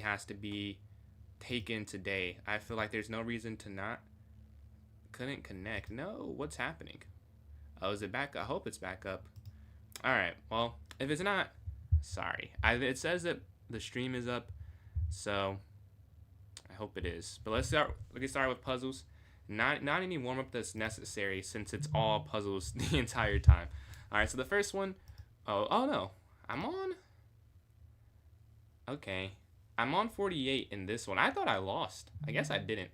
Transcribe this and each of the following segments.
has to be taken today. I feel like there's no reason to not. Couldn't connect. No, what's happening? Oh, is it back? I hope it's back up. All right. Well, if it's not, sorry. It says that the stream is up, so I hope it is. But let's start. Let's get started with puzzles. Not any warm up that's necessary since it's all puzzles the entire time. All right. So the first one. Oh no. I'm on. Okay. I'm on 48 in this one. I thought I lost. I guess I didn't.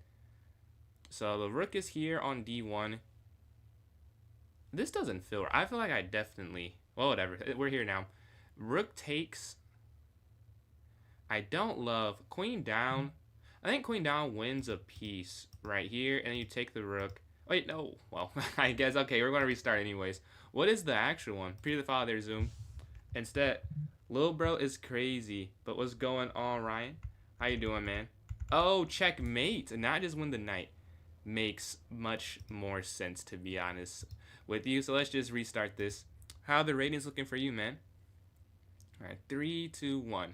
So the rook is here on d1. This doesn't feel right. I feel like I definitely... Well, whatever. We're here now. Rook takes. I don't love... Queen down. I think queen down wins a piece right here. And then you take the rook. Wait, no. Well, I guess... Okay, we're going to restart anyways. What is the actual one? Preview the file there, Zoom. Instead, Lil Bro is crazy. But what's going on, Ryan? How you doing, man? Oh, checkmate. And not just win the knight. Makes much more sense, to be honest with you. So let's just restart this. How are the ratings looking for you, man? All right, 3, 2, 1.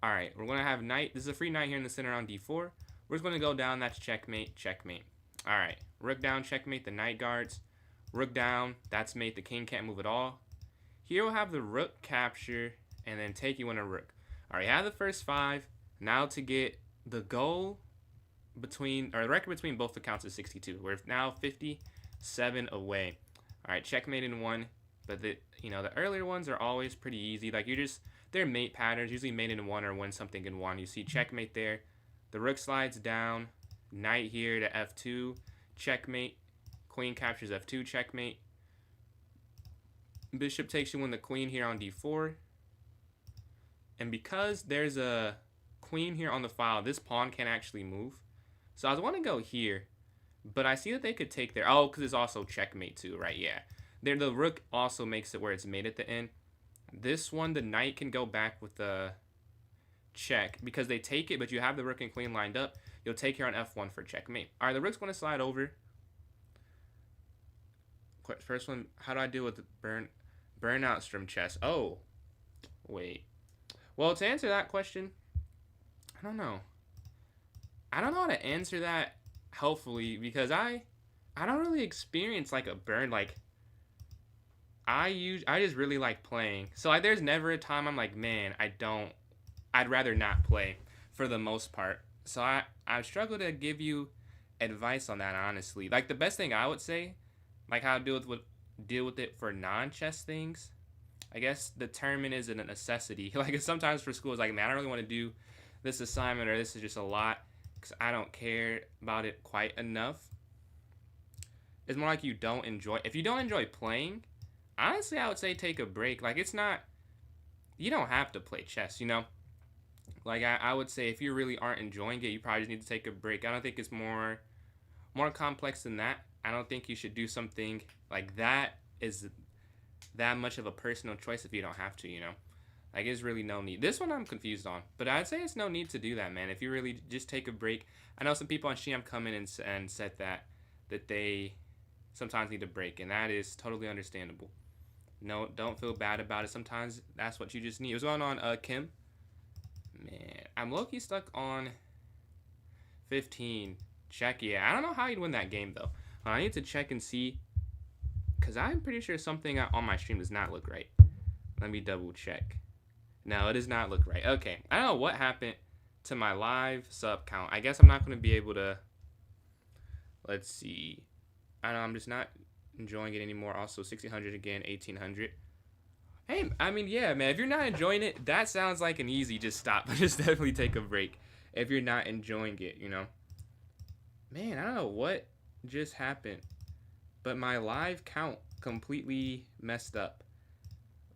All right, we're going to have knight. This is a free knight here in the center on d4. We're just going to go down. That's checkmate, checkmate. All right, rook down, checkmate. The knight guards. Rook down. That's mate. The king can't move at all. Here we'll have the rook capture and then take you in a rook. All right, have the first 5. Now to get the goal between, or the record between both accounts is 62. We're now 57 away. All right, checkmate in 1. But the earlier ones are always pretty easy. Like they're mate patterns. Usually mate in 1 or win something in 1. You see checkmate there. The rook slides down. Knight here to f2. Checkmate. Queen captures f2. Checkmate. Bishop takes you in the queen here on d4. And because there's a queen here on the file, this pawn can't actually move. So I was want to go here, but I see that they could take there. Oh, because it's also checkmate too, right? Yeah. There, the rook also makes it where it's mate at the end. This one, the knight can go back with the check because they take it, but you have the rook and queen lined up. You'll take here on f1 for checkmate. All right, the rook's going to slide over. First one, how do I deal with the burnout from chess? Oh, wait. Well, to answer that question, I don't know. I don't know how to answer that helpfully because I don't really experience like a burn. Like I just really like playing. So like there's never a time I'm like, man, I'd rather not play for the most part. So I struggle to give you advice on that, honestly. Like the best thing I would say, like how to deal with it for non-chess things, I guess determine is a necessity. Like sometimes for school it's like, man, I don't really want to do this assignment or this is just a lot because I don't care about it quite enough. It's more like you don't enjoy. If you don't enjoy playing, honestly, I would say take a break. Like it's not, you don't have to play chess, Like I would say if you really aren't enjoying it, you probably just need to take a break. I don't think it's more complex than that. I don't think you should do something like that is that much of a personal choice if you don't have to, Like there's really no need. This one I'm confused on, but I'd say it's no need to do that, man. If you really just take a break. I know some people on Sheam come in and said that they sometimes need a break, and that is totally understandable. No, don't feel bad about it. Sometimes that's what you just need. What's going on, Kim? Man, I'm low-key stuck on 15. Check, yeah. I don't know how you'd win that game, though. I need to check and see, because I'm pretty sure something on my stream does not look right. Let me double check. No, it does not look right. Okay, I don't know what happened to my live sub count. I guess I'm not going to be able to, let's see. I don't know, I'm just not enjoying it anymore. Also, 1600 again, 1800. Hey, I mean, yeah, man, if you're not enjoying it, that sounds like an easy just stop. Just definitely take a break if you're not enjoying it, Man, I don't know what just happened, but my live count completely messed up.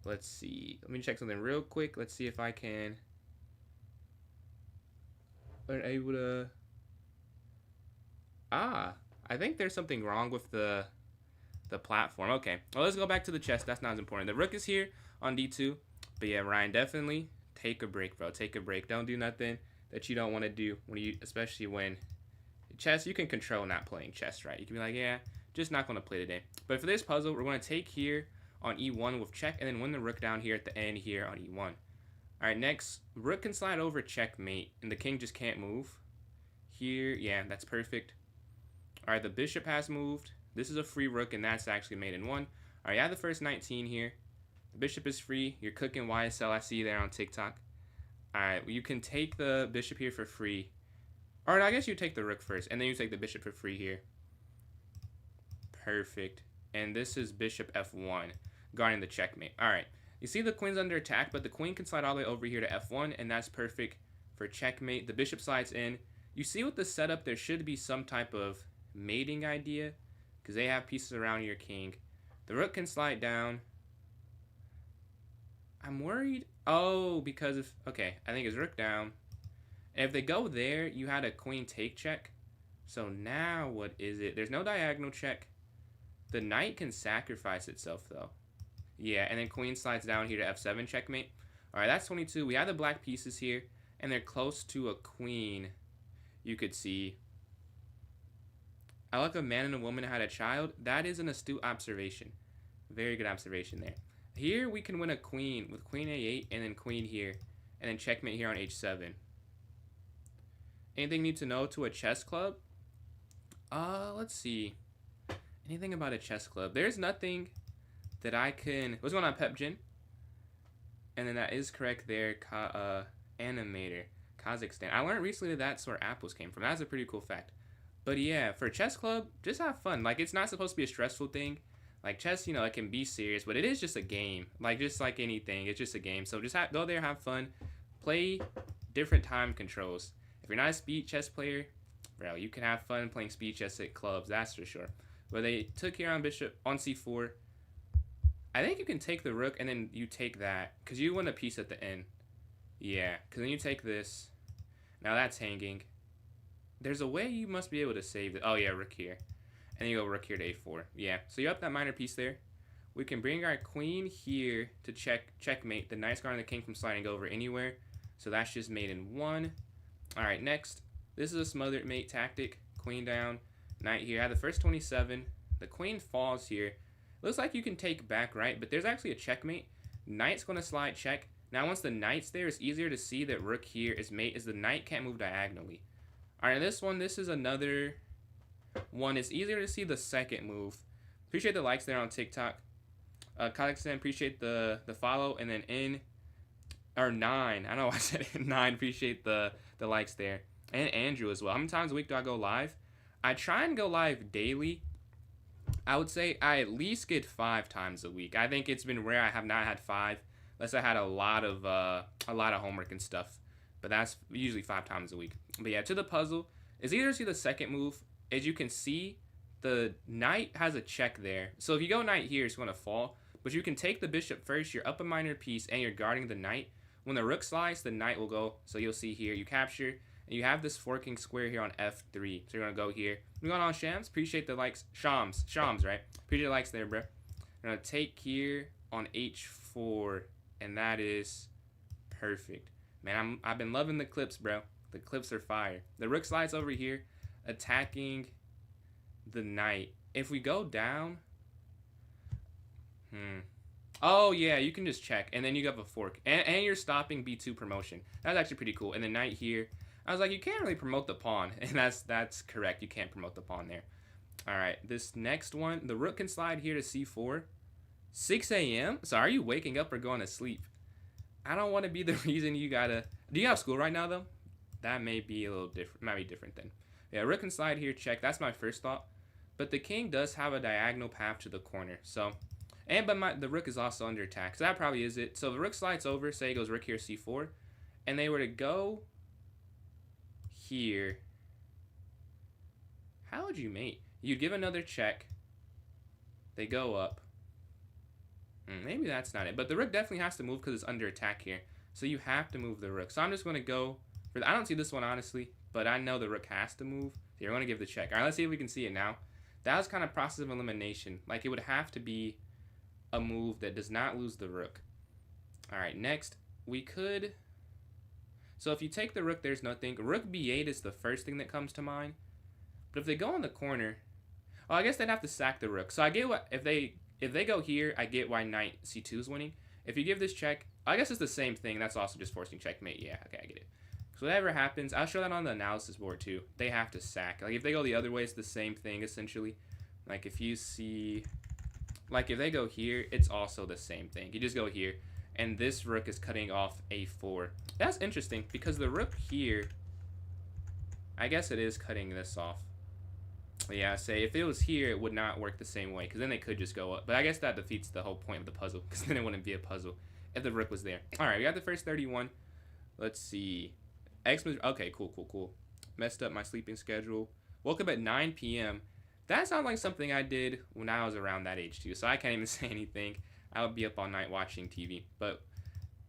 Let's see. Let me check something real quick. Let's see if I can. Are able to. I think there's something wrong with the platform. Okay. Well, let's go back to the chess. That's not as important. The rook is here on d2. But yeah, Ryan, definitely take a break, bro. Take a break. Don't do nothing that you don't want to do especially when chess, you can control not playing chess, right? You can be like, yeah, just not going to play today. But for this puzzle, we're going to take here on e1 with check and then win the rook down here at the end here on e1. All right, next, rook can slide over checkmate, and the king just can't move. Here, yeah, that's perfect. All right, the bishop has moved. This is a free rook, and that's actually made in one. All right, you have the first 19 here. The bishop is free. You're cooking YSL. I see you there on TikTok. All right, well, you can take the bishop here for free. Or I guess you take the rook first, and then you take the bishop for free here. Perfect. And this is bishop f1, guarding the checkmate. All right, you see the queen's under attack, but the queen can slide all the way over here to f1, and that's perfect for checkmate. The bishop slides in. You see with the setup, there should be some type of mating idea, because they have pieces around your king. The rook can slide down. I'm worried. Oh, because of... Okay, I think it's rook down. And if they go there, you had a queen take check. So now what is it? There's no diagonal check. The knight can sacrifice itself, though. Yeah, and then queen slides down here to f7 checkmate. All right, that's 22. We have the black pieces here, and they're close to a queen. You could see. I like a man and a woman had a child. That is an astute observation. Very good observation there. Here we can win a queen with queen a8 and then queen here. And then checkmate here on h7. Anything you need to know to a chess club? Let's see. Anything about a chess club? There's nothing that I can... What's going on, PepGen? And then that is correct there. Animator. Kazakhstan. I learned recently that that's where apples came from. That's a pretty cool fact. But yeah, for a chess club, just have fun. Like, it's not supposed to be a stressful thing. Like, chess, you know, it can be serious, but it is just a game. Like, just like anything, it's just a game. So just go there, have fun. Play different time controls. If you're not a speed chess player, bro, you can have fun playing speed chess at clubs, that's for sure. But they took here on bishop on c4. I think you can take the rook, and then you take that, because you win a piece at the end. Yeah, because then you take this. Now that's hanging. There's a way you must be able to save it. Oh, yeah, rook here. And then you go rook here to a4. Yeah, so you up that minor piece there. We can bring our queen here to checkmate. The knight's guarding the king from sliding over anywhere. So that's just mate in one. All right, next. This is a smothered mate tactic. Queen down, knight here. I have the first 27. The queen falls here. Looks like you can take back right, but there's actually a checkmate. Knight's going to slide check. Now, once the knight's there, it's easier to see that rook here is mate, as the knight can't move diagonally. All right, this one, this is another one. It's easier to see the second move. Appreciate the likes there on TikTok. Kazakhstan, appreciate the follow. And then or 9. I don't know why I said 9. Appreciate the likes there. And Andrew as well. How many times a week do I go live? I try and go live daily. I would say I at least get 5 times a week. I think it's been rare I have not had 5, unless I had a lot of homework and stuff. But that's usually 5 times a week. But yeah, to the puzzle, it's easier to see the second move. As you can see, the knight has a check there. So if you go knight here, it's going to fall. But you can take the bishop first. You're up a minor piece, and you're guarding the knight. When the rook slides, the knight will go. So you'll see here, you capture, and you have this forking square here on f3. So you're going to go here. We're going on Shams. Appreciate the likes. Shams, right? Appreciate the likes there, bro. I'm going to take here on h4, and that is perfect. Man, I've been loving the clips, bro. The clips are fire. The rook slides over here, attacking the knight. If we go down... Oh, yeah, you can just check, and then you have a fork. And you're stopping b2 promotion. That's actually pretty cool. And the knight here, I was like, you can't really promote the pawn. And that's correct. You can't promote the pawn there. All right, this next one, the rook can slide here to c4. 6 a.m.? So are you waking up or going to sleep? I don't want to be the reason you gotta... Do you have school right now, though? That may be a little different. Might be different then. Yeah, rook can slide here, check. That's my first thought. But the king does have a diagonal path to the corner. So, but the rook is also under attack. So that probably is it. So the rook slides over. Say it goes rook here, c4. And they were to go here. How would you mate? You'd give another check. They go up. Maybe that's not it. But the rook definitely has to move because it's under attack here. So you have to move the rook. So I'm just going to go for... I don't see this one, honestly. But I know the rook has to move. So you're going to give the check. All right, let's see if we can see it now. That was kind of process of elimination. Like, it would have to be a move that does not lose the rook. All right, next. We could... So if you take the rook, there's nothing. Rook b8 is the first thing that comes to mind. But if they go in the corner... Oh, I guess they'd have to sack the rook. So I get what... If they go here, I get why knight c2 is winning. If you give this check, I guess it's the same thing. That's also just forcing checkmate. Yeah, okay, I get it. So whatever happens, I'll show that on the analysis board too. They have to sack. Like if they go the other way, it's the same thing essentially. Like if you see, like if they go here, it's also the same thing. You just go here, and this rook is cutting off a4. That's interesting because the rook here, I guess it is cutting this off. But yeah, say if it was here, it would not work the same way because then they could just go up. But I guess that defeats the whole point of the puzzle because then it wouldn't be a puzzle if the rook was there. All right, we got the first 31. Let's see. Okay, cool. Messed up my sleeping schedule. Woke up at 9 p.m. That sounds like something I did when I was around that age too, so I can't even say anything. I would be up all night watching TV. But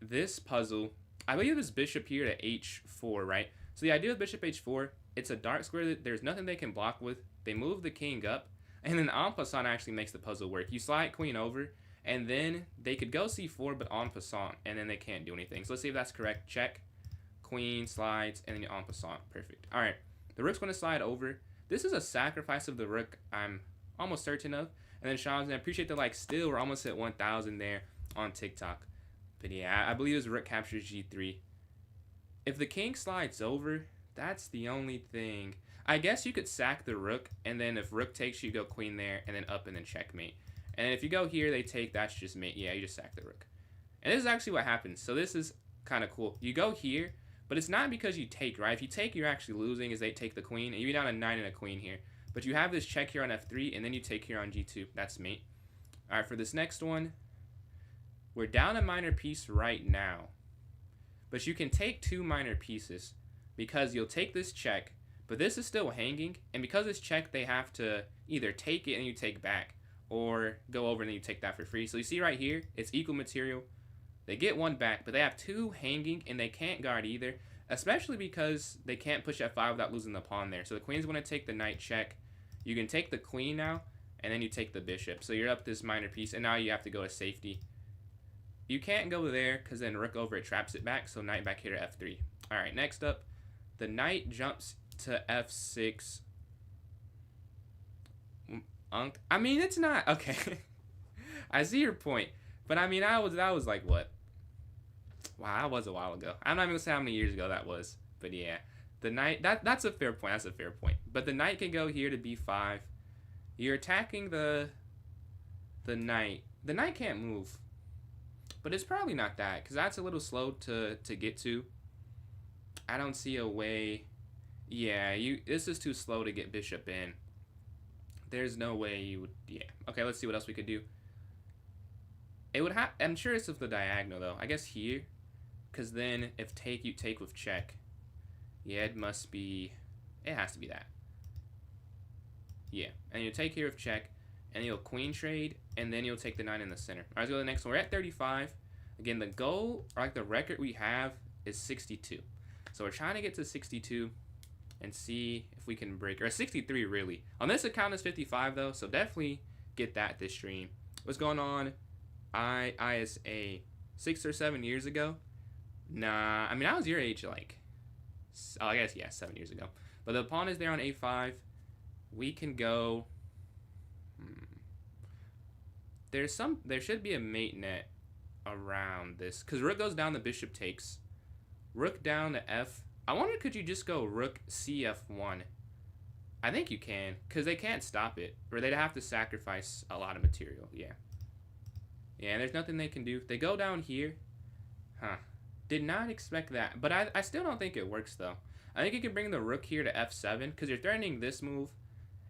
this puzzle, I believe this bishop here to h4, right? So the idea of bishop h4, it's a dark square that there's nothing they can block with. They move the king up, and then en passant actually makes the puzzle work. You slide queen over, and then they could go c4, but en passant, and then they can't do anything. So let's see if that's correct. Check. Queen slides, and then en passant. Perfect. All right, the rook's going to slide over. This is a sacrifice of the rook, I'm almost certain of. And then Sean's, I appreciate the like. Still, we're almost at 1,000 there on TikTok. But yeah, I believe his rook captures g3. If the king slides over, that's the only thing. I guess you could sack the rook, and then if rook takes, you go queen there, and then up, and then checkmate. And if you go here, they take, that's just mate. Yeah, you just sack the rook. And this is actually what happens. So this is kind of cool. You go here, but it's not because you take, right? If you take, you're actually losing as they take the queen. And you're down a 9 and a queen here. But you have this check here on f3, and then you take here on g2. That's mate. All right, for this next one, we're down a minor piece right now. But you can take 2 minor pieces because you'll take this check, but this is still hanging. And because it's check, they have to either take it and you take back, or go over and then you take that for free. So you see right here, it's equal material. They get 1 back, but they have 2 hanging, and they can't guard either, especially because they can't push f5 without losing the pawn there. So the queen's going to take the knight check. You can take the queen now, and then you take the bishop. So you're up this minor piece, and now you have to go to safety. You can't go there because then rook over it traps it back, so knight back here to f3. All right, next up, the knight jumps to f6. I mean, it's not okay. I see your point, but I mean, that was like what? Wow, that was a while ago. I'm not even gonna say how many years ago that was, but yeah, the knight. That's a fair point. That's a fair point. But the knight can go here to b5. You're attacking the knight. The knight can't move, but it's probably not that because that's a little slow to get to. I don't see a way. Yeah, this is too slow to get bishop in. There's no way you would. Yeah. Okay, let's see what else we could do. It would have. I'm sure it's with the diagonal though. I guess here, because then if take, you take with check. Yeah, it must be. It has to be that. Yeah, and you take here with check, and you'll queen trade, and then you'll take the 9 in the center. All right, let's go to the next one. We're at 35. Again, the goal, or like the record we have, is 62. So we're trying to get to 62 and see if we can break, or 63 really. On this account is 55 though, so definitely get that this stream. What's going on? ISA 6 or 7 years ago? Nah, I mean I was your age like, oh, I guess yeah, 7 years ago. But the pawn is there on a5. We can go. There should be a mate net around this because rook goes down, the bishop takes. Rook down to f. I wonder, could you just go rook cf1? I think you can, because they can't stop it, or they'd have to sacrifice a lot of material. Yeah. Yeah, there's nothing they can do. They go down here. Huh. Did not expect that, but I still don't think it works though. I think you can bring the rook here to f7 because you're threatening this move,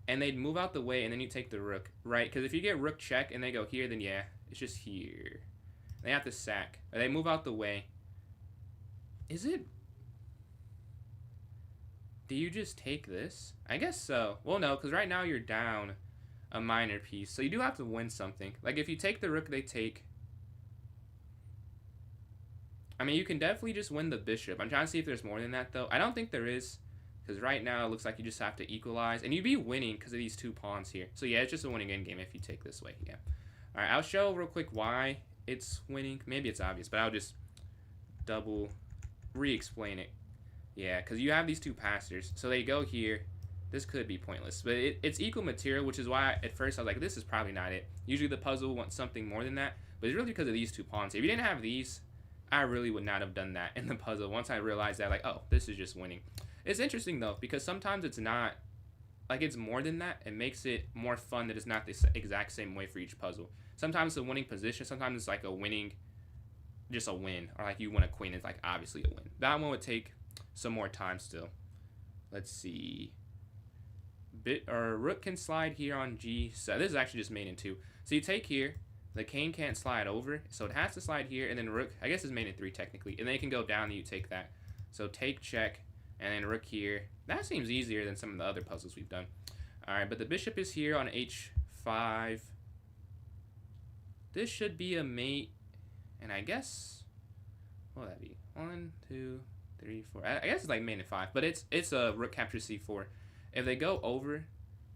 and they'd move out the way, and then you take the rook, right? Because if you get rook check and they go here, then yeah, it's just here. They have to sack. Or they move out the way. Is it? Do you just take this? I guess so. Well, no, because right now you're down a minor piece, so you do have to win something. Like if you take the rook, they take. I mean, you can definitely just win the bishop. I'm trying to see if there's more than that, though. I don't think there is, because right now it looks like you just have to equalize, and you'd be winning because of these 2 pawns here. So yeah, it's just a winning endgame if you take this way. Yeah. All right, I'll show real quick why it's winning. Maybe it's obvious, but I'll just double re-explain it. Yeah, because you have these 2 passers. So they go here, This could be pointless, but it's equal material, which is why at first I was like, this is probably not it. Usually the puzzle wants something more than that, but it's really because of these 2 pawns. If you didn't have these, I really would not have done that in the puzzle. Once I realized that, like, oh, this is just winning. It's interesting though, because sometimes it's not, like, it's more than that. It makes it more fun that it's not the exact same way for each puzzle. Sometimes it's a winning position, sometimes it's like a winning, just a win, or like you win a queen, it's like obviously a win. That one would take some more time still. Let's see. Rook can slide here on G7. This is actually just mate in 2. So you take here, the king can't slide over, so it has to slide here, and then rook, I guess, is mate in 3 technically, and then it can go down and you take that. So take check, and then rook here. That seems easier than some of the other puzzles we've done. Alright, but the bishop is here on H5. This should be a mate, and I guess, what would that be? 1, 2, 3, 4. I guess it's like mate in 5, but it's a rook captures C4. If they go over,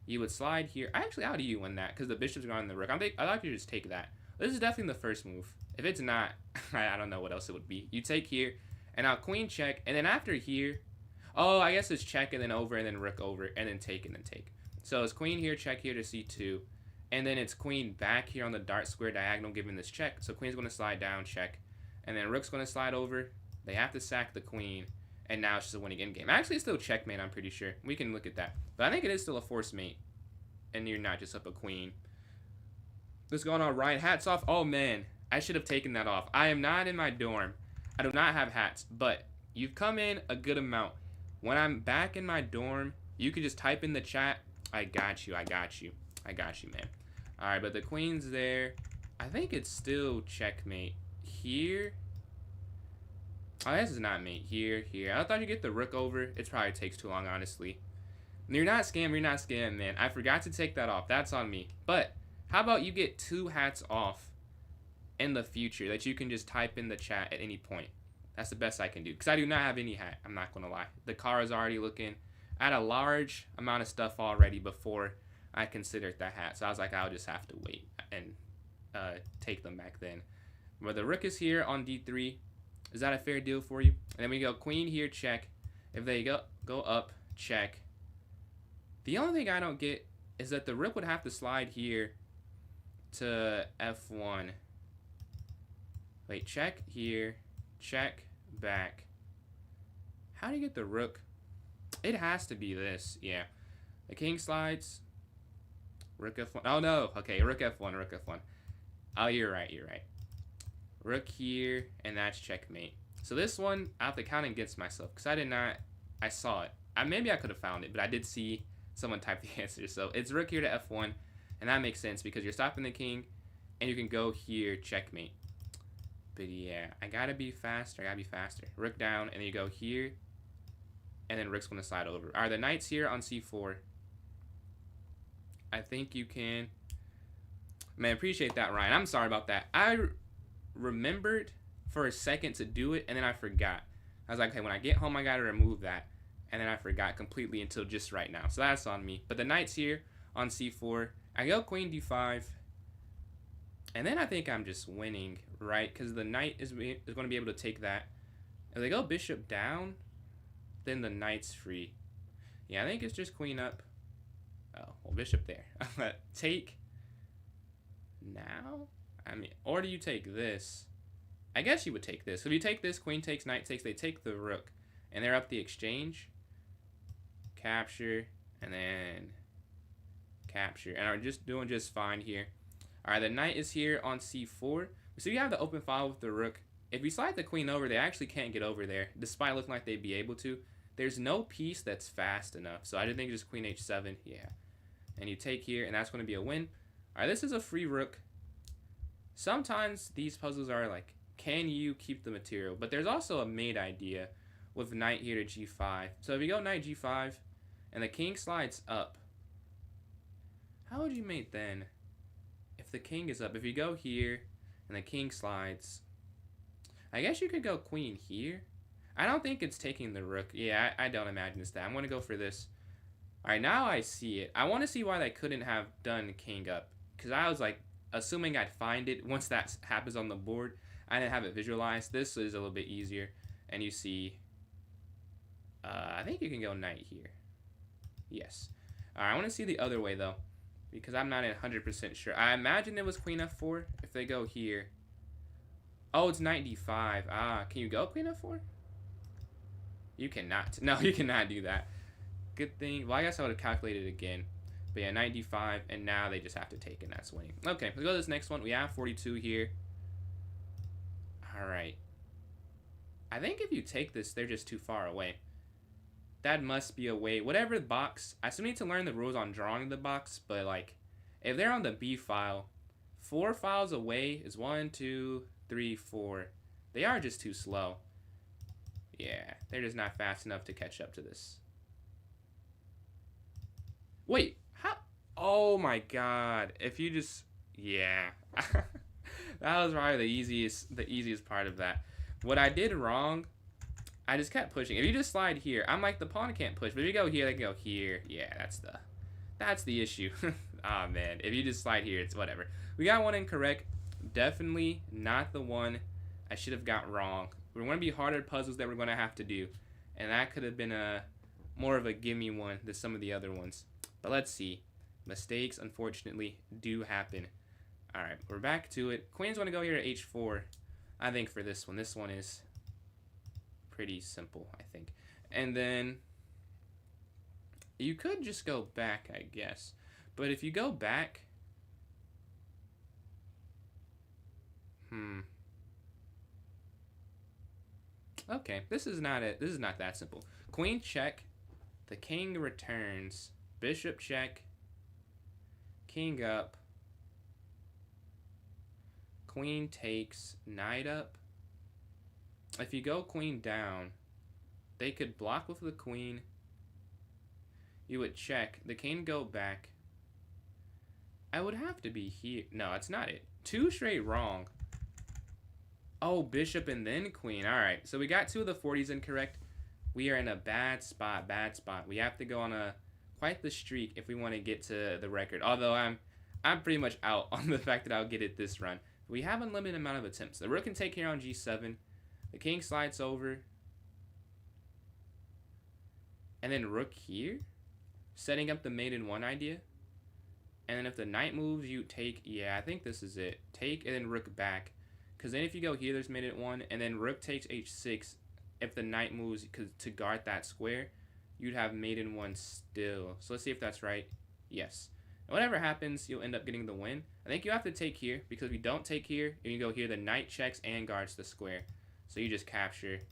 you would slide here. Actually, how do you win that? Because the bishop's going on the rook. I like you just take that. This is definitely the first move. If it's not, I don't know what else it would be. You take here, and now queen check, and then after here, oh, I guess it's check and then over, and then rook over, and then take, and then take. So it's queen here, check here to C2, and then it's queen back here on the dark square diagonal giving this check. So queen's going to slide down, check, and then rook's going to slide over. They have to sack the queen. And now it's just a winning endgame. Actually, it's still checkmate, I'm pretty sure. We can look at that. But I think it is still a forced mate. And you're not just up a queen. What's going on, Ryan? Hats off. Oh, man. I should have taken that off. I am not in my dorm. I do not have hats. But you've come in a good amount. When I'm back in my dorm, you can just type in the chat. I got you. I got you. I got you, man. Alright, but the queen's there. I think it's still checkmate. Here. Oh, this is not mate. Here. I thought you get the rook over. It probably takes too long, honestly. You're not scam, man. I forgot to take that off. That's on me. But how about you get 2 hats off in the future that you can just type in the chat at any point? That's the best I can do. Because I do not have any hat. I'm not going to lie. The car is already looking at a large amount of stuff already before I considered that hat. So I was like, I'll just have to wait and take them back then. But the rook is here on D3. Is that a fair deal for you? And then we go queen here, check. If they go up, check. The only thing I don't get is that the rook would have to slide here to F1. Wait, check here, check back. How do you get the rook? It has to be this, yeah. The king slides. Rook F1. Oh no, okay, rook F1, rook F1. Oh, you're right. Rook here, and that's checkmate. So this one, I have to count against myself, because I saw it. Maybe I could have found it, but I did see someone type the answer. So it's rook here to F1, and that makes sense, because you're stopping the king, and you can go here, checkmate. But yeah, I gotta be faster. Rook down, and then you go here, and then rook's gonna slide over. Are the knights here on C4? I think you can. Man, appreciate that, Ryan. I'm sorry about that. I remembered for a second to do it, and then I forgot. I was like, okay, when I get home, I gotta remove that. And then I forgot completely until just right now. So that's on me. But the knight's here on C4. I go queen D5. And then I think I'm just winning, right? Because the knight is going to be able to take that. If they go bishop down, then the knight's free. Yeah, I think it's just queen up. Oh, well, bishop there. Take now? I mean, or do you take this? I guess you would take this. If you take this, queen takes, knight takes, they take the rook. And they're up the exchange. Capture. And then capture. And are just doing just fine here. Alright, the knight is here on C4. So you have the open file with the rook. If you slide the queen over, they actually can't get over there, despite looking like they'd be able to. There's no piece that's fast enough. So I just think just queen H7. Yeah. And you take here, and that's going to be a win. Alright, this is a free rook. Sometimes these puzzles are like, can you keep the material? But there's also a mate idea with knight here to G5. So if you go knight G5, and the king slides up, how would you mate then? If the king is up, if you go here, and the king slides, I guess you could go queen here. I don't think it's taking the rook. Yeah, I don't imagine it's that. I'm going to go for this. Alright, now I see it. I want to see why they couldn't have done king up. Because I was like, assuming I'd find it once that happens on the board. I didn't have it visualized. This is a little bit easier. And you see, I think you can go knight here. Yes. Alright, I want to see the other way, though. Because I'm not 100% sure. I imagine it was queen f4 if they go here. Oh, it's knight d5. Ah, can you go queen f4? You cannot. No, you cannot do that. Good thing. Well, I guess I would have calculated again. But yeah, knight d5, and now they just have to take, and that's winning. Okay, let's go to this next one. We have 42 here. Alright. I think if you take this, they're just too far away. That must be a way. Whatever the box, I still need to learn the rules on drawing the box, but like, if they're on the B file, 4 files away is 1, 2, 3, 4. They are just too slow. Yeah, they're just not fast enough to catch up to this. Wait, how? Oh my god. If you just, yeah. That was probably the easiest part of that. What I did wrong, I just kept pushing. If you just slide here, I'm like, the pawn can't push. But if you go here, they can go here. Yeah, that's the issue. Oh man, if you just slide here, it's whatever. We got one incorrect. Definitely not the one I should have got wrong. We're going to be harder puzzles that we're going to have to do. And that could have been a more of a gimme one than some of the other ones. But let's see. Mistakes, unfortunately, do happen. Alright, we're back to it. Queen's going to go here to h4. I think for this one. This one is pretty simple, I think. And then you could just go back, I guess. But if you go back, okay, this is not it. This is not that simple. Queen check, the king returns, bishop check, king up, queen takes, knight up. If you go queen down, they could block with the queen. You would check, the king go back. I would have to be here. No, that's not it. 2 straight wrong. Oh, bishop and then queen. Alright, so we got 2 of the 40s incorrect. We are in a bad spot, We have to go on quite the streak if we want to get to the record. Although I'm pretty much out on the fact that I'll get it this run. We have a limited amount of attempts. The rook can take here on g7. The king slides over. And then rook here. Setting up the mate in 1 idea. And then if the knight moves, you take. Yeah, I think this is it. Take and then rook back. Because then if you go here, there's mate at 1. And then rook takes h6. If the knight moves to guard that square, you'd have mate in 1 still. So let's see if that's right. Yes. And whatever happens, you'll end up getting the win. I think you have to take here. Because if you don't take here, and you go here, the knight checks and guards the square. So you just capture.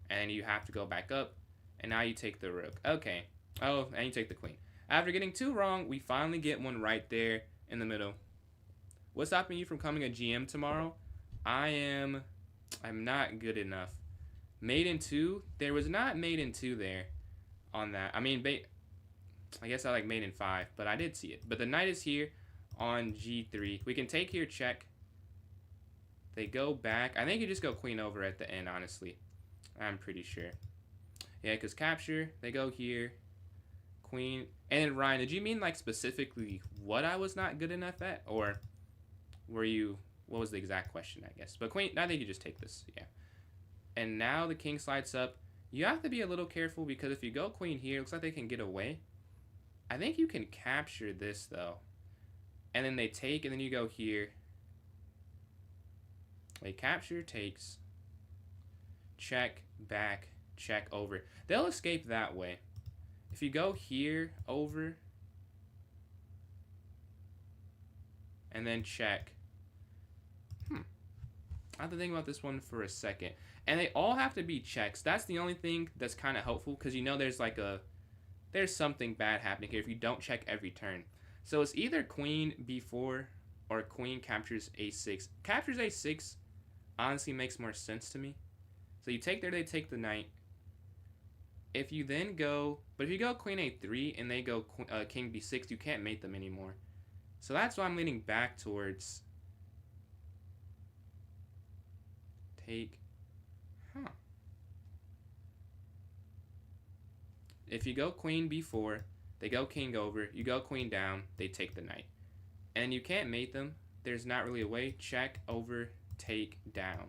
And then you have to go back up. And now you take the rook. Okay. Oh, and you take the queen. After getting 2 wrong, we finally get one right there in the middle. What's stopping you from coming a GM tomorrow? I'm not good enough. Mate in 2? There was not mate in 2 there on that. I mean, I guess I like mate in 5, but I did see it. But the knight is here on g3. We can take here, check. They go back. I think you just go queen over at the end, honestly. I'm pretty sure. Yeah, because capture, they go here. Queen. And then Ryan, did you mean like specifically what I was not good enough at? Or were you, what was the exact question, I guess? But queen, I think you just take this, yeah. And now the king slides up. You have to be a little careful because if you go queen here, it looks like they can get away. I think you can capture this though. And then they take and then you go here. They capture, takes. Check, back, check, over. They'll escape that way. If you go here, over, and then check. I have to think about this one for a second. And they all have to be checks. That's the only thing that's kind of helpful because you know there's like there's something bad happening here if you don't check every turn. So it's either queen b4 or queen captures a6. Captures a6 honestly makes more sense to me. So you take there, they take the knight. If you then go, but if you go queen a3 and they go king b6, you can't mate them anymore. So that's why I'm leaning back towards take. If you go queen b4, they go king over, you go queen down, they take the knight. And you can't mate them. There's not really a way. Check, over, take, down.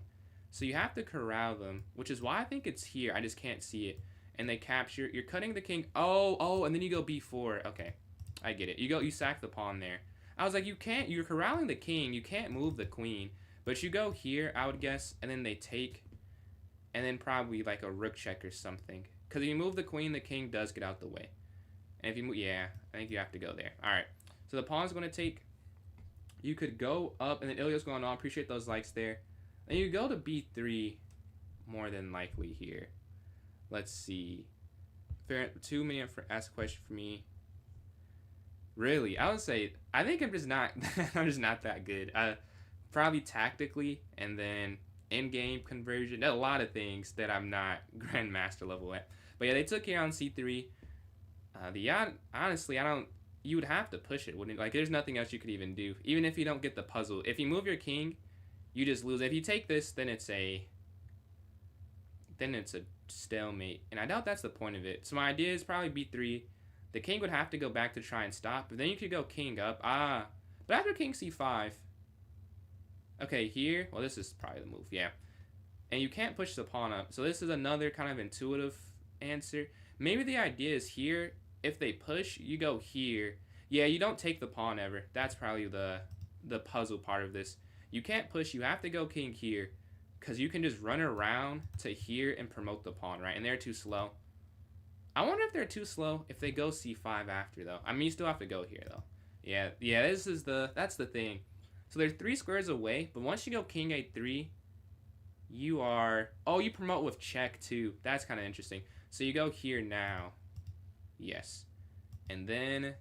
So you have to corral them, which is why I think it's here. I just can't see it. and they capture. You're cutting the king. Oh, and then you go b4. Okay, I get it. You sack the pawn there. I was like, you can't. You're corralling the king. You can't move the queen. But you go here, I would guess, and then they take, and then probably like a rook check or something. Because if you move the queen, the king does get out the way. And if you move, yeah, I think you have to go there. All right. So the pawn's going to take. You could go up, and then Ilya's going on. Appreciate those likes there. And you go to b3, more than likely here. Let's see. Fair, 2 minutes for ask a question for me. Really, I would say I think I'm just not. I'm just not that good. Probably tactically, and then in-game conversion. There's a lot of things that I'm not grandmaster level at. But yeah, they took here on c3. Honestly, I don't. You would have to push it, wouldn't it? Like, there's nothing else you could even do. Even if you don't get the puzzle. If you move your king, you just lose. If you take this, then it's a stalemate. And I doubt that's the point of it. So my idea is probably b3. The king would have to go back to try and stop. But then you could go king up. But after king c5. Okay, here. Well, this is probably the move. Yeah. And you can't push the pawn up. So this is another kind of intuitive answer. Maybe the idea is here. If they push, you go here. Yeah, you don't take the pawn ever. That's probably the puzzle part of this. You can't push. You have to go king here. Because you can just run around to here and promote the pawn, right? And they're too slow. I wonder if they're too slow if they go c5 after, though. I mean, you still have to go here, though. Yeah, that's the thing. So they're 3 squares away. But once you go king a3, you are... Oh, you promote with check, too. That's kind of interesting. So you go here now. Yes. And then,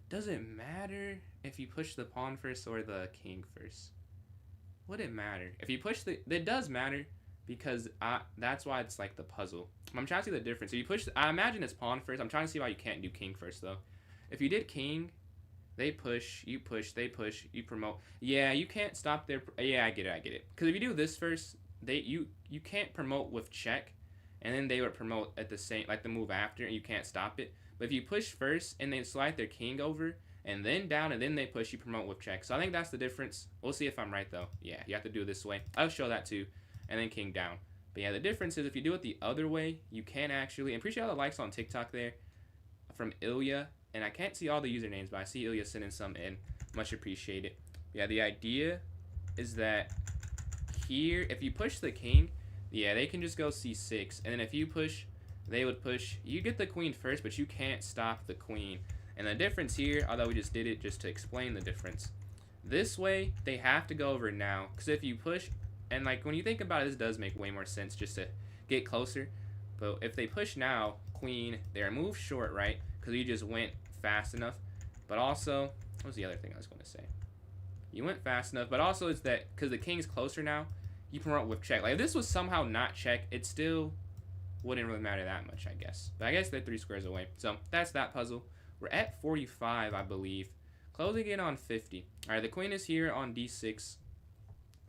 does it matter if you push the pawn first or the king first? Would it matter? If you push it does matter because that's why it's like the puzzle. I'm trying to see the difference. If you push, I imagine it's pawn first. I'm trying to see why you can't do king first though. If you did king, they push, you push, they push, you promote. Yeah, you can't stop their, yeah, I get it. Because if you do this first, you can't promote with check. And then they would promote at the same, like the move after, and you can't stop it. But if you push first and they slide their king over, and then down, and then they push, you promote with check. So I think that's the difference. We'll see if I'm right, though. Yeah, you have to do it this way. I'll show that, too. And then king down. But yeah, the difference is if you do it the other way, you can actually, and appreciate all the likes on TikTok there from Ilya. And I can't see all the usernames, but I see Ilya sending some in. Much appreciated. Yeah, the idea is that here, if you push the king, yeah, they can just go c6. And then if you push, they would push. You get the queen first, but you can't stop the queen. And the difference here, although we just did it just to explain the difference. This way, they have to go over now. Because if you push, and like when you think about it, this does make way more sense just to get closer. But if they push now, queen, they're moved short, right? Because you just went fast enough. But also, what was the other thing I was going to say? You went fast enough, but also it's that because the king's closer now, you promote with check. Like, if this was somehow not check, it still wouldn't really matter that much, I guess. But I guess they're 3 squares away. So, that's that puzzle. We're at 45, I believe. Closing in on 50. Alright, the queen is here on d6.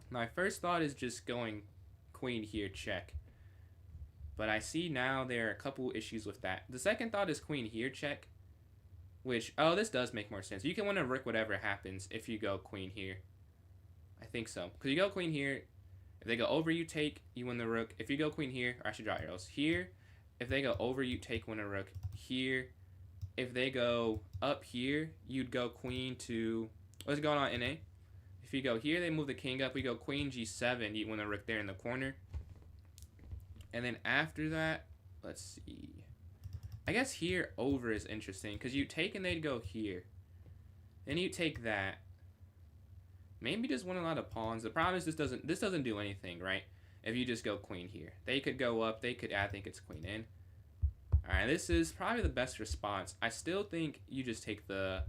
My first thought is just going queen here, check. But I see now there are a couple issues with that. The second thought is queen here, check. Which, oh, this does make more sense. You can win a rook whatever happens if you go queen here. I think so. Because you go queen here. If they go over, you take, you win the rook. If you go queen here, or I should draw arrows. Here, if they go over, you take, win a rook. Here, if they go up here, you'd go queen to, what's going on, NA? If you go here, they move the king up. We go queen g7, you win the rook there in the corner. And then after that, let's see. I guess here, over is interesting, because you take and they'd go here. Then you take that. Maybe just win a lot of pawns. The problem is this doesn't do anything, right? If you just go queen here. They could go up. They could, I think it's queen in. Alright, this is probably the best response. I still think you just take the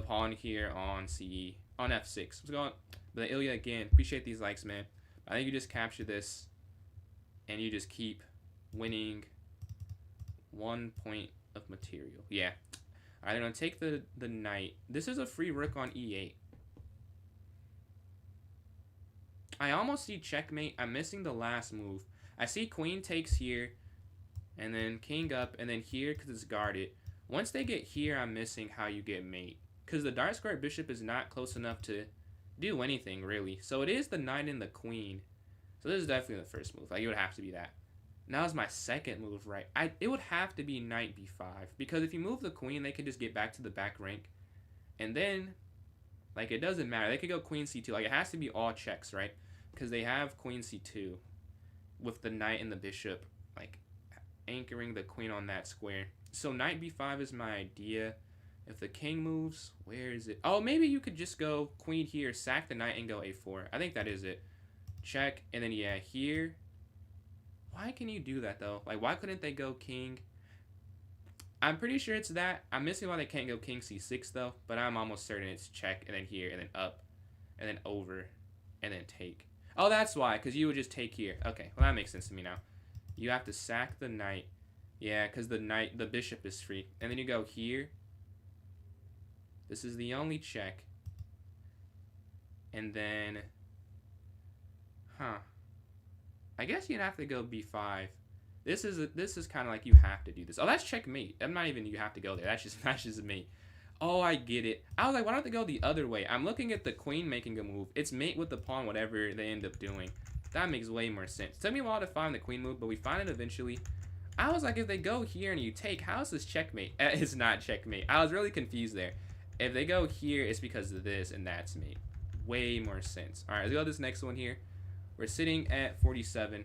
pawn here on f6. What's going on? But Ilya again, appreciate these likes, man. I think you just capture this and you just keep winning 1 point of material. Yeah. Alright, they're gonna take the knight. This is a free rook on e8. I almost see checkmate. I'm missing the last move. I see queen takes here, and then king up, and then here because it's guarded. Once they get here, I'm missing how you get mate. Because the dark square bishop is not close enough to do anything, really. So it is the knight and the queen. So this is definitely the first move. Like, it would have to be that. Now's my second move, right? It would have to be knight b5 because if you move the queen, they can just get back to the back rank, and then like it doesn't matter. They could go queen c2. Like it has to be all checks, right? Because they have queen c2 with the knight and the bishop, like anchoring the queen on that square. So knight b5 is my idea. If the king moves, where is it? Oh, maybe you could just go queen here, sack the knight, and go a4. I think that is it. Check, and then yeah, here. Why can you do that though? Like, why couldn't they go king? I'm pretty sure it's that. I'm missing why they can't go king c6 though, but I'm almost certain it's check, and then here, and then up, and then over, and then take. Oh, that's why, because you would just take here. Okay, well that makes sense to me now. You have to sack the knight. Yeah, because the bishop is free. And then you go here. This is the only check. And then, I guess you'd have to go b5. This is kind of like you have to do this. Oh, that's checkmate. I'm not even you have to go there. That's just me. Oh, I get it. I was like, why don't they go the other way? I'm looking at the queen making a move. It's mate with the pawn, whatever they end up doing. That makes way more sense. It took me a while to find the queen move, but we find it eventually. I was like, if they go here and you take, how is this checkmate? It's not checkmate. I was really confused there. If they go here, it's because of this, and that's mate. Way more sense. All right, let's go to this next one here. We're sitting at 47.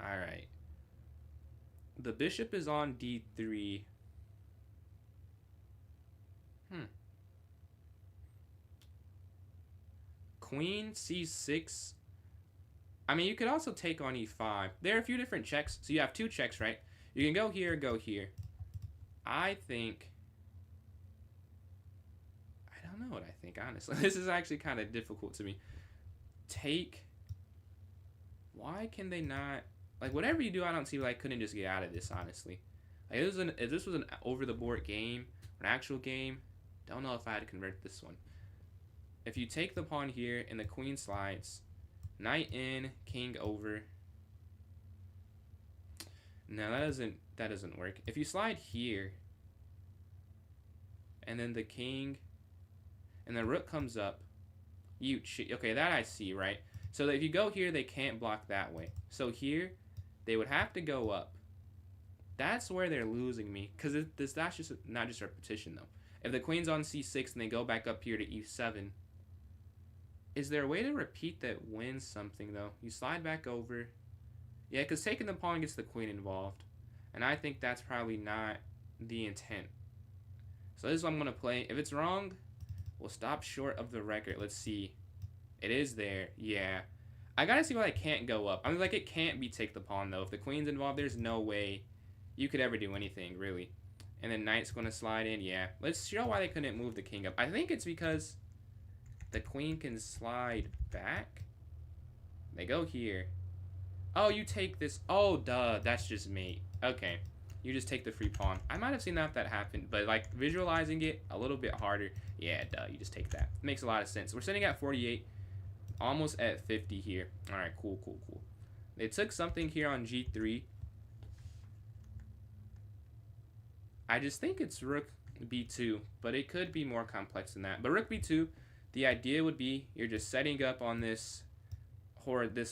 All right. The bishop is on d3. Queen c6. I mean, you could also take on e5. There are a few different checks. So you have two checks, right? You can go here, go here. I think... I don't know what I think, honestly. This is actually kind of difficult to me. Take... Why can they not... Like, whatever you do, I don't see why I couldn't just get out of this, honestly. Like, if this was an over-the-board game, an actual game, don't know if I had to convert this one. If you take the pawn here and the queen slides, knight in, king over. No, that doesn't work. If you slide here, and then the king, and the rook comes up, okay, that I see, right? So that if you go here, they can't block that way. So here, they would have to go up. That's where they're losing me, because that's just not just repetition though. If the queen's on c6 and they go back up here to e7, is there a way to repeat that wins something though? You slide back over. Yeah, because taking the pawn gets the queen involved. And I think that's probably not the intent. So this is what I'm going to play. If it's wrong, we'll stop short of the record. Let's see. It is there. Yeah. I got to see why I can't go up. I mean, like, it can't be take the pawn though. If the queen's involved, there's no way you could ever do anything, really. And then knight's going to slide in. Yeah. Let's show why they couldn't move the king up. I think it's because... the queen can slide back. They go here. Oh, you take this. Oh, duh. That's just me. Okay. You just take the free pawn. I might have seen that if that happened, but like visualizing it a little bit harder. Yeah, duh. You just take that. Makes a lot of sense. We're sitting at 48. Almost at 50 here. All right, cool. They took something here on g3. I just think it's rook b2, but it could be more complex than that. But rook b2... the idea would be you're just setting up on this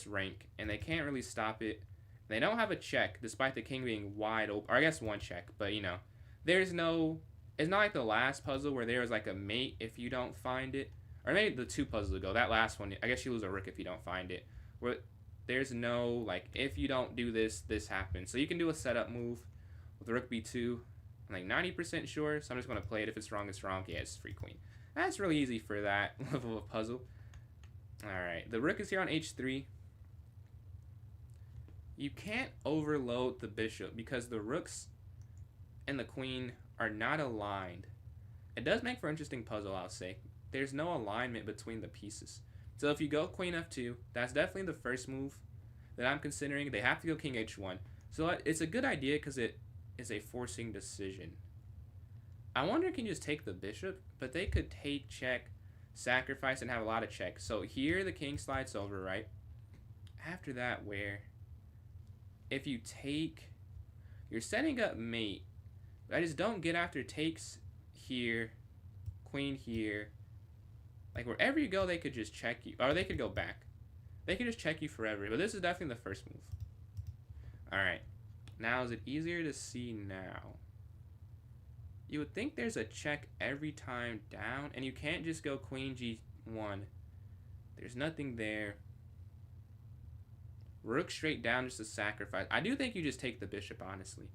rank, and they can't really stop it. They don't have a check, despite the king being wide open. Or I guess one check, but you know, there's no... It's not like the last puzzle where there was like a mate if you don't find it. Or maybe the two puzzles ago. That last one, I guess you lose a rook if you don't find it. Where there's no, like, if you don't do this, this happens. So you can do a setup move with rook b2. I'm like 90% sure, so I'm just going to play it. If it's wrong, it's wrong. Yeah, it's free queen. That's really easy for that level of puzzle. Alright, the rook is here on h3. You can't overload the bishop because the rooks and the queen are not aligned. It does make for an interesting puzzle, I'll say. There's no alignment between the pieces. So if you go queen f2, that's definitely the first move that I'm considering. They have to go king h1. So it's a good idea because it is a forcing decision. I wonder if you can just take the bishop, but they could take, check, sacrifice, and have a lot of checks. So here the king slides over, right? After that, where? If you take, you're setting up mate. I just don't get after takes here, queen here. Like wherever you go, they could just check you. Or they could go back. They could just check you forever. But this is definitely the first move. All right. Now, is it easier to see now? You would think there's a check every time down, and you can't just go queen g1. There's nothing there. Rook straight down, just a sacrifice. I do think you just take the bishop, honestly.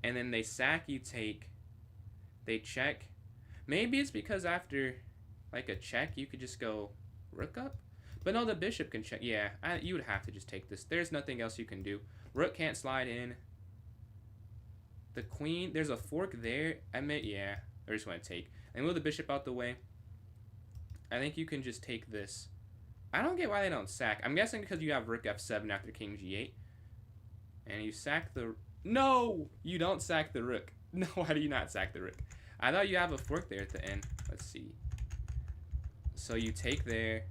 And then they sack, you take. They check. Maybe it's because after, like, a check, you could just go rook up. But no, the bishop can check. Yeah, you would have to just take this. There's nothing else you can do. Rook can't slide in. The queen, there's a fork there. Yeah, I just want to take. And move the bishop out the way. I think you can just take this. I don't get why they don't sack. I'm guessing because you have rook f7 after king g8. And you sack the... No! You don't sack the rook. No, why do you not sack the rook? I thought you have a fork there at the end. Let's see. So you take there.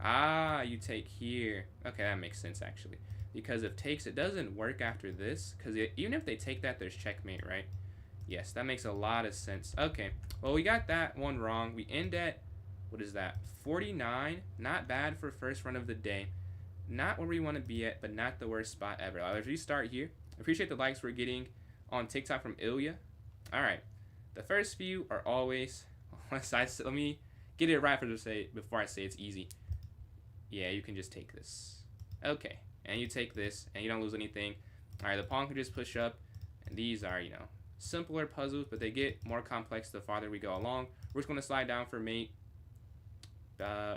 Ah, you take here. Okay, that makes sense, actually. Because if takes, it doesn't work after this. Because even if they take that, there's checkmate, right? Yes, that makes a lot of sense. Okay, well, we got that one wrong. We end at, what is that, 49. Not bad for first run of the day. Not where we want to be at, but not the worst spot ever. Let's restart here. Appreciate the likes we're getting on TikTok from Ilya. All right, the first few are always, let me get it right before I say it's easy. Yeah, you can just take this. Okay, and you take this, and you don't lose anything. All right, the pawn can just push up, and these are, you know, simpler puzzles, but they get more complex the farther we go along. We're just going to slide down for mate.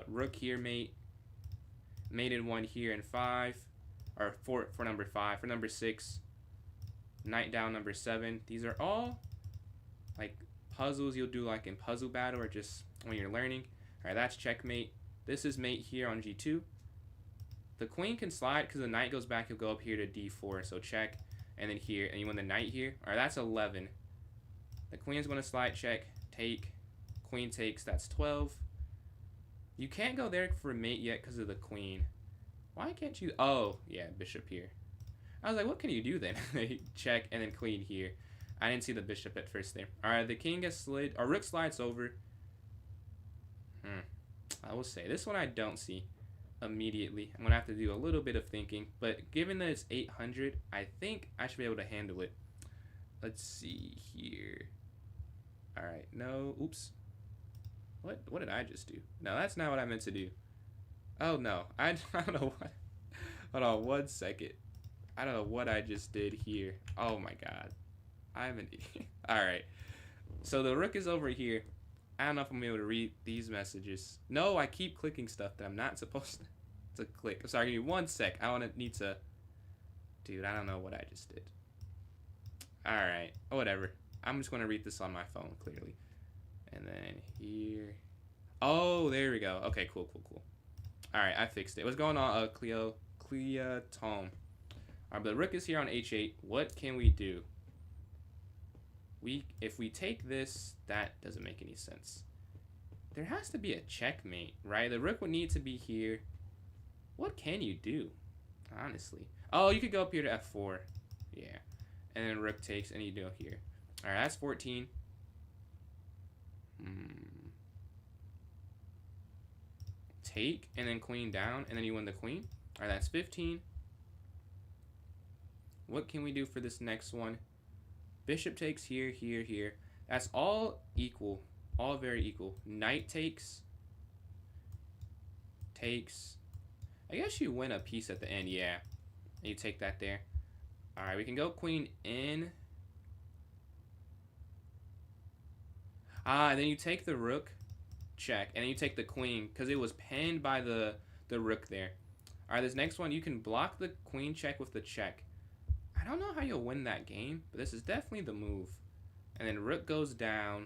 Rook here, mate. Mate in 1 here in 5. Or for number 5. For number 6, knight down number 7. These are all, like, puzzles you'll do, like, in puzzle battle or just when you're learning. All right, that's checkmate. This is mate here on g2. The queen can slide because the knight goes back. He'll go up here to d4, so check. And then here, and you win the knight here. All right, that's 11. The queen's going to slide, check, take. Queen takes, that's 12. You can't go there for mate yet because of the queen. Why can't you? Oh, yeah, bishop here. I was like, what can you do then? Check, and then queen here. I didn't see the bishop at first there. All right, the king gets slid, or rook slides over. I will say, this one I don't see immediately. I'm going to have to do a little bit of thinking. But given that it's 800, I think I should be able to handle it. Let's see here. All right, no, oops. What did I just do? No, that's not what I meant to do. Oh, no. I don't know what. Hold on 1 second. I don't know what I just did here. Oh, my God. I'm an idiot. All right. So the rook is over here. I don't know if I'm able to read these messages. No, I keep clicking stuff that I'm not supposed to click. Sorry, give me 1 sec. I need to... Dude, I don't know what I just did. All right. Whatever. I'm just going to read this on my phone, clearly. And then here. Oh, there we go. Okay, cool. All right, I fixed it. What's going on, Cleo Tom? All right, but the rook is here on h8. What can we do? If we take this, that doesn't make any sense. There has to be a checkmate, right? The rook would need to be here. What can you do, honestly? Oh, you could go up here to f4. Yeah. And then rook takes, and you do here. All right, that's 14. Take, and then queen down, and then you win the queen. All right, that's 15. What can we do for this next one? Bishop takes here, here, here. That's all equal. All very equal. Knight takes. Takes. I guess you win a piece at the end, yeah. And you take that there. All right, we can go queen in. And then you take the rook. Check. And then you take the queen because it was pinned by the rook there. All right, this next one, you can block the queen check with the check. I don't know how you'll win that game, but this is definitely the move. And then rook goes down.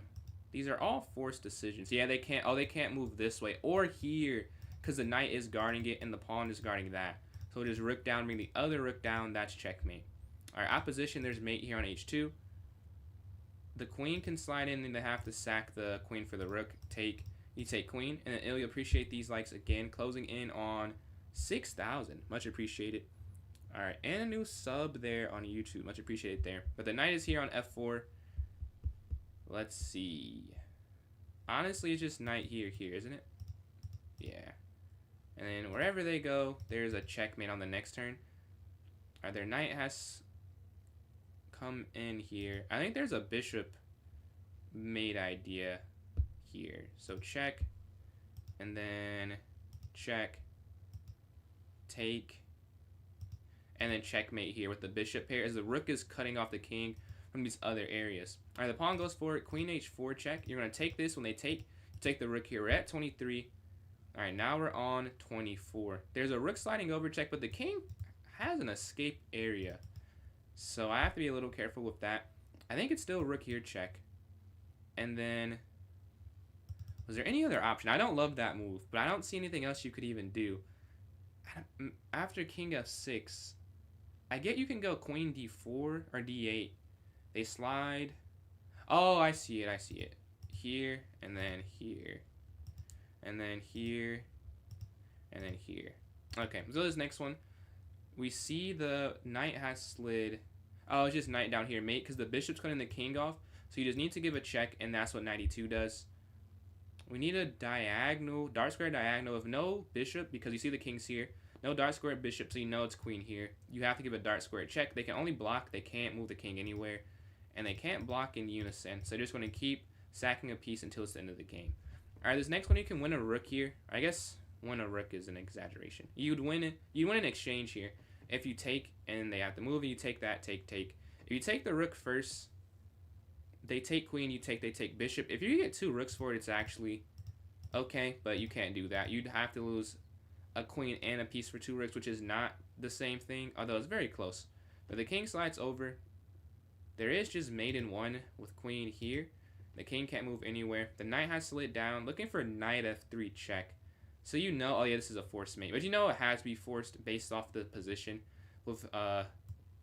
These are all forced decisions. Yeah, they can't. Oh, they can't move this way or here because the knight is guarding it and the pawn is guarding that. So just rook down, bring the other rook down. That's checkmate. All right, opposition. There's mate here on h2. The queen can slide in, and they have to sack the queen for the rook. Take. You take queen, and then Ilya, appreciate these likes again. Closing in on 6,000. Much appreciated. All right, and a new sub there on YouTube. Much appreciated there. But the knight is here on f4. Let's see. Honestly, it's just knight here, isn't it? Yeah. And then wherever they go, there's a checkmate on the next turn. Alright, their knight has come in here. I think there's a bishop mate idea here. So check, and then check, take, and then checkmate here with the bishop pair as the rook is cutting off the king from these other areas. All right, the pawn goes for it. Queen h4 check. You're going to take this. When they take the rook here. We're at 23. All right, now we're on 24. There's a rook sliding over check, but the king has an escape area. So I have to be a little careful with that. I think it's still rook here check. And then, was there any other option? I don't love that move, but I don't see anything else you could even do. After king f6, I get you can go queen d4 or d8. They slide. Oh, I see it. Here, and then here. And then here. And then here. Okay, so this next one. We see the knight has slid. Oh, it's just knight down here, mate, because the bishop's cutting the king off. So you just need to give a check, and that's what knight e2 does. We need a diagonal, dark square diagonal of no bishop, because you see the king's here. No dark square bishop, so you know it's queen here. You have to give a dark square check. They can only block. They can't move the king anywhere. And they can't block in unison. So they're just going to keep sacking a piece until it's the end of the game. All right, this next one, you can win a rook here. I guess win a rook is an exaggeration. You'd win an exchange here. If you take and they have to move, and you take that, take. If you take the rook first, they take queen, you take, they take bishop. If you get 2 rooks for it, it's actually okay, but you can't do that. You'd have to lose a queen and a piece for 2 rooks, which is not the same thing, although it's very close. But the king slides over. There is just mate in 1 with queen here. The king can't move anywhere. The knight has slid down, looking for knight f3 check. So you know, oh yeah, this is a forced mate. But you know it has to be forced based off the position with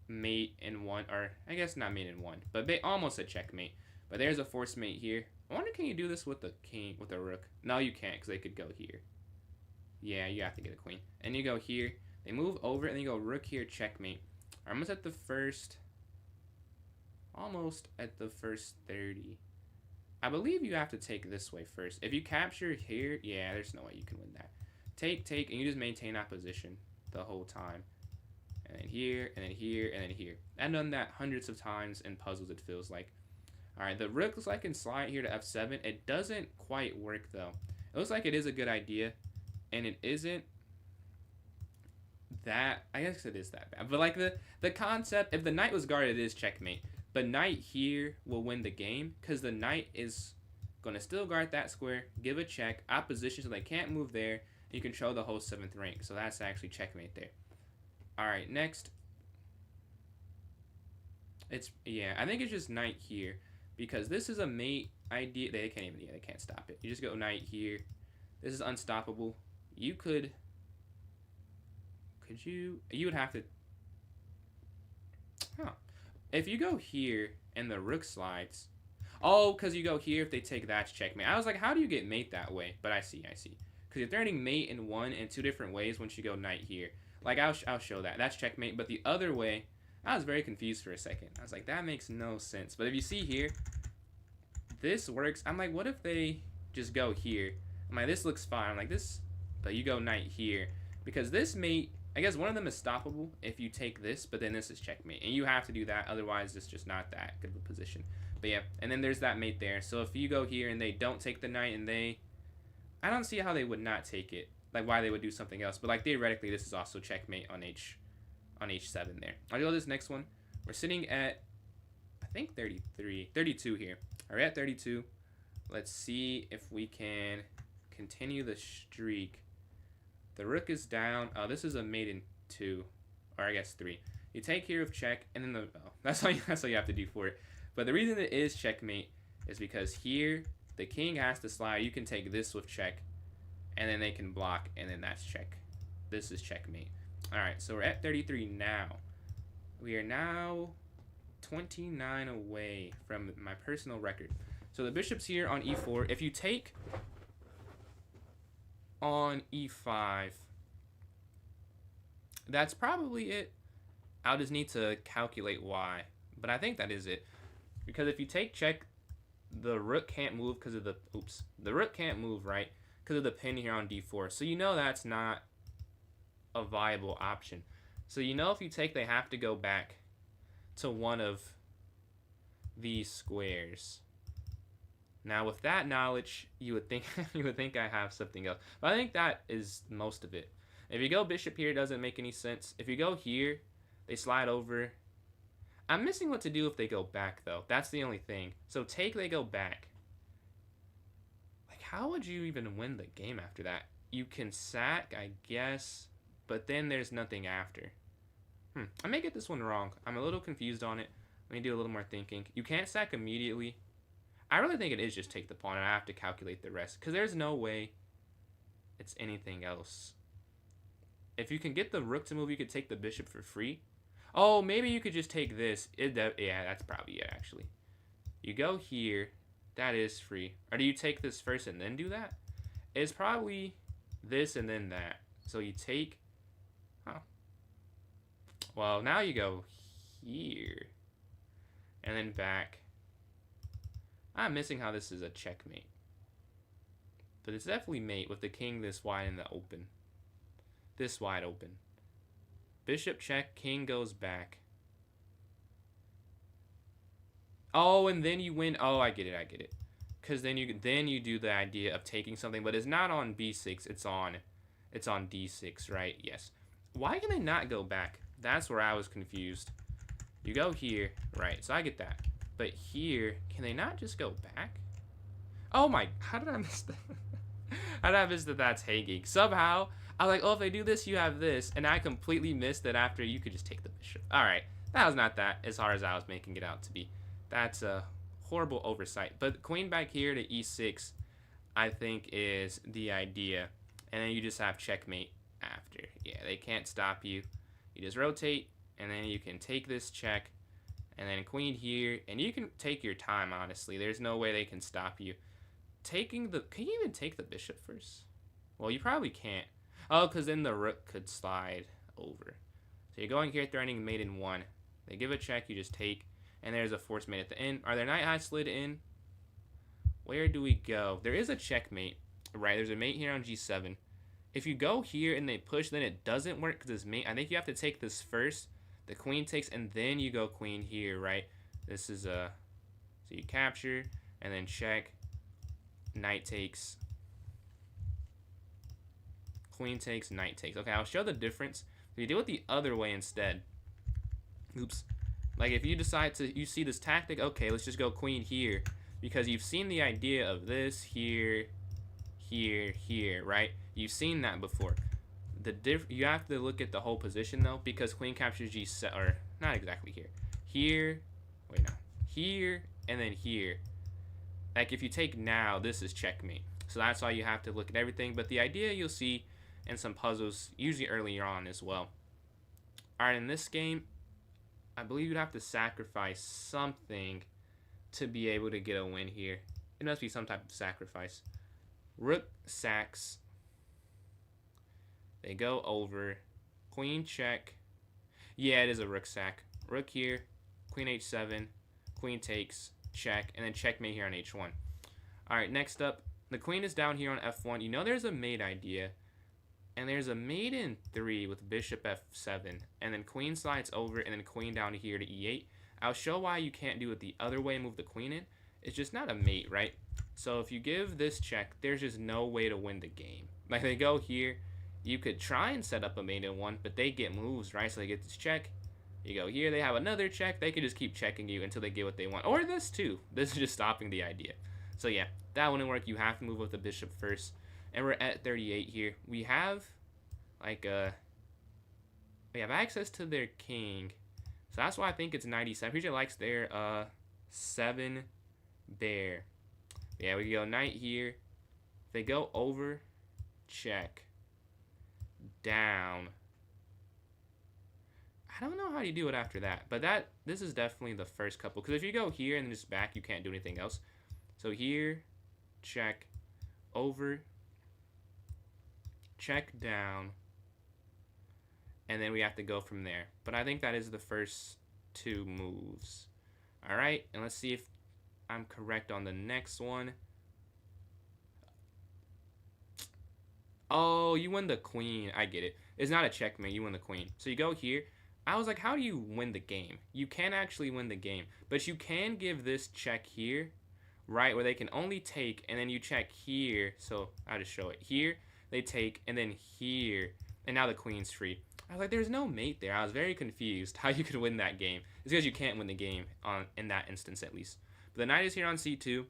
mate in 1, or I guess not mate in 1, but almost a checkmate. But there's a forced mate here. I wonder, can you do this with the king, with a rook? No, you can't, because they could go here. Yeah, you have to get a queen. And you go here. They move over, and then you go rook here, checkmate. Almost at the first 30. I believe you have to take this way first. If you capture here, yeah, there's no way you can win that. Take, and you just maintain that position the whole time. And then here, and then here, and then here. I've done that hundreds of times in puzzles, it feels like. Alright, the rook looks like it can slide here to f7. It doesn't quite work, though. It looks like it is a good idea, and it isn't that... I guess it is that bad. But, like, the concept, if the knight was guarded, it is checkmate. But knight here will win the game, because the knight is going to still guard that square, give a check, opposition, so they can't move there, and you control the whole 7th rank. So that's actually checkmate there. Alright, next. I think it's just knight here, because this is a mate idea. They can't stop it. You just go knight here. This is unstoppable. You would have to, if you go here and the rook slides, because you go here, if they take, that's checkmate. I was like, how do you get mate that way? But I see, because you're threatening mate in 1 and 2 different ways once you go knight here. Like, I'll show that. That's checkmate. But the other way, I was very confused for a second. I was like, that makes no sense. But if you see here, this works. I'm like, what if they just go here? I'm like, this looks fine. I'm like, this, but you go knight here. Because this mate, I guess one of them is stoppable if you take this, but then this is checkmate. And you have to do that, otherwise it's just not that good of a position. But yeah, and then there's that mate there. So if you go here and they don't take the knight, and I don't see how they would not take it. Like, why they would do something else. But, like, theoretically, this is also checkmate on h7 there. I'll go to this next one. We're sitting at, I think, 32 here. All right, at 32. Let's see if we can continue the streak. The rook is down. Oh, this is a mate in 2. Or, I guess, 3. You take here with check, and then that's all you have to do for it. But the reason it is checkmate is because here, the king has to slide. You can take this with check. And then they can block, and then that's check. This is checkmate. All right, so we're at 33 now. We are now 29 away from my personal record. So the bishop's here on e4. If you take on e5, that's probably it. I'll just need to calculate why. But I think that is it. Because if you take check, the rook can't move because of the... The rook can't move, right? Because of the pin here on d4. So you know that's not a viable option. So you know if you take, they have to go back to one of these squares. Now with that knowledge, you would think you would think I have something else. But I think that is most of it. If you go bishop here, it doesn't make any sense. If you go here, they slide over. I'm missing what to do if they go back though. That's the only thing. So take, they go back. Like how would you even win the game after that? You can sack, I guess, but then there's nothing after. I may get this one wrong. I'm a little confused on it. Let me do a little more thinking. You can't sack immediately. I really think it is just take the pawn, and I have to calculate the rest, because there's no way it's anything else. If you can get the rook to move, you could take the bishop for free. Oh, maybe you could just take this. Yeah, that's probably it, actually. You go here. That is free. Or do you take this first and then do that? It's probably this and then that. So you take... Oh. Well, now you go here. And then back. I'm missing how this is a checkmate. But it's definitely mate with the king this wide in the open. This wide open. Bishop check, king goes back. Oh, and then you win. Oh, I get it. Because then you do the idea of taking something, but it's not on b6. It's on d6, right? Yes. Why can they not go back? That's where I was confused. You go here, right? So I get that. But here, can they not just go back? Oh my! How did I miss that? How did I miss that? That's hanging. Somehow I was like, oh, if they do this, you have this, and I completely missed that. After you could just take the bishop. All right, that was not that as hard as I was making it out to be. That's a horrible oversight. But queen back here to e6, I think is the idea, and then you just have checkmate after. Yeah, they can't stop you. You just rotate, and then you can take this check, and then queen here, and you can take your time. Honestly, there's no way they can stop you. Can you even take the bishop first? Well, you probably can't. Oh, because then the rook could slide over. So you're going here, threatening mate in 1. They give a check, you just take, and there's a forced mate at the end. Are there knight high slid in? Where do we go? There is a checkmate, right? There's a mate here on g7. If you go here and they push, then it doesn't work because it's mate. I think you have to take this first. The queen takes, and then you go queen here, right? This is a... So you capture, and then check. Knight takes. Queen takes, knight takes. Okay, I'll show the difference. If you do it the other way instead. Oops. Like if you decide to, you see this tactic, okay, let's just go queen here. Because you've seen the idea of this here, here, here, right? You've seen that before. You have to look at the whole position though, because queen captures g7, or not exactly here. Here, wait no, here, and then here. Like if you take now, this is checkmate. So that's why you have to look at everything. But the idea you'll see in some puzzles, usually earlier on as well. Alright, in this game, I believe you'd have to sacrifice something to be able to get a win here. It must be some type of sacrifice. Rook sacks. They go over. Queen check. Yeah, it is a rook sack. Rook here. Queen h7. Queen takes. Check. And then checkmate here on h1. Alright, next up. The queen is down here on f1. You know there's a mate idea. And there's a mate in 3 with bishop f7. And then queen slides over. And then queen down here to e8. I'll show why you can't do it the other way and move the queen in. It's just not a mate, right? So if you give this check, there's just no way to win the game. Like they go here. You could try and set up a mate in 1, but they get moves, right? So they get this check. You go here, they have another check. They could just keep checking you until they get what they want. Or this too. This is just stopping the idea. So yeah, that wouldn't work. You have to move with the bishop first. And we're at 38 here. We have like we have access to their king. So that's why I think it's 97. PJ likes their 7 bear. Yeah, we go knight here. If they go over, check. Down. I don't know how you do it after that, but this is definitely the first couple, because if you go here and then just back, you can't do anything else. So here, check, over, check, down, and then we have to go from there. But I think that is the first 2 moves. All right, and let's see if I'm correct on the next one. Oh, you win the queen. I get it. It's not a checkmate. You win the queen. So you go here. I was like, how do you win the game? You can't actually win the game. But you can give this check here, right, where they can only take, and then you check here. So I'll just show it. Here, they take, and then here. And now the queen's free. I was like, there's no mate there. I was very confused how you could win that game. It's because you can't win the game in that instance, at least. But the knight is here on c2.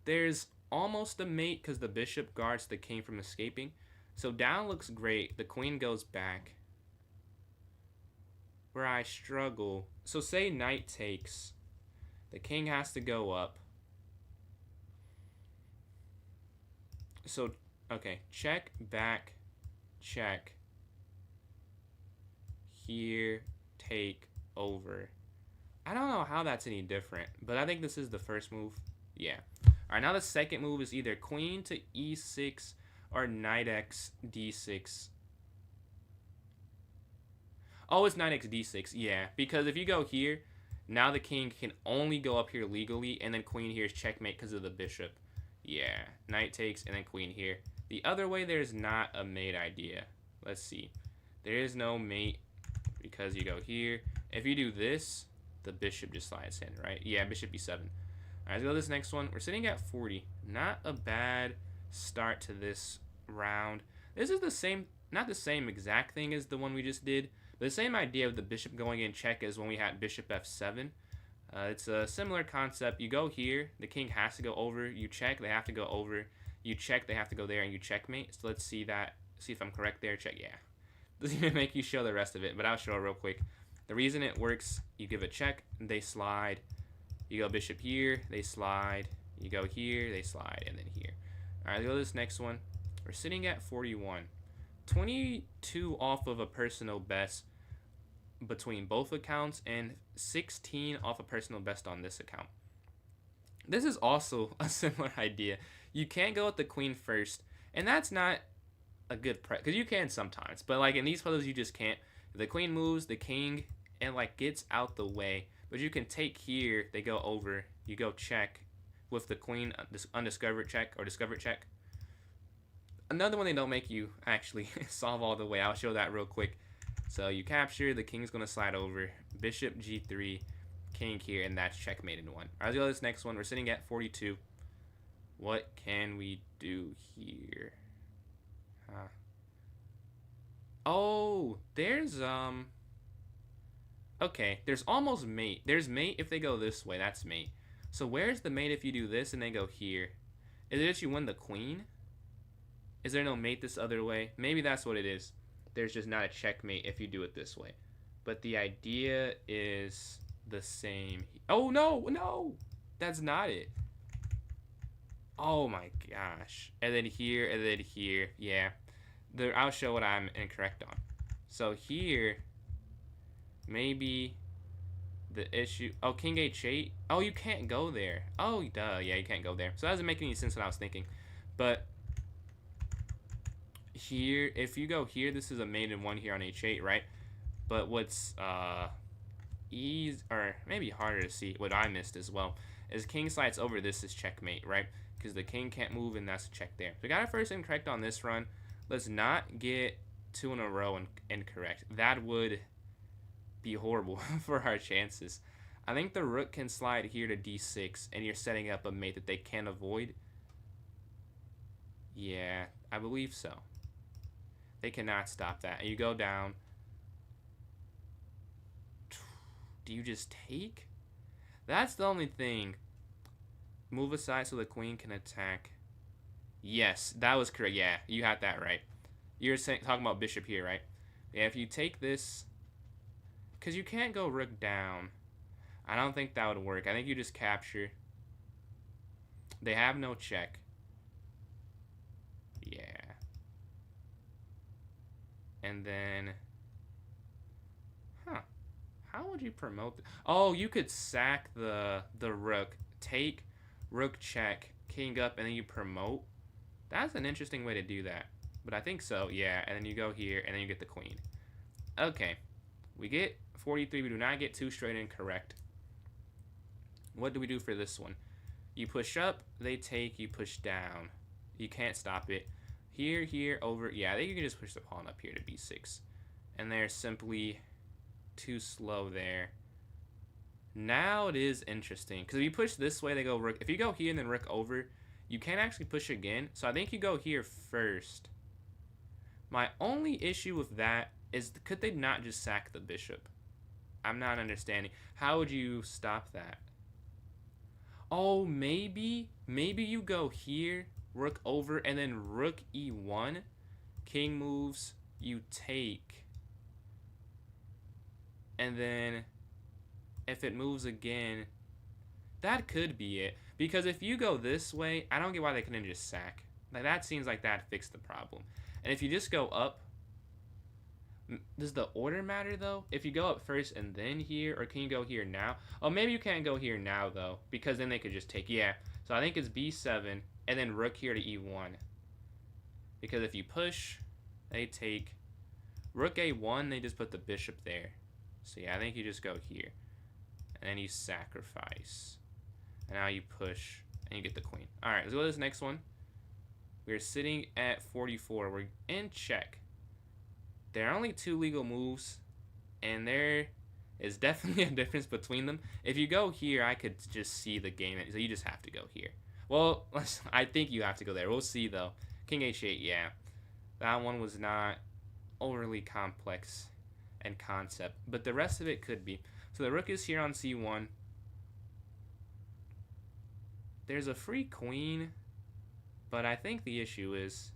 There's almost a mate because the bishop guards the king from escaping. So down looks great. The queen goes back. Where I struggle. So say knight takes. The king has to go up. So, okay. Check, back, check. Here, take, over. I don't know how that's any different, but I think this is the first move. Yeah. Alright, now the second move is either queen to e6 or knight x d6. Oh, it's knight x d6. Yeah, because if you go here, now the king can only go up here legally, and then queen here is checkmate because of the bishop. Yeah, knight takes, and then queen here. The other way, there's not a mate idea. Let's see. There is no mate because you go here. If you do this, the bishop just slides in, right? Yeah, bishop b7. All right, let's go to this next one. We're sitting at 40. Not a bad start to this round. This is the same, not the same exact thing as the one we just did, but the same idea of the bishop going in check as when we had bishop f7. It's a similar concept. You go here, the king has to go over, you check, they have to go over, you check, they have to go there, and you checkmate. So let's see that, see if I'm correct there, check, yeah. Doesn't even make you show the rest of it, but I'll show it real quick. The reason it works, you give a check, they slide, you go bishop here, they slide, you go here, they slide, and then here. All right, let's go to this next one. We're sitting at 41. 22 off of a personal best between both accounts, and 16 off a personal best on this account. This is also a similar idea. You can't go with the queen first, and that's not a good prep, because you can sometimes, but like in these photos you just can't. If the queen moves, the king and like gets out the way, but you can take here, they go over, you go check with the queen, undiscovered check or discovered check. Another one they don't make you actually solve all the way. I'll show that real quick. So you capture, the king's going to slide over, bishop g3, king here, and that's checkmate in one. All right, let's go to this next one. We're sitting at 42. What can we do here? Oh, there's, okay, there's almost mate. There's mate if they go this way, that's mate. So where's the mate if you do this and they go here? Is it that you win the queen? Is there no mate this other way? Maybe that's what it is. There's just not a checkmate if you do it this way. But the idea is the same. Oh, no, no. That's not it. Oh, my gosh. And then here, and then here. Yeah. I'll show what I'm incorrect on. So here, maybe the issue. Oh, king h8. Oh, you can't go there. Oh, duh. Yeah, you can't go there. So that doesn't make any sense what I was thinking. But here, if you go here, this is a mate in one here on h8, right? But what's easy, or maybe harder to see, what I missed as well, is king slides over, this is checkmate, right? Because the king can't move, and that's a check there. So we got our first incorrect on this run. Let's not get 2 in a row and incorrect. That would be horrible for our chances. I think the rook can slide here to d6, and you're setting up a mate that they can't avoid. Yeah, I believe so. They cannot stop that. And you go down. Do you just take? That's the only thing. Move aside so the queen can attack. Yes, that was correct. Yeah, you had that right. You're talking about bishop here, right? Yeah, if you take this, because you can't go rook down. I don't think that would work. I think you just capture. They have no check. Yeah. And then, how would you promote? Oh, you could sack the rook, take rook check, king up, and then you promote. That's an interesting way to do that. But I think so, yeah. And then you go here, and then you get the queen. Okay. We get 43. We do not get 2 straight incorrect. What do we do for this one? You push up, they take, you push down. You can't stop it. Here, here, over. Yeah, I think you can just push the pawn up here to b6. And they're simply too slow there. Now it is interesting. Because if you push this way, they go rook. If you go here and then rook over, you can't actually push again. So I think you go here first. My only issue with that is, could they not just sack the bishop? I'm not understanding. How would you stop that? Oh, maybe you go here, rook over, and then rook e1. King moves, you take. And then if it moves again, that could be it. Because if you go this way, I don't get why they couldn't just sack. Like, that seems like that fixed the problem. And if you just go up, does the order matter though? If you go up first and then here, or can you go here now? Oh, maybe you can't go here now though, because then they could just take. Yeah, so I think it's b7 and then rook here to e1. Because if you push, they take. Rook a1, they just put the bishop there. So yeah, I think you just go here. And then you sacrifice. And now you push, and you get the queen. Alright, let's go to this next one. We're sitting at 44. We're in check. There are only 2 legal moves, and there is definitely a difference between them. If you go here, I could just see the game, so you just have to go here. Well, I think you have to go there. We'll see, though. King h8, yeah. That one was not overly complex in concept, but the rest of it could be. So the rook is here on c1. There's a free queen, but I think the issue is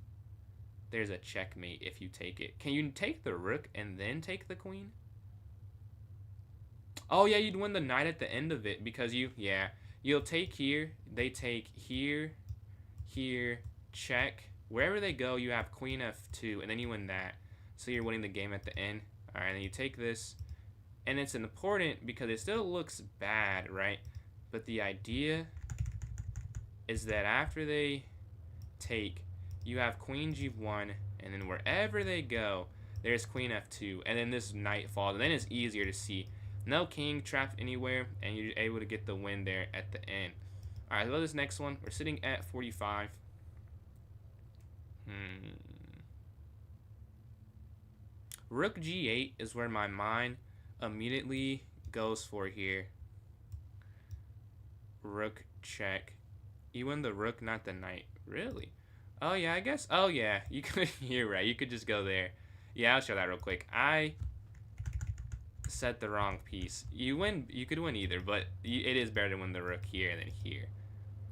there's a checkmate if you take it. Can you take the rook and then take the queen? Oh, yeah, you'd win the knight at the end of it because you'll take here, they take here, here, check. Wherever they go, you have queen f2, and then you win that. So you're winning the game at the end. All right, and you take this, and it's important because it still looks bad, right? But the idea is that after they take, you have queen g1, and then wherever they go, there's queen f2, and then this knight falls, and then it's easier to see. No king trapped anywhere, and you're able to get the win there at the end. All right, let's go to this next one. We're sitting at 45. Rook g8 is where my mind immediately goes for here. Rook check. You win the rook, not the knight. Really? Oh, yeah, I guess. Oh, yeah. You could. You're right. You could just go there. Yeah, I'll show that real quick. I set the wrong piece. You win. You could win either, but it is better to win the rook here than here.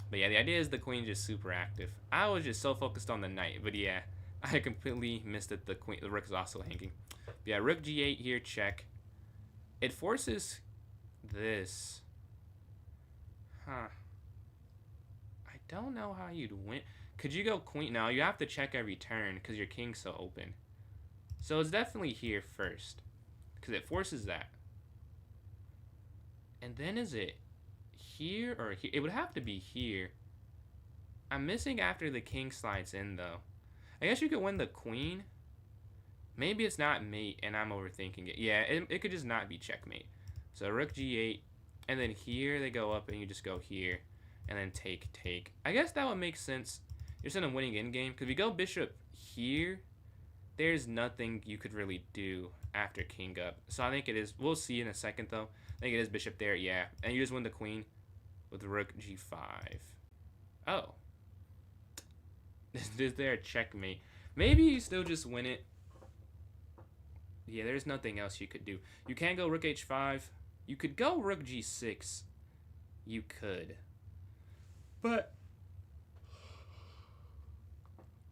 But yeah, the idea is the queen just super active. I was just so focused on the knight, but yeah, I completely missed that the rook is also hanging. But yeah, rook g8 here, check. It forces this. Huh. I don't know how you'd win. Could you go queen? No, you have to check every turn because your king's so open. So it's definitely here first because it forces that. And then is it here or here? It would have to be here. I'm missing after the king slides in though. I guess you could win the queen. Maybe it's not mate and I'm overthinking it. Yeah, it could just not be checkmate. So rook g8, and then here they go up and you just go here. And then take. I guess that would make sense. You're still winning endgame. Because if you go bishop here, there's nothing you could really do after king up. So I think it is. We'll see in a second, though. I think it is bishop there, yeah. And you just win the queen with rook g5. Oh. Is there a checkmate? Maybe you still just win it. Yeah, there's nothing else you could do. You can't go rook h5. You could go rook g6. You could. But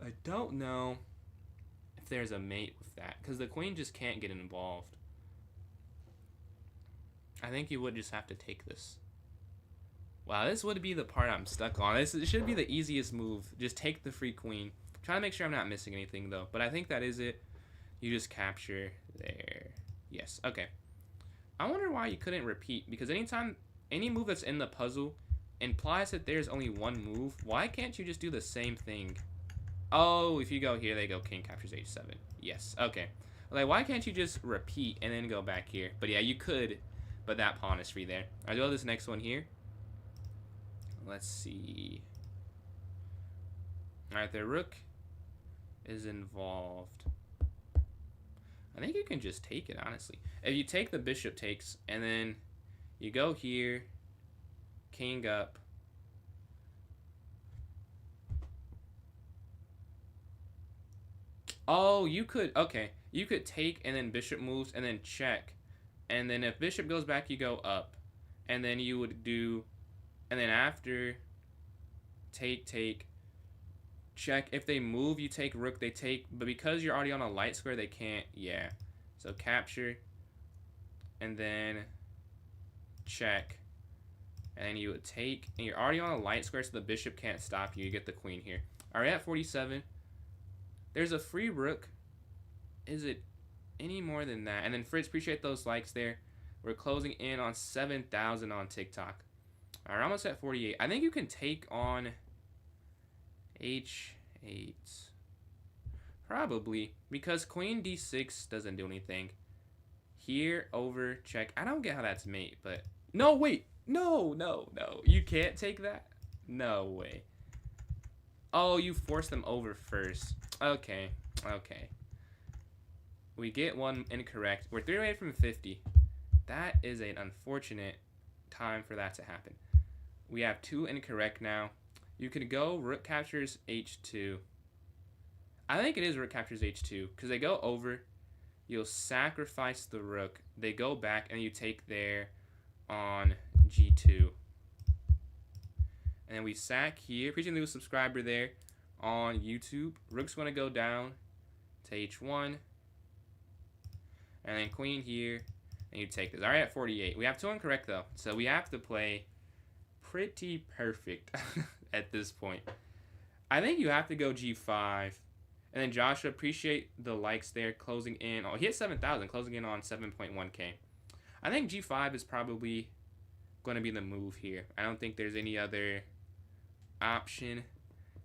I don't know if there's a mate with that because the queen just can't get involved. I think you would just have to take this. Wow, this would be the part I'm stuck on. It should be the easiest move. Just take the free queen. Trying to make sure I'm not missing anything though. But I think that is it. You just capture there. Yes, okay. I wonder why you couldn't repeat because anytime any move that's in the puzzle implies that there's only one move. Why can't you just do the same thing? Oh, if you go here, they go king captures h7. Yes, okay. Like, why can't you just repeat and then go back here? But yeah, you could, but that pawn is free there. I'll do this next one here. Let's see. Alright, the rook is involved. I think you can just take it, honestly. If you take, the bishop takes, and then you go here, king up. Oh, you could, okay. You could take, and then bishop moves, and then check. And then if bishop goes back, you go up. And then you would do, and then after, take, check. If they move, you take rook, they take. But because you're already on a light square, they can't, yeah. So capture, and then check. And then you would take, and you're already on a light square, so the bishop can't stop you. You get the queen here. Alright, at 47. There's a free rook. Is it any more than that? And then Fritz, appreciate those likes there. We're closing in on 7,000 on TikTok. Alright, almost at 48. I think you can take on h8. Probably. Because queen d6 doesn't do anything. Here, over, check. I don't get how that's mate, but... No, wait! No. You can't take that? No way. Oh, you force them over first. Okay. We get one incorrect. We're 3 away from 50. That is an unfortunate time for that to happen. We have 2 incorrect now. You could go rook captures h2. I think it is rook captures h2, because they go over. You'll sacrifice the rook. They go back, and you take there on g2. And then we sack here. Appreciate the new subscriber there on YouTube. Rook's going to go down to h1. And then queen here. And you take this. Alright, at 48. We have 2 incorrect, though. So we have to play pretty perfect at this point. I think you have to go g5. And then Joshua, appreciate the likes there. Closing in. Oh, he hit 7,000. Closing in on 7.1k. I think g5 is probably going to be the move here. I don't think there's any other option.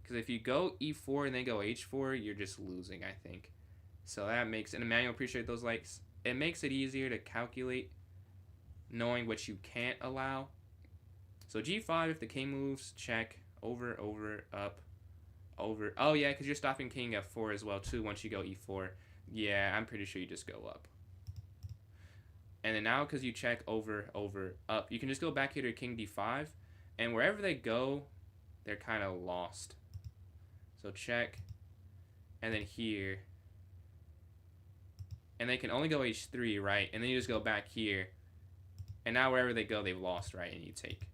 Because if you go e4 and then go h4, you're just losing, I think. So that makes... And Emmanuel, appreciate those likes. It makes it easier to calculate knowing what you can't allow. So g5, if the king moves, check. Over, up, over. Oh, yeah, because you're stopping king f4 as well, too, once you go e4. Yeah, I'm pretty sure you just go up. And then now, because you check over, up, you can just go back here to king d5. And wherever they go, they're kind of lost. So check. And then here. And they can only go h3, right? And then you just go back here. And now wherever they go, they've lost, right? And you take.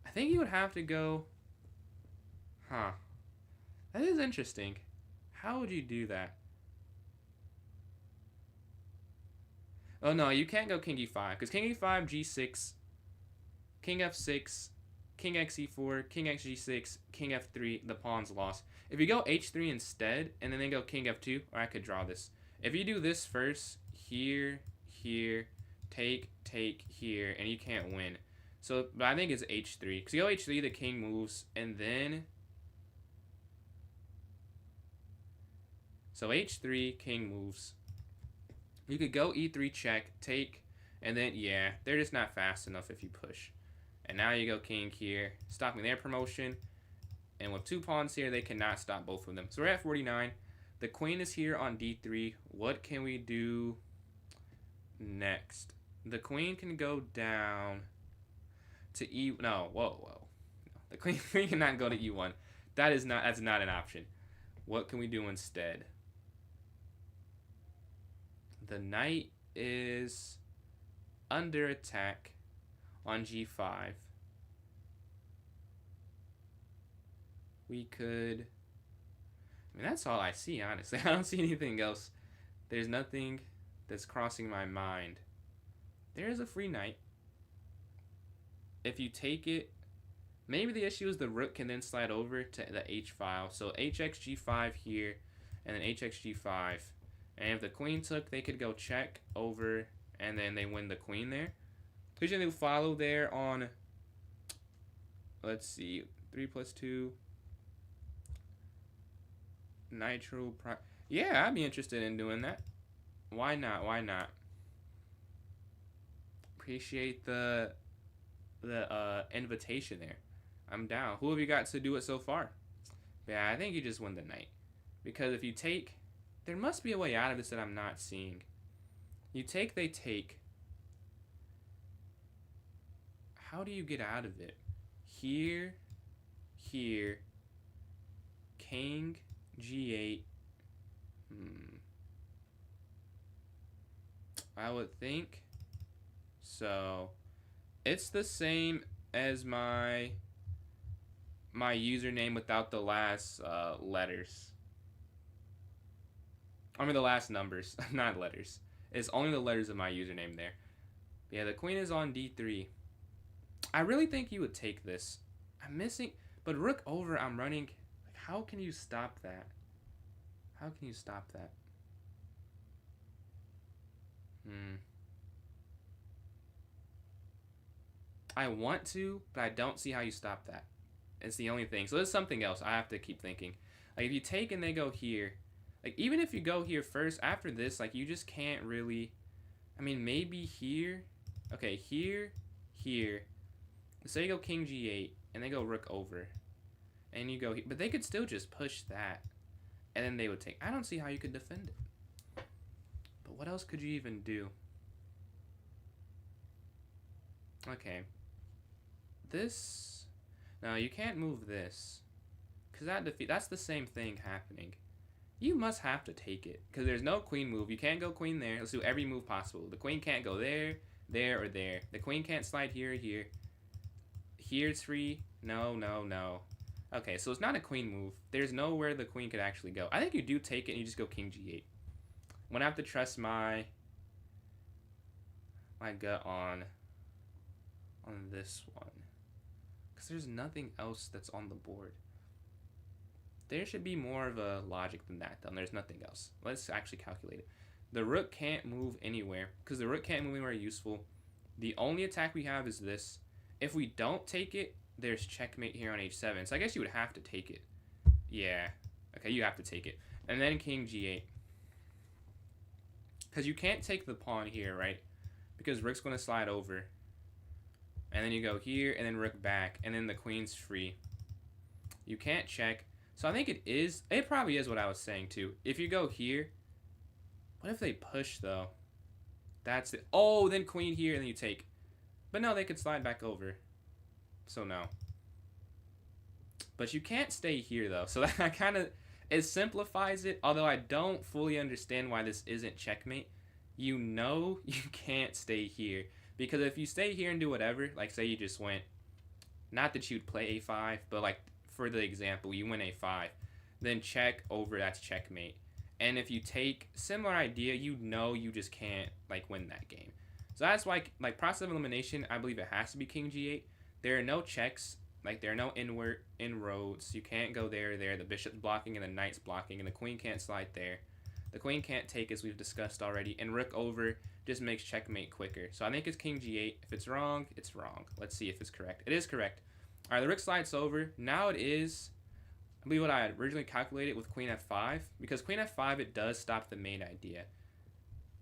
I think you would have to go... Huh. That is interesting. How would you do that? Oh, no, you can't go king e5. Because king e5, g6, king f6, king xe4, king xg6, king f3, the pawn's lost. If you go h3 instead, and then go king f2, or I could draw this. If you do this first, here, take, here, and you can't win. So, but I think it's h3. Because you go h3, the king moves, and then... So h3, king moves. You could go e3, check, take, and then, yeah, they're just not fast enough if you push. And now you go king here, stopping their promotion. And with 2 pawns here, they cannot stop both of them. So we're at 49. The queen is here on d3. What can we do next? The queen can go down to e... No, whoa. The queen cannot go to e1. That's not an option. What can we do instead? The knight is under attack on g5. We could... I mean, that's all I see, honestly. I don't see anything else. There's nothing that's crossing my mind. There is a free knight. If you take it... Maybe the issue is the rook can then slide over to the h file. So hx g5 here, and then hx g5. And if the queen took, they could go check, over, and then they win the queen there. Please do follow there on... Let's see. 3 + 2... Nitro Prime. Yeah, I'd be interested in doing that. Why not? appreciate the invitation there. I'm down. Who have you got to do it so far? Yeah, I think you just win the knight. Because if you take, there must be a way out of this that I'm not seeing. You take, they take. How do you get out of it? Here, here, king, g8. I would think so. It's the same as my username without the last letters. I mean the last numbers, not letters. It's only the letters of my username there. Yeah, the queen is on d3. I really think you would take this. I'm missing, but rook over, I'm running. Like, how can you stop that? How can you stop that? I want to, but I don't see how you stop that. It's the only thing. So there's something else I have to keep thinking. Like if you take and they go here, like even if you go here first, after this, like you just can't really. I mean, maybe here. Okay, here, here. So you go king g8, and they go rook over, and you go here. But they could still just push that, and then they would take. I don't see how you could defend it. But what else could you even do? Okay. This. No, you can't move this. Because that's the same thing happening. You must have to take it. Because there's no queen move. You can't go queen there. Let's do every move possible. The queen can't go there, there, or there. The queen can't slide here or here. Here it's free. No, no, no. Okay, so it's not a queen move. There's nowhere the queen could actually go. I think you do take it and you just go king g8. I'm going to have to trust my gut on this one. Because there's nothing else that's on the board. There should be more of a logic than that, though. There's nothing else. Let's actually calculate it. The rook can't move anywhere. Because the rook can't move anywhere useful. The only attack we have is this. If we don't take it, there's checkmate here on h7. So I guess you would have to take it. Yeah. Okay, you have to take it. And then king g8. Because you can't take the pawn here, right? Because rook's going to slide over. And then you go here, and then rook back. And then the queen's free. You can't check. So I think it probably is what I was saying, too. If you go here, what if they push, though? That's it. Oh, then queen here, and then you take. But no, they could slide back over. So no. But you can't stay here, though. So that kind of, it simplifies it. Although I don't fully understand why this isn't checkmate. You know you can't stay here. Because if you stay here and do whatever, like say you just went, not that you'd play a5, but like for the example, you win a5, then check over, that's checkmate. And if you take, similar idea, you know you just can't like win that game. So that's why, like process of elimination, I believe it has to be king g8. There are no checks, like there are no inroads. You can't go there or there. The bishop's blocking and the knight's blocking, and the queen can't slide there. The queen can't take, as we've discussed already, and rook over just makes checkmate quicker. So I think it's king g8. If it's wrong, it's wrong. Let's see if it's correct. It is correct. All right, the rook slides over. Now it is, I believe what I had originally calculated with queen f5. Because queen f5, it does stop the main idea.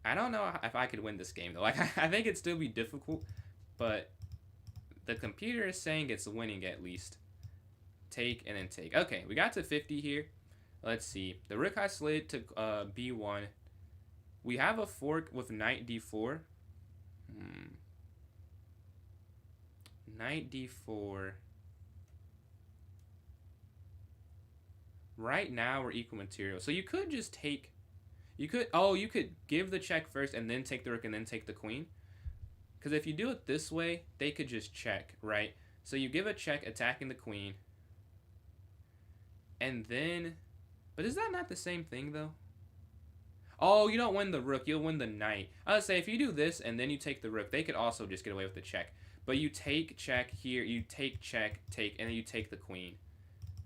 I don't know if I could win this game, though. Like, I think it'd still be difficult, but the computer is saying it's winning at least. Take and then take. Okay, we got to 50 here. Let's see. The rook has slid to b1. We have a fork with knight d4. Knight d4. Right now we're equal material. So you could just take. You could give the check first and then take the rook and then take the queen. Because if you do it this way, they could just check, right? So you give a check attacking the queen. And then, but is that not the same thing though? Oh, you don't win the rook, you'll win the knight. I would say if you do this and then you take the rook, they could also just get away with the check. But you take check here, you take check, take, and then you take the queen.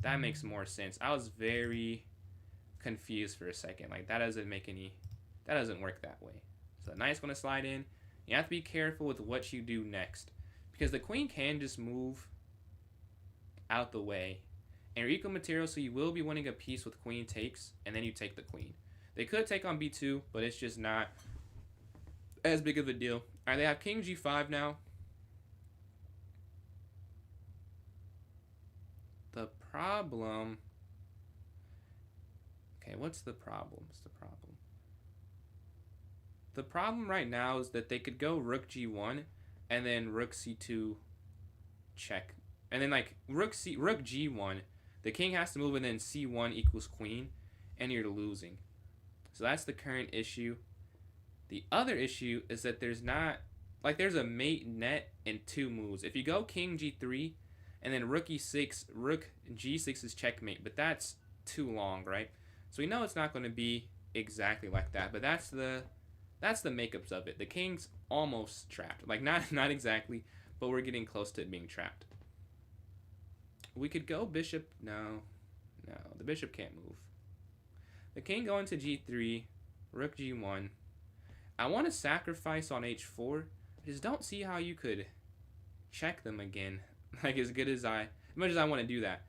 That makes more sense. I was very confused for a second. Like that doesn't work that way. So the knight's gonna slide in. You have to be careful with what you do next. Because the queen can just move out the way. And you're equal material, so you will be winning a piece with queen takes, and then you take the queen. They could take on b2, but it's just not as big of a deal. Alright, they have king g5 now. The problem... Okay, what's the problem? What's the problem? The problem right now is that they could go rook g1 and then rook c2 check. And then like rook g1, the king has to move and then c1 equals queen and you're losing. So that's the current issue. The other issue is that there's not like there's a mate net in 2 moves. If you go king g3 and then rook e6, rook g6 is checkmate, but that's too long, right? So we know it's not going to be exactly like that, but that's the makeups of it. The king's almost trapped. Like not exactly, but we're getting close to it being trapped. We could go bishop. No, the bishop can't move. The king going to g3, rook g1. I want to sacrifice on h4. I just don't see how you could check them again. Like as much as I want to do that.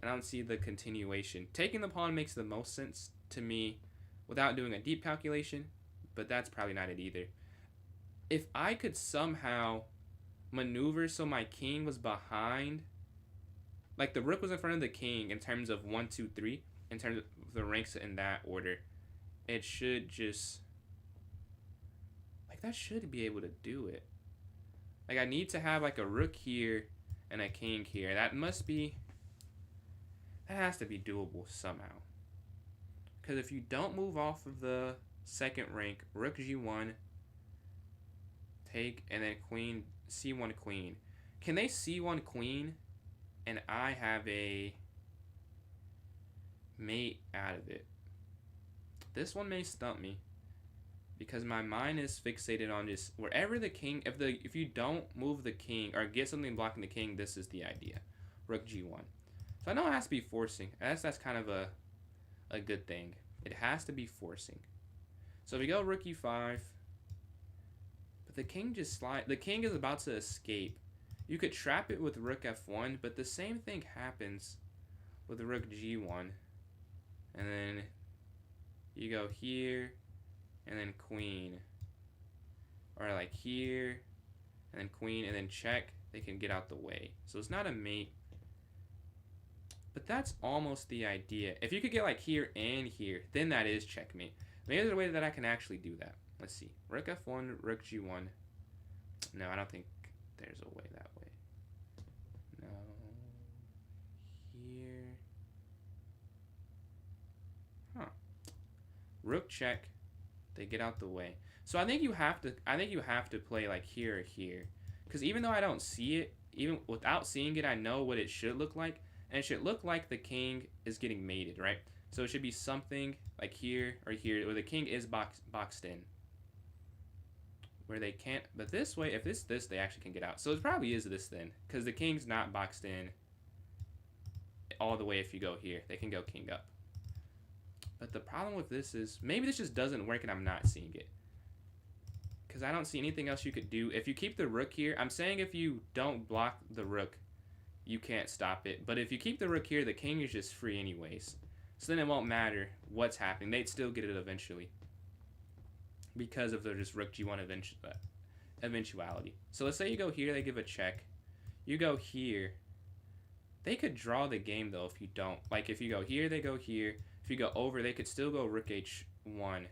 I don't see the continuation. Taking the pawn makes the most sense to me without doing a deep calculation, but that's probably not it either. If I could somehow maneuver so my king was behind, like the rook was in front of the king in terms of 1, 2, 3, in terms of the ranks in that order, it should just, like that should be able to do it. Like I need to have like a rook here and a king here. That has to be doable somehow. Because if you don't move off of the second rank, rook g1, take, and then queen, c1 queen. Can they c1 queen and I have a mate out of it? This one may stump me because my mind is fixated on just wherever the king, if you don't move the king or get something blocking the king, this is the idea. Rook g1. So I know it has to be forcing. That's kind of a good thing. It has to be forcing. So if we go rook e5, but the king just the king is about to escape. You could trap it with rook f1, but the same thing happens with rook g1. And then you go here, and then queen. Or like here, and then queen, and then check. They can get out the way. So it's not a mate. But that's almost the idea. If you could get like here and here, then that is checkmate. Maybe there's a way that I can actually do that. Let's see. Rook f1, rook g1. No, I don't think there's a way that way. No. Here. Huh. Rook check. They get out the way. So I think you have to play like here or here. Because even though I don't see it, even without seeing it, I know what it should look like. And it should look like the king is getting mated, right? So it should be something like here or here where the king is boxed in. Where they can't, but this way, if it's this, they actually can get out. So it probably is this then, because the king's not boxed in all the way if you go here. They can go king up. But the problem with this is, maybe this just doesn't work and I'm not seeing it. Because I don't see anything else you could do. If you keep the rook here, I'm saying if you don't block the rook, you can't stop it. But if you keep the rook here, the king is just free anyways. So then it won't matter what's happening. They'd still get it eventually. Because of the just rook g1 eventuality. So let's say you go here, they give a check. You go here. They could draw the game though if you don't. Like if you go here, they go here. If you go over, they could still go rook h1.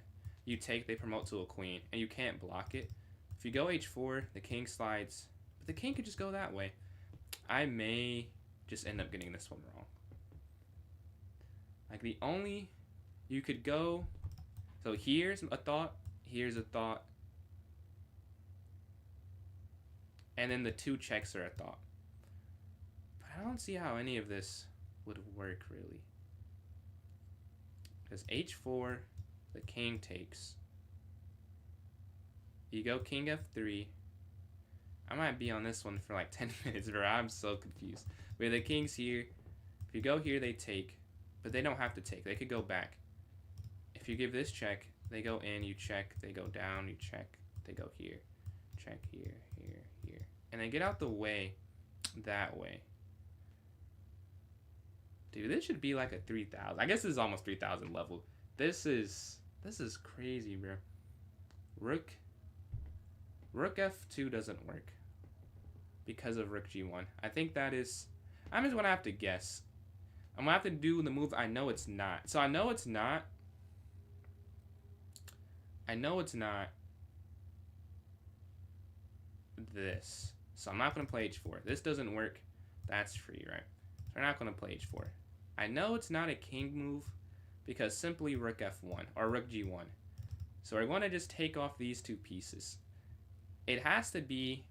You take, they promote to a queen. And you can't block it. If you go h4, the king slides. But the king could just go that way. I may just end up getting this one wrong. Like the only, you could go, so here's a thought, here's a thought, and then the 2 checks are a thought. But I don't see how any of this would work really. Because h4, the king takes. You go king f3. I might be on this one for like 10 minutes, bro. I'm so confused. But the king's here. If you go here, they take. But they don't have to take. They could go back. If you give this check, they go in, you check. They go down, you check. They go here. Check here, here, here. And they get out the way that way. Dude, this should be like a 3,000. I guess this is almost 3,000 level. This is crazy, bro. Rook Rook f2 doesn't work because of rook g1. I think that is... I'm just going to have to guess. I'm going to have to do the move I know it's not. So I know it's not. I know it's not this. So I'm not going to play h4. This doesn't work. That's free, right? So we're not going to play h4. I know it's not a king move because simply rook f1 or rook g1. So we're going to just take off these two pieces. It has to be,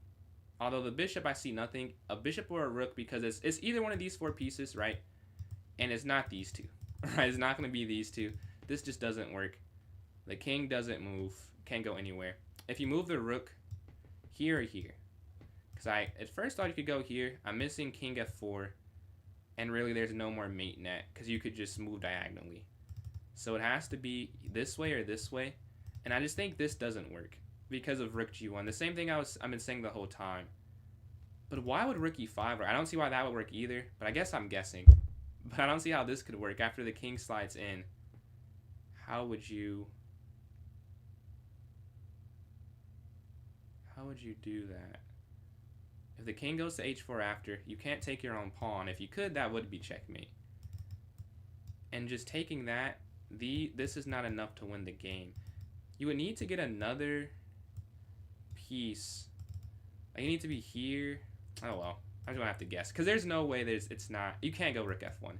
although the bishop I see nothing, a bishop or a rook because it's either one of these four pieces, right? And it's not these two, right? It's not going to be these two. This just doesn't work. The king doesn't move, can't go anywhere. If you move the rook here or here, because I at first thought you could go here. I'm missing king f4, and really there's no more mate net because you could just move diagonally. So it has to be this way or this way, and I just think this doesn't work because of rook g1. The same thing I've been saying the whole time. But why would rook e5 work? I don't see why that would work either, but I guess I'm guessing. But I don't see how this could work after the king slides in. How would you do that? If the king goes to h4 after, you can't take your own pawn. If you could, that would be checkmate. And just taking that, this is not enough to win the game. You would need to get another piece. You need to be here. Oh well, I'm just gonna have to guess because there's no way it's not. You can't go rook f1.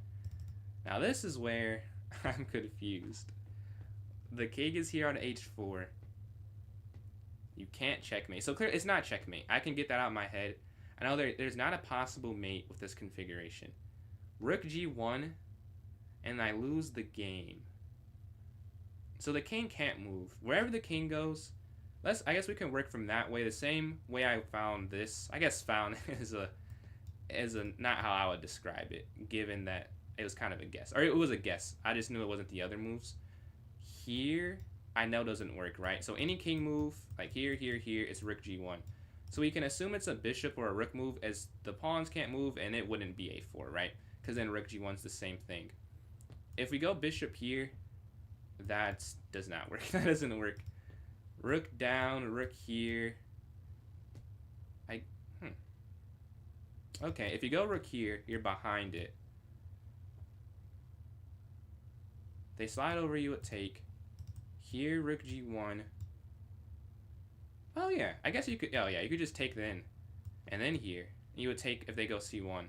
Now this is where I'm confused. The king is here on h4. You can't checkmate. So clear, it's not checkmate. I can get that out of my head. I know there's not a possible mate with this configuration. Rook g1, and I lose the game. So the king can't move. Wherever the king goes, I guess we can work from that way. The same way I found this. I guess found is not how I would describe it, given that it was kind of a guess. Or it was a guess. I just knew it wasn't the other moves. Here, I know doesn't work, right? So any king move, like here, it's rook g1. So we can assume it's a bishop or a rook move as the pawns can't move and it wouldn't be a4, right? Because then rook g1's the same thing. If we go bishop here, that does not work. That doesn't work. Rook down, rook here. Okay, if you go rook here, you're behind it. They slide over you at take. Here, rook g1. Oh yeah, I guess you could. Oh yeah, you could just take then, and then here you would take if they go c1.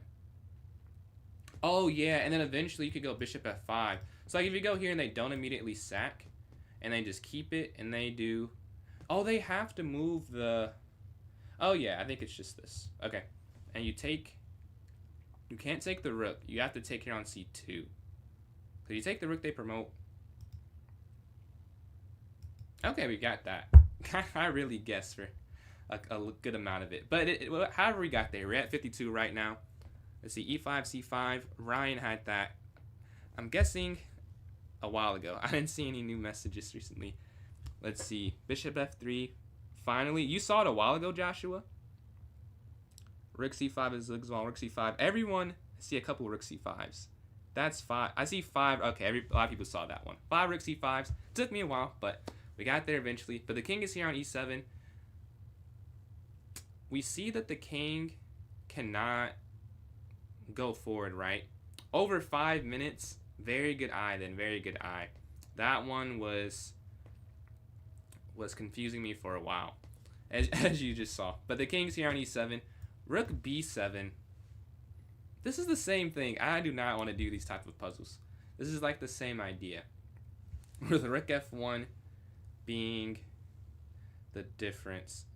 Oh yeah, and then eventually you could go bishop f5. So like if you go here and they don't immediately sack, and they just keep it, and they do. Oh, they have to move the. Oh yeah, I think it's just this. Okay, and you take. You can't take the rook. You have to take here on c2. So you take the rook, they promote. Okay, we got that. I really guessed for a good amount of it. But however we got there, we're at 52 right now. Let's see, e5, c5. Ryan had that, I'm guessing, a while ago. I didn't see any new messages recently. Let's see, bishop f3. Finally, you saw it a while ago, Joshua. Rook c5 is well, rook c5. Everyone, I see a couple rook c5s. That's 5. I see 5. Okay, a lot of people saw that one. 5 rook c5s. Took me a while, but we got there eventually. But the king is here on e7. We see that the king cannot go forward, right? Over 5 minutes. Very good eye then. Very good eye. That one was confusing me for a while, as you just saw. But the king's here on e7. Rook b7. This is the same thing. I do not want to do these type of puzzles. This is like the same idea. With rook f1 being the difference.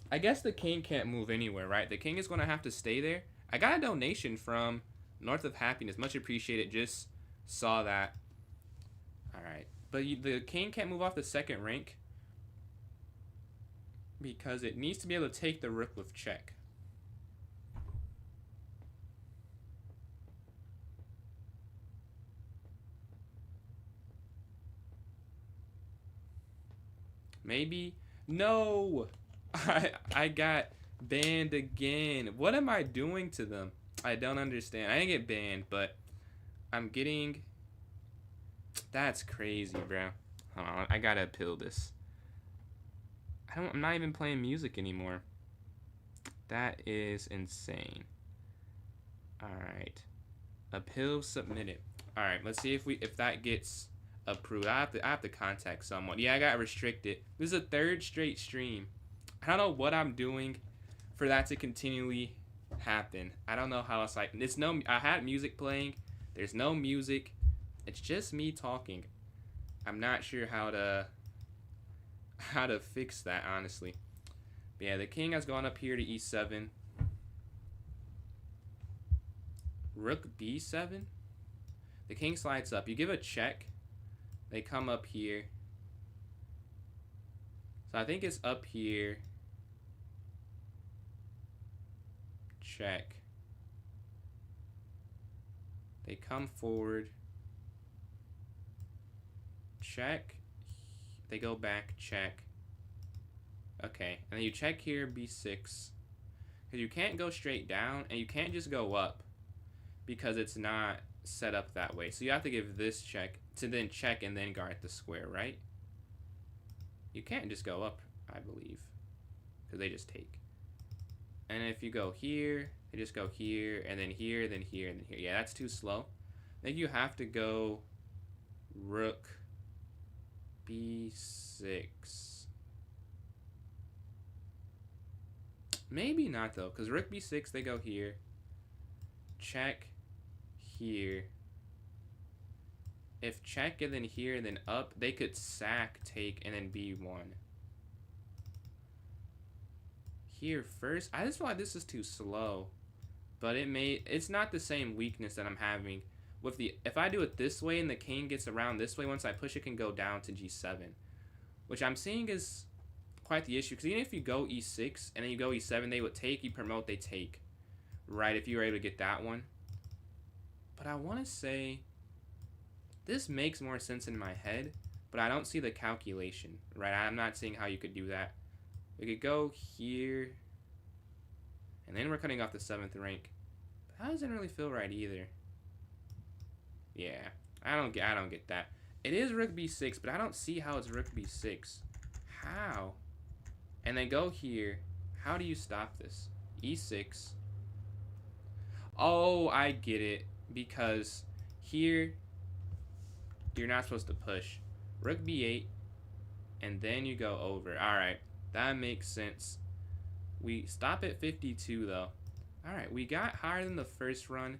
I guess the king can't move anywhere, right? The king is going to have to stay there. I got a donation from North of Happiness. Much appreciated. Just saw that. Alright. But the king can't move off the second rank because it needs to be able to take the rook with check. Maybe. No! I got banned again. What am I doing to them? I don't understand. I didn't get banned, but I'm getting... That's crazy, bro. Hold on, I gotta appeal this. I'm not even playing music anymore. That is insane. All right. Appeal submitted. All right. Let's see if that gets approved. I have to contact someone. Yeah, I got restricted. This is a third straight stream. I don't know what I'm doing for that to continually happen. I don't know how it's like. It's no. I had music playing. There's no music. It's just me talking. I'm not sure how to fix that, honestly. But yeah, the king has gone up here to e7. Rook b7. The king slides up. You give a check. They come up here. So I think it's up here. Check. They come forward. Check. They go back. Check. Okay. And then you check here, b6. Because you can't go straight down, and you can't just go up. Because it's not set up that way. So you have to give this check to then check and then guard the square, right? You can't just go up, I believe. Because they just take. And if you go here, they just go here, and then here, then here, and then here. Yeah, that's too slow. I think you have to go rook b6. Maybe not, though, because rook b6, they go here. Check here. If check and then here and then up, they could sack, take, and then b1. Here first. I just feel like this is too slow. But it's not the same weakness that I'm having with the, if I do it this way and the king gets around this way, once I push it can go down to g7. Which I'm seeing is quite the issue. Because even if you go e6 and then you go e7, they would take, you promote, they take. Right, if you were able to get that one. But I want to say this makes more sense in my head, but I don't see the calculation, right? I'm not seeing how you could do that. We could go here, and then we're cutting off the 7th rank. But that doesn't really feel right either. Yeah, I don't get that. It is rook b6, but I don't see how it's rook b6. How? And then go here. How do you stop this? e6. Oh, I get it. Because here, you're not supposed to push. Rook b8, and then you go over. Alright, that makes sense. We stop at 52, though. Alright, we got higher than the first run.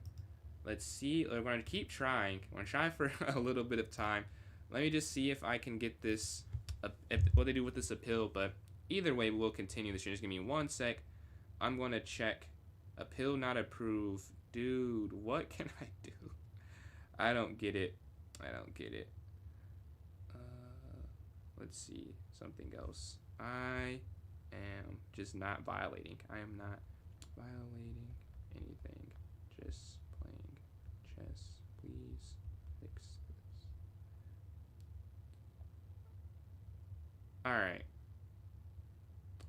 Let's see. We're going to keep trying. We're going to try for a little bit of time. Let me just see if I can get this, what they do with this appeal. But either way, we'll continue this. Just give me 1 sec. I'm going to check. Appeal not approved. Dude, what can I do? I don't get it. I don't get it. Let's see. Something else. I am just not violating. I am not violating anything. Just playing chess. Please fix this. Alright.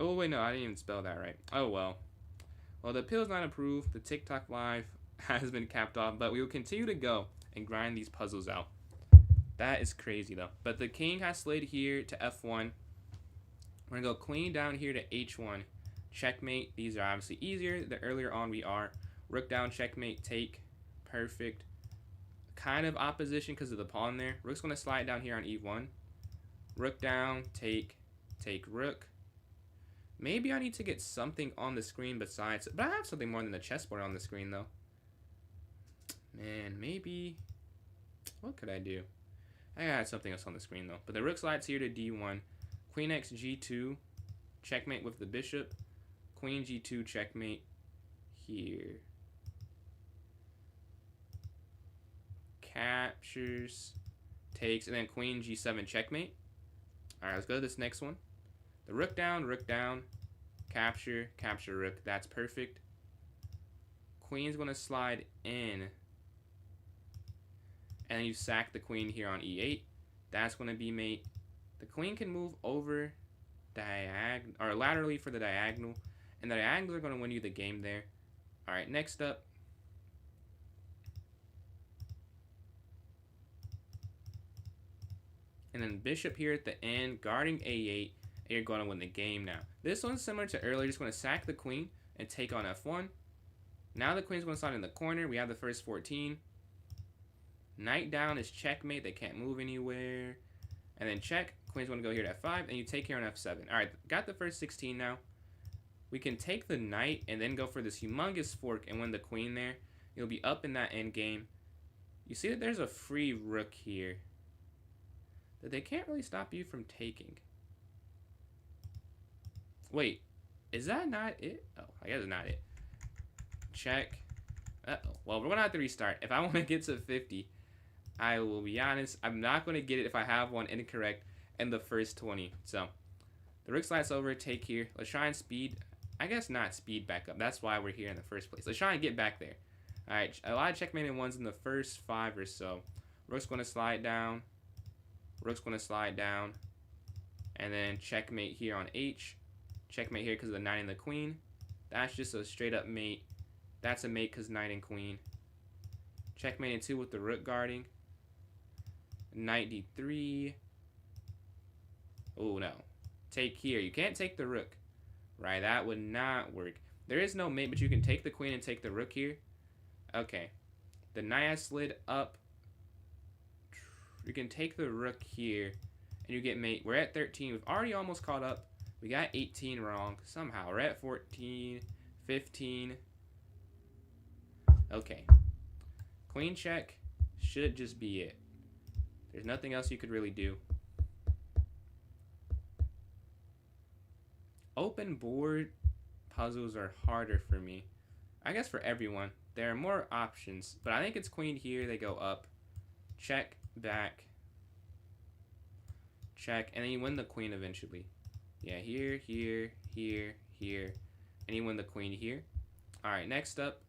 Oh, wait, no. I didn't even spell that right. Oh, well. Well, the appeal is not approved. The TikTok live has been capped off, but we will continue to go and grind these puzzles out. That is crazy, though. But the king has slid here to f1. We're going to go queen down here to h1. Checkmate. These are obviously easier. The earlier on we are. Rook down, checkmate, take. Perfect. Kind of opposition because of the pawn there. Rook's going to slide down here on e1. Rook down, take, take rook. Maybe I need to get something on the screen besides... But I have something more than the chessboard on the screen, though. Man, maybe... What could I do? I had something else on the screen, though. But the rook slides here to d1. Queen x g2. Checkmate with the bishop. Queen g2 checkmate here. Captures. Takes. And then queen g7 checkmate. Alright, let's go to this next one. The rook down, capture, capture rook. That's perfect. Queen's going to slide in. And then you sack the queen here on e8. That's going to be mate. The queen can move over diagonal or laterally for the diagonal. And the diagonals are going to win you the game there. Alright, next up. And then bishop here at the end, guarding a8. and you're going to win the game now. This one's similar to earlier. Just going to sack the queen and take on f1. Now the queen's going to slide in the corner. We have the first 14. Knight down is checkmate. They can't move anywhere. And then check. Queen's going to go here to f5, and you take here on f7. All right, got the first 16 now. We can take the knight and then go for this humongous fork and win the queen there. You'll be up in that endgame. You see that there's a free rook here that they can't really stop you from taking. Wait, is that not it? Oh, I guess it's not it. Check. Uh-oh. Well, we're going to have to restart. If I want to get to 50, I will be honest, I'm not going to get it if I have one incorrect in the first 20. So, the rook slides over, take here. Let's try and speed. I guess not speed back up. That's why we're here in the first place. Let's try and get back there. Alright, a lot of checkmating ones in the first 5 or so. Rook's going to slide down. Rook's going to slide down. And then checkmate here on H. Checkmate here because of the knight and the queen. That's just a straight up mate. That's a mate because knight and queen. Checkmate in 2 with the rook guarding. Knight d3. Oh no. Take here. You can't take the rook. Right, that would not work. There is no mate, but you can take the queen and take the rook here. Okay. The knight has slid up. You can take the rook here, and you get mate. We're at 13. We've already almost caught up. We got 18 wrong somehow. We're at 14, 15. Okay. Queen check should just be it. There's nothing else you could really do. Open board puzzles are harder for me. I guess for everyone. There are more options, but I think it's queen here. They go up. Check, back. Check, and then you win the queen eventually. Yeah, here, here, here, here. And you win the queen here. Alright, next up.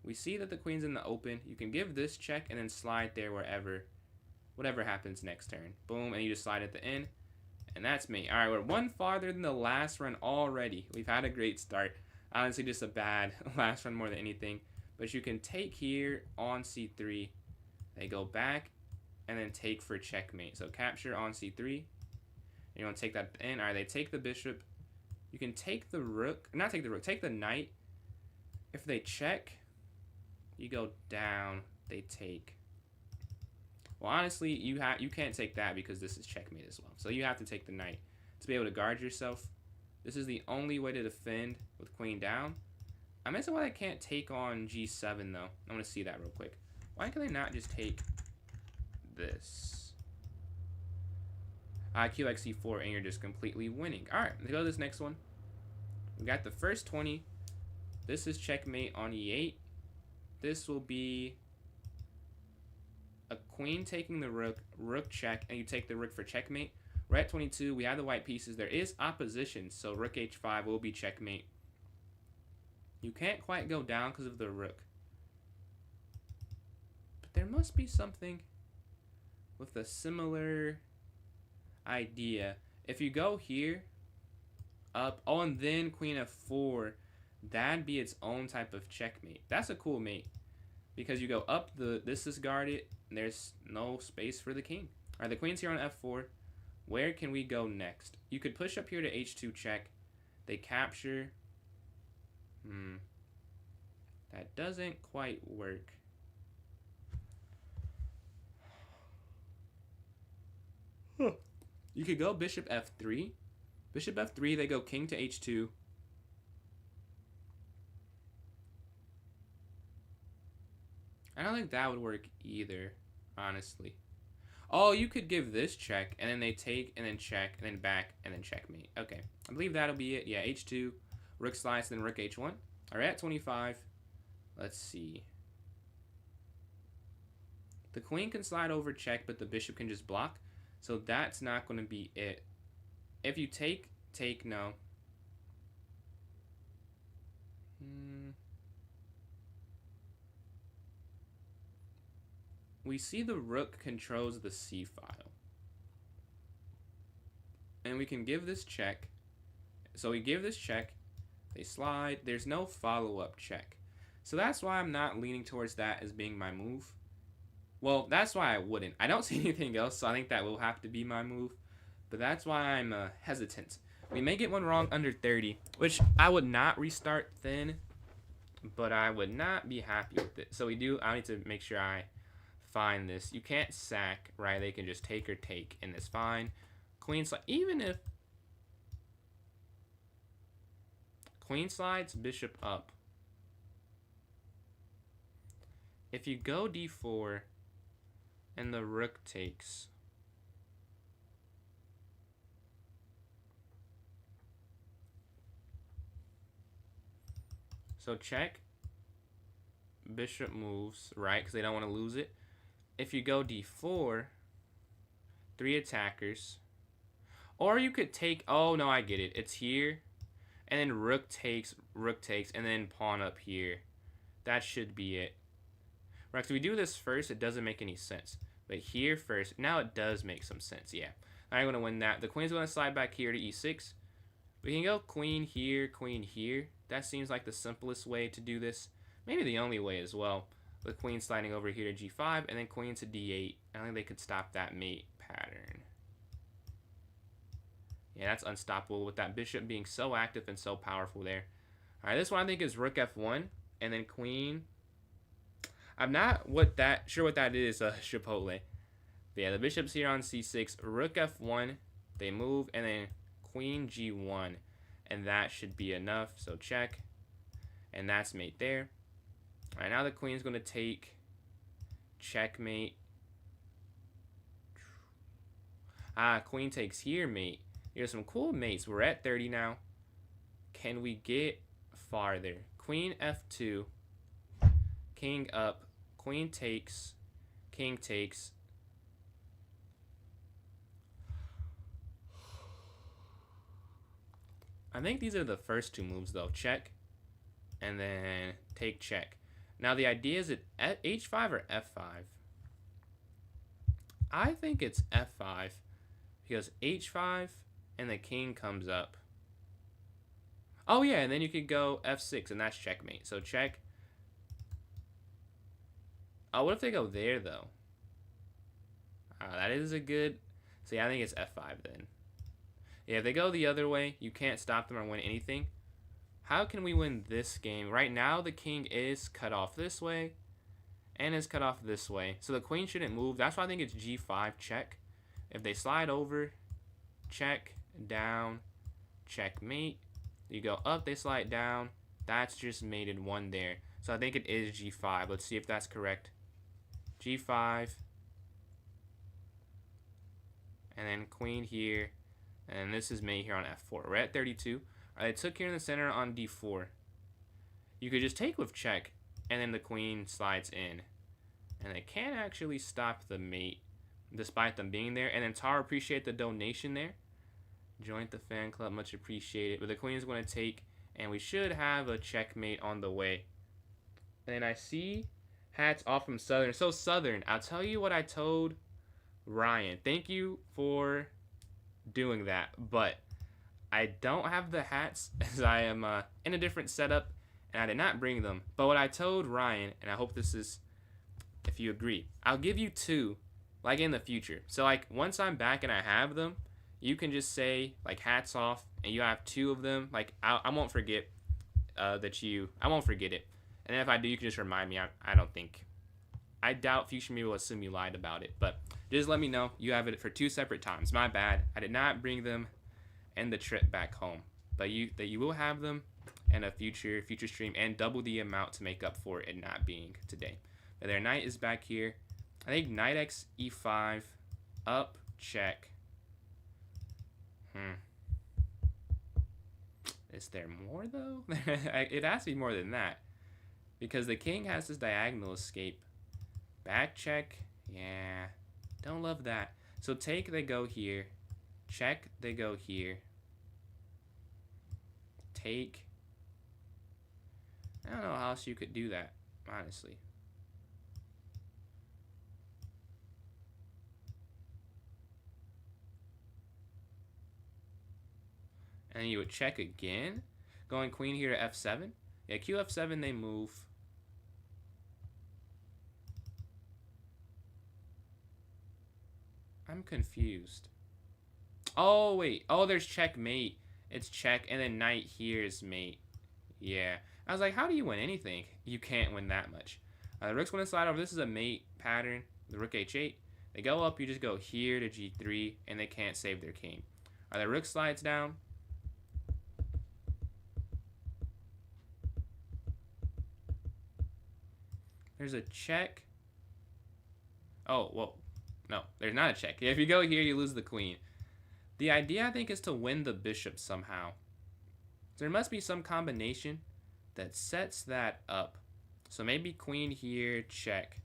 We see that the queen's in the open. You can give this check and then slide there wherever. Whatever happens next turn. Boom, and you just slide at the end. And that's me. Alright, we're one farther than the last run already. We've had a great start. Honestly, just a bad last run more than anything. But you can take here on c3. They go back and then take for checkmate. So capture on c3. And you want to take that at the end. Alright, they take the bishop. You can take the rook. Not take the rook. Take the knight. If they check, you go down. They take. Well, honestly, you can't take that because this is checkmate as well. So you have to take the knight to be able to guard yourself. This is the only way to defend with queen down. I'm missing why they can't take on g7 though. I want to see that real quick. Why can they not just take this? Q like c4 and you're just completely winning. All right, let's go to this next one. We got the first 20. This is checkmate on e8. This will be a queen taking the rook, rook check, and you take the rook for checkmate. We're at 22. We have the white pieces. There is opposition, so rook h5 will be checkmate. You can't quite go down because of the rook. But there must be something with a similar idea. If you go here, up, oh, and then queen f4, that'd be its own type of checkmate. That's a cool mate. Because you go up, this is guarded, and there's no space for the king. Alright, the queen's here on f4. Where can we go next? You could push up here to h2 check. They capture. That doesn't quite work. You could go bishop f3. Bishop f3, they go king to h2. I don't think that would work either, honestly. Oh, you could give this check, and then they take, and then check, and then back, and then checkmate. Okay, I believe that'll be it. Yeah, h2, rook slice, then rook h1. All right, at 25. Let's see. The queen can slide over check, but the bishop can just block. So that's not going to be it. If you take, no. We see the rook controls the c file. And we can give this check. So we give this check. They slide. There's no follow-up check. So that's why I'm not leaning towards that as being my move. Well, that's why I wouldn't. I don't see anything else, so I think that will have to be my move. But that's why I'm hesitant. We may get one wrong under 30, which I would not restart then, but I would not be happy with it. So we do. I need to make sure I find this. You can't sack, right? They can just take or take, and it's fine. Queen slide. Even if queen slides, bishop up. If you go d4 and the rook takes, so check, bishop moves, right? Because they don't want to lose it. If you go d4, 3 attackers. Or you could take, oh no, I get it. It's here, and then rook takes, and then pawn up here. That should be it. Right, so we do this first, it doesn't make any sense. But here first, now it does make some sense, yeah. I'm going to win that. The queen's going to slide back here to e6. We can go queen here, queen here. That seems like the simplest way to do this. Maybe the only way as well. The queen sliding over here to g5, and then queen to d8. I don't think they could stop that mate pattern. Yeah, that's unstoppable with that bishop being so active and so powerful there. All right, this one I think is rook f1, and then queen. I'm not sure what that is, Chipotle. But yeah, the bishop's here on c6, rook f1, they move, and then queen g1, and that should be enough. So check, and that's mate there. All right, now the queen's going to take checkmate. Queen takes here, mate. Here's some cool mates. We're at 30 now. Can we get farther? Queen f2, king up, queen takes, king takes. I think these are the first two moves though. Check, and then take check. Now the idea is at h5 or f5. I think it's f5 because h5 and the king comes up. Oh yeah, and then you could go f6 and that's checkmate. So check. Oh, what if they go there though? That is a good. See, I think it's f5 then. Yeah, if they go the other way, you can't stop them or win anything. How can we win this game? Right now, the king is cut off this way and is cut off this way. So the queen shouldn't move. That's why I think it's g5 check. If they slide over, check, down, checkmate. You go up, they slide down. That's just mated one there. So I think it is g5. Let's see if that's correct. g5. And then queen here. And this is mate here on f4. We're at 32. All right, they took here in the center on d4. You could just take with check, and then the queen slides in. And they can't actually stop the mate, despite them being there. And then Tara, appreciate the donation there. Join the fan club, much appreciated. But the queen's going to take, and we should have a checkmate on the way. And I see hats off from Southern. So Southern, I'll tell you what I told Ryan. Thank you for doing that, but I don't have the hats as I am in a different setup, and I did not bring them. But what I told Ryan, and I hope this is, if you agree, I'll give you 2, like in the future. So like once I'm back and I have them, you can just say like hats off, and you have 2 of them. Like I won't forget I won't forget it. And then if I do, you can just remind me. I doubt future me will assume you lied about it, but just let me know you have it for 2 separate times. My bad. I did not bring them in the trip back home, but you will have them in a future stream and double the amount to make up for it not being today. But their knight is back here. I think knight x e5 up check. Is there more though? It has to be more than that because the king has this diagonal escape. Back check, yeah, don't love that. So take, they go here. Check, they go here. Take. I don't know how else you could do that, honestly. And then you would check again. Going queen here to f7. Yeah, qf7, they move. I'm confused. Oh, wait. Oh, there's checkmate. It's check, and then knight here is mate. Yeah. I was like, how do you win anything? You can't win that much. The rook's going to slide over. This is a mate pattern. The rook h8. They go up. You just go here to g3, and they can't save their king. The rook slides down. There's a check. Oh, whoa. No, there's not a check. If you go here, you lose the queen. The idea, I think, is to win the bishop somehow. So there must be some combination that sets that up. So maybe queen here, check.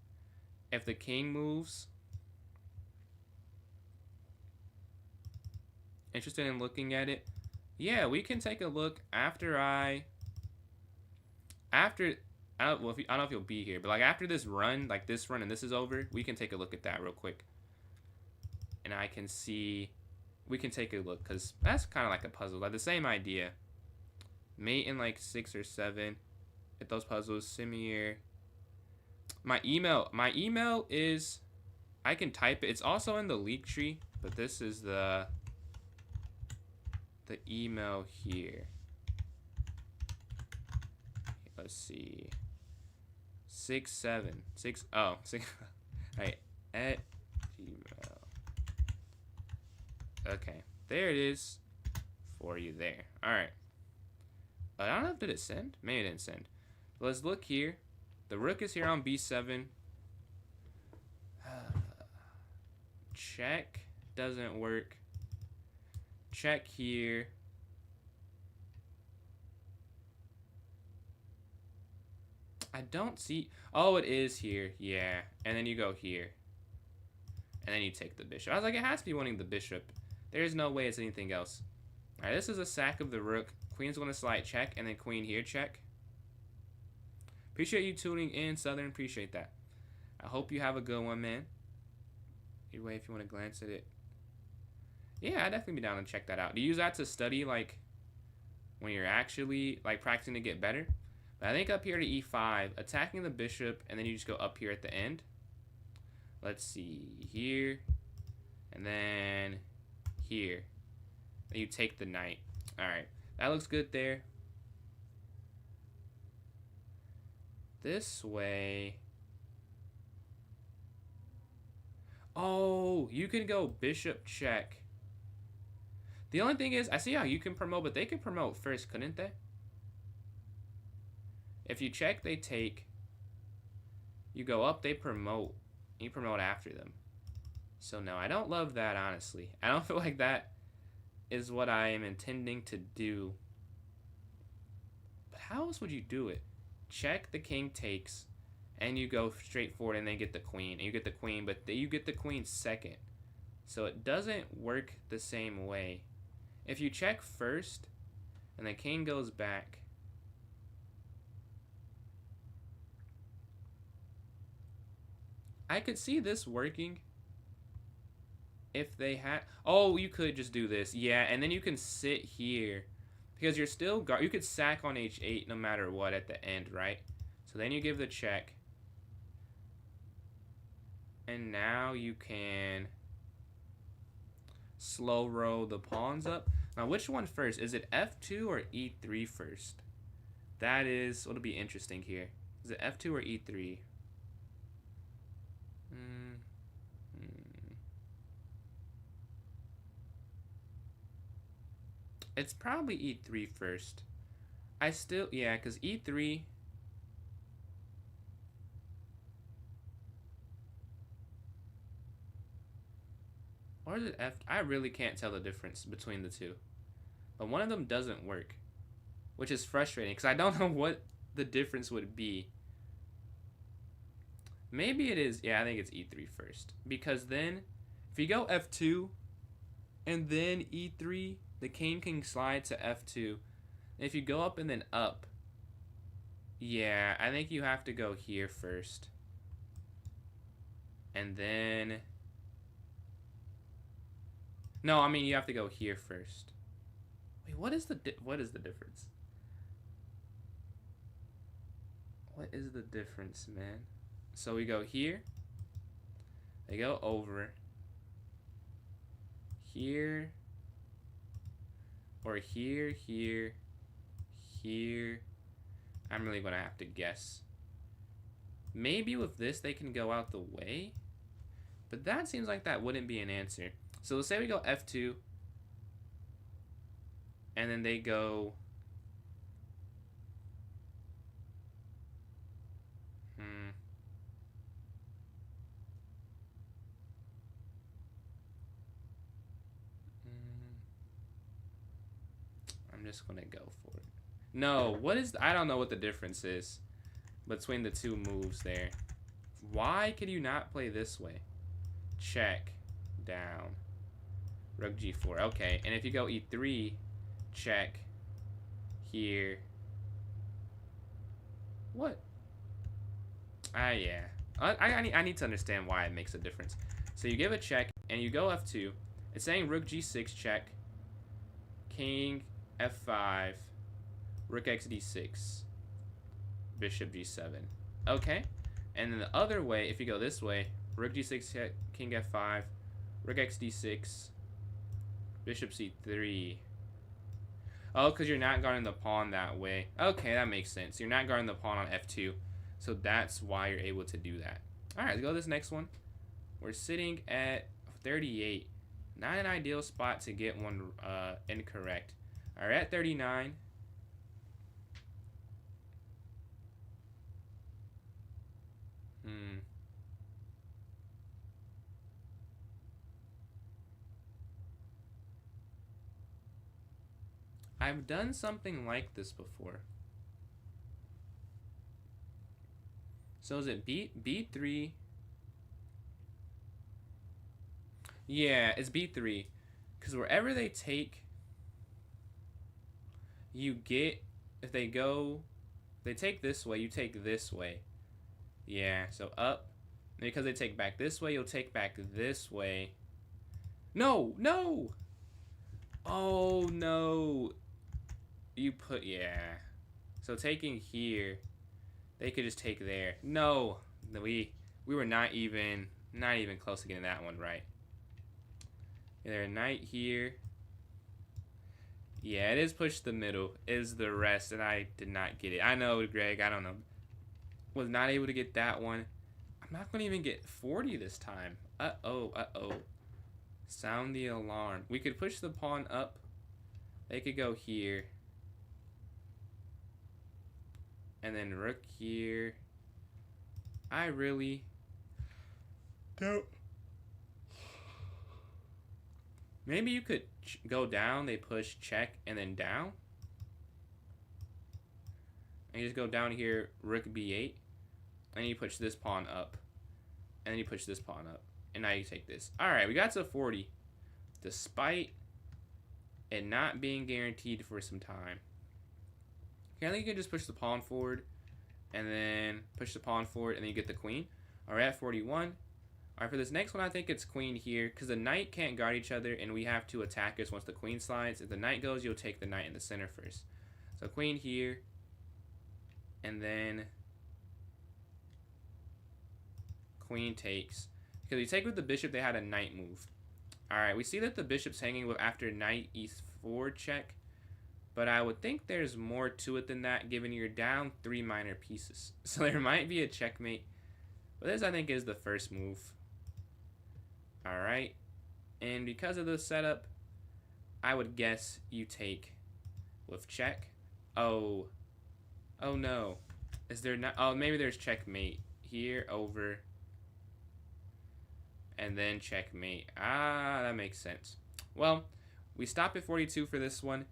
If the king moves. Interested in looking at it? Yeah, we can take a look after I don't know if you'll be here, but like after this run, like this run and this is over, we can take a look at that real quick. And I can see, we can take a look, because that's kind of like a puzzle, like the same idea. Mate in like 6 or 7. Get those puzzles, Simir. My email is, I can type it. It's also in the leak tree, but this is the email here. Let's see. 6. Oh, 6. Right, at Gmail. Okay, there it is for you there. All right. I don't know if did it send. Maybe it didn't send. Let's look here. The rook is here on b7. Check doesn't work. Check here. I don't see. Oh, it is here. Yeah. And then you go here. And then you take the bishop. I was like, it has to be winning the bishop. There's no way it's anything else. Alright, this is a sack of the rook. Queen's going to slide check. And then queen here check. Appreciate you tuning in, Southern. Appreciate that. I hope you have a good one, man. Either way, if you want to glance at it. Yeah, I'd definitely be down to check that out. Do you use that to study, like, when you're actually, like, practicing to get better? But I think up here to e5, attacking the bishop, and then you just go up here at the end. Let's see, here, and then here. Then you take the knight. Alright, that looks good there. This way. Oh, you can go bishop check. The only thing is, I see how you can promote, but they could promote first, couldn't they? If you check, they take. You go up, they promote. You promote after them. So no, I don't love that, honestly. I don't feel like that is what I am intending to do. But how else would you do it? Check, the king takes, and you go straight forward and then get the queen. And you get the queen, but you get the queen second. So it doesn't work the same way. If you check first, and the king goes back, I could see this working if they had. Oh, you could just do this. Yeah, and then you can sit here because you're still you could sack on h8 no matter what at the end, right? So then you give the check. And now you can slow roll the pawns up. Now, which one first? Is it f2 or e3 first? That is what'll be interesting here. Is it f2 or e3? It's probably e3 first. I still, yeah, because e3. Or is it f? I really can't tell the difference between the two. But one of them doesn't work, which is frustrating because I don't know what the difference would be. Maybe it is, yeah, I think it's e3 first. Because then, if you go f2 and then e3, the king can slide to f2. And if you go up and then up, yeah, I think you have to go here first. And then, no, I mean you have to go here first. Wait, what is the difference? What is the difference, man? So we go here. They go over. Here. Or here, here, here. I'm really gonna have to guess. Maybe with this they can go out the way, but that seems like that wouldn't be an answer. So let's say we go F2, and then they go. I'm just gonna go for it. No, what is? I don't know what the difference is between the two moves there. Why could you not play this way? Check, down, rook g4. Okay, and if you go e3, check, here. What? Yeah. I need to understand why it makes a difference. So you give a check, and you go f2. It's saying rook g6 check, king f5, rook x d6, bishop g7. Okay. And then the other way, if you go this way, rook g6 check, king f5, rook x d6, bishop c3. Oh, because you're not guarding the pawn that way. Okay, that makes sense. You're not guarding the pawn on f2. So that's why you're able to do that. All right, let's go to this next one. We're sitting at 38. Not an ideal spot to get one incorrect. All right, at 39. I've done something like this before. So is it B3? Yeah, it's B3. Because wherever they take, you get, if they take this way, you take this way. Yeah, so up. And because they take back this way, you'll take back this way. No, no! Oh, no. You put, yeah. So taking here, they could just take there. No, we were not even close to getting that one right. Either knight here. Yeah, it is push the middle. Is the rest, and I did not get it. I know, Greg. I don't know. Was not able to get that one. I'm not gonna even get 40 this time. Uh-oh. Sound the alarm. We could push the pawn up. They could go here. And then rook here. I really don't. Maybe you could go down. They push check and then down. And you just go down here, rook b8. And you push this pawn up. And then you push this pawn up. And now you take this. Alright, we got to 40. Despite it not being guaranteed for some time. Okay, I think you can just push the pawn forward. And then push the pawn forward. And then you get the queen. Alright, at 41. Alright, for this next one, I think it's queen here. Because the knight can't guard each other. And we have two attackers once the queen slides. If the knight goes, you'll take the knight in the center first. So queen here. And then queen takes. Because you take with the bishop, they had a knight move. Alright, we see that the bishop's hanging with after knight e4 check. But I would think there's more to it than that, given you're down 3 minor pieces. So there might be a checkmate. But this, I think, is the first move. Alright. And because of the setup, I would guess you take with check. Oh. Oh, no. Is there not? Oh, maybe there's checkmate. Here, over. And then checkmate. Ah, that makes sense. Well, we stop at 42 for this one.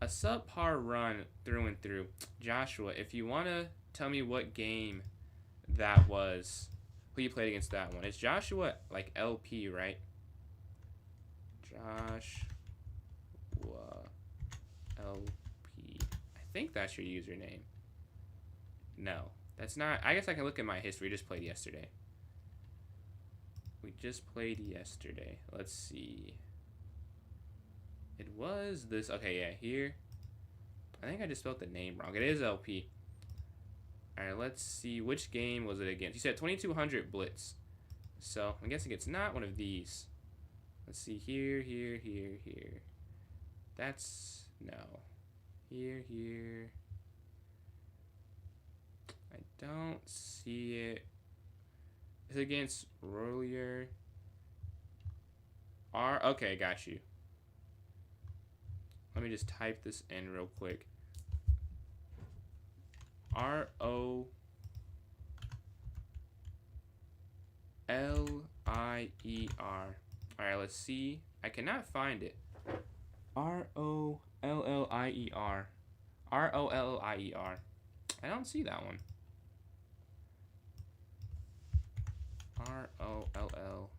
A subpar run through and through. Joshua, if you want to tell me what game that was, who you played against that one. It's Joshua, like LP, right? Joshua LP. I think that's your username. No, that's not. I guess I can look at my history. We just played yesterday. Let's see. It was this. Okay, yeah, here. I think I just spelled the name wrong. It is LP. Alright, let's see. Which game was it against? You said 2200 Blitz. So, I'm guessing it's not one of these. Let's see. Here. That's no. Here. I don't see it. It's against Rolier. Okay, got you. Let me just type this in real quick. ROLIER. Alright, let's see. I cannot find it. ROLLIER. ROLLIER. I don't see that one. ROLLIER.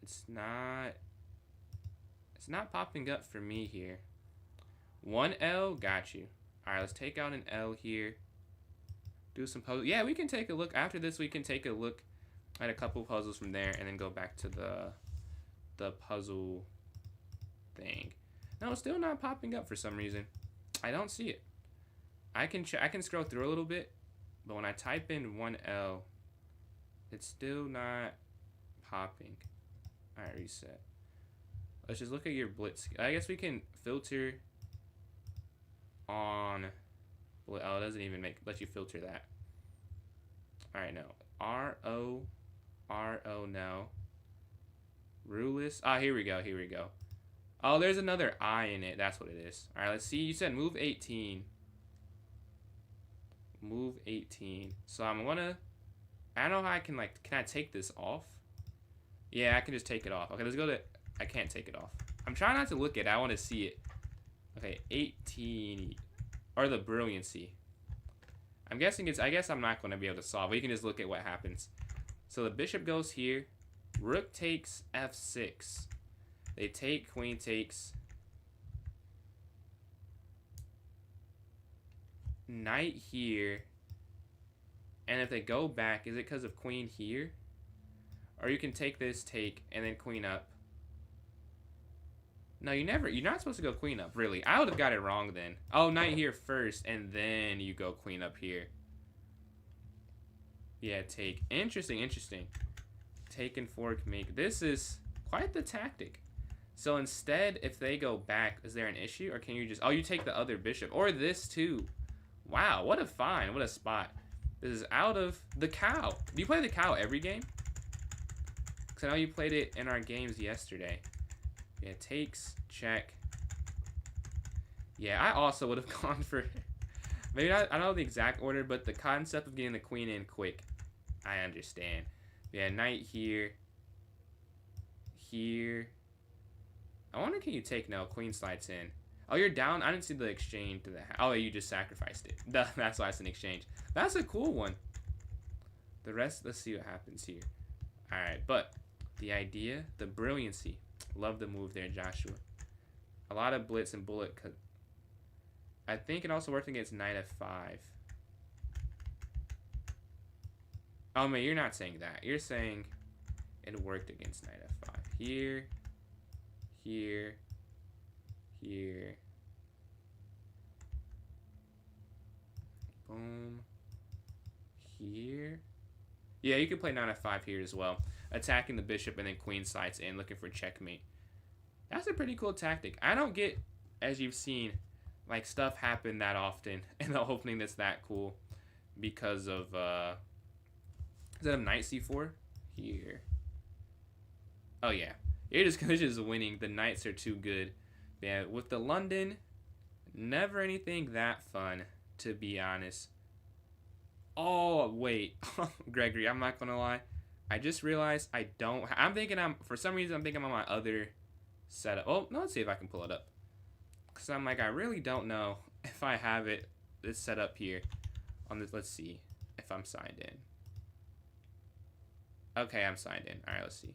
It's not popping up for me here. One L, got you. Alright, let's take out an L here. Do some puzzles. Yeah, we can take a look. After this, we can take a look at a couple puzzles from there and then go back to the puzzle thing. No, it's still not popping up for some reason. I don't see it. I can scroll through a little bit, but when I type in 1L, it's still not popping. Alright, reset. Let's just look at your blitz. I guess we can filter on. Oh, it doesn't even let you filter that. Alright, no. RO, no. Rulus. Ah, here we go. Oh, there's another I in it. That's what it is. Alright, let's see. You said move 18. Move 18. So I'm gonna. I don't know how I can, like, can I take this off? Yeah, I can just take it off. Okay, let's go to. I can't take it off. I'm trying not to look at it. I want to see it. Okay, 18. Or the brilliancy. I'm guessing it's. I guess I'm not going to be able to solve. We can just look at what happens. So the bishop goes here. Rook takes f6. They take. Queen takes. Knight here. And if they go back, is it because of queen here? Or you can take this, take, and then queen up. No, you're not supposed to go queen up, really. I would have got it wrong then. Oh, knight here first, and then you go queen up here. Yeah, take. Interesting. Take and fork, make. This is quite the tactic. So instead, if they go back, is there an issue? Or can you just... Oh, you take the other bishop. Or this, too. Wow, what a find. What a spot. This is out of the cow. Do you play the cow every game? Because I know you played it in our games yesterday. Yeah, takes, check. Yeah, I also would have gone for... Maybe not, I don't know the exact order, but the concept of getting the queen in quick, I understand. Yeah, knight here. Here. I wonder, can you take? No, queen slides in. Oh, you're down? I didn't see the exchange to the... Oh, you just sacrificed it. That's why it's an exchange. That's a cool one. The rest, let's see what happens here. Alright, but the idea, the brilliancy. Love the move there, Joshua. A lot of blitz and bullet. I think it also worked against knight f5. Oh, man, you're not saying that. You're saying it worked against knight f5. Here. Boom. Here. Yeah, you could play knight f5 here as well. Attacking the bishop and then queen slides in, looking for checkmate. That's a pretty cool tactic. I don't get, as you've seen, like, stuff happen that often in the opening that's that cool because of, instead of knight c4? Here. Oh, yeah. You're just winning. The knights are too good. Yeah, with the London, never anything that fun, to be honest. Oh, wait. Gregory, I'm not going to lie. I just realized I don't... for some reason, I'm thinking on my other setup. Oh, no, let's see if I can pull it up. Because I'm like, I really don't know if I have this set up here. On this, let's see if I'm signed in. Okay, I'm signed in. All right, let's see.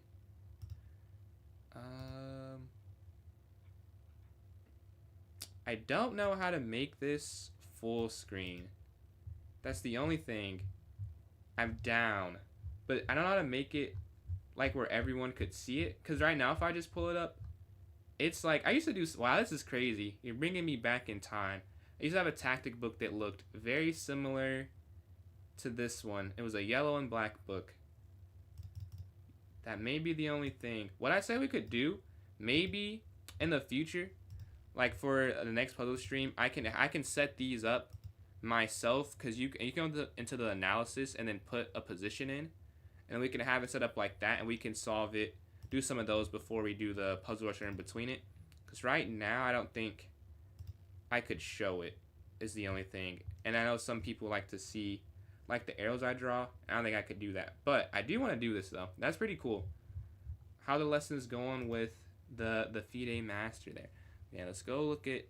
I don't know how to make this full screen. That's the only thing. I'm down. But I don't know how to make it like where everyone could see it. Because right now, if I just pull it up, it's like, I used to do, wow, this is crazy. You're bringing me back in time. I used to have a tactic book that looked very similar to this one. It was a yellow and black book. That may be the only thing. What I say we could do, maybe in the future, like for the next puzzle stream, I can set these up myself because you can go into the analysis and then put a position in, and we can have it set up like that, and we can solve it, do some of those before we do the puzzle rusher in between it. Because right now I don't think I could show it. Is the only thing, and I know some people like to see like the arrows I draw. I don't think I could do that, but I do want to do this though. That's pretty cool. How the lessons going with the FIDE master there. Yeah, let's go look at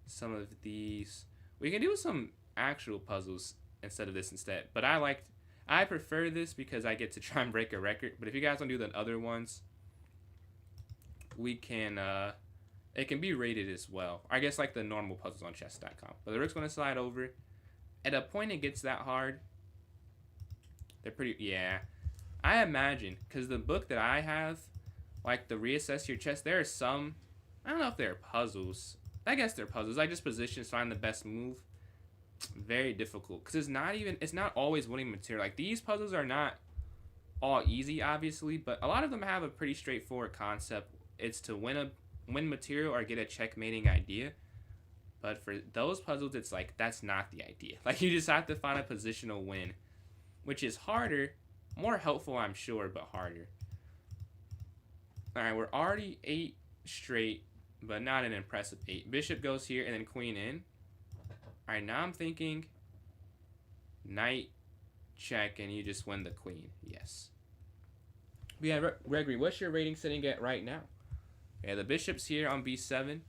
some of these. We can do some actual puzzles instead of this instead. But I prefer this because I get to try and break a record. But if you guys want to do the other ones, we can it can be rated as well. I guess like the normal puzzles on chess.com. But the rook's gonna slide over. At a point it gets that hard. They're pretty, yeah. I imagine, because the book that I have, like the reassess your chess, there are some, I don't know if they're puzzles. I guess they're puzzles. I just positions, find the best move. Very difficult, because it's not always winning material. Like these puzzles are not all easy, obviously, but a lot of them have a pretty straightforward concept. It's to win material or get a checkmating idea. But for those puzzles, it's like, that's not the idea. Like you just have to find a positional win, which is harder, more helpful, I'm sure, but harder. All right, we're already 8 straight, but not an impressive 8. Bishop goes here and then queen in. All right, now I'm thinking knight check and you just win the queen. Yes. Yeah, Gregory, what's your rating sitting at right now? Yeah, the bishop's here on b7.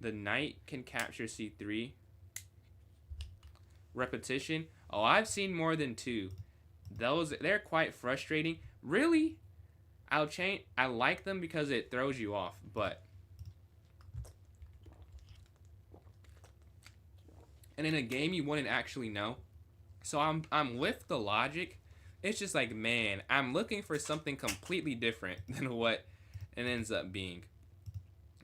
The knight can capture c3. Repetition. Oh, I've seen more than 2. They're quite frustrating. Really, I like them because it throws you off, but and in a game you wouldn't actually know. So I'm with the logic. It's just like, man, I'm looking for something completely different than what it ends up being.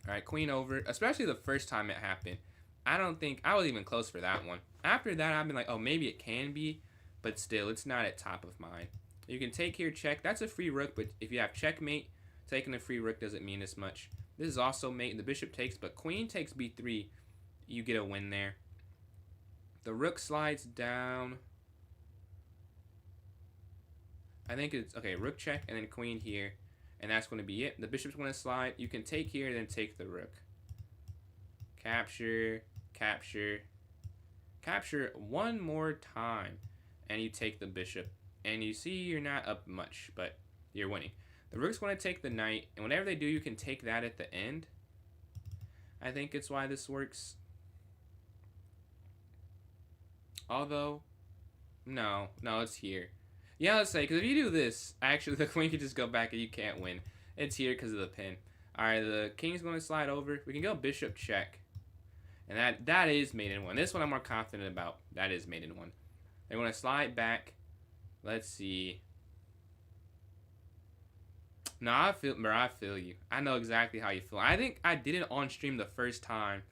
All right, queen over, especially the first time it happened. I don't think I was even close for that one. After that, I've been like, oh, maybe it can be, but still, it's not at top of mind. You can take here, check. That's a free rook, but if you have checkmate, taking a free rook doesn't mean as much. This is also mate, and the bishop takes, but queen takes b3. You get a win there. The rook slides down. I think it's, okay, rook check, and then queen here. And that's going to be it. The bishop's going to slide. You can take here, then take the rook. Capture, capture, capture one more time. And you take the bishop. And you see you're not up much, but you're winning. The rook's going to take the knight. And whenever they do, you can take that at the end. I think it's why this works. Although, no, it's here. Yeah, let's say, because if you do this, actually the queen could just go back and you can't win. It's here because of the pin. Alright, the king's going to slide over. We can go bishop check. And that is mate in 1. This one I'm more confident about. That is mate in 1. They're going to slide back. Let's see. No, I feel you. I know exactly how you feel. I think I did it on stream the first time.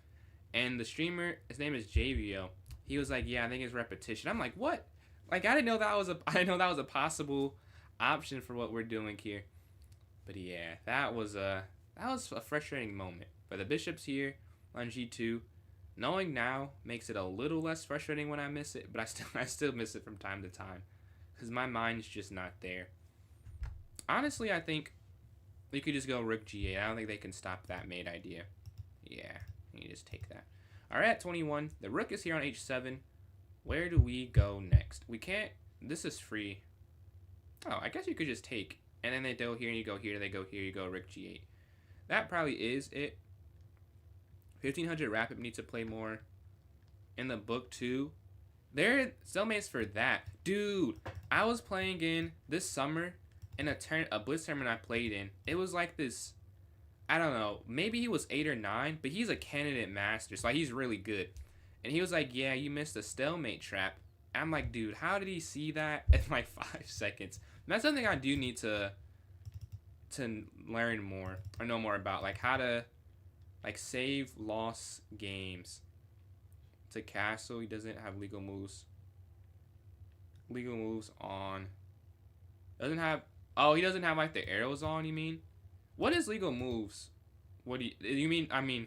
And the streamer, his name is JVO. He was like, yeah, I think it's repetition. I'm like, what? Like, I didn't know that was a possible option for what we're doing here. But yeah, that was a frustrating moment. But the bishop's here on g2. Knowing now makes it a little less frustrating when I miss it, but I still miss it from time to time because my mind's just not there. Honestly, I think we could just go rook g8. I don't think they can stop that mate idea. Yeah, you just take that. All right, at 21, the rook is here on h7. Where do we go next? We can't, this is free. Oh, I guess you could just take, and then they go here, and you go here, they go here, you go rook g8. That probably is it. 1500 rapid needs to play more. In the book too. There are cellmates for that. Dude, I was playing in this summer in a blitz tournament I played in. It was like this, I don't know, maybe he was 8 or 9, but he's a candidate master, so like, he's really good. And he was like, yeah, you missed a stalemate trap. I'm like, dude, how did he see that in like 5 seconds? And that's something I do need to learn more or know more about, like how to like save lost games. To castle, he doesn't have legal moves. Legal moves on. Doesn't have, Oh, he doesn't have like the arrows on, you mean? What is legal moves? What do you mean? I mean,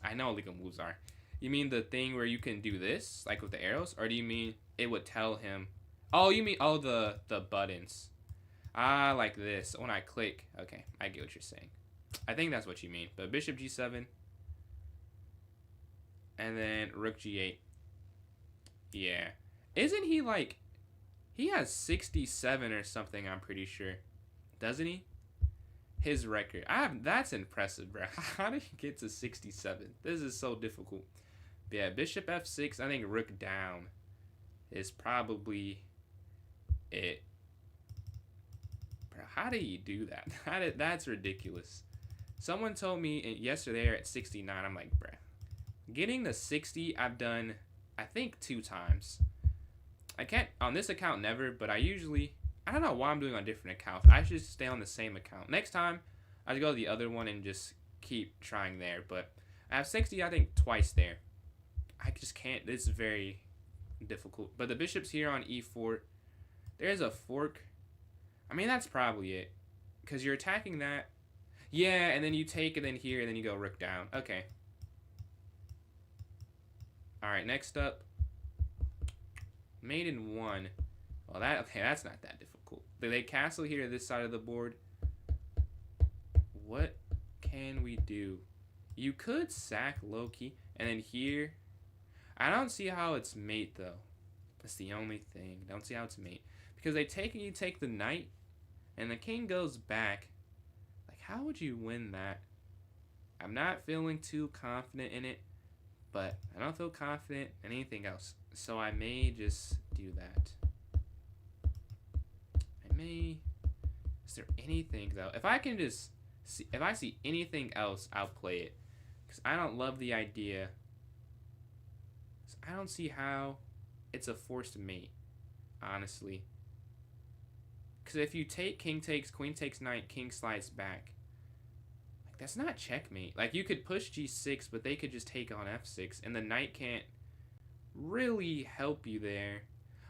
I know what legal moves are. You mean the thing where you can do this, like with the arrows? Or do you mean it would tell him? Oh, you mean, oh, the buttons. Ah, like this. When I click. Okay, I get what you're saying. I think that's what you mean. But bishop g7. And then rook g8. Yeah. Isn't he like... He has 67 or something, I'm pretty sure. Doesn't he? His record. That's impressive, bro. How did he get to 67? This is so difficult. But yeah, bishop f6. I think rook down is probably it. Bro, how did he do that? That's ridiculous. Someone told me yesterday at 69. I'm like, bro. Getting the 60, I've done, I think, 2 times. I can't, on this account, never, but I don't know why I'm doing on different accounts. I should stay on the same account. Next time, I should go to the other one and just keep trying there. But I have 60, I think, twice there. I just can't, this is very difficult. But the bishop's here on e4. There's a fork. I mean, that's probably it. Because you're attacking that. Yeah, and then you take, and then here, and then you go rook down. Okay. Alright, next up. Mate in 1. Well, that's not that difficult. They castle here this side of the board. What can we do? You could sack Loki, and then here. I don't see how it's mate, though. That's the only thing. Don't see how it's mate. Because you take the knight, and the king goes back. Like, how would you win that? I'm not feeling too confident in it, but I don't feel confident in anything else. So I may just do that. Is there anything, though? If I can just see, if I see anything else, I'll play it. Because I don't love the idea. I don't see how it's a forced mate, honestly. Because if you take king takes, queen takes knight, king slides back. Like, that's not checkmate. Like, you could push g6, but they could just take on f6, and the knight can't really help you there.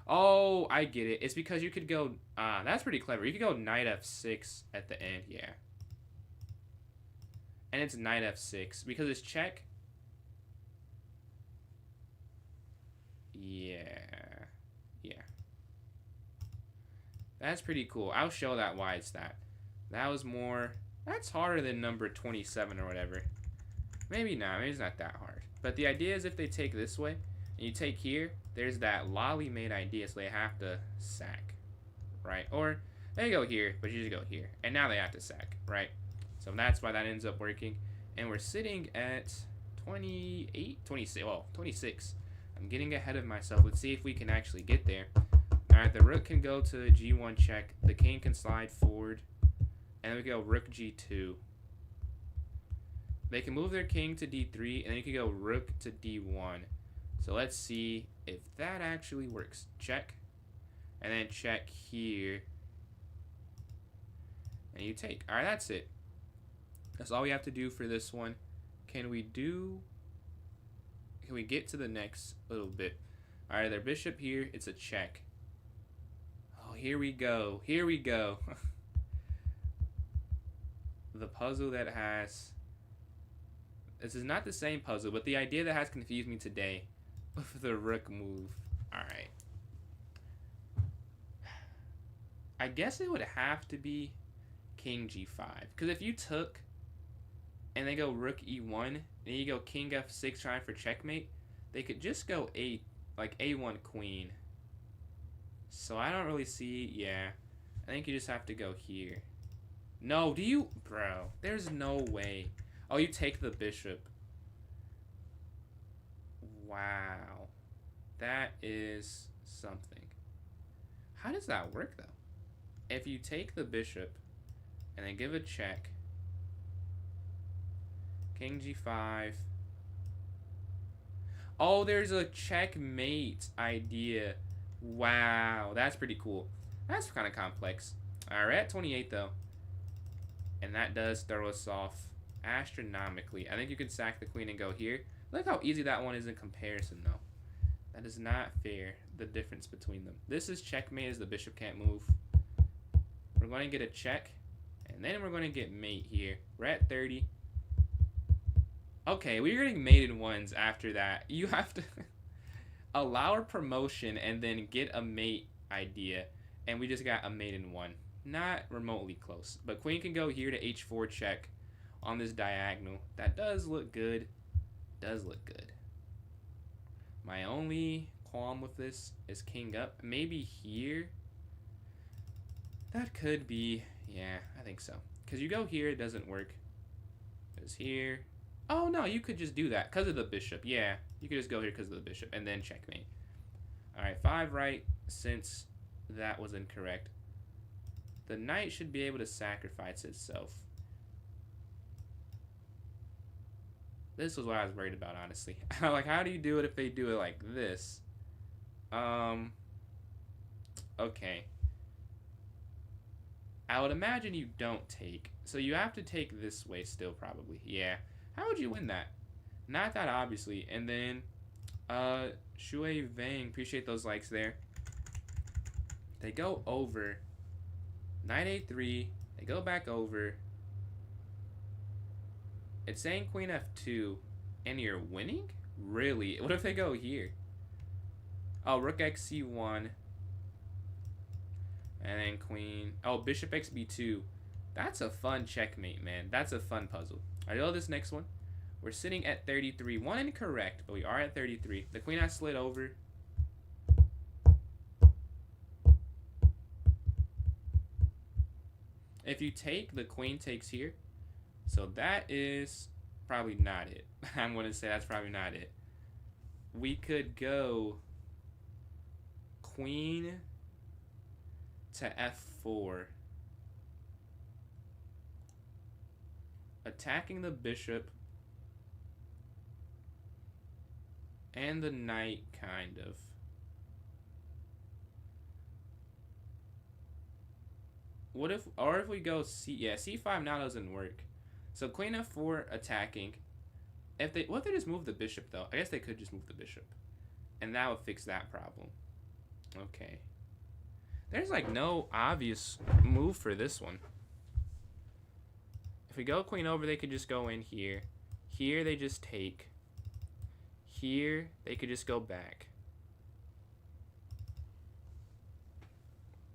Oh, I get it. It's because you could go... that's pretty clever. You could go knight f6 at the end, yeah. And it's knight f6. Because it's check. Yeah. Yeah. That's pretty cool. I'll show that why it's that. That was more... That's harder than number 27 or whatever. Maybe not. Maybe it's not that hard. But the idea is if they take this way, and you take here, there's that lolly made idea, so they have to sack, right? Or they go here, but you just go here. And now they have to sack, right? So that's why that ends up working. And we're sitting at 28, 26, well, 26. I'm getting ahead of myself. Let's see if we can actually get there. All right, the rook can go to g1 check. The king can slide forward. And then we go rook g2. They can move their king to d3, and then you can go rook to d1. So let's see if that actually works. Check. And then check here. And you take. All right, that's it. That's all we have to do for this one. Can we get to the next little bit? All right, their bishop here. It's a check. Oh, here we go. Here we go. The puzzle that has... This is not the same puzzle, but the idea that has confused me today. With the rook move. Alright. I guess it would have to be king g5. Because if you took and they go rook e1, and you go king f6 trying for checkmate, they could just go like a1 queen. So I don't really see, yeah. I think you just have to go here. No, do you? Bro, there's no way. Oh, you take the bishop. Wow. That is something. How does that work, though? If you take the bishop and then give a check, king g5. Oh, there's a checkmate idea. Wow, that's pretty cool. That's kind of complex. All right, at 28, though. And that does throw us off astronomically. I think you can sack the queen and go here. Look how easy that one is in comparison, though. That is not fair, the difference between them. This is checkmate as the bishop can't move. We're going to get a check. And then we're going to get mate here. We're at 30. Okay, we're getting mate in ones after that. You have to allow a promotion and then get a mate idea. And we just got a mate in one. Not remotely close. But queen can go here to h4 check on this diagonal. That does look good. Does look good. My only qualm with this is king up. Maybe here. That could be, yeah, I think so. Because you go here, it doesn't work. Because here. Oh, no, you could just do that because of the bishop. Yeah, you could just go here because of the bishop and then checkmate. All right, 5 right since that was incorrect. The knight should be able to sacrifice itself. This was what I was worried about, honestly. Like, how do you do it if they do it like this? Okay. I would imagine you don't take. So you have to take this way still, probably. Yeah. How would you win that? Not that obviously. And then, Shui Vang, appreciate those likes there. They go over. Knight a3. They go back over. It's saying queen f2, and you're winning? Really? What if they go here? Oh, rook xc1. And then queen. Oh, bishop xb2. That's a fun checkmate, man. That's a fun puzzle. I know this next one. We're sitting at 33. One incorrect, but we are at 33. The queen has slid over. If you take, the queen takes here. So that is probably not it. I'm going to say that's probably not it. We could go queen to f4. Attacking the bishop. And the knight, kind of. What if, or if we go c5 now doesn't work. So queen f4 attacking. If they, what if they just move the bishop though? I guess they could just move the bishop. And that would fix that problem. Okay. There's like no obvious move for this one. If we go queen over, they could just go in here. Here they just take. Here they could just go back.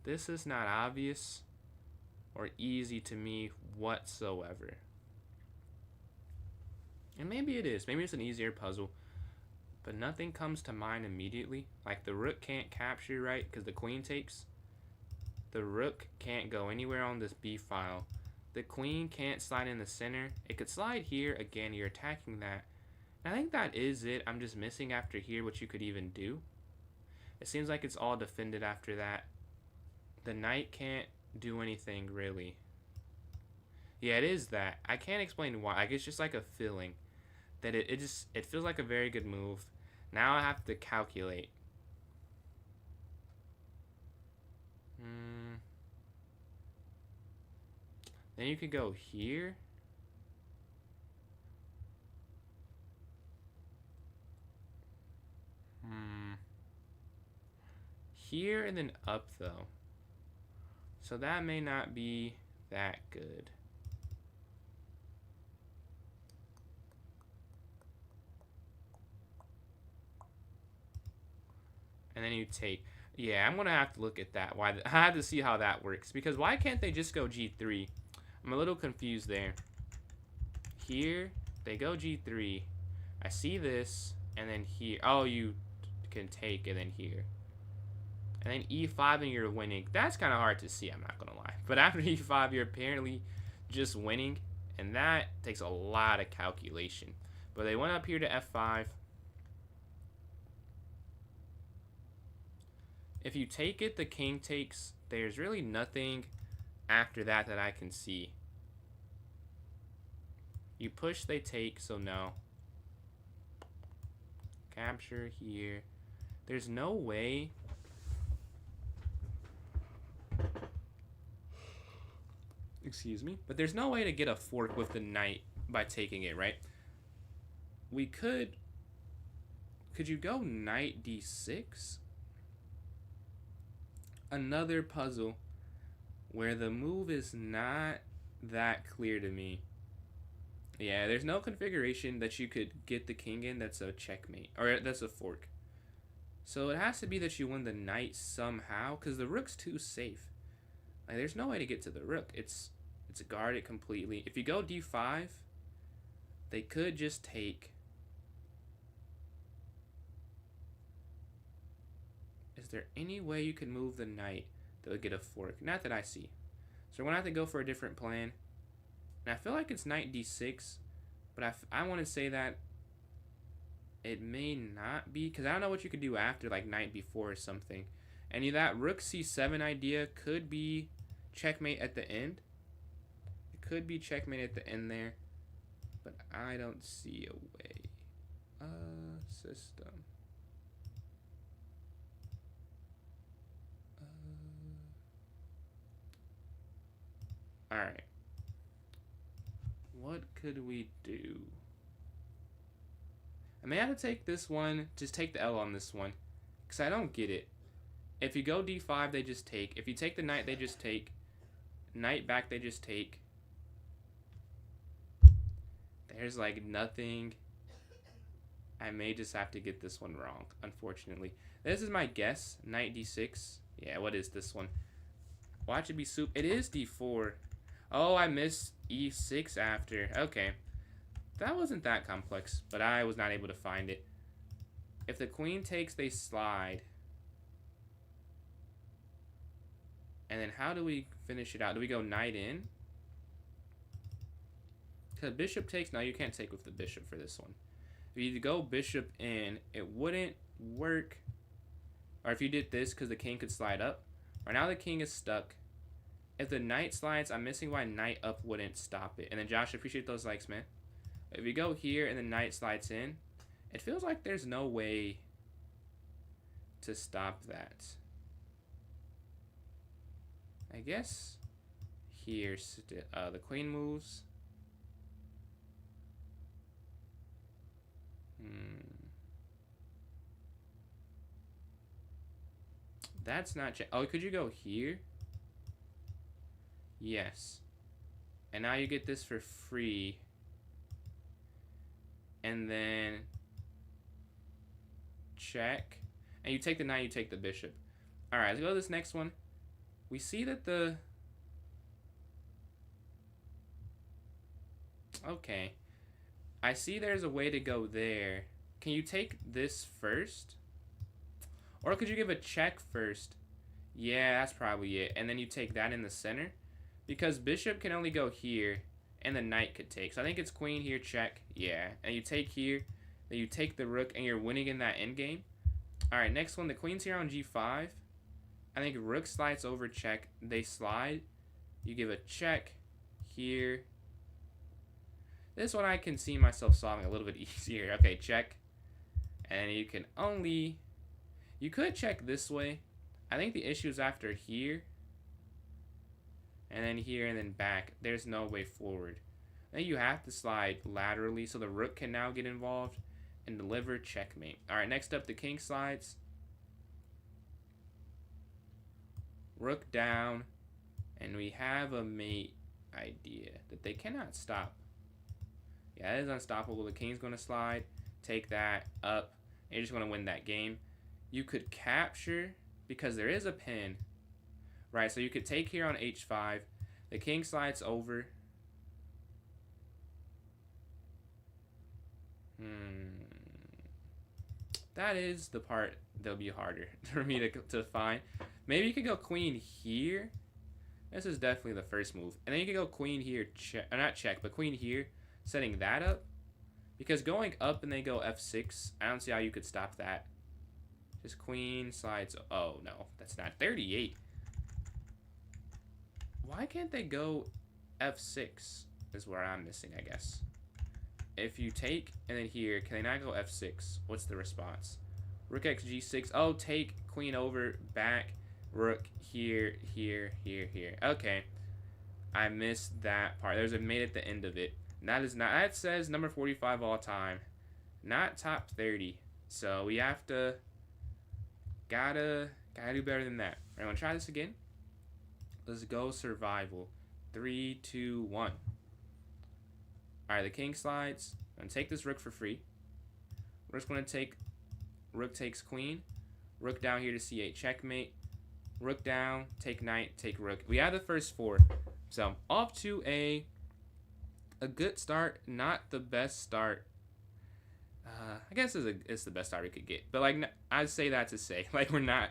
This is not obvious or easy to me whatsoever. And maybe it is. Maybe it's an easier puzzle. But nothing comes to mind immediately. Like the rook can't capture, right? Because the queen takes. The rook can't go anywhere on this b file. The queen can't slide in the center. It could slide here. Again, you're attacking that. And I think that is it. I'm just missing after here what you could even do. It seems like it's all defended after that. The knight can't do anything really. Yeah, it is that. I can't explain why. Like, it's just like a feeling that it feels like a very good move. Now I have to calculate. Then you could go here. Here and then up though. So that may not be that good. And then you take. Yeah, I'm gonna have to look at that. I have to see how that works, because why can't they just go g3? I'm a little confused there. Here they go g3. I see this, and then here. Oh, you can take, and then here. And then e5 and you're winning. That's kind of hard to see, I'm not going to lie. But after e5, you're apparently just winning. And that takes a lot of calculation. But they went up here to f5. If you take it, the king takes. There's really nothing after that that I can see. You push, they take, so no. Capture here. There's no way. Excuse me. But there's no way to get a fork with the knight by taking it, right? We could... Could you go knight d6? Another puzzle where the move is not that clear to me. Yeah, there's no configuration that you could get the king in that's a checkmate, or that's a fork. So it has to be that you win the knight somehow, because the rook's too safe. Like, there's no way to get to the rook. It's guarded completely. If you go d5, they could just take. Is there any way you can move the knight that would get a fork? Not that I see. So we're going to have to go for a different plan. And I feel like it's knight d6, but I want to say that it may not be, because I don't know what you could do after, like knight b4 or something. And that rook c7 idea could be checkmate at the end. It could be checkmate at the end there, but I don't see a way. System. Alright. What could we do? I may have to take this one. Just take the L on this one, because I don't get it. If you go d5, they just take. If you take the knight, they just take. Knight back, they just take. There's like nothing. I may just have to get this one wrong, unfortunately. This is my guess. Knight d6. Yeah, what is this one? Watch it be soup. It is d4. Oh, I missed e6 after. Okay. That wasn't that complex, but I was not able to find it. If the queen takes, they slide. And then how do we finish it out? Do we go knight in? Because bishop takes? No, you can't take with the bishop for this one. If you go bishop in, it wouldn't work. Or if you did this, because the king could slide up. Right now the king is stuck. If the knight slides, I'm missing why knight up wouldn't stop it. And then Josh, I appreciate those likes, man. If you go here and the knight slides in, it feels like there's no way to stop that. I guess here the queen moves. That's not check. Oh, could you go here? Yes. And now you get this for free. And then check. And you take the knight, you take the bishop. Alright, let's go to this next one. We see that the... Okay. I see there's a way to go there. Can you take this first? Or could you give a check first? Yeah, that's probably it. And then you take that in the center. Because bishop can only go here. And the knight could take. So I think it's queen here, check. Yeah. And you take here. Then you take the rook. And you're winning in that endgame. Alright, next one. The queen's here on g5. I think rook slides over, check. They slide. You give a check here. This one I can see myself solving a little bit easier. Okay, check. And you can only... You could check this way. I think the issue is after here. And then here and then back. There's no way forward. I think you have to slide laterally so the rook can now get involved and deliver checkmate. Alright, next up the king slides. Rook down. And we have a mate idea that they cannot stop. Yeah, that is unstoppable. The king's going to slide. Take that up. And you're just going to win that game. You could capture because there is a pin. Right, so you could take here on h5. The king slides over. That is the part that'll be harder for me to find. Maybe you could go queen here. This is definitely the first move. And then you could go queen here, not check, but queen here, setting that up. Because going up and they go f6, I don't see how you could stop that. Just queen slides. Oh, no, that's not 38. Why can't they go f6 is where I'm missing, I guess. If you take and then here, can they not go f6? What's the response? Rook x g6. Oh, take queen over, back, rook here, here, here, here. Okay. I missed that part. There's a mate at the end of it. That is not, that says number 45 all time. Not top 30. So we have to, gotta do better than that. All right, I'm gonna try this again. Let's go survival. 3, 2, 1. Alright, the king slides. I'm gonna take this rook for free. Rook's gonna take. Rook takes queen. Rook down here to c8. Checkmate. Rook down. Take knight. Take rook. We have the first 4. So off to a good start. Not the best start. I guess it's the best start we could get. But like I'd say that to say like we're not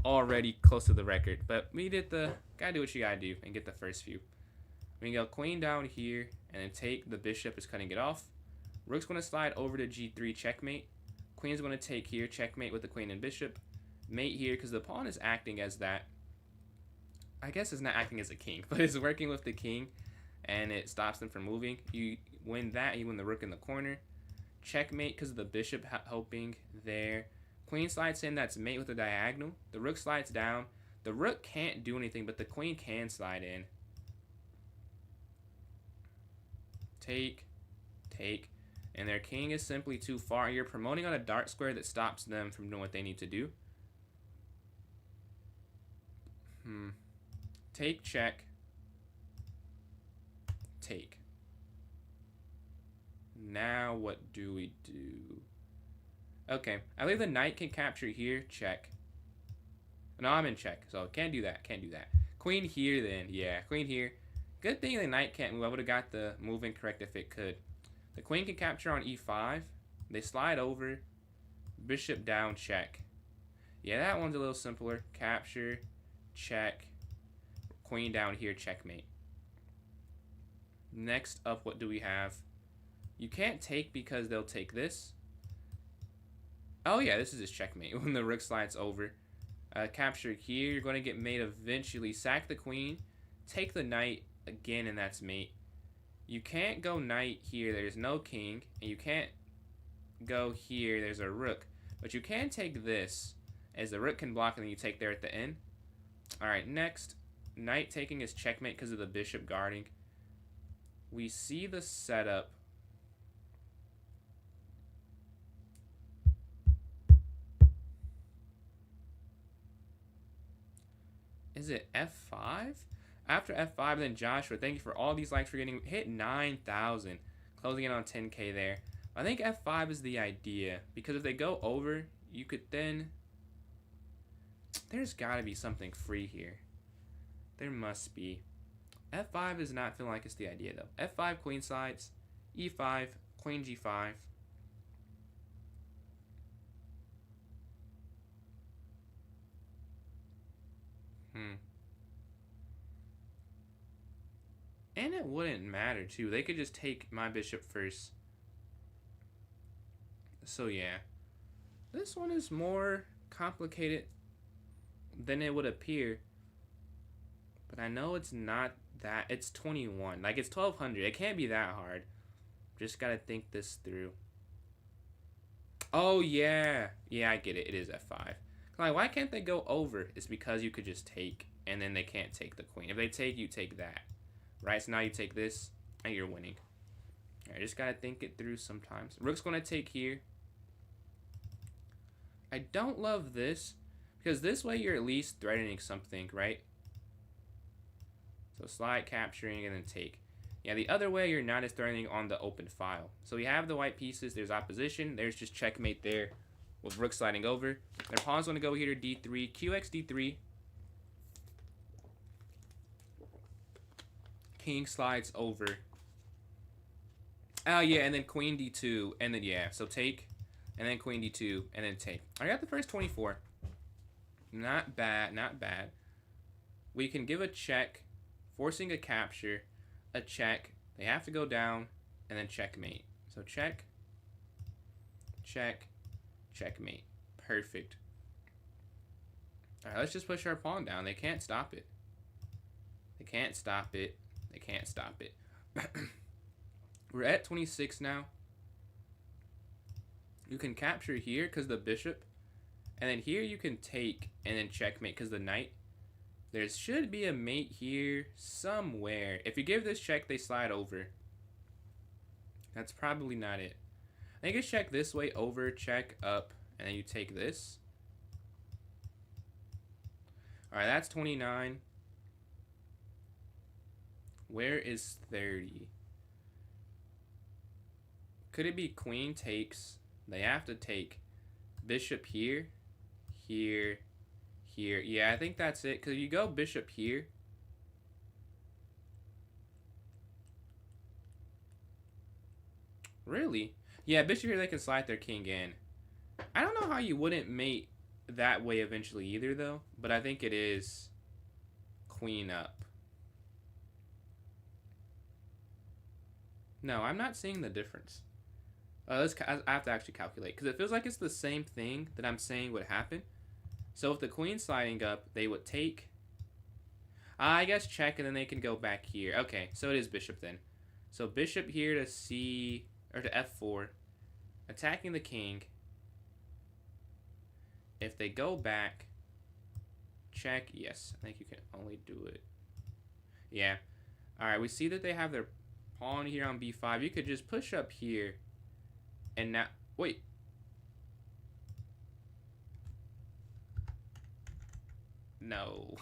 already close to the record. But we did the gotta do what you gotta do and get the first few. We can go queen down here and then take the bishop is cutting it off. Rook's gonna slide over to g3 checkmate. Queen's gonna take here checkmate with the queen and bishop. Mate here because the pawn is acting as that. I guess it's not acting as a king, but it's working with the king and it stops them from moving. You win that, you win the rook in the corner. Checkmate because of the bishop helping there. Queen slides in, that's mate with a diagonal. The rook slides down. The rook can't do anything, but the queen can slide in. Take, and their king is simply too far. You're promoting on a dark square that stops them from doing what they need to do. Take, check, take. Now what do we do? Okay, I believe the knight can capture here. Check. No, I'm in check, so can't do that. Can't do that. Queen here then. Yeah, queen here. Good thing the knight can't move. I would have got the move incorrect if it could. The queen can capture on e5. They slide over. Bishop down, check. Yeah, that one's a little simpler. Capture, check. Queen down here, checkmate. Next up, what do we have? You can't take because they'll take this. Oh yeah, this is his checkmate when the rook slides over. Capture here, you're going to get mate eventually. Sack the queen, take the knight again, and that's mate. You can't go knight here, there's no king, and you can't go here, there's a rook. But you can take this, as the rook can block, and then you take there at the end. Alright, next, knight taking is checkmate because of the bishop guarding. We see the setup. Is it F5? After F5, then Joshua, thank you for all these likes for getting hit 9,000. Closing in on 10K there. I think F5 is the idea. Because if they go over, you could then... There's got to be something free here. There must be. F5 is not feeling like it's the idea, though. F5, queen slides. E5, queen G5. And it wouldn't matter, too. They could just take my bishop first. So, yeah. This one is more complicated than it would appear. But I know it's not that. It's 21. Like, it's 1,200. It can't be that hard. Just gotta think this through. Oh, yeah. Yeah, I get it. It is F5. Like, why can't they go over? It's because you could just take, and then they can't take the queen. If they take, you take that. Right? So now you take this, and you're winning. I just gotta think it through sometimes. Rook's gonna take here. I don't love this, because this way you're at least threatening something, right? So slide, capturing, and then take. Yeah, the other way you're not as threatening on the open file. So we have the white pieces. There's opposition. There's just checkmate there with rook sliding over. Their pawn's going to go here to d3. QX d3. King slides over. Oh, yeah, and then queen d2. And then, yeah, so take. And then queen d2. And then take. I got the first 24. Not bad, not bad. We can give a check. Forcing a capture, a check. They have to go down, and then checkmate. So check, check, checkmate. Perfect. All right, let's just push our pawn down. They can't stop it. They can't stop it. They can't stop it. We're at 26 now. You can capture here because the bishop, and then here you can take and then checkmate because the knight. There should be a mate here somewhere. If you give this check, they slide over. That's probably not it. I think it's check this way, over, check, up, and then you take this. Alright, that's 29. Where is 30? Could it be queen takes? They have to take bishop here, here, here. Yeah, I think that's it. Because you go bishop here. Really? Yeah, bishop here, they can slide their king in. I don't know how you wouldn't mate that way eventually either, though. But I think it is queen up. No, I'm not seeing the difference. I have to actually calculate. Because it feels like it's the same thing that I'm saying would happen. So if the queen's sliding up, they would take... I guess check, and then they can go back here. Okay, so it is bishop then. So bishop here to C... or to F4. Attacking the king. If they go back... check. Yes, I think you can only do it. Yeah. Alright, we see that they have their pawn here on B5. You could just push up here. And now... wait. No.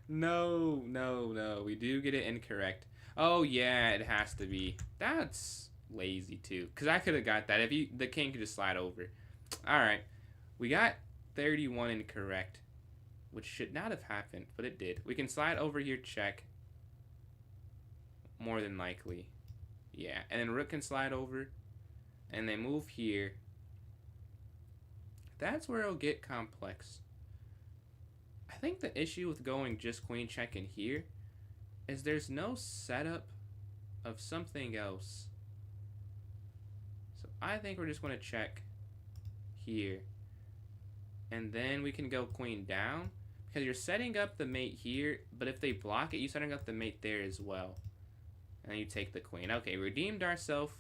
No. We do get it incorrect. Oh, yeah, it has to be. That's lazy, too. Because I could have got that. If the king could just slide over. Alright. We got 31 incorrect. Which should not have happened, but it did. We can slide over here, check. More than likely. Yeah. And then rook can slide over. And they move here. That's where it'll get complex. I think the issue with going just queen check in here is there's no setup of something else. So I think we're just going to check here. And then we can go queen down. Because you're setting up the mate here, but if they block it, you're setting up the mate there as well. And then you take the queen. Okay, redeemed ourselves.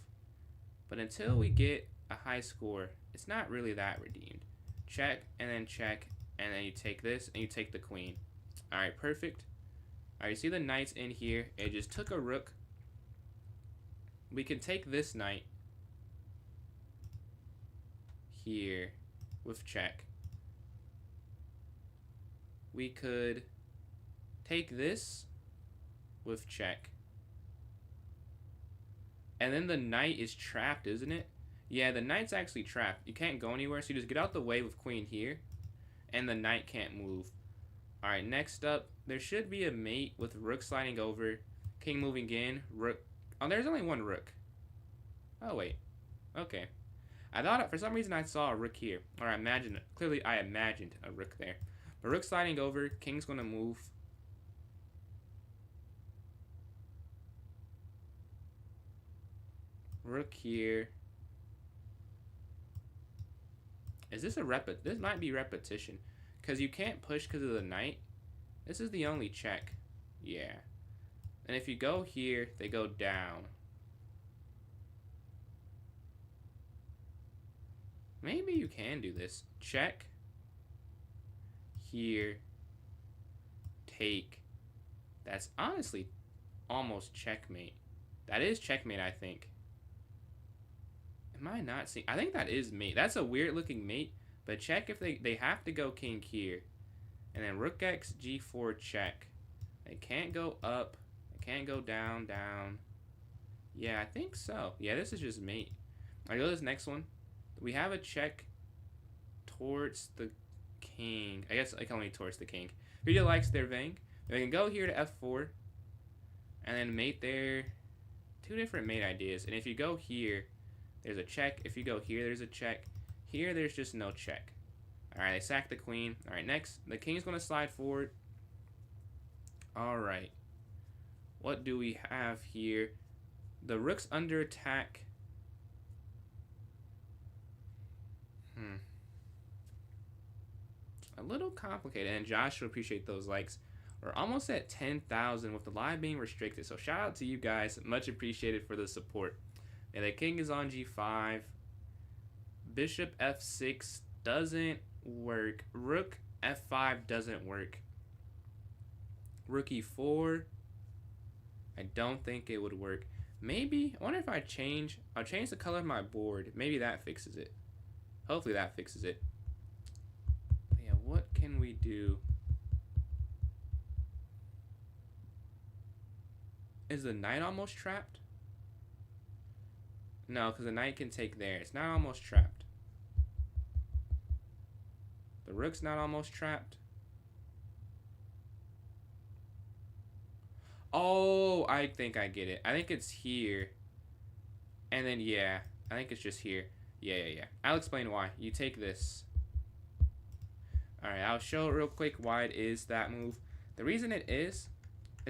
But until we get a high score, it's not really that redeemed. Check, and then check, and then you take this, and you take the queen. Alright, perfect. Alright, you see the knights in here. It just took a rook. We can take this knight here with check. We could take this with check. And then the knight is trapped, isn't it? Yeah, the knight's actually trapped. You can't go anywhere, so you just get out the way with queen here. And the knight can't move. Alright, next up, there should be a mate with rook sliding over. King moving in. Rook. Oh, there's only one rook. Oh, wait. Okay. I thought, for some reason, I saw a rook here. Or I imagined it. Clearly, I imagined a rook there. But rook sliding over. King's going to move. Rook here. Is this a this might be repetition. Because you can't push because of the knight. This is the only check. Yeah. And if you go here, they go down. Maybe you can do this. Check. Here. Take. That's honestly almost checkmate. That is checkmate, I think. Am I not seeing? I think that is mate. That's a weird looking mate. But check if they have to go king here. And then rook x g4 check. They can't go up. They can't go down, down. Yeah, I think so. Yeah, this is just mate. I go to this next one. We have a check towards the king. I guess like only towards the king. Video likes their Vang. They can go here to f4. And then mate there. Two different mate ideas. And if you go here, there's a check. If you go here, there's a check. Here, there's just no check. Alright, they sack the queen. Alright, next, the king's going to slide forward. Alright. What do we have here? The rook's under attack. A little complicated. And Josh would appreciate those likes. We're almost at 10,000 with the live being restricted. So shout out to you guys. Much appreciated for the support. And the king is on g5. Bishop f6 doesn't work. Rook f5 doesn't work. Rook e4. I don't think it would work. Maybe. I wonder if I'll change the color of my board. Maybe that fixes it. Hopefully that fixes it. Yeah, what can we do? Is the knight almost trapped? No, because the knight can take there. It's not almost trapped. The rook's not almost trapped. Oh, I think I get it. I think it's here. And then, yeah, I think it's just here. Yeah. I'll explain why. You take this. Alright, I'll show real quick why it is that move. The reason it is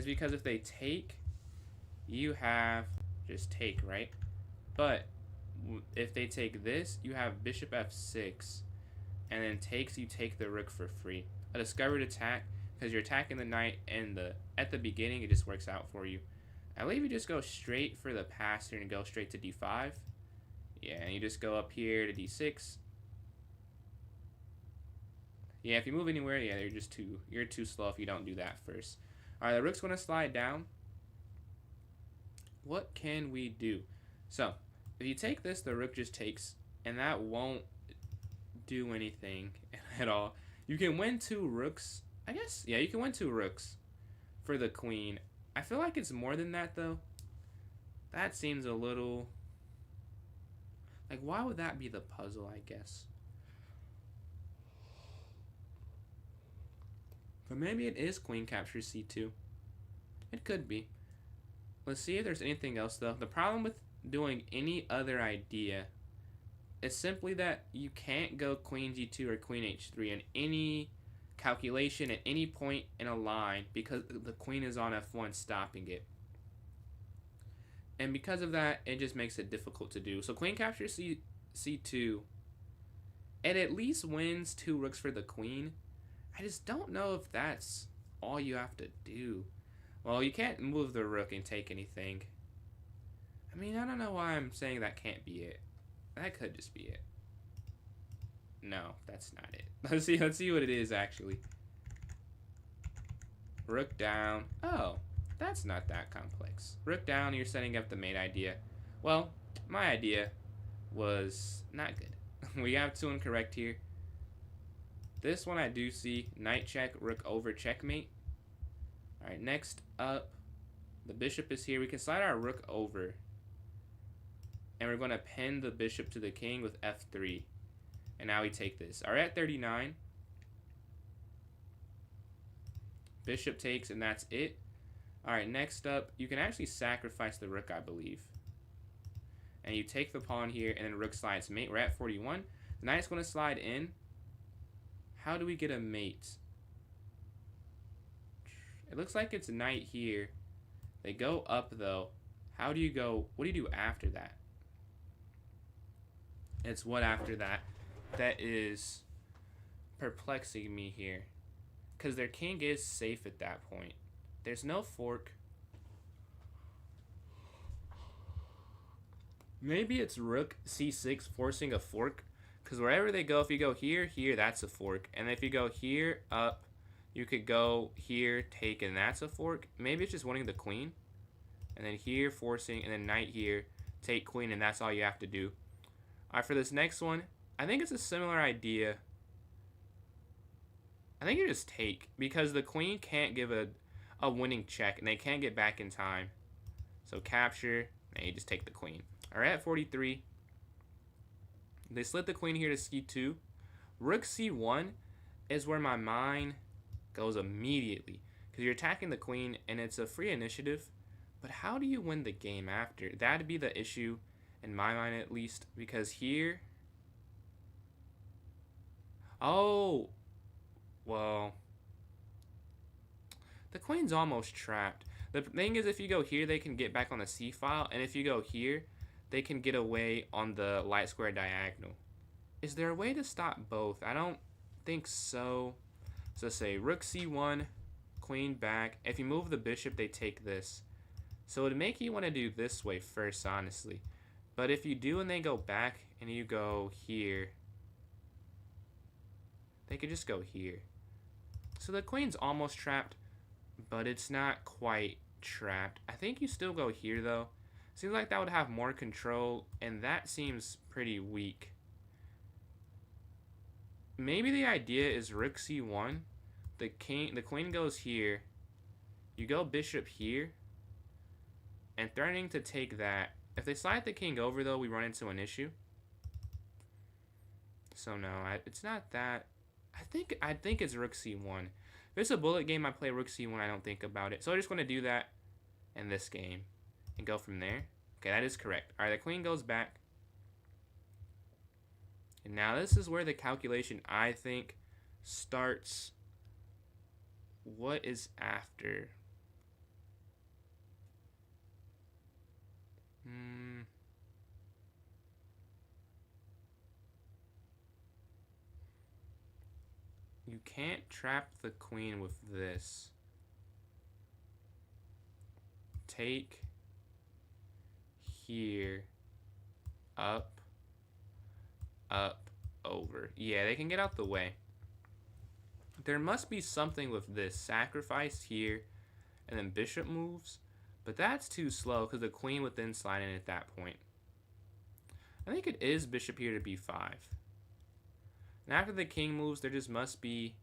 because if they take, you have just take, right? But if they take this, you have bishop f6. And then takes, you take the rook for free. A discovered attack, because you're attacking the knight, and at the beginning, it just works out for you. I believe you just go straight for the pass here and go straight to d5. Yeah, and you just go up here to d6. Yeah, if you move anywhere, yeah, you're too slow if you don't do that first. Alright, the rook's going to slide down. What can we do? So, if you take this, the rook just takes, and that won't do anything at all. You can win 2 rooks. I guess, yeah, you can win 2 rooks for the queen. I feel like it's more than that, though. That seems a little... Like, why would that be the puzzle, I guess? But maybe it is queen captures c2. It could be. Let's see if there's anything else, though. The problem with doing any other idea is simply that you can't go queen g2 or queen h3 in any calculation at any point in a line because the queen is on f1 stopping it. And because of that, it just makes it difficult to do. So queen captures c2. It at least wins 2 rooks for the queen. I just don't know if that's all you have to do. Well, you can't move the rook and take anything. I mean, I don't know why I'm saying that can't be it. That could just be it. No, that's not it. Let's see what it is actually. Rook down. Oh, that's not that complex. Rook down, you're setting up the mate idea. Well, my idea was not good. We have 2 incorrect here. This one I do see. Knight check, rook over, checkmate. Alright, next up, the bishop is here. We can slide our rook over. And we're going to pin the bishop to the king with f3. And now we take this. Alright, at 39. Bishop takes, and that's it. Alright, next up, you can actually sacrifice the rook, I believe. And you take the pawn here, and then rook slides mate. We're at 41. The knight's going to slide in. How do we get a mate? It looks like it's knight here. They go up, though. How do you go? What do you do after that? It's what after that that is perplexing me here. Because their king is safe at that point. There's no fork. Maybe it's rook c6 forcing a fork. Because wherever they go, if you go here, here, that's a fork. And if you go here, up, you could go here, take, and that's a fork. Maybe it's just winning the queen. And then here, forcing, and then knight here, take queen, and that's all you have to do. Alright, for this next one, I think it's a similar idea. I think you just take, because the queen can't give a winning check, and they can't get back in time. So capture, and you just take the queen. Alright, at 43. They slid the queen here to c2. Rook c1 is where my mind goes immediately. Because you're attacking the queen, and it's a free initiative. But how do you win the game after? That'd be the issue, in my mind at least. Because here... Oh! Well... The queen's almost trapped. The thing is, if you go here, they can get back on the c file. And if you go here, they can get away on the light square diagonal. Is there a way to stop both? I don't think so. So say rook c1, queen back. If you move the bishop, they take this. So it would make you want to do this way first, honestly. But if you do and they go back and you go here, they could just go here. So the queen's almost trapped, but it's not quite trapped. I think you still go here, though. Seems like that would have more control, and that seems pretty weak. Maybe the idea is rook c1. The queen goes here. You go bishop here. and threatening to take that. If they slide the king over, though, we run into an issue. So no, it's not that. I think it's rook c1. If it's a bullet game, I play rook c1. I don't think about it. So I just want to do that in this game and go from there. Okay, that is correct. All right, the queen goes back. And now this is where the calculation, I think, starts. What is after? You can't trap the queen with this. Take here, up, over. Yeah, they can get out the way. There must be something with this. Sacrifice here, and then bishop moves. But that's too slow because the queen would then slide in at that point. I think it is bishop here to b5. And after the king moves, there just must be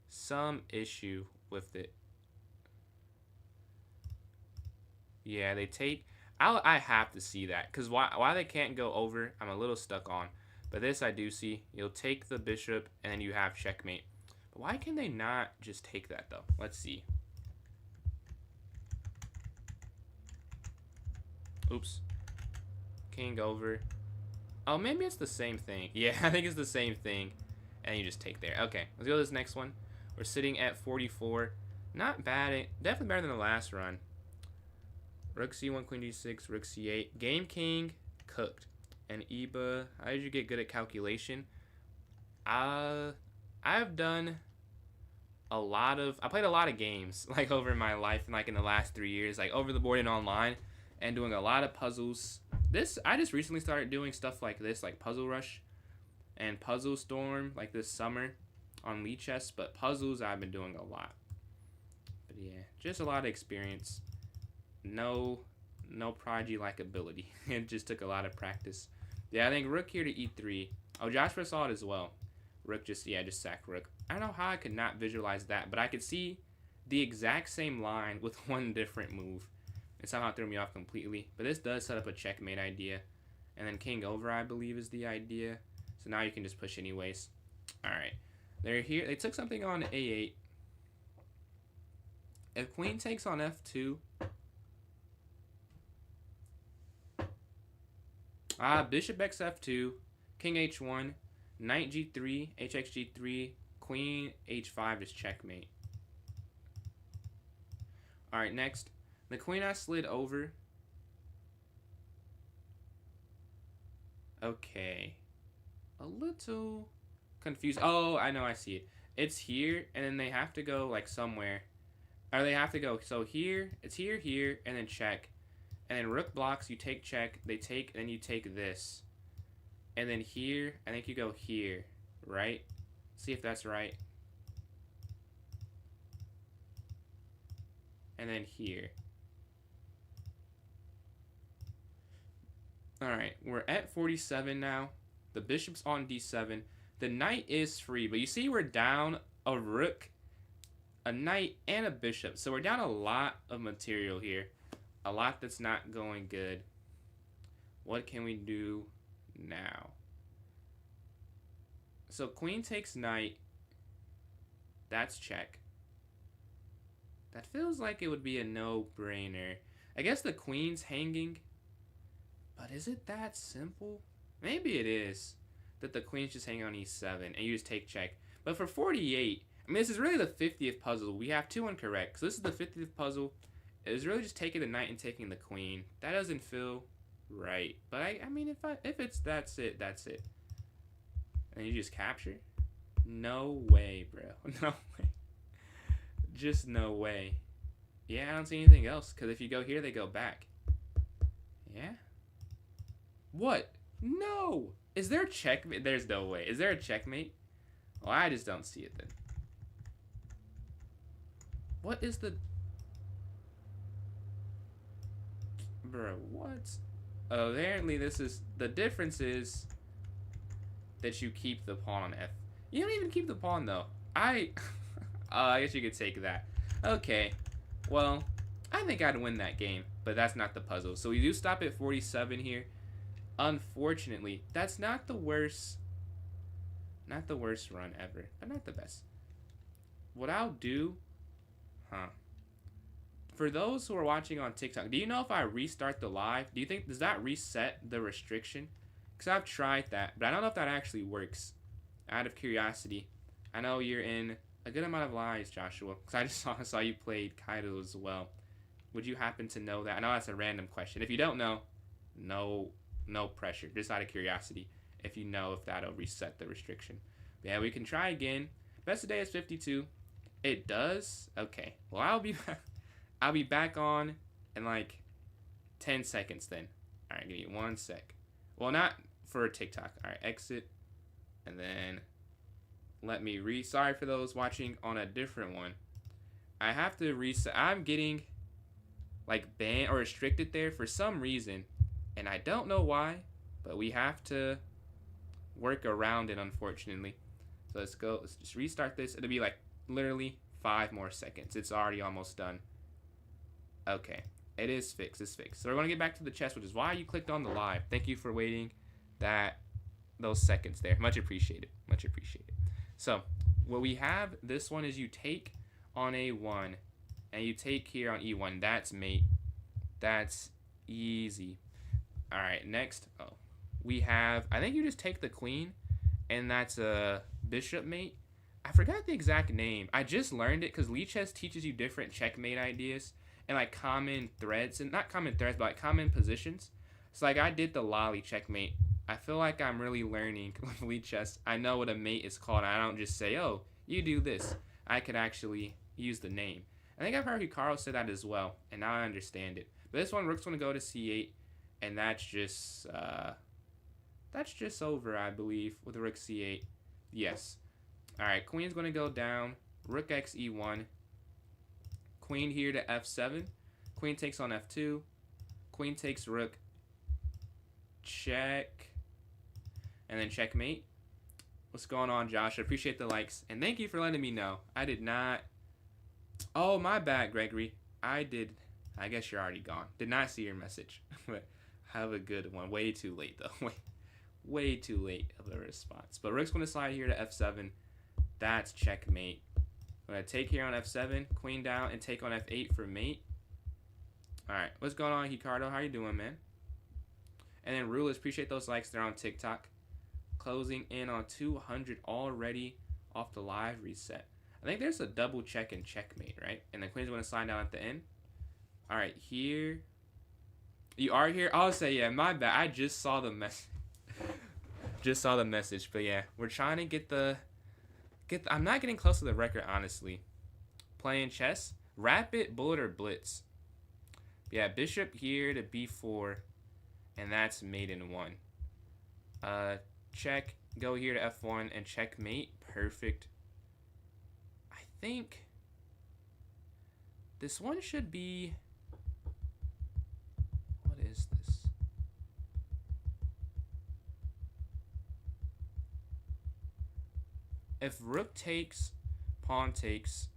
some issue with it. Yeah, they take... I have to see that. Because why they can't go over, I'm a little stuck on. But this I do see. You'll take the bishop, and then you have checkmate. But why can they not just take that, though? Let's see. Oops. King over. Oh, maybe it's the same thing. Yeah, I think it's the same thing. And you just take there. Okay, let's go to this next one. We're sitting at 44. Not bad. Definitely better than the last run. Rook c1, queen d6, rook c8. Game king, cooked. And Iba, how did you get good at calculation? I've done a lot of... I played a lot of games, like, over my life, and like, in the last 3 years. Like, over the board and online. And doing a lot of puzzles. I just recently started doing stuff like this, like Puzzle Rush and Puzzle Storm, like this summer on Lee Chess. But puzzles, I've been doing a lot. But yeah, just a lot of experience. No prodigy-like ability. It just took a lot of practice. Yeah, I think rook here to e3. Oh, Joshua saw it as well. Rook just sack rook. I don't know how I could not visualize that, but I could see the exact same line with one different move. It somehow threw me off completely. But this does set up a checkmate idea. And then king over, I believe, is the idea. So now you can just push anyways. Alright. They're here. They took something on a8. If queen takes on f2. Bishop x f2. King h1. Knight g3. hx g3. Queen h5 is checkmate. Alright, next. The queen I slid over. Okay. A little confused. Oh, I know, I see it. It's here, and then they have to go, like, somewhere. Or they have to go, so here, it's here, here, and then check. And then rook blocks, you take check, they take, and then you take this. And then here, I think you go here, right? See if that's right. And then here. Alright, we're at 47 now. The bishop's on d7. The knight is free, but you see we're down a rook, a knight, and a bishop. So we're down a lot of material here. A lot that's not going good. What can we do now? So queen takes knight. That's check. That feels like it would be a no-brainer. I guess the queen's hanging. But is it that simple? Maybe it is. That the queen's just hanging on e7 and you just take check. But for 48, I mean, this is really the 50th puzzle. We have 2 incorrect. So this is the 50th puzzle. It was really just taking the knight and taking the queen. That doesn't feel right. But I mean, if it's that's it, that's it. And you just capture? No way, bro. No way. Just no way. Yeah, I don't see anything else. Because if you go here, they go back. Yeah? What? No! Is there a checkmate? There's no way. Is there a checkmate? Well, I just don't see it then. What is the... Bro, what? Oh, apparently this is... The difference is that you keep the pawn on F. You don't even keep the pawn, though. I guess you could take that. Okay. Well, I think I'd win that game, but that's not the puzzle. So we do stop at 47 here. Unfortunately, that's not the worst run ever, but not the best. What I'll do, huh? For those who are watching on TikTok, do you know if I restart the live, do you think does that reset the restriction? Because I've tried that, but I don't know if that actually works. Out of curiosity, I know you're in a good amount of lives, Joshua. Because I just saw you played Kaido as well. Would you happen to know that? I know that's a random question. If you don't know, no pressure. Just out of curiosity, if you know if that'll reset the restriction. But yeah, we can try again. Best of day is 52. It does. Okay. Well, I'll be back on in like 10 seconds then. All right, give me 1 sec. Well, not for TikTok. All right, exit, and then let me sorry for those watching on a different one. I have to reset. I'm getting like banned or restricted there for some reason, and I don't know why, but we have to work around it, unfortunately. So let's go. Let's just restart this. It'll be like literally 5 more seconds. It's already almost done. Okay, it is fixed. It's fixed. So we're gonna get back to the chest, which is why you clicked on the live. Thank you for waiting those seconds there. Much appreciated. Much appreciated. So what we have, this one is you take on A1 and you take here on E1. That's mate. That's easy. All right, next. Oh, we have, I think you just take the queen, and that's a bishop mate. I forgot the exact name. I just learned it because Lichess teaches you different checkmate ideas and like common threads, and not common threads, but like common positions. So like I did the lolly checkmate. I feel like I'm really learning with Lichess. I know what a mate is called. I don't just say, oh, you do this. I could actually use the name. I think I've heard Hikaru say that as well, and now I understand it. But this one, rook's going to go to c8, and that's just over, I believe, with rook c8. Yes. All right, queen's going to go down. Rook x e1. Queen here to f7. Queen takes on f2. Queen takes rook. Check. And then checkmate. What's going on, Josh? I appreciate the likes. And thank you for letting me know. I did not... Oh, my bad, Gregory. I guess you're already gone. Did not see your message. But have a good one. Way too late, though. Way too late of a response. But rook's going to slide here to f7. That's checkmate. I'm going to take here on f7. Queen down and take on f8 for mate. Alright. What's going on, Ricardo? How you doing, man? And then Rulers, appreciate those likes. They're on TikTok. Closing in on 200 already off the live reset. I think there's a double check and checkmate, right? And the queen's going to slide down at the end. All right, here. You are here? I'll say, yeah, my bad. I just saw the message. Just saw the message. But yeah, we're trying to get the... I'm not getting close to the record, honestly. Playing chess. Rapid, bullet, or blitz. Yeah, bishop here to b4. And that's mate in 1. Check. Go here to f1 and checkmate. Perfect. I think this one should be... What is this? If rook takes, pawn takes,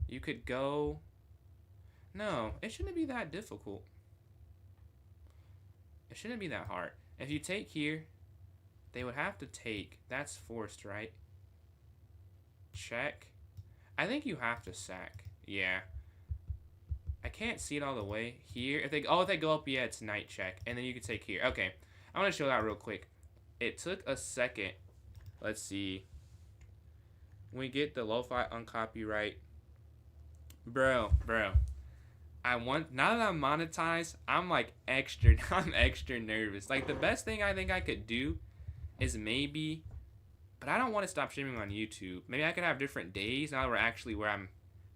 you could go... No, it shouldn't be that difficult. It shouldn't be that hard. If you take here, they would have to take. That's forced, right? Check. I think you have to sack. Yeah. I can't see it all the way. Here, if they go up, yeah, it's knight check. And then you can take here. Okay. I want to show that real quick. It took a second. Let's see. We get the lo-fi uncopyright. Bro. Now that I'm monetized, I'm extra nervous. Like, the best thing I think I could do is maybe, but I don't want to stop streaming on YouTube. Maybe I could have different days now that we're actually where I'm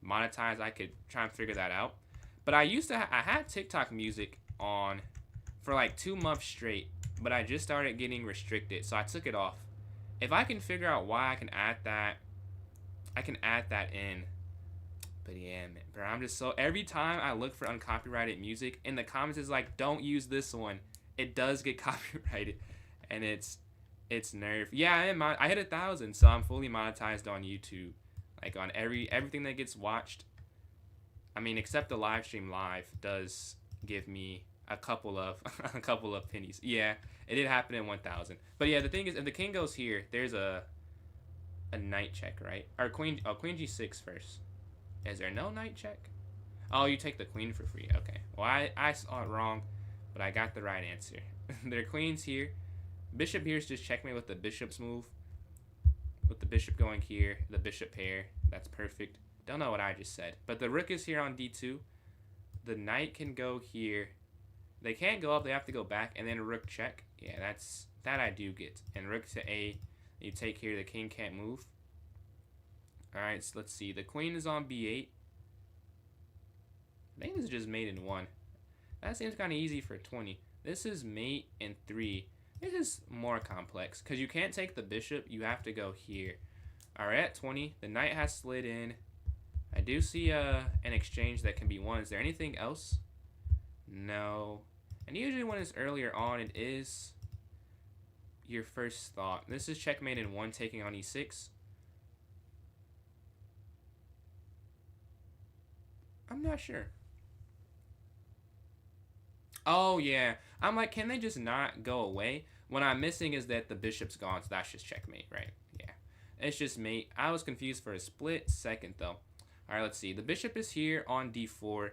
monetized. I could try and figure that out. But I had TikTok music on for like 2 months straight, but I just started getting restricted, so I took it off. If I can figure out why I can add that in. But yeah, man, bro, I'm just so... Every time I look for uncopyrighted music, in the comments it's like, don't use this one. It does get copyrighted. And it's nerve. Yeah, I hit 1,000, so I'm fully monetized on YouTube. Like, on everything that gets watched. I mean, except the live stream live does give me a couple of a couple of pennies. Yeah, it did happen in 1,000. But yeah, the thing is, if the king goes here, there's a knight check, right? Or queen. Oh, queen g6 first. Is there no knight check? Oh, you take the queen for free. Okay. Well, I saw it wrong, but I got the right answer. Their queen's here. Bishop here is just checkmate with the bishop's move. With the bishop going here, the bishop pair. That's perfect. Don't know what I just said. But the rook is here on d2. The knight can go here. They can't go up. They have to go back. And then rook check. Yeah, that I do get. And rook to a. You take here. The king can't move. Alright, so let's see. The queen is on b8. I think this is just mate in 1. That seems kind of easy for 20. This is mate in 3. This is more complex. Because you can't take the bishop. You have to go here. Alright, at 20. The knight has slid in. I do see an exchange that can be won. Is there anything else? No. And usually when it's earlier on, it is your first thought. This is checkmate in 1, taking on e6. I'm not sure. Oh, yeah. I'm like, can they just not go away? What I'm missing is that the bishop's gone, so that's just checkmate, right? Yeah. It's just mate. I was confused for a split second, though. All right, let's see. The bishop is here on d4.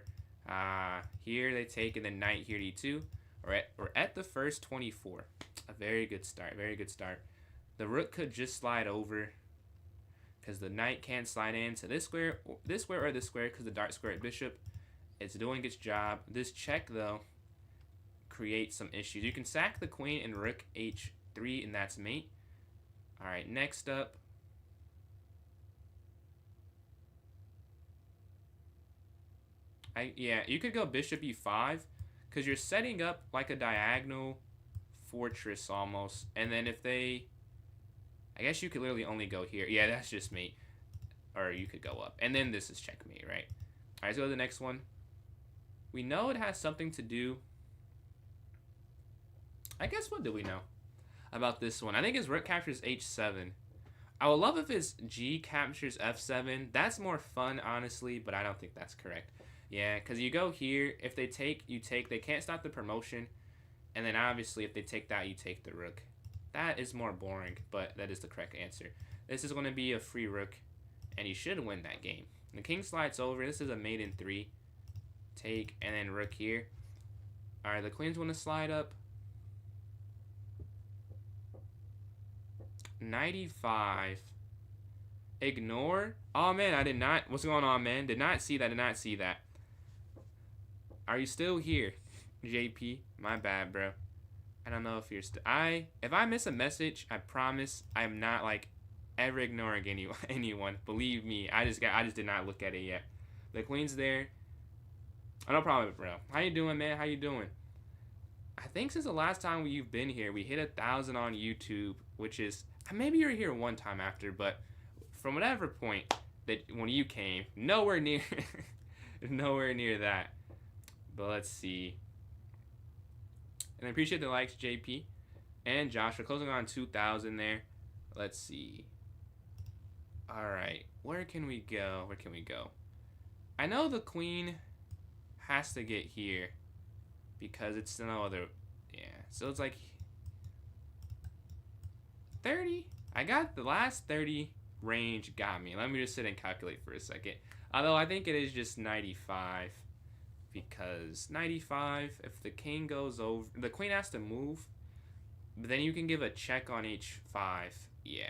Here they take, and then knight here d2. We're at the first 24. A very good start. Very good start. The rook could just slide over because the knight can't slide into this square, or this square, because the dark square at bishop. It's doing its job. This check, though, creates some issues. You can sack the queen and rook h3, and that's mate. All right, next up. Yeah, you could go bishop e5 because you're setting up like a diagonal fortress almost. And then if they... I guess you could literally only go here. Yeah, that's just mate. Or you could go up. And then this is checkmate, right? All right, let's go to the next one. We know it has something to do... I guess what do we know about this one? I think his rook captures h7. I would love if his g captures f7. That's more fun, honestly, but I don't think that's correct. Yeah, because you go here. If they take, you take. They can't stop the promotion. And then obviously if they take that, you take the rook. That is more boring, but that is the correct answer. This is going to be a free rook, and you should win that game. The king slides over. This is a mate in 3. Take, and then rook here. All right, the queen's going to slide up. 95. Ignore. Oh, man, I did not. What's going on, man? Did not see that. Did not see that. Are you still here, JP? My bad, bro. I don't know if you're still... If I miss a message, I promise I'm not, like, ever ignoring anyone. Believe me, I just did not look at it yet. The queen's there. Oh, no problem, bro. How you doing, man? How you doing? I think since the last time you've been here, we hit 1,000 on YouTube, which is... Maybe you were here one time after, but from whatever point that when you came, nowhere near... nowhere near that. But let's see. And I appreciate the likes, JP and Josh. We're closing on 2,000 there. Let's see. All right. Where can we go? Where can we go? I know the queen has to get here because it's no other. Yeah. So it's like 30. I got the last 30 range got me. Let me just sit and calculate for a second. Although I think it is just 95. Because 95, if the king goes over, the queen has to move, but then you can give a check on h5. Yeah,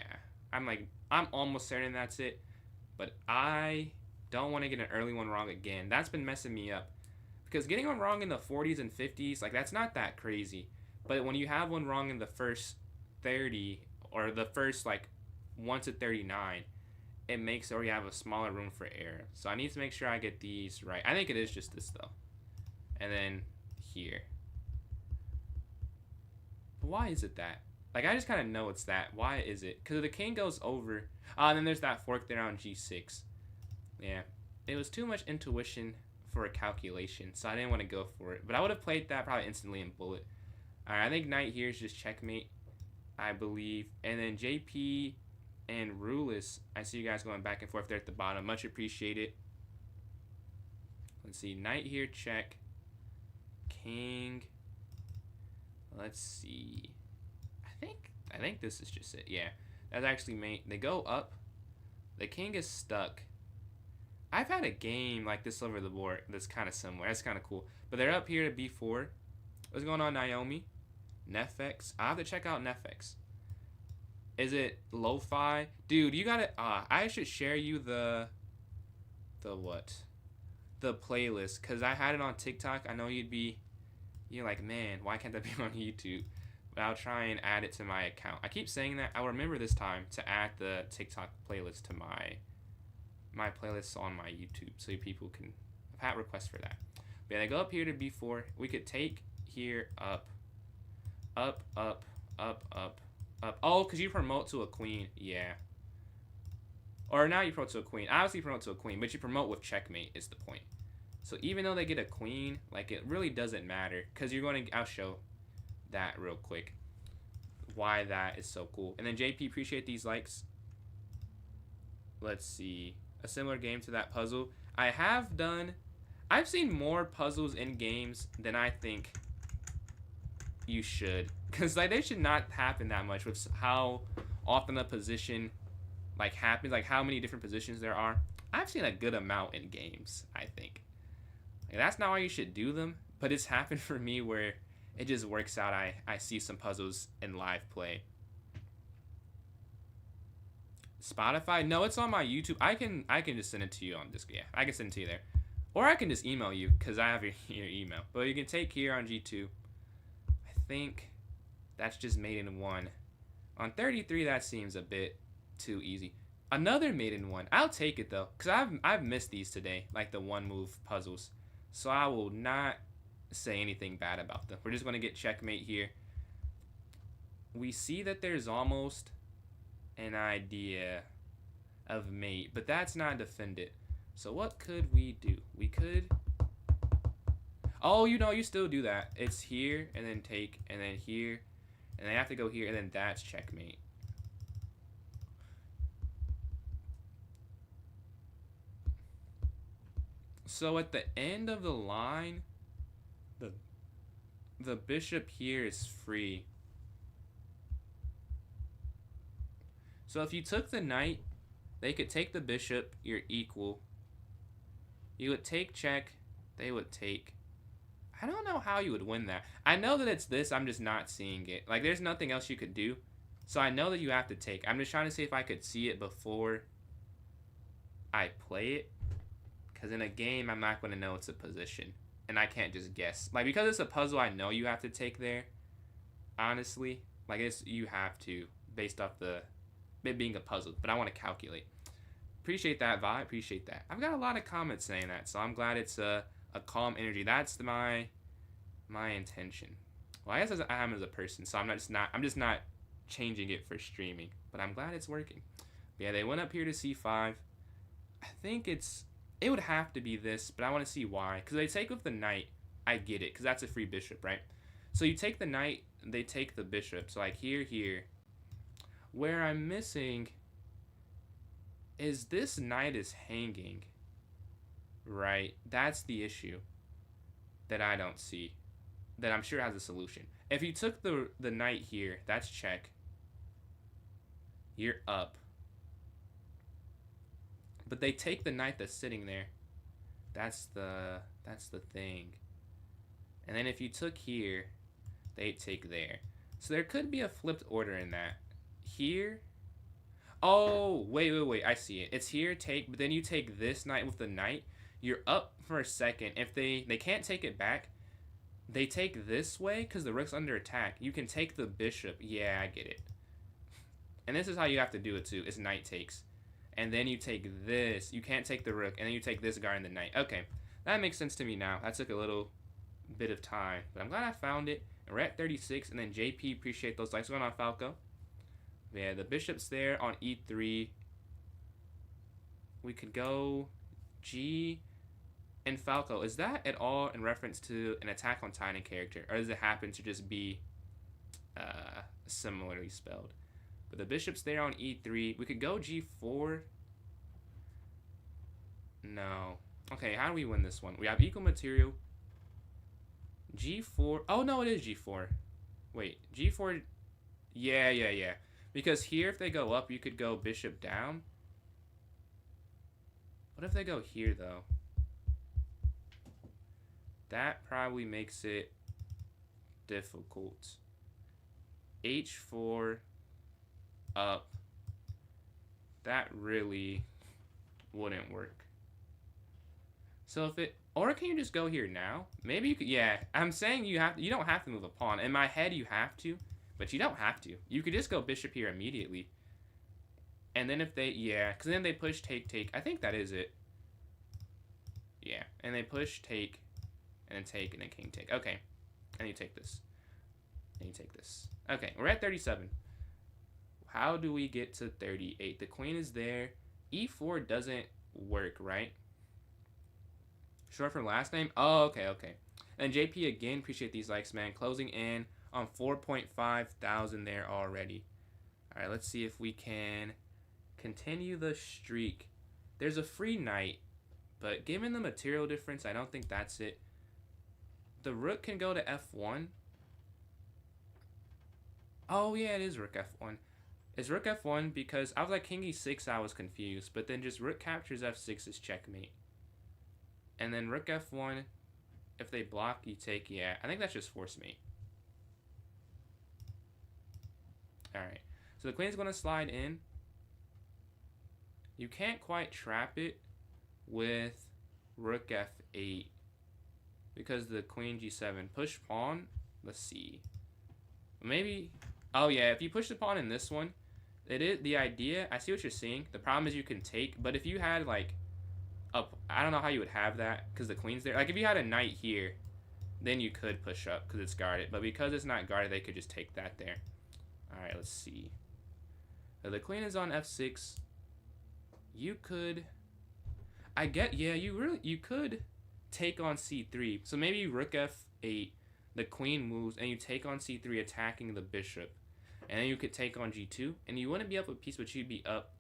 I'm almost certain that's it, but I don't want to get an early one wrong again. That's been messing me up, because getting one wrong in the 40s and 50s, like, that's not that crazy, but when you have one wrong in the first 30, or the first, like, 1 to 39, it makes or you have a smaller room for error. So I need to make sure I get these right. I think it is just this though. And then here. But why is it that? Like, I just kind of know it's that. Why is it? Because the king goes over. And then there's that fork there on g6. Yeah. It was too much intuition for a calculation, so I didn't want to go for it. But I would have played that probably instantly in bullet. Alright, I think knight here is just checkmate, I believe. And then JP and Rulis, I see you guys going back and forth there at the bottom. Much appreciated. Let's see. Knight here, check. King. Let's see. I think this is just it. Yeah. That's actually mate. They go up. The king is stuck. I've had a game like this over the board that's kind of similar. That's kind of cool. But they're up here to b4. What's going on, Naomi? Nefex. I have to check out Nefex. Is it lo-fi? Dude, you gotta... I should share you the what? The playlist. Because I had it on TikTok. I know you're like, man, why can't that be on YouTube? But I'll try and add it to my account. I keep saying that. I'll remember this time to add the TikTok playlist to my playlists on my YouTube, so people can... I've had requests for that. But yeah, they go up here to b4. We could take here up. Up, up, up, up, up. Oh, because you promote to a queen. Yeah. Or now you promote to a queen. Obviously you promote to a queen, but you promote with checkmate is the point. So even though they get a queen, like, it really doesn't matter. Because you're going to... I'll show that real quick. Why that is so cool. And then JP, appreciate these likes. Let's see. A similar game to that puzzle. I've seen more puzzles in games than I think you should. Because, like, they should not happen that much with how often a position, like, happens. Like, how many different positions there are. I've seen a good amount in games, I think. Like, that's not why you should do them. But it's happened for me where it just works out. I see some puzzles in live play. Spotify? No, it's on my YouTube. I can just send it to you on Discord. Yeah, I can send it to you there. Or I can just email you, because I have your email. But you can take here on G2. I think that's just maiden 1. On 33, that seems a bit too easy. Another maiden 1. I'll take it, though, because I've missed these today, like the one-move puzzles. So I will not say anything bad about them. We're just going to get checkmate here. We see that there's almost an idea of mate, but that's not defended. So what could we do? We could... Oh, you still do that. It's here, and then take, and then here, and they have to go here, and then that's checkmate. So at the end of the line, the bishop here is free. So if you took the knight, they could take the bishop, you're equal. You would take check, they would take. I don't know how you would win that. I know that it's this, I'm just not seeing it. Like, there's nothing else you could do. So I know that you have to take. I'm just trying to see if I could see it before I play it. Because in a game, I'm not going to know it's a position. And I can't just guess. Like, because it's a puzzle, I know you have to take there. Honestly. Like, you have to. Based off it being a puzzle. But I want to calculate. Appreciate that, Vi. Appreciate that. I've got a lot of comments saying that. So I'm glad it's a calm energy. That's my intention. Well, I guess I am as a person. So I'm just not changing it for streaming. But I'm glad it's working. But yeah, they went up here to C5. I think it would have to be this, but I want to see why. Because they take with the knight. I get it, because that's a free bishop, right? So you take the knight, they take the bishop. So like here. Where I'm missing is this knight is hanging, right? That's the issue that I don't see, that I'm sure has a solution. If you took the knight here, that's check. You're up. But they take the knight that's sitting there. That's the thing. And then if you took here, they take there. So there could be a flipped order in that. Here. Oh, wait. I see it. It's here, take, but then you take this knight with the knight. You're up for a second. If they can't take it back, they take this way because the rook's under attack. You can take the bishop. Yeah, I get it. And this is how you have to do it too. It's knight takes. And then you take this. You can't take the rook. And then you take this guy and the knight. Okay. That makes sense to me now. That took a little bit of time. But I'm glad I found it. And we're at 36. And then JP, appreciate those likes. What's going on, Falco? Yeah, the bishop's there on E3. We could go G and Falco. Is that at all in reference to an Attack on Titan character? Or does it happen to just be similarly spelled? But the bishop's there on E3. We could go G4. No. Okay, how do we win this one? We have equal material. G4. Oh, no, it is G4. Wait, G4. Yeah, yeah, yeah. Because here, if they go up, you could go bishop down. What if they go here, though? That probably makes it difficult. H4 up. That really wouldn't work. So if it, or can you just go here now? Maybe you could, yeah. I'm saying you don't have to move a pawn. In my head, you have to, but you don't have to. You could just go bishop here immediately. And then if they, yeah, because then they push, take, take. I think that is it. Yeah, and they push, take, and then take, and then king take. Okay, and you take this. And you take this. Okay, we're at 37. How do we get to 38? The queen is there. E4 doesn't work, right? Short for last name? Oh, okay, okay. And JP, again, appreciate these likes, man. Closing in on 4.5 thousand there already. All right, let's see if we can continue the streak. There's a free knight, but given the material difference, I don't think that's it. The rook can go to F1. Oh, yeah, it is rook F1. It's rook F1 because I was like king E6, I was confused. But then just rook captures F6 is checkmate. And then rook F1, if they block, you take, yeah. I think that's just force mate. Alright, so the queen's going to slide in. You can't quite trap it with rook F8 because the queen G7. Push pawn, let's see. Maybe, oh yeah, if you push the pawn in this one, it is the idea, I see what you're seeing. The problem is you can take, but if you had like, up, I don't know how you would have that because the queen's there. Like if you had a knight here, then you could push up because it's guarded. But because it's not guarded, they could just take that there. All right, let's see. So the queen is on F6. You could, I get, yeah, you could take on C3. So maybe rook F8, the queen moves, and you take on C3, attacking the bishop. And then you could take on G2, and you wouldn't be up a piece, but you'd be up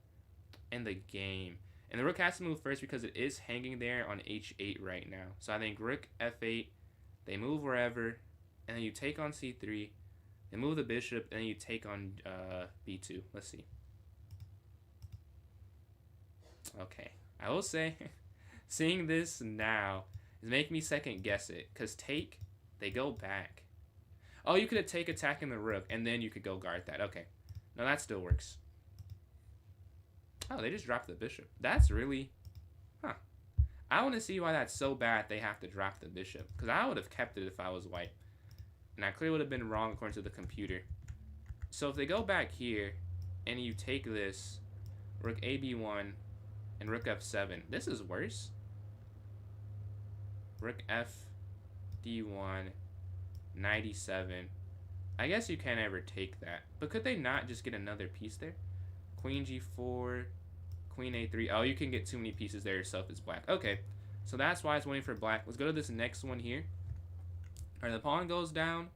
in the game. And the rook has to move first because it is hanging there on H8 right now. So I think rook F8, they move wherever, and then you take on C3, they move the bishop, and then you take on B2. Let's see. Okay, I will say, seeing this now is making me second guess it, because take, they go back. Oh, you could take attacking the rook, and then you could go guard that. Okay, no, that still works. Oh, they just dropped the bishop. That's really, huh. I want to see why that's so bad they have to drop the bishop, because I would have kept it if I was white. And I clearly would have been wrong according to the computer. So if they go back here, and you take this, rook AB1, and rook F7, this is worse. Rook FD1, 97. I guess you can't ever take that. But could they not just get another piece there? Queen G4, Queen A3. Oh, you can get too many pieces there yourself as black. Okay, so that's why it's waiting for black. Let's go to this next one here. All right, the pawn goes down.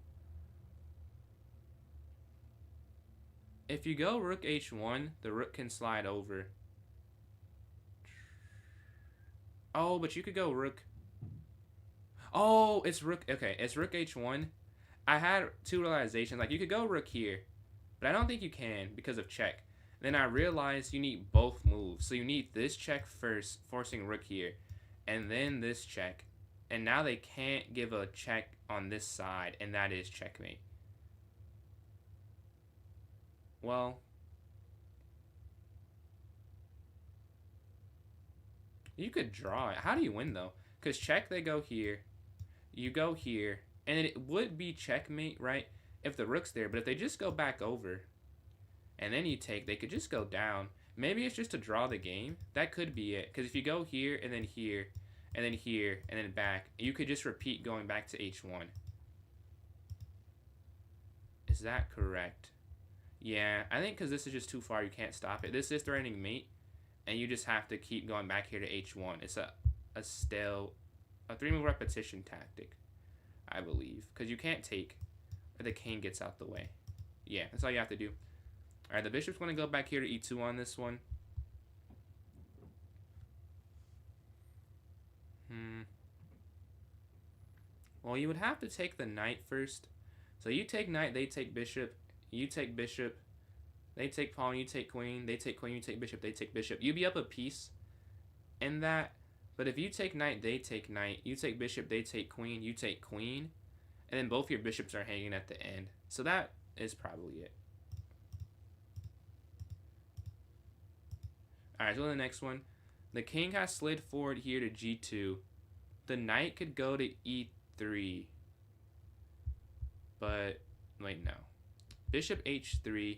If you go rook H1, the rook can slide over. Oh, but you could go rook. Oh, it's rook. Okay, it's rook H1. I had two realizations. Like, you could go rook here, but I don't think you can because of check. Then I realized you need both moves. So you need this check first, forcing rook here, and then this check. And now they can't give a check on this side, and that is checkmate. Well, you could draw it. How do you win, though? Because check, they go here. You go here. And it would be checkmate, right, if the rook's there. But if they just go back over, and then you take, they could just go down. Maybe it's just to draw the game. That could be it. Because if you go here, and then here, and then here, and then back, you could just repeat going back to H1. Is that correct? Yeah, I think because this is just too far, you can't stop it. This is threatening mate, and you just have to keep going back here to H1. It's a 3-move repetition tactic, I believe, because you can't take, or the king gets out the way. Yeah, that's all you have to do. All right, the bishop's going to go back here to E2 on this one. Well, you would have to take the knight first. So you take knight, they take bishop. You take bishop. They take pawn, you take queen. They take queen, you take bishop. They take bishop. You'd be up a piece in that. But if you take knight, they take knight. You take bishop, they take queen. You take queen. And then both your bishops are hanging at the end. So that is probably it. Alright, so the next one. The king has slid forward here to g2. The knight could go to e3. But, wait, no. Bishop h3.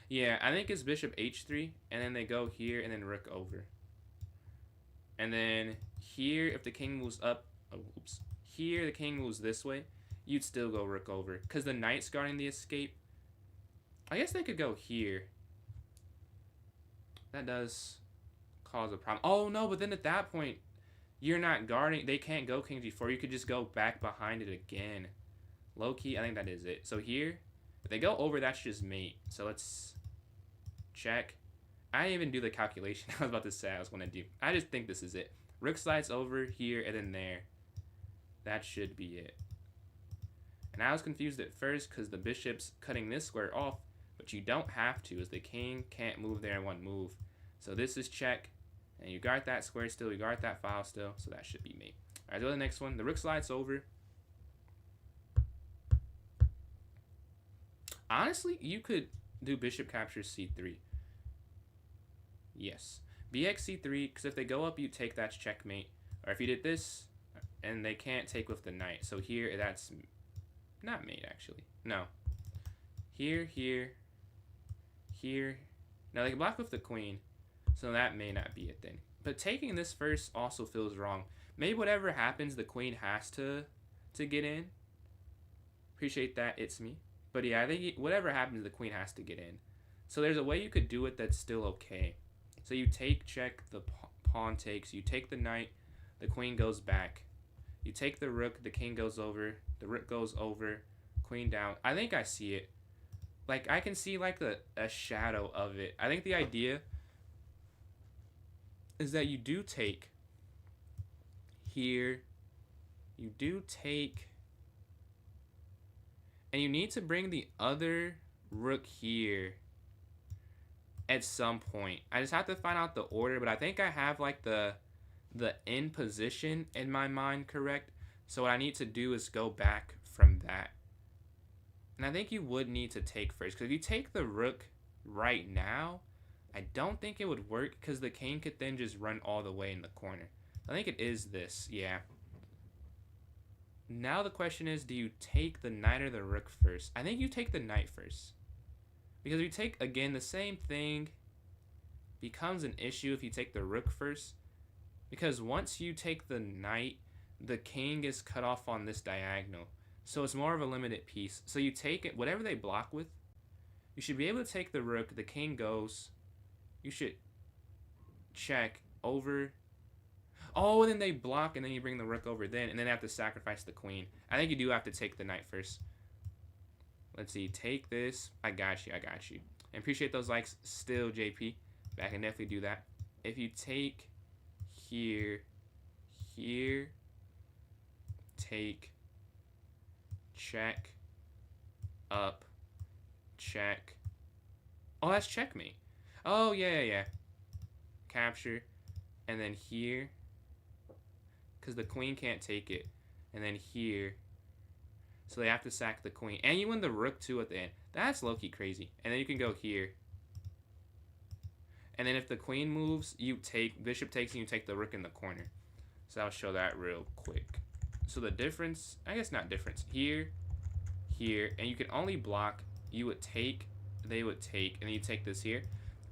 Yeah, I think it's bishop h3. And then they go here and then rook over. And then here, if the king moves up. Oh, oops. Here, the king moves this way. You'd still go rook over. Because the knight's guarding the escape. I guess they could go here. That does cause a problem. Oh, no, but then at that point, you're not guarding. They can't go king g4. You could just go back behind it again. Low key, I think that is it. So here, if they go over, that's just mate. So let's check. I didn't even do the calculation I was about to say I was going to do. I just think this is it. Rook slides over here and then there. That should be it. And I was confused at first because the bishop's cutting this square off. But you don't have to, as the king can't move there in one move. So this is check. And you guard that square still. You guard that file still. So that should be mate. Alright, go to the next one. The rook slides over. Honestly, you could do bishop captures c3. Yes. bx c3, because if they go up, you take, that's checkmate. Or if you did this, and they can't take with the knight. So here, that's not mate, actually. No. Here, here, here. Now, they can block with the queen, so that may not be it then. But taking this first also feels wrong. Maybe whatever happens, the queen has to get in. Appreciate that, it's me. But yeah, I think whatever happens, the queen has to get in. So there's a way you could do it that's still okay. So you take check, the pawn takes. You take the knight, the queen goes back. You take the rook, the king goes over. The rook goes over, queen down. I think I see it. Like, I can see like a shadow of it. I think the idea is that you do take here. You do take... And you need to bring the other rook here at some point. I just have to find out the order, but I think I have like the end position in my mind correct. So what I need to do is go back from that. And I think you would need to take first, because if you take the rook right now, I don't think it would work, because the king could then just run all the way in the corner. I think it is this, yeah. Now the question is, do you take the knight or the rook first? I think you take the knight first. Because if you take, again, the same thing becomes an issue if you take the rook first. Because once you take the knight, the king is cut off on this diagonal. So it's more of a limited piece. So you take it, whatever they block with, you should be able to take the rook, the king goes, you should check over. Oh, and then they block, and then you bring the rook over then, and then have to sacrifice the queen. I think you do have to take the knight first. Let's see, take this. I got you, I got you. And appreciate those likes still, JP. But I can definitely do that. If you take here, here, take, check, up, check. Oh, that's checkmate. Oh, yeah. Capture, and then here, because the queen can't take it, and then here, so they have to sack the queen, and you win the rook too at the end. That's low-key crazy. And then you can go here, and then if the queen moves, you take, bishop takes, and you take the rook in the corner. So I'll show that real quick. So the difference, I guess not difference, here, and you can only block, you would take, they would take, and then you take this here.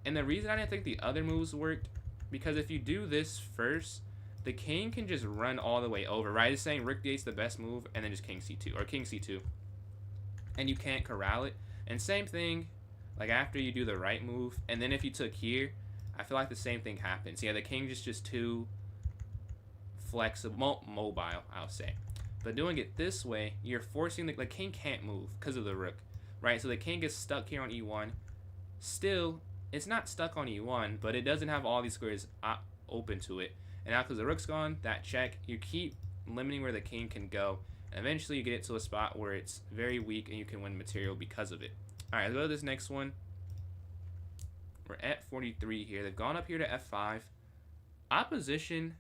And the reason I didn't think the other moves worked, because if you do this first, the king can just run all the way over, right? It's saying rook d8's the best move, and then just king c2, or king c2. And you can't corral it. And same thing, like after you do the right move, and then if you took here, I feel like the same thing happens. Yeah, the king just too flexible, mobile, I'll say. But doing it this way, you're forcing the king can't move because of the rook, right? So the king gets stuck here on e1. Still, it's not stuck on e1, but it doesn't have all these squares open to it. And now because the rook's gone, that check, you keep limiting where the king can go. And eventually you get it to a spot where it's very weak and you can win material because of it. Alright, let's go to this next one. We're at 43 here. They've gone up here to f5. Opposition,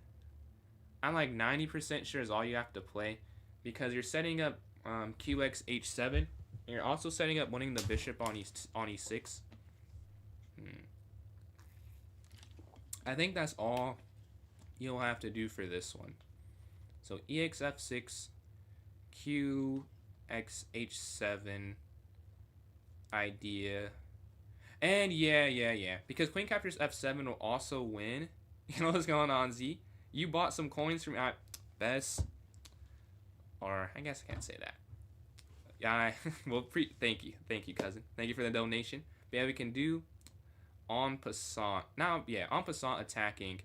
I'm like 90% sure is all you have to play, because you're setting up qx h7. And you're also setting up winning the bishop on e6. I think that's all you'll have to do for this one. So ex f6, qx h7 idea. And yeah. Because queen captures f7 will also win. You know what's going on, Z? You bought some coins from Bess. Or, I guess I can't say that. Yeah, well, thank you. Thank you, cousin. Thank you for the donation. But yeah, we can do en passant. Now, yeah, en passant attacking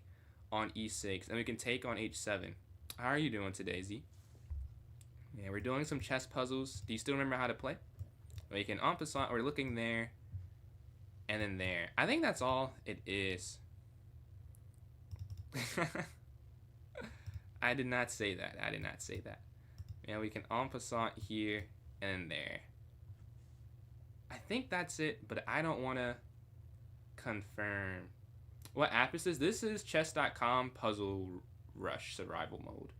on e6. And we can take on h7. How are you doing today, Z? Yeah, we're doing some chess puzzles. Do you still remember how to play? Well, you can en passant. We're looking there. And then there. I think that's all it is. I did not say that. I did not say that. Yeah, we can en passant here and there. I think that's it, but I don't want to confirm. What app is this? This is chess.com Puzzle Rush Survival Mode.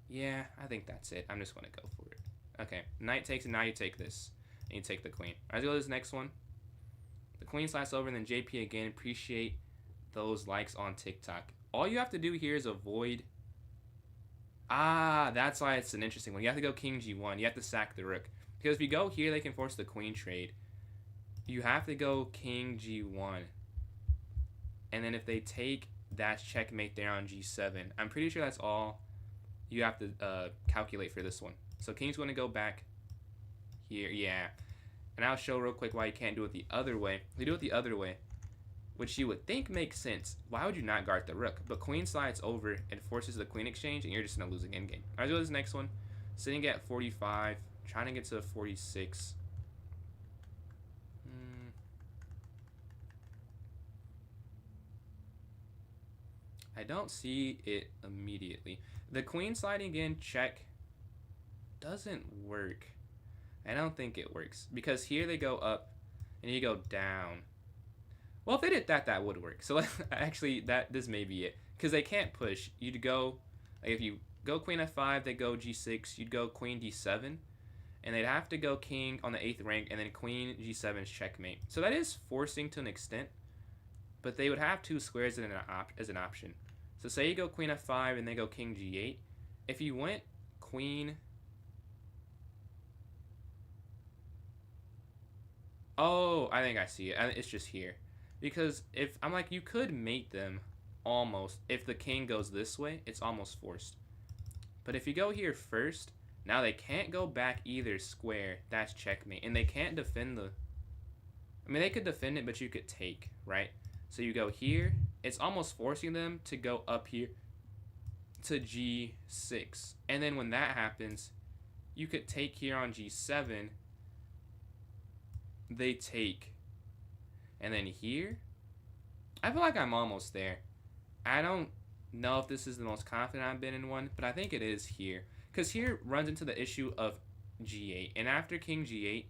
Yeah, I think that's it. I'm just going to go for it. Okay, knight takes, and now you take this. And you take the queen. Alright, let's go to this next one. The queen slides over, and then JP again. Appreciate those likes on TikTok. All you have to do here is avoid. That's why it's an interesting one. You have to go king g1. You have to sack the rook. Because if you go here, they can force the queen trade. You have to go king g1. And then if they take, that's checkmate there on g7. I'm pretty sure that's all you have to calculate for this one. So king's going to go back here. Yeah. And I'll show real quick why you can't do it the other way. If you do it the other way, which you would think makes sense, why would you not guard the rook? But queen slides over and forces the queen exchange, and you're just in a losing endgame. Alright, let's go to this next one. Sitting at 45, trying to get to 46. I don't see it immediately. The queen sliding in check doesn't work. I don't think it works, because here they go up and you go down. Well, if they did that, that would work. So actually, this may be it, because they can't push. You'd go, like if you go queen f5, they go g6. You'd go queen d7, and they'd have to go king on the 8th rank, and then queen g7 is checkmate. So that is forcing to an extent, but they would have two squares as an option. So say you go queen f5 and they go king g8. If you went queen... Oh, I think I see it. It's just here. Because if I'm like, you could mate them almost. If the king goes this way, it's almost forced. But if you go here first, now they can't go back either square. That's checkmate. And they can't defend the... I mean, they could defend it, but you could take, right? So you go here. It's almost forcing them to go up here to g6. And then when that happens, you could take here on g7. They take. And then here, I feel like I'm almost there. I don't know if this is the most confident I've been in one, but I think it is here. Because here runs into the issue of g8. And after king g8,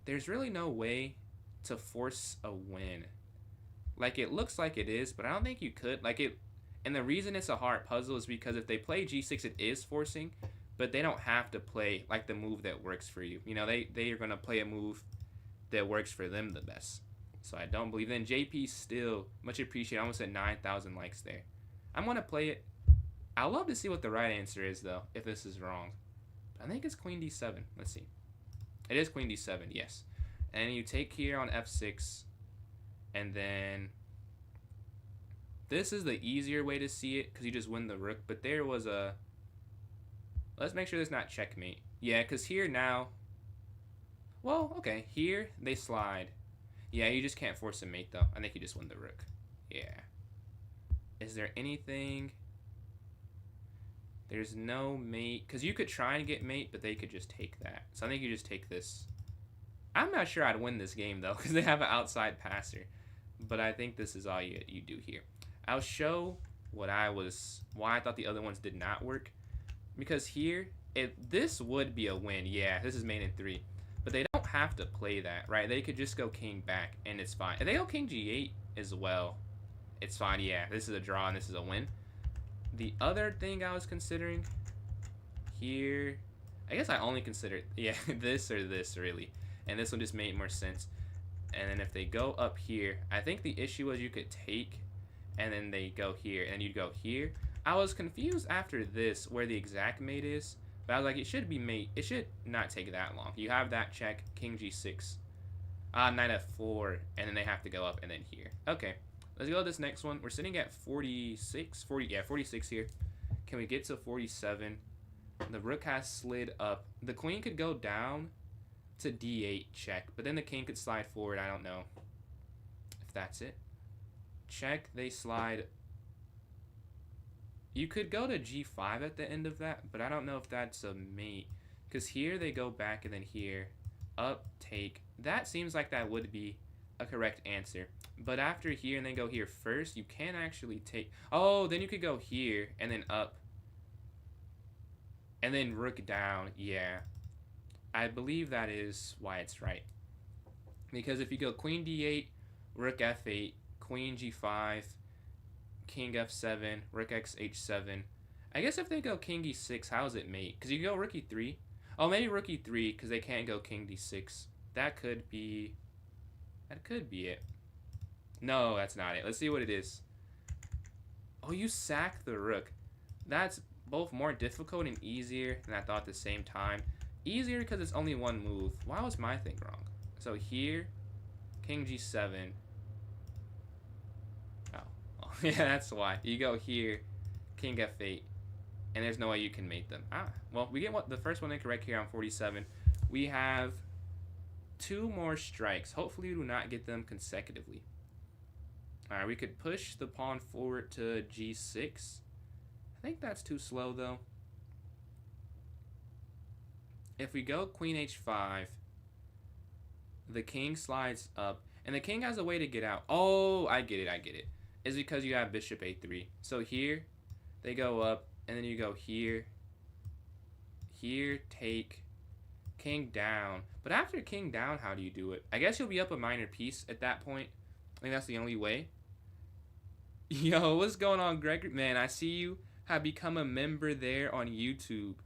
there's really no way to force a win. Like, it looks like it is, but I don't think you could. Like, it, and the reason it's a hard puzzle is because if they play g6, it is forcing, but they don't have to play, like, the move that works for you. You know, they are going to play a move that works for them the best. So I don't believe. Then JP still, much appreciated. I almost at 9,000 likes there. I'm going to play it. I'd love to see what the right answer is, though, if this is wrong. But I think it's queen d7. Let's see. It is queen d7, yes. And you take here on f6. And then this is the easier way to see it, because you just win the rook. But there was a... Let's make sure there's not checkmate. Yeah, because here now... Well, okay. Here, they slide. Yeah, you just can't force a mate, though. I think you just win the rook. Yeah. Is there anything... There's no mate. Because you could try and get mate, but they could just take that. So I think you just take this. I'm not sure I'd win this game, though, because they have an outside passer. But I think this is all you do here. I'll show why I thought the other ones did not work. Because here, this would be a win. Yeah, this is main in 3. But they don't have to play that, right? They could just go king back, and it's fine. If they go king g8 as well, it's fine. Yeah, this is a draw, and this is a win. The other thing I was considering here, I guess I only considered, yeah, this or this, really. And this one just made more sense. And then if they go up here, I think the issue was you could take, and then they go here, and you'd go here. I was confused after this where the exact mate is, but I was like, it should be mate. It should not take that long. You have that check, king g6, knight f4, and then they have to go up, and then here. Okay, let's go to this next one. We're sitting at 46, 46 here. Can we get to 47? The rook has slid up. The queen could go down to d8 check, but then the king could slide forward. I don't know if that's it. Check, they slide. You could go to g5 at the end of that, but I don't know if that's a mate, because here they go back and then here up, take. That seems like that would be a correct answer, but after here and then go here first, you can actually take. Oh, then you could go here and then up and then rook down. Yeah, I believe that is why it's right, because if you go queen d8, rook f8, queen g5, king f7, rook x h7. I guess if they go king e6, how is it mate? Because you go rook e3. Oh, maybe rook e3 because they can't go king d6. That could be it. No, that's not it. Let's see what it is. Oh, you sack the rook. That's both more difficult and easier than I thought at the same time. Easier because it's only one move. Why was my thing wrong? So here, king g7. Yeah, that's why. You go here, king f8, and there's no way you can mate them. Well, we get the first one incorrect here on 47. We have 2 more strikes. Hopefully we do not get them consecutively. Alright, we could push the pawn forward to g6. I think that's too slow, though. If we go queen h5, the king slides up, and the king has a way to get out. Oh, I get it. Is because you have bishop a3. So here, they go up, and then you go here. Here, take, king down. But after king down, how do you do it? I guess you'll be up a minor piece at that point. I think that's the only way. Yo, what's going on, Gregory? Man, I see you have become a member there on YouTube.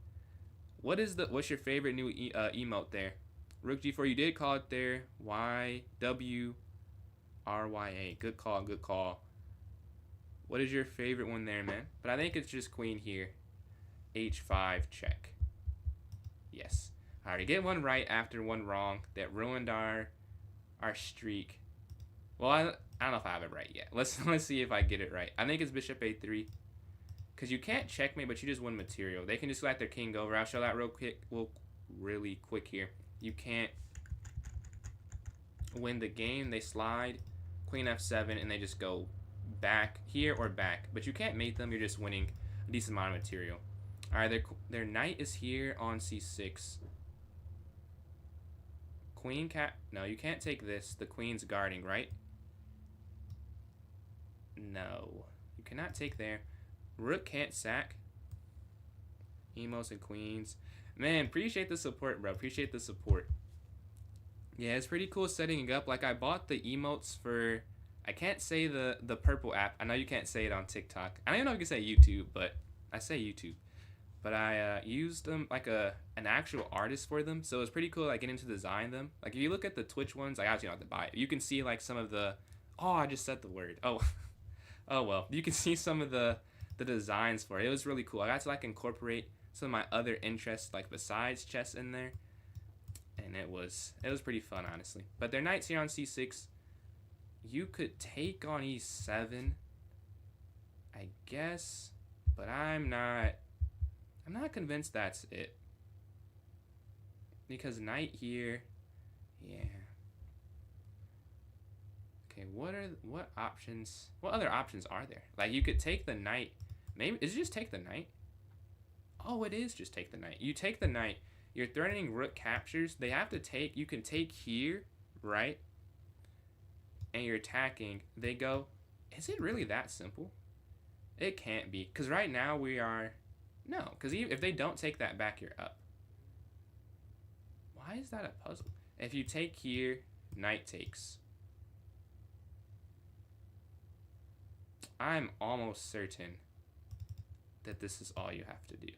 What's your favorite new emote there? Rook g4, you did call it there. YWRYA. Good call. What is your favorite one there, man? But I think it's just queen here. H5 check. Yes. Alright, get one right after one wrong. That ruined our streak. Well, I don't know if I have it right yet. Let's see if I get it right. I think it's bishop a3. Because you can't checkmate, but you just win material. They can just let their king go over. I'll show that real quick. Well, really quick here. You can't win the game. They slide queen f7, and they just go back here or back, but you can't mate them. You're just winning a decent amount of material. All right, their knight is here on c6. Queen no, you can't take this. The queen's guarding, right? No, you cannot take there. Rook can't sack. Emos and queens. Man, appreciate the support, bro. Appreciate the support. Yeah, it's pretty cool setting it up. Like, I bought the emotes for, I can't say the purple app. I know you can't say it on TikTok. I don't even know if you can say YouTube, but I say YouTube. But I used them like an actual artist for them, so it was pretty cool. Like getting to design them. Like if you look at the Twitch ones, I actually don't have to buy it. You can see like some of the. Oh, I just said the word. Oh, oh well. You can see some of the designs for it. It was really cool. I got to like incorporate some of my other interests like besides chess in there, and it was pretty fun honestly. But their knight's here on c6. You could take on e7, I guess, but I'm not convinced that's it. Because knight here, yeah. Okay, what other options are there? Like you could take the knight. Maybe is it just take the knight? Oh, it is just take the knight. You take the knight. You're threatening rook captures. They have to take. You can take here, right? And you're attacking. They go. Is it really that simple? It can't be. Because right now we are... No, because if they don't take that back, you're up. Why is that a puzzle? If you take here, knight takes. I'm almost certain that this is all you have to do.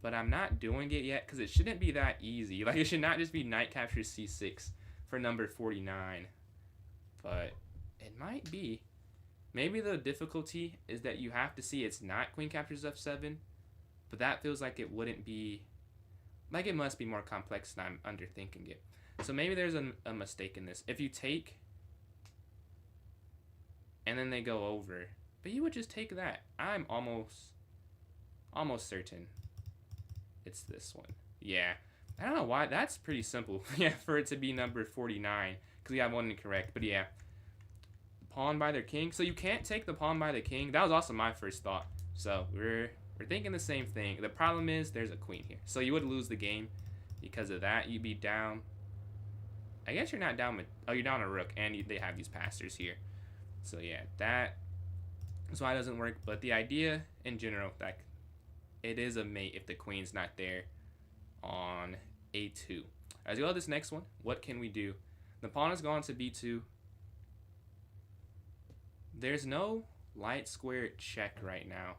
But I'm not doing it yet because it shouldn't be that easy. Like, it should not just be knight captures c6 for number 49. But it might be. Maybe the difficulty is that you have to see it's not queen captures f7. But that feels like it wouldn't be... Like, it must be more complex than I'm underthinking it. So maybe there's a mistake in this. If you take... And then they go over. But you would just take that. I'm almost certain it's this one. Yeah. I don't know why. That's pretty simple. Yeah, for it to be number 49. Because we have one incorrect. But yeah. Pawn by their king. So you can't take the pawn by the king. That was also my first thought. So we're thinking the same thing. The problem is there's a queen here. So you would lose the game because of that. You'd be down. I guess you're not down with... Oh, you're down a rook. And they have these passers here. So yeah, that's why it doesn't work. But the idea in general, that it is a mate if the queen's not there on a2. As we go to this next one, what can we do? The pawn has gone to b2. There's no light square check right now.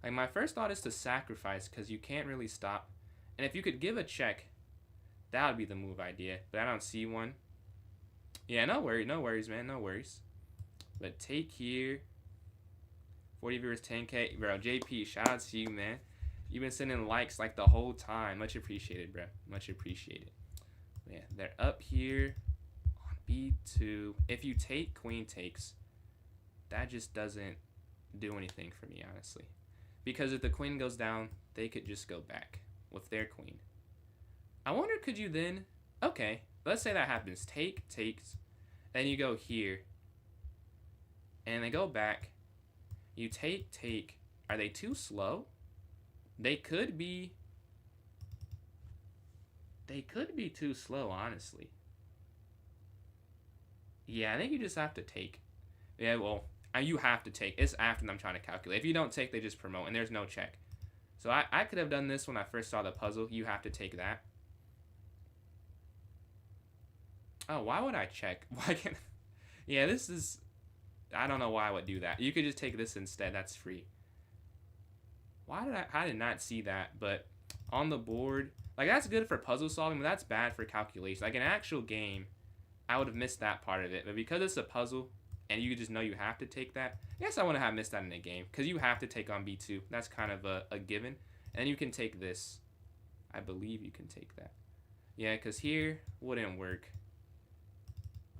Like, my first thought is to sacrifice because you can't really stop. And if you could give a check, that would be the move idea. But I don't see one. Yeah, no worries, man, no worries. But take here. 40 viewers, 10K. Bro, JP, shout out to you, man. You've been sending likes like the whole time. Much appreciated, bro. Much appreciated. Yeah, they're up here on b2. If you take, queen takes. That just doesn't do anything for me, honestly. Because if the queen goes down, they could just go back with their queen. I wonder, could you then... Okay, let's say that happens. Take, takes. Then you go here. And they go back. You take, take. Are they too slow? They could be... They could be too slow, honestly. Yeah, I think you just have to take. Yeah, well, you have to take. It's after them trying to calculate. If you don't take, they just promote, and there's no check. So I could have done this when I first saw the puzzle. You have to take that. Oh, why would I check? Why can't... Yeah, this is... I don't know why I would do that. You could just take this instead. That's free. I did not see that, but on the board... Like, that's good for puzzle solving, but that's bad for calculation. Like, an actual game, I would have missed that part of it. But because it's a puzzle, and you just know you have to take that, I guess I wouldn't have missed that in a game. Because you have to take on b2. That's kind of a given. And then you can take this. I believe you can take that. Yeah, because here wouldn't work.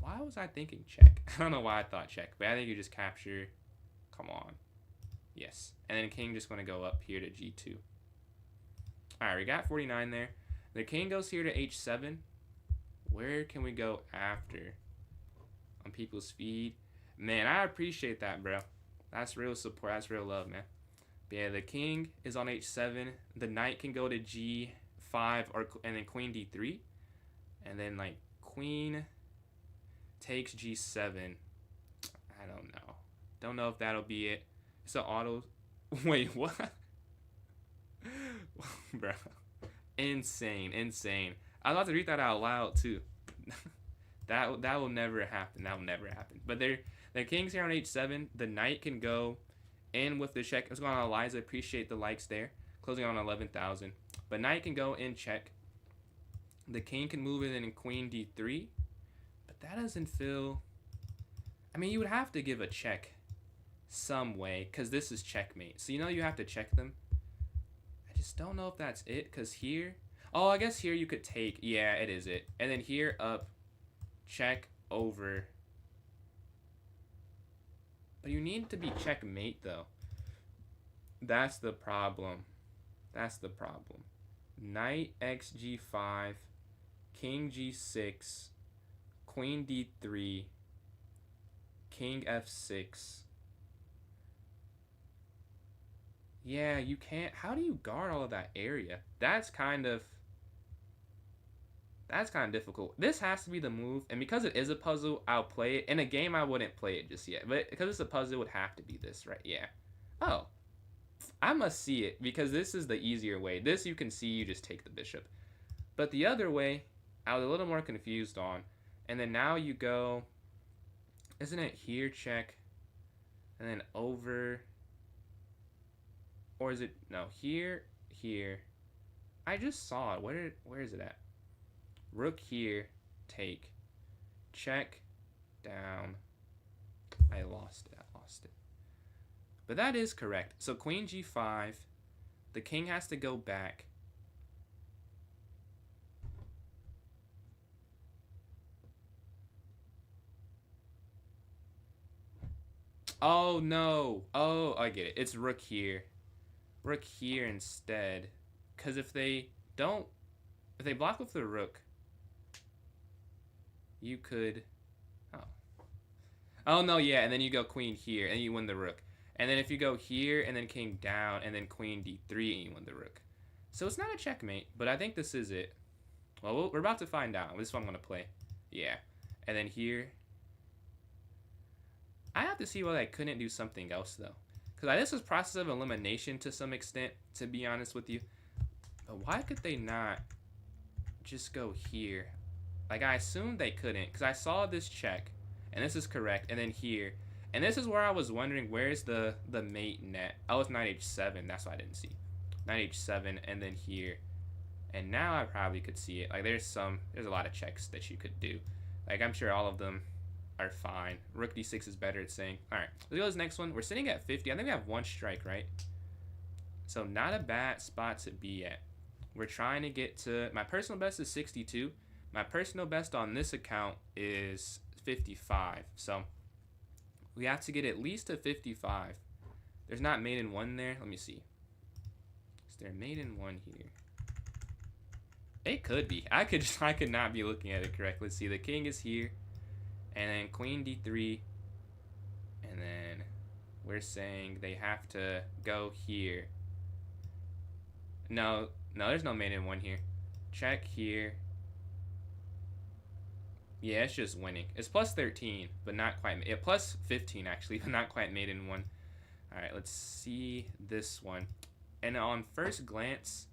Why was I thinking check? I don't know why I thought check, but I think you just capture. Come on. Yes. And then king just going to go up here to g2. Alright, we got 49 there. The king goes here to h7. Where can we go after? On people's feed. Man, I appreciate that, bro. That's real support. That's real love, man. But yeah, the king is on h7. The knight can go to g5 and then queen d3. And then, like, queen takes g7. I don't know. Don't know if that'll be it. It's an auto. Wait, what? Bro. Insane. I was about to read that out loud, too. That will never happen. That will never happen. But their king's here on h7. The knight can go in with the check. Let's go on Eliza. Appreciate the likes there. Closing on 11,000. But knight can go in check. The king can move in queen d3. But that doesn't feel... I mean, you would have to give a check some way. Because this is checkmate. So you know you have to check them. I just don't know if that's it. Because here... Oh, I guess here you could take... Yeah, it is it. And then here up... Check over. But you need to be checkmate, though. That's the problem. That's the problem. Knight x g5. King g6. Queen d3. King f6. Yeah, you can't... How do you guard all of that area? That's kind of... That's kind of difficult. This has to be the move, and because it is a puzzle, I'll play it. In a game, I wouldn't play it just yet, but because it's a puzzle, it would have to be this, right? Yeah. Oh, I must see it because this is the easier way. This you can see, you just take the bishop. But the other way, I was a little more confused on. And then now you go, isn't it here, check, and then over, or is it, no, here, here. I just saw it. Where is it at? Rook here, take, check, down. I lost it. But that is correct. So queen g5, the king has to go back. Oh no. Oh, I get it. It's rook here. Rook here instead. Because if they block with the rook, you could, oh. Oh no, yeah, and then you go queen here, and you win the rook. And then if you go here, and then king down, and then queen d3, and you win the rook. So it's not a checkmate, but I think this is it. Well, we're about to find out. This is what I'm going to play. Yeah. And then here. I have to see why I couldn't do something else, though. Because this was process of elimination to some extent, to be honest with you. But why could they not just go here? Like, I assumed they couldn't, because I saw this check, and this is correct, and then here. And this is where I was wondering, where's the mate net? Oh, it's knight h7, that's what I didn't see. Knight h7, and then here. And now I probably could see it. Like, there's a lot of checks that you could do. Like, I'm sure all of them are fine. Rook d6 is better, it's saying. Alright, let's go to this next one. We're sitting at 50. I think we have one strike, right? So, not a bad spot to be at. We're trying to get to... My personal best is 62. My personal best on this account is 55. So, we have to get at least a 55. There's not mate in 1 there. Let me see. Is there mate in 1 here? It could be. I could not be looking at it correctly. Let's see. The king is here. And then queen d3. And then we're saying they have to go here. No, there's no mate in 1 here. Check here. Yeah, it's just winning. It's plus 13, but not quite. Plus 15, actually, but not quite mate in 1. All right, let's see this one. And on first glance,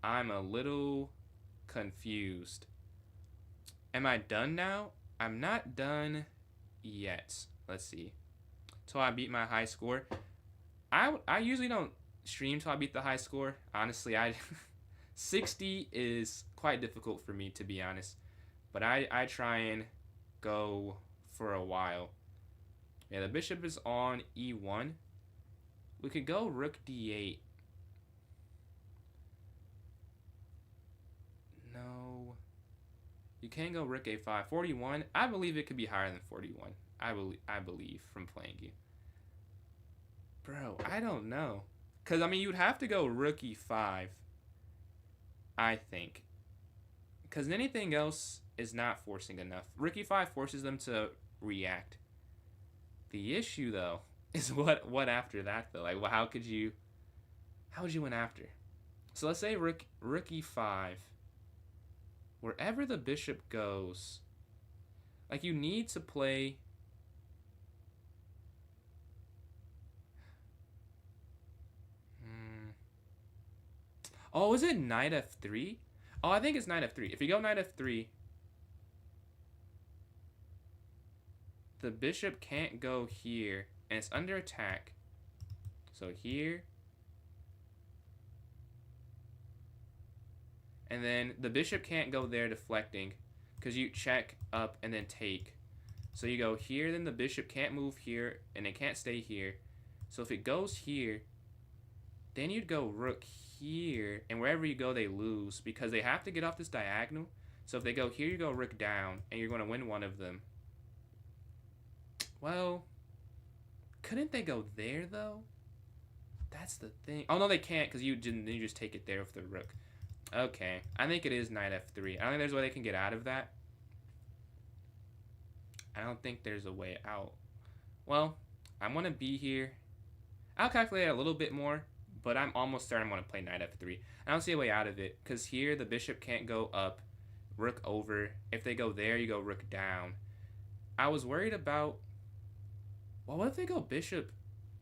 I'm a little confused. Am I done now? I'm not done yet. Let's see. Till I beat my high score. I usually don't stream till I beat the high score. Honestly, 60 is quite difficult for me, to be honest. But I try and go for a while. Yeah, the bishop is on e1. We could go rook d8. No. You can go rook a5. 41. I believe it could be higher than 41. I believe from playing you. Bro, I don't know. Because, I mean, you'd have to go rook e5. I think. Because anything else is not forcing enough. Rook e5 forces them to react. The issue, though, is what after that, though? Like, well, how would you win after? So let's say rook e5. Wherever the bishop goes, like, you need to play... Oh, is it knight f3? Oh, I think it's knight f3. If you go knight f3, the bishop can't go here, and it's under attack. So here. And then the bishop can't go there deflecting, because you check up and then take. So you go here, then the bishop can't move here, and it can't stay here. So if it goes here, then you'd go rook here, and wherever you go, they lose, because they have to get off this diagonal. So if they go here, you go rook down, and you're going to win one of them. Well, couldn't they go there, though? That's the thing. Oh, no, they can't, because you just take it there with the rook. Okay, I think it is knight f3. I don't think there's a way they can get out of that. I don't think there's a way out. Well, I'm going to be here. I'll calculate a little bit more, but I'm almost certain I'm going to play knight f3. I don't see a way out of it, because here the bishop can't go up. rook over. If they go there, you go rook down. I was worried about, well, what if they go bishop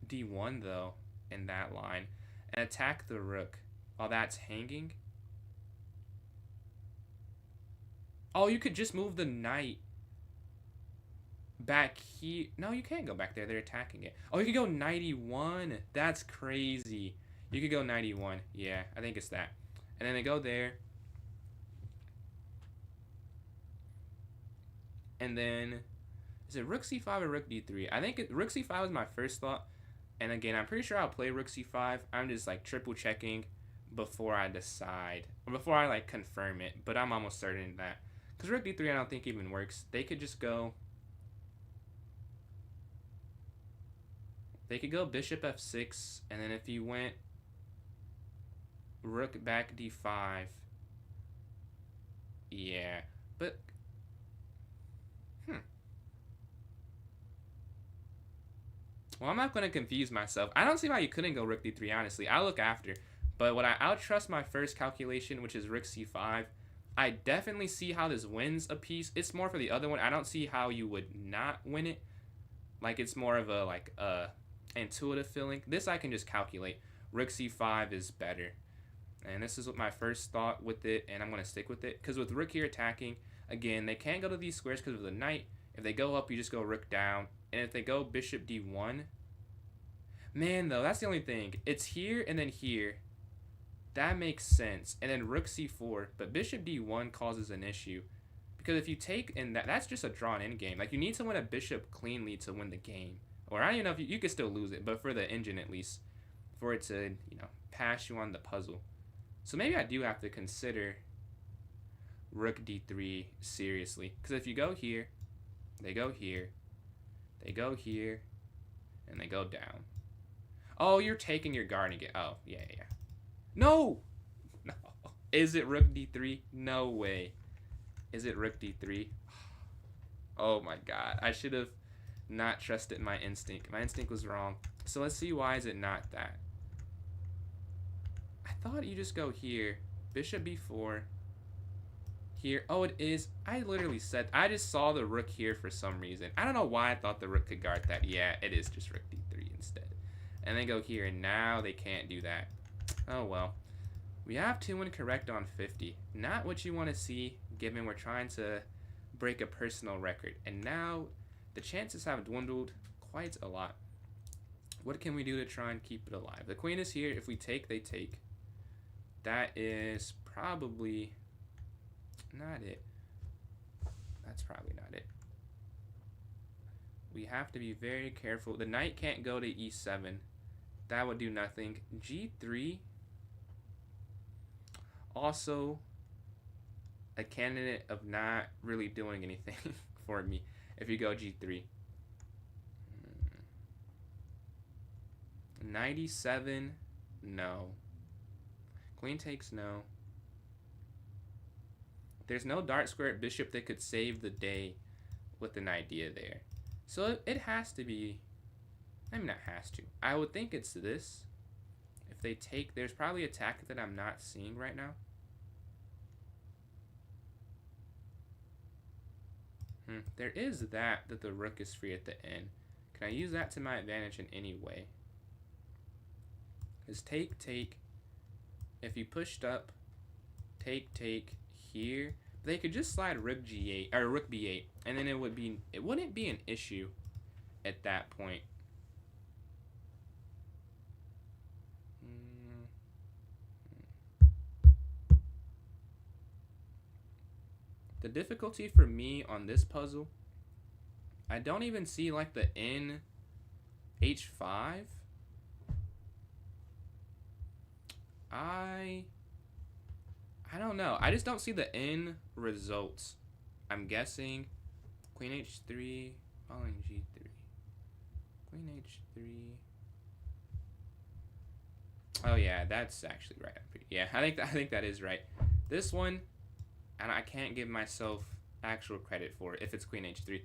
d1 though in that line and attack the rook while that's hanging? Oh, you could just move the knight back here. No, you can't go back there. They're attacking it. Oh, you could go knight e1. That's crazy. You could go knight e1. Yeah, I think it's that. And then they go there. And then, is it rook c5 or rook d3? I think rook c5 was my first thought. And again, I'm pretty sure I'll play rook c5. I'm just like triple checking before I decide. Or before I like confirm it. But I'm almost certain that. Because rook d3 I don't think even works. They could just go... They could go bishop f6. And then if you went rook back d5. Yeah. But... Well, I'm not going to confuse myself. I don't see why you couldn't go rook d3, honestly. I'll look after. But when I'll trust my first calculation, which is rook c5, I definitely see how this wins a piece. It's more for the other one. I don't see how you would not win it. Like, it's more of a, like, intuitive feeling. This I can just calculate. Rook c5 is better. And this is what my first thought with it, and I'm going to stick with it. Because with rook here attacking, again, they can't go to these squares because of the knight. If they go up, you just go rook down. And if they go bishop d1, man, though, that's the only thing. It's here and then here. That makes sense. And then rook c4, but bishop d1 causes an issue. Because if you take, and that's just a drawn endgame. Like, you need to win a bishop cleanly to win the game. Or I don't even know if you could still lose it, but for the engine at least. For it to, you know, pass you on the puzzle. So maybe I do have to consider rook d3 seriously. Because if you go here, they go here. They go here, and they go down. Oh, you're taking your guard again. Oh, yeah. No! No. Is it rook d3? No way. Is it rook d3? Oh my god. I should have not trusted my instinct. My instinct was wrong. So let's see, why is it not that? I thought you just go here. Bishop b4. Here. Oh, it is. I literally said, I just saw the rook here for some reason. I don't know why I thought the rook could guard that. Yeah, it is just rook d3 instead. And then go here, and now they can't do that. Oh well. We have 2 incorrect on 50. Not what you want to see, given we're trying to break a personal record. And now the chances have dwindled quite a lot. What can we do to try and keep it alive? The queen is here. If we take, they take. That is probably not it. That's probably not it. We have to be very careful. The knight can't go to e7. That would do nothing. g3. Also, a candidate of not really doing anything for me if you go g3. 97. No. Queen takes, no. There's no dark square bishop that could save the day with an idea there. So it has to be, I mean, not has to. I would think it's this. If they take, there's probably a tactic that I'm not seeing right now. There is that the rook is free at the end. Can I use that to my advantage in any way? Is take, take. If you pushed up, take, take here. They could just slide rook g8 or rook b8, and then it wouldn't be an issue at that point. The difficulty for me on this puzzle, I don't even see like the n h5. I don't know. I just don't see the end results. I'm guessing queen h3, following g3. Queen h3. Oh yeah, that's actually right. Yeah, I think that is right. This one, and I can't give myself actual credit for it if it's queen h3.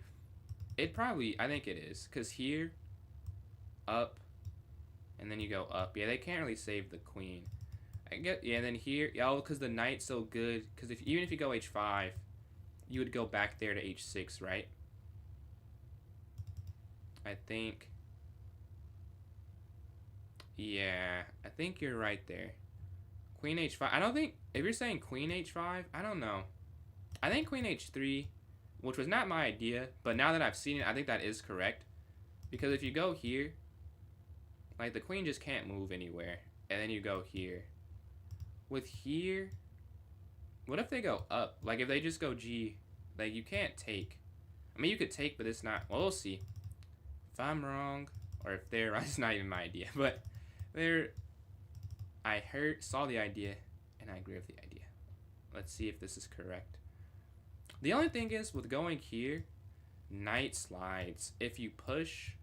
It probably, I think it is, because here, up, and then you go up. Yeah, they can't really save the queen. I get, yeah, and then here, oh, because the knight's so good. Because if even if you go h5, you would go back there to h6, right? I think. Yeah, I think you're right there. Queen h5. I don't think, if you're saying queen h5, I don't know. I think queen h3, which was not my idea, but now that I've seen it, I think that is correct. Because if you go here, like the queen just can't move anywhere. And then you go here. With here, what if they go up? Like if they just go G, like you can't take. I mean, you could take, but it's not. Well, we'll see. If I'm wrong, or if they're right, it's not even my idea. But they're, I saw the idea, and I agree with the idea. Let's see if this is correct. The only thing is, with going here, knight slides. If you push,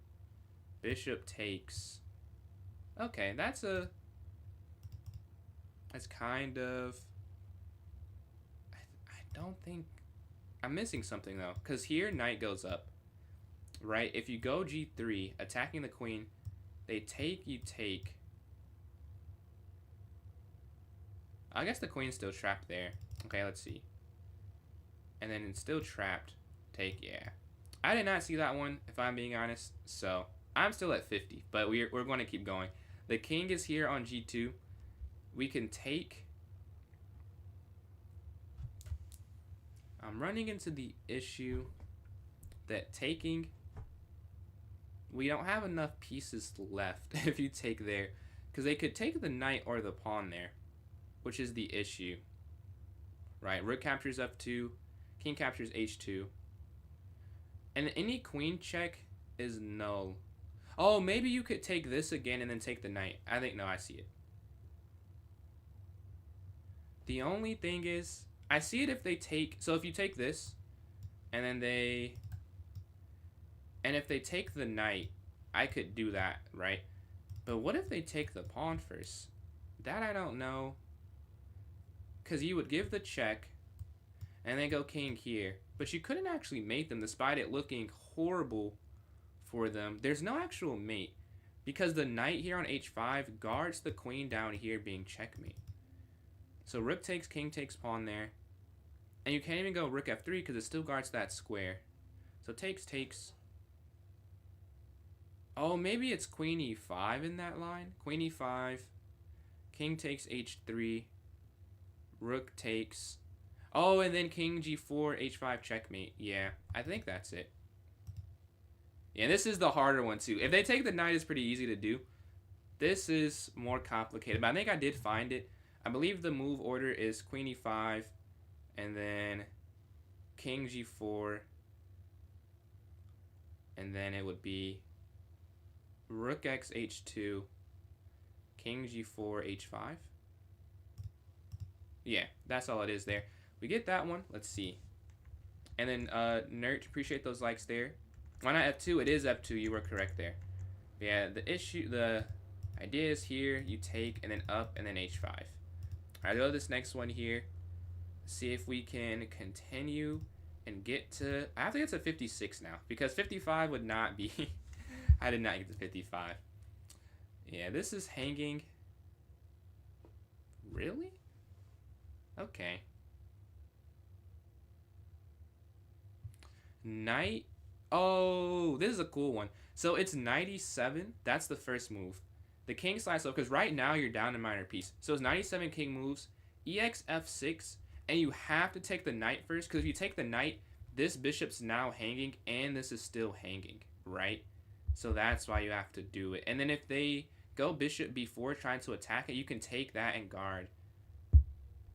bishop takes. Okay, that's kind of, I don't think, I'm missing something though. Because here, knight goes up, right? If you go g3, attacking the queen, they take, you take. I guess the queen's still trapped there. Okay, let's see. And then it's still trapped. Take, yeah. I did not see that one, if I'm being honest. So, I'm still at 50, but we're going to keep going. The king is here on g2. We can take. I'm running into the issue that taking, we don't have enough pieces left if you take there. Because they could take the knight or the pawn there, which is the issue. Right, rook captures f2, king captures h2. And any queen check is null. Oh, maybe you could take this again and then take the knight. I think, no, I see it. The only thing is, I see it if they take, so if you take this, and then and if they take the knight, I could do that, right? But what if they take the pawn first? That I don't know. Because you would give the check, and then go king here. But you couldn't actually mate them, despite it looking horrible for them. There's no actual mate, because the knight here on h5 guards the queen down here being checkmate. So rook takes, king takes, pawn there. And you can't even go rook f3 because it still guards that square. So takes, takes. Oh, maybe it's queen e5 in that line. Queen e5. King takes h3. Rook takes. Oh, and then king g4, h5 checkmate. Yeah, I think that's it. Yeah, this is the harder one too. If they take the knight, it's pretty easy to do. This is more complicated, but I think I did find it. I believe the move order is queen e5, and then king g4, and then it would be rook x h2, king g4, h5. Yeah, that's all it is there. We get that one. Let's see. And then, Nert, appreciate those likes there. Why not f2? It is f2. You were correct there. But yeah, the idea is here, you take, and then up, and then h5. All right, go to this next one here. See if we can continue and get to, I have to get to 56 now, because 55 would not be, I did not get to 55. Yeah, this is hanging. Really? Okay. Knight. Oh, this is a cool one. So it's 97. That's the first move. The king slides up because right now you're down a minor piece. So it's 97 king moves, ex f6, and you have to take the knight first because if you take the knight, this bishop's now hanging and this is still hanging, right? So that's why you have to do it. And then if they go bishop b4 trying to attack it, you can take that and guard.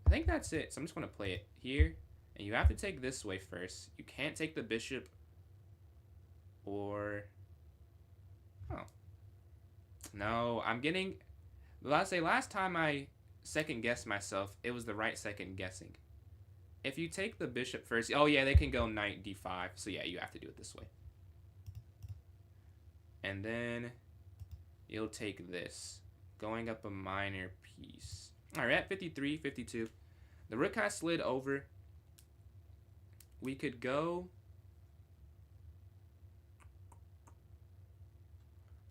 I think that's it. So I'm just going to play it here. And you have to take this way first. You can't take the bishop or... Oh. No, I'm getting... Last time I second guessed myself, it was the right second guessing. If you take the bishop first... Oh, yeah, they can go knight d5. So, yeah, you have to do it this way. And then you'll take this. Going up a minor piece. All right, at 53, 52. The rook has slid over. We could go...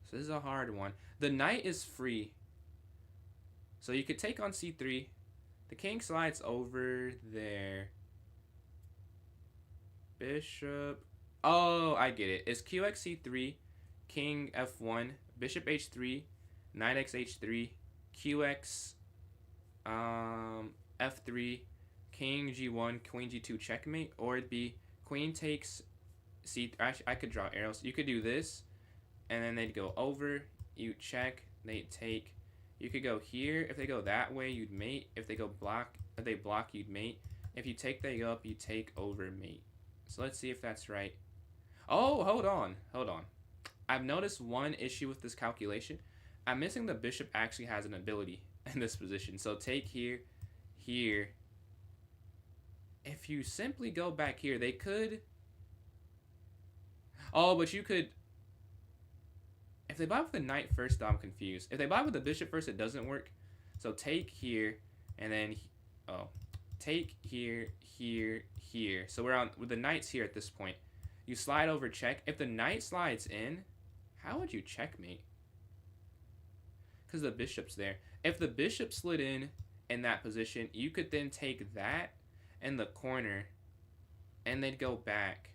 So this is a hard one. The knight is free. So you could take on c3. The king slides over there. Bishop. Oh, I get it. It's qx c3, king f1, bishop h3, knight x h3, qx f3, king g1, queen g2 checkmate, or it'd be queen takes c. Actually, I could draw arrows. You could do this, and then they'd go over. You check. They take. You could go here. If they go that way, you'd mate. If they go block, if they block, you'd mate. If you take, they go up. You take over mate. So let's see if that's right. Oh, hold on. I've noticed one issue with this calculation. I'm missing the bishop actually has an ability in this position. So take here, here. If you simply go back here, they could. Oh, but you could. If they block with the knight first, though, I'm confused. If they block with the bishop first, it doesn't work. So take here, and then, take here, here, here. So we're on with the knights here at this point. You slide over, check. If the knight slides in, how would you checkmate? Because the bishop's there. If the bishop slid in that position, you could then take that and the corner, and they'd go back.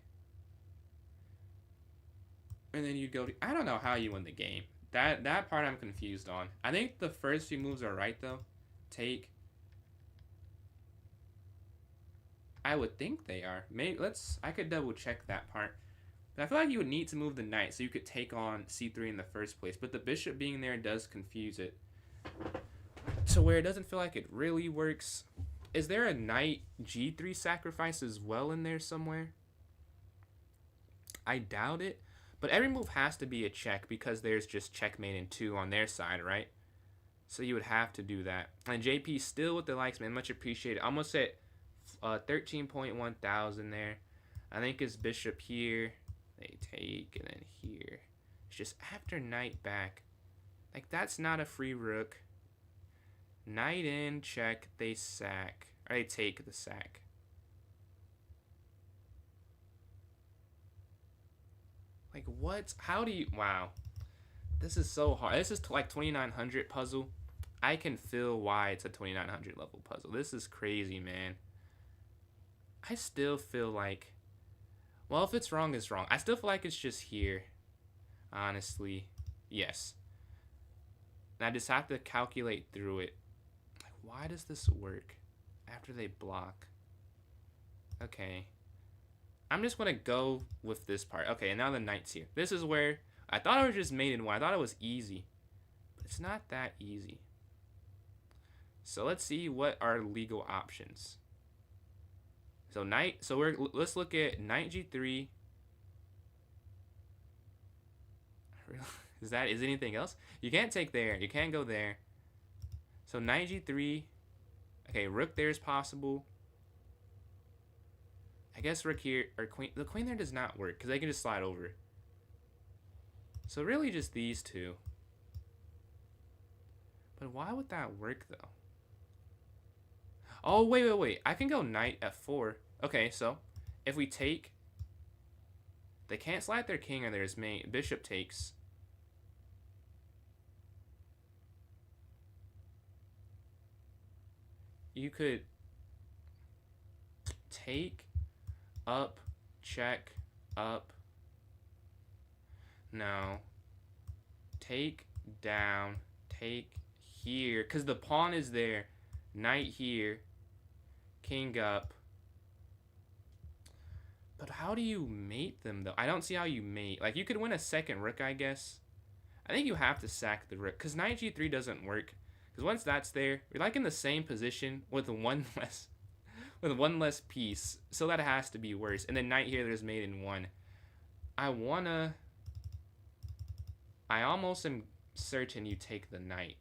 And then you'd go to, I don't know how you win the game. That part I'm confused on. I think the first few moves are right though. Take. I would think they are. Maybe I could double check that part. But I feel like you would need to move the knight so you could take on c3 in the first place. But the bishop being there does confuse it. To where it doesn't feel like it really works. Is there a knight g3 sacrifice as well in there somewhere? I doubt it. But every move has to be a check because there's just checkmate and 2 on their side, right? So you would have to do that. And JP still with the likes, man. Much appreciated. Almost at 13.1 thousand there. I think it's bishop here. They take, and then here. It's just after knight back. Like, that's not a free rook. Knight in, check, they sack. Or they take the sack. Like, what? How do you... Wow. This is so hard. This is like 2900 puzzle. I can feel why it's a 2900 level puzzle. This is crazy, man. I still feel like... Well, if it's wrong, it's wrong. I still feel like it's just here. Honestly. Yes. And I just have to calculate through it. Like, why does this work after they block? Okay. I'm just going to go with this part. Okay, and now the knight's here. This is where I thought I was just made in one. I thought it was easy. But it's not that easy. So let's see what are legal options. So knight. So let's look at knight g3. Is anything else? You can't take there. You can't go there. So knight g3. Okay, rook there is possible. I guess rook here, or queen. The queen there does not work, because they can just slide over. So really just these two. But why would that work, though? Oh, wait. I can go knight f4. Okay, so if we take... They can't slide their king or there's mate. Bishop takes. You could take... Up, check, up. No. Take, down, take here. Because the pawn is there. Knight here. King up. But how do you mate them, though? I don't see how you mate. Like, you could win a second rook, I guess. I think you have to sack the rook. Because knight g3 doesn't work. Because once that's there, you're like in the same position with one less piece, so that has to be worse. And then knight here, there's mate in 1. I almost am certain you take the knight.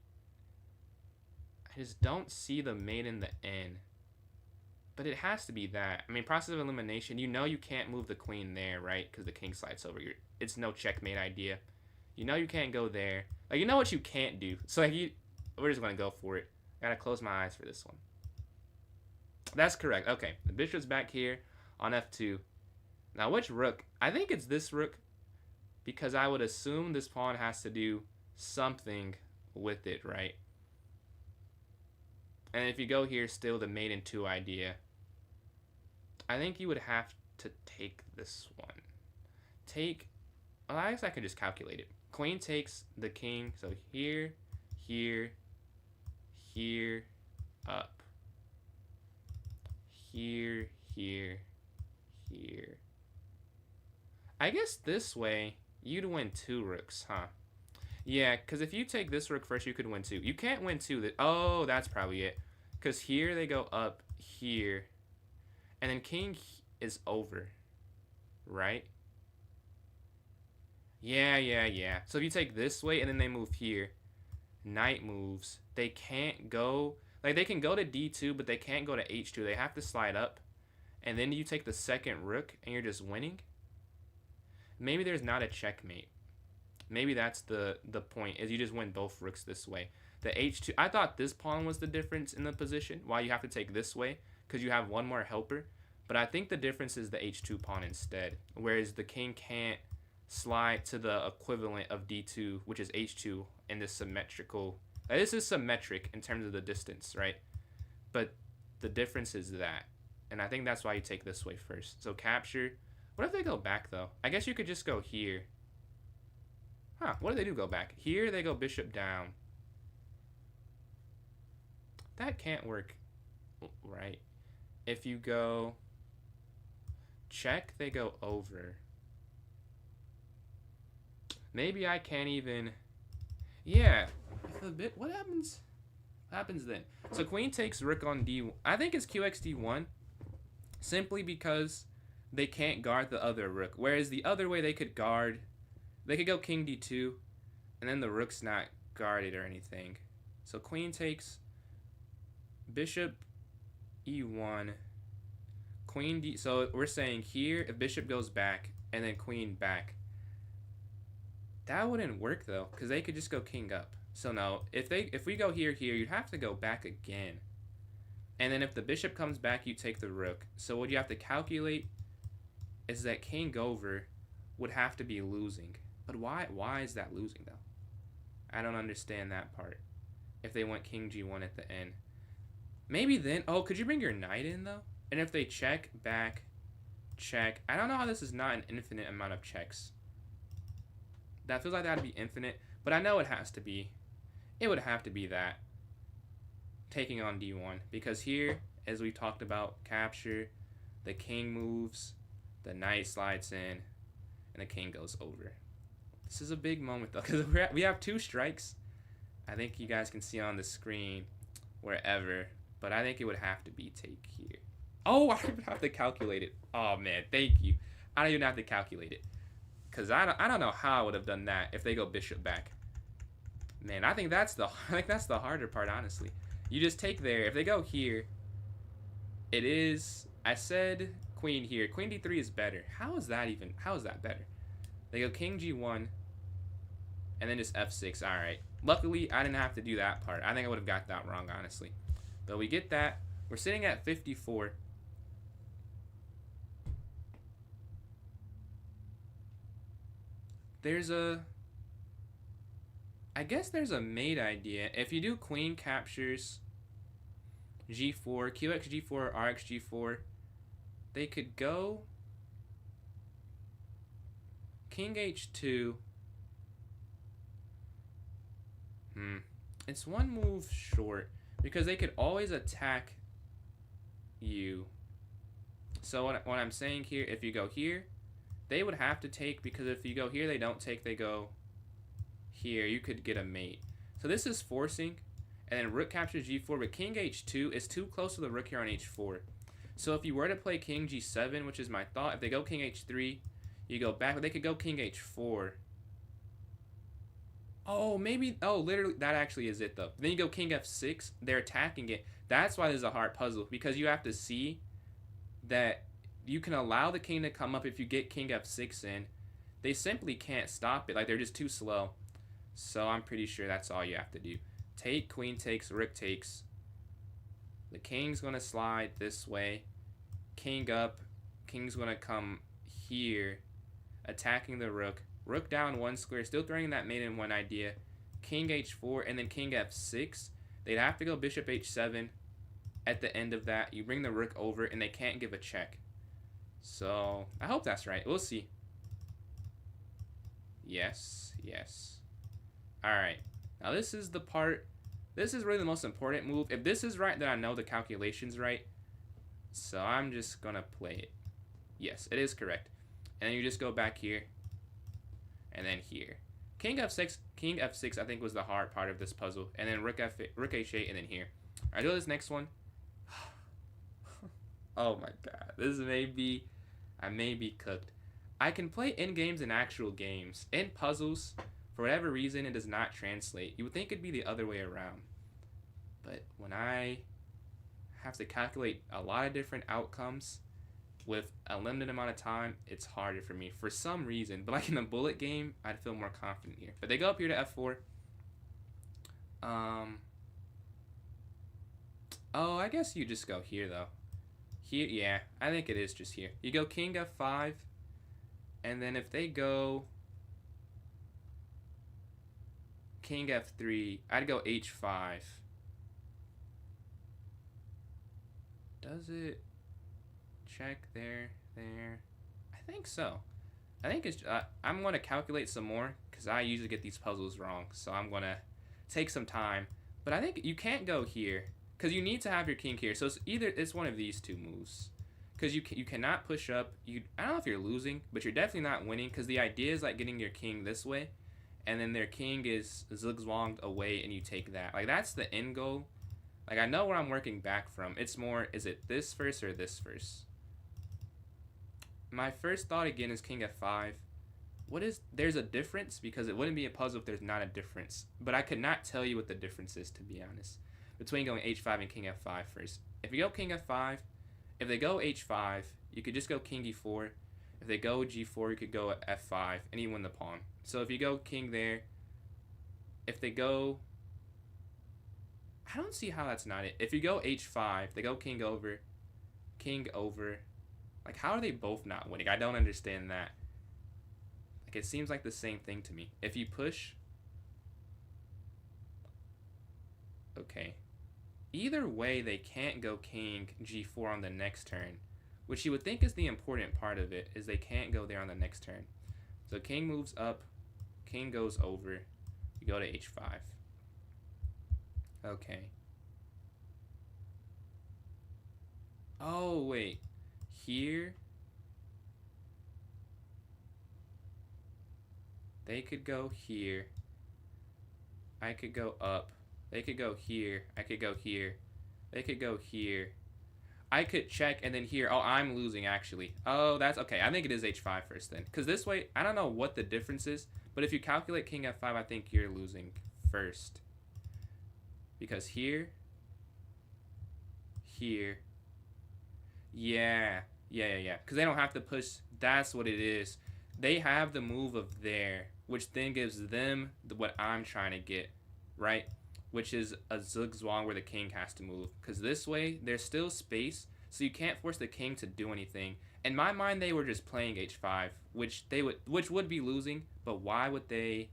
I just don't see the mate in the N. But it has to be that. I mean, process of elimination, you know you can't move the queen there, right? Because the king slides over. It's no checkmate idea. You know you can't go there. Like, you know what you can't do. So, like, we're just going to go for it. I gotta close my eyes for this one. That's correct. Okay, the bishop's back here on f2. Now, which rook? I think it's this rook because I would assume this pawn has to do something with it, right? And if you go here, still the mate in 2 idea. I think you would have to take this one. Take, well, I guess I could just calculate it. Queen takes the king, so here, here, here, up. Here, here, here. I guess this way, you'd win 2 rooks, huh? Yeah, because if you take this rook first, you could win 2. You can't win 2. Oh, that's probably it. Because here they go up here. And then king is over. Right? Yeah. So if you take this way and then they move here, knight moves. They can't go... Like, they can go to d2, but they can't go to h2. They have to slide up. And then you take the second rook and you're just winning. Maybe there's not a checkmate. Maybe that's the point, is you just win both rooks this way. The h2... I thought this pawn was the difference in the position, why you have to take this way, because you have one more helper. But I think the difference is the h2 pawn instead, whereas the king can't slide to the equivalent of d2, which is h2, in this symmetrical... This is symmetric in terms of the distance, right? But the difference is that. And I think that's why you take this way first. So capture. What if they go back, though? I guess you could just go here. Huh, what do they do go back? Here they go bishop down. That can't work, right? If you go check, they go over. Maybe I can't even... Yeah. What happens? What happens then? So queen takes rook on d1. I think it's qxd1 simply because they can't guard the other rook. Whereas the other way they could guard... They could go king d2, and then the rook's not guarded or anything. So queen takes bishop e1, queen d... So we're saying here, if bishop goes back, and then queen back. That wouldn't work, though, because they could just go king up. So no, if we go here, you'd have to go back again. And then if the bishop comes back, you take the rook. So what you have to calculate is that king over would have to be losing. But why is that losing, though? I don't understand that part. If they went king g1 at the end. Maybe then... Oh, could you bring your knight in, though? And if they check, back, check... I don't know how this is not an infinite amount of checks. That feels like that would be infinite. But I know it has to be. It would have to be that. Taking on d1. Because here, as we talked about, capture, the king moves, the knight slides in, and the king goes over. This is a big moment, though, because we have 2 strikes. I think you guys can see on the screen wherever, but I think it would have to be take here. Oh, I don't even have to calculate it. Oh, man, thank you. I don't even have to calculate it, because I don't know how I would have done that if they go bishop back. Man, I think that's the harder part, honestly. You just take there. If they go here, it is... I said queen here. Queen d3 is better. How is that better? They go king g1, and then just f6. All right. Luckily, I didn't have to do that part. I think I would have got that wrong, honestly. But we get that. We're sitting at 54. I guess there's a mate idea. If you do queen captures g4, qx g4, rx g4, they could go king h2. It's one move short because they could always attack you. So what I'm saying here, if you go here, they would have to take, because if you go here, they don't take, they go here. You could get a mate. So this is forcing, and then rook captures g4, but king h2 is too close to the rook here on h4. So if you were to play king g7, which is my thought, if they go king h3, you go back, but they could go king h4. Oh, maybe, oh, literally, that actually is it, though. Then you go king f6, they're attacking it. That's why this is a hard puzzle, because you have to see that you can allow the king to come up if you get king f6 in. They simply can't stop it, like, they're just too slow. So I'm pretty sure that's all you have to do. Take, queen takes, rook takes. The king's going to slide this way. King up, king's going to come here, attacking the rook. Rook down 1 square, still throwing that mate in 1 idea. King h4 and then king f6. They'd have to go bishop h7. at the end of that, you bring the rook over, and they can't give a check. So I hope that's right. We'll see. Yes, yes. All right. Now this is the part. This is really the most important move. If this is right, then I know the calculation's right. So I'm just gonna play it. Yes, it is correct. And then you just go back here, and then here. King f6 I think was the hard part of this puzzle, and then rook h8, and then here. I do this next one. Oh my god, I may be cooked. I can play in games and actual games. In puzzles, for whatever reason, it does not translate. You would think it'd be the other way around. But when I have to calculate a lot of different outcomes with a limited amount of time, it's harder for me for some reason. But like in a bullet game, I'd feel more confident here. But they go up here to f4. Oh, I guess you just go here though. Here, yeah, I think it is just here. You go king f5, and then if they go king f3, I'd go h5. Does it check there? I think so. I think it's. I'm gonna calculate some more because I usually get these puzzles wrong. So I'm gonna take some time. But I think you can't go here because you need to have your king here. So it's one of these two moves. Because you cannot push up. I don't know if you're losing, but you're definitely not winning. Because the idea is like getting your king this way, and then their king is zigzagged away, and you take that. Like that's the end goal. Like I know where I'm working back from. It's more, is it this first or this first? My first thought again is king f5. There's a difference because it wouldn't be a puzzle if there's not a difference. But I could not tell you what the difference is, to be honest, between going h5 and king f5 first. If you go king f5, if they go h5, you could just go king e4. If they go g4, you could go f5, and you win the pawn. So if you go king there, if they go... I don't see how that's not it. If you go h5, they go king over. Like, how are they both not winning? I don't understand that. Like, it seems like the same thing to me. If you push... Okay. Either way, they can't go king g4 on the next turn, which you would think is the important part of it, is they can't go there on the next turn. So king moves up, king goes over, you go to h5. Okay. Oh, wait. Here? They could go here. I could go up. They could go here. I could go here. They could go here. I could check and then here. Oh, I'm losing actually. Oh, that's okay. I think it is h5 first then. Because this way, I don't know what the difference is. But if you calculate king f5, I think you're losing first. Because here. Yeah. Because they don't have to push. That's what it is. They have the move of there, which then gives them what I'm trying to get, right? Which is a zigzag where the king has to move. Because this way, there's still space, so you can't force the king to do anything. In my mind, they were just playing h5, which would be losing, but why would they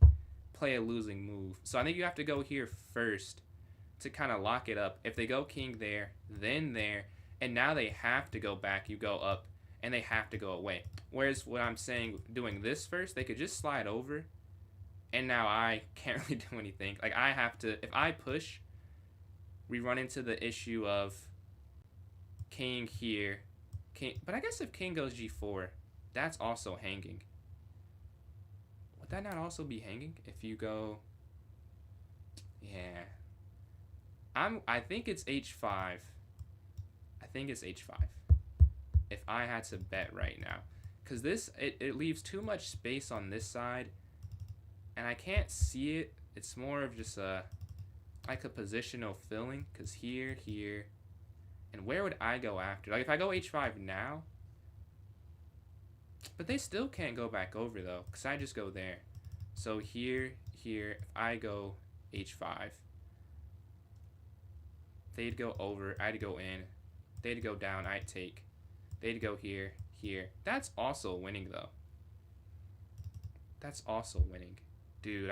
play a losing move? So I think you have to go here first to kind of lock it up. If they go king there, then there, and now they have to go back, you go up, and they have to go away. Whereas what I'm saying, doing this first, they could just slide over, and now I can't really do anything. Like, I have to, if I push, we run into the issue of king here. But I guess if king goes g4, that's also hanging. Would that not also be hanging if you go... Yeah. I think it's h5. I think it's h5. If I had to bet right now. Because this, it leaves too much space on this side. And I can't see it. It's more of just like a positional filling. Because here. And where would I go after? Like if I go h5 now. But they still can't go back over though. Because I just go there. So here. If I go h5. They'd go over. I'd go in. They'd go down. I'd take. They'd go here. That's also winning though. That's also winning. Dude,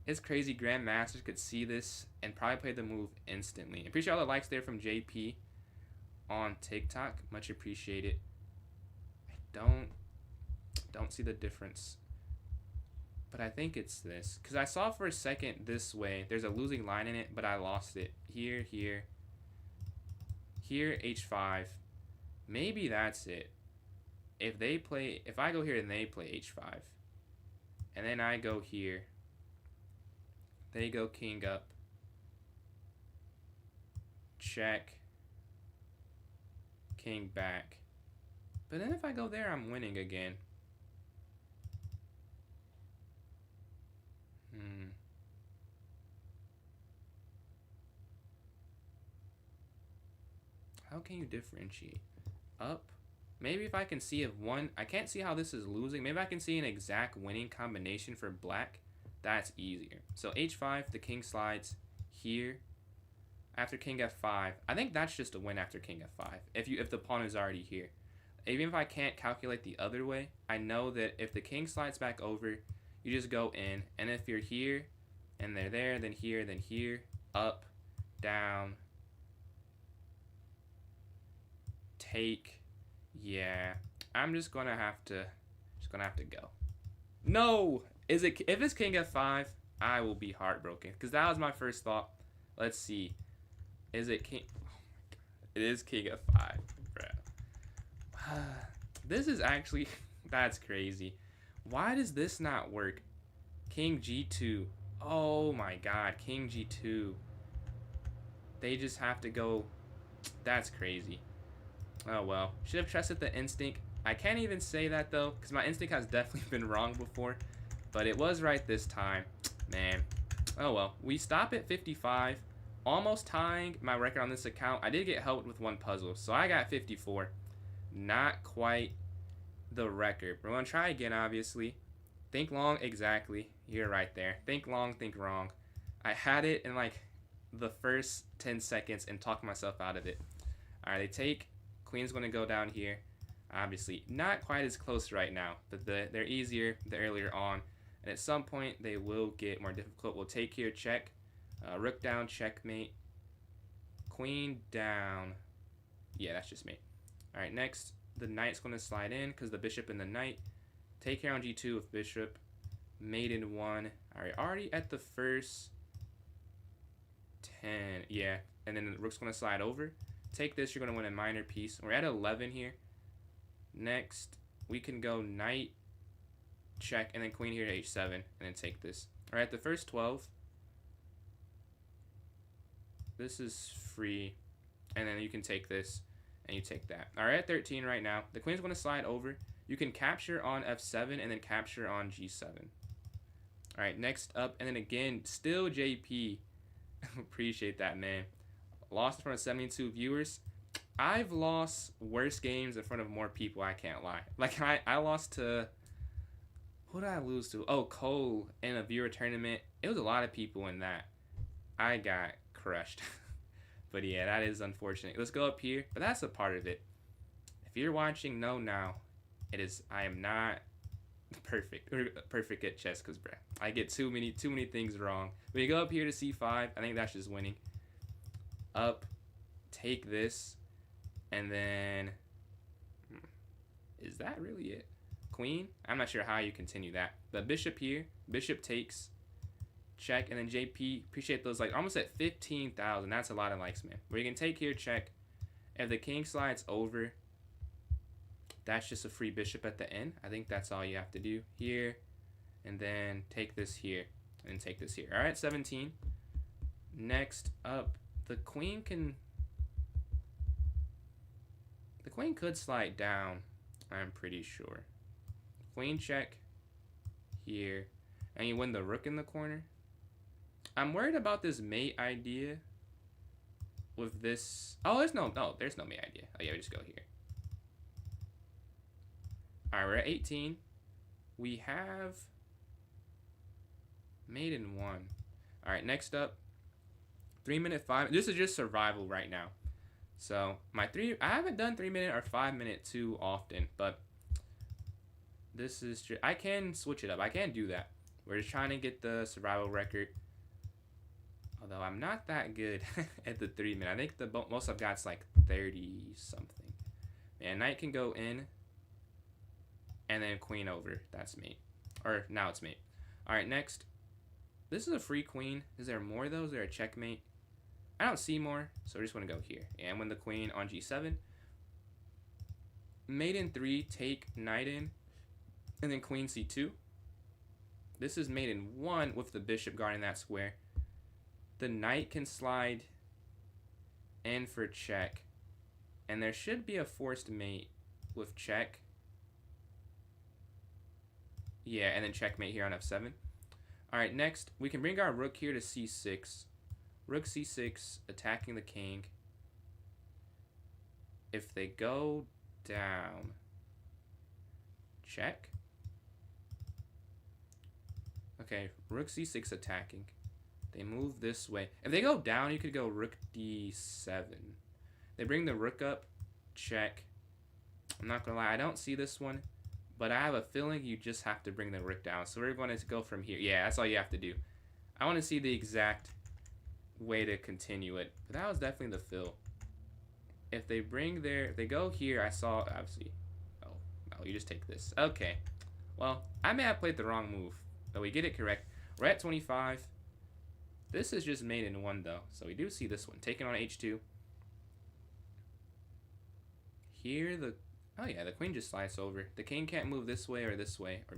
It's crazy. Grandmasters could see this and probably play the move instantly. Appreciate all the likes there from JP on TikTok. Much appreciated. I don't see the difference, but I think it's this because I saw for a second this way. There's a losing line in it, but I lost it here, here, here. H5. Maybe that's it. If I go here and they play H5, and then I go here, they go king up, check, king back. But then if I go there, I'm winning again. How can you differentiate? Up? Maybe if I can see if one... I can't see how this is losing. Maybe I can see an exact winning combination for black. That's easier. So H5, the king slides here. After king F5. I think that's just a win after king F5. If the pawn is already here. Even if I can't calculate the other way, I know that if the king slides back over, you just go in. And if you're here, and they're there, then here, up, down, take. Yeah, I'm just gonna have to go. No, if it's king F5, I will be heartbroken because that was my first thought. Let's see, is it king? Oh my god, it is king F5, bro. This is actually that's crazy. Why does this not work? King G2. Oh my god, king G2. They just have to go. That's crazy. Oh well. Should have trusted the instinct. I can't even say that though, because my instinct has definitely been wrong before. But it was right this time. Man. Oh well. We stop at 55. Almost tying my record on this account. I did get helped with one puzzle, so I got 54. Not quite the record. We're going to try again, obviously. Think long, exactly. You're right there. Think long, think wrong. I had it in like the first 10 seconds and talked myself out of it. Alright, they take. Queen's going to go down here. Obviously, not quite as close right now, but they're easier the earlier on. And at some point, they will get more difficult. We'll take here, check. Rook down, checkmate. Queen down. Yeah, that's just me. Alright, next, the knight's going to slide in because the bishop and the knight. Take care on G2 with bishop. Mate in 1. Alright, already at the first 10. Yeah, and then the rook's going to slide over. Take this, you're going to win a minor piece. We're at 11 here. Next, we can go knight, check, and then queen here to h7, and then take this. Alright, the first 12. This is free, and then you can take this, and you take that. Alright, at 13 right now. The queen's going to slide over. You can capture on f7, and then capture on g7. Alright, next up, and then again, still JP. Appreciate that, man. Lost in front of 72 viewers. I've lost worse games in front of more people, I can't lie. Like, I lost to... Who did I lose to? Oh, Cole in a viewer tournament. It was a lot of people in that. I got crushed. But yeah, that is unfortunate. Let's go up here. But that's a part of it. If you're watching, know now. I am not perfect at chess because, bruh, I get too many things wrong. When you go up here to c5, I think that's just winning. Up, take this, and then is that really it? Queen? I'm not sure how you continue that. But bishop here, bishop takes, check, and then JP. Appreciate those, like almost at 15,000. That's a lot of likes, man. Where you can take here, check. If the king slides over, that's just a free bishop at the end. I think that's all you have to do here, and then take this here, and take this here. All right, 17. Next up. The queen could slide down, I'm pretty sure. Queen check here, and you win the rook in the corner. I'm worried about this mate idea with this. Oh, there's no mate idea. Oh yeah, we just go here. Alright, we're at 18. We have mate in 1. Alright, next up. 3-minute 5. This is just survival right now. So I haven't done 3-minute or 5-minute too often, but this is just, I can switch it up. I can do that. We're just trying to get the survival record. Although I'm not that good at the 3-minute. I think the most I've got is like 30 something. And knight can go in. And then queen over. That's mate. Or now it's mate. Alright, next. This is a free queen. Is there more though? Is there a checkmate? I don't see more. So I just want to go here. And win the queen on g7. Mate in 3. Take knight in. And then queen c2. This is mate in 1 with the bishop guarding that square. The knight can slide in for check. And there should be a forced mate with check. Yeah, and then checkmate here on f7. Alright, next, we can bring our rook here to c6. Rook c6, attacking the king. If they go down, check. Okay, rook c6 attacking. They move this way. If they go down, you could go rook d7. They bring the rook up, check. I'm not gonna lie, I don't see this one, but I have a feeling you just have to bring the rook down. So we're going to go from here. Yeah, that's all you have to do. I want to see the exact way to continue it, but that was definitely the fill. If they go here, I saw, obviously, oh, you just take this. Okay, well, I may have played the wrong move, but we get it correct. We're at 25. This is just mate in 1 though, so we do see this one. Taking on h2. Here, oh yeah, the queen just slides over. The king can't move this way or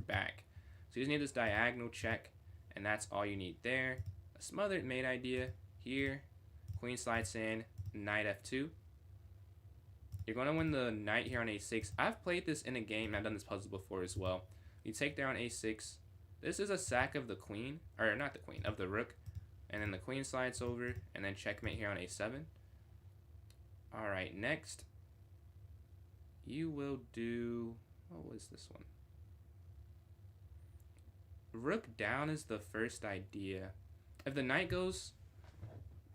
back. So you just need this diagonal check, and that's all you need there. A smothered mate idea here. Queen slides in, knight f2. You're going to win the knight here on a6. I've played this in a game, and I've done this puzzle before as well. You take down a6. This is a sack of the queen, or not the queen, of the rook. And then the queen slides over, and then checkmate here on a7. Alright, next. You will do, what was this one? Rook down is the first idea. If the knight goes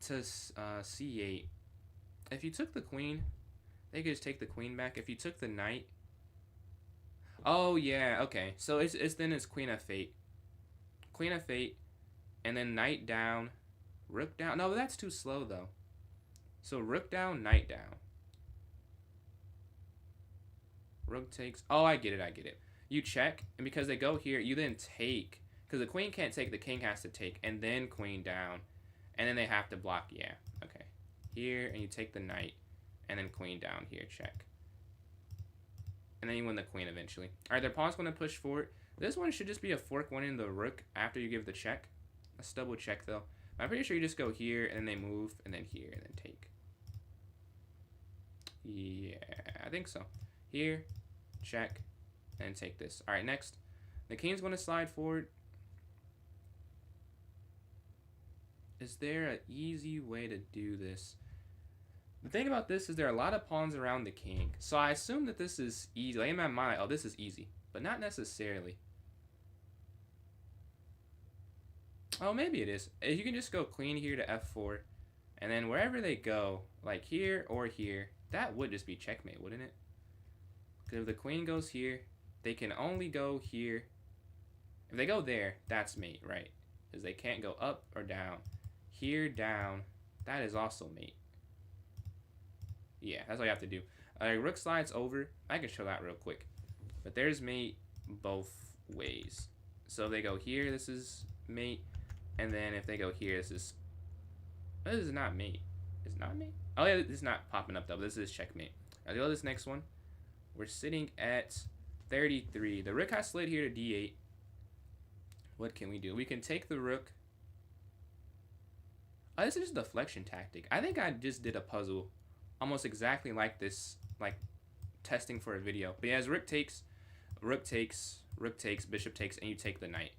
to c8, if you took the queen, they could just take the queen back. If you took the knight, oh yeah, okay. So it's queen f8, queen f8, and then knight down, rook down. No, that's too slow though. So rook down, knight down. Rook takes. Oh, I get it. You check, and because they go here, you then take. Because the queen can't take, the king has to take, and then queen down. And then they have to block. Yeah, okay. Here, and you take the knight, and then queen down here, check. And then you win the queen eventually. Alright, their pawn's going to push forward. This one should just be a fork winning the rook after you give the check. Let's double check, though. I'm pretty sure you just go here, and then they move, and then here, and then take. Yeah, I think so. Here, check, and take this. Alright, next. The king's going to slide forward. Is there an easy way to do this? The thing about this is there are a lot of pawns around the king. So I assume that this is easy. Like in my mind, oh, this is easy. But not necessarily. Oh, maybe it is. You can just go queen here to f4. And then wherever they go, like here or here, that would just be checkmate, wouldn't it? Because if the queen goes here, they can only go here. If they go there, that's mate, right? Because they can't go up or down. Here, down, that is also mate. Yeah, that's all you have to do. Rook slides over. I can show that real quick. But there's mate both ways. So if they go here, this is mate. And then if they go here, this is not mate. It's not mate? Oh yeah, it's not popping up though. This is checkmate. I'll go to this next one. We're sitting at 33. The rook has slid here to d8. What can we do? We can take the rook. Oh, this is just a deflection tactic. I think I just did a puzzle almost exactly like this, like testing for a video. But yeah, as rook takes, bishop takes, and you take the knight.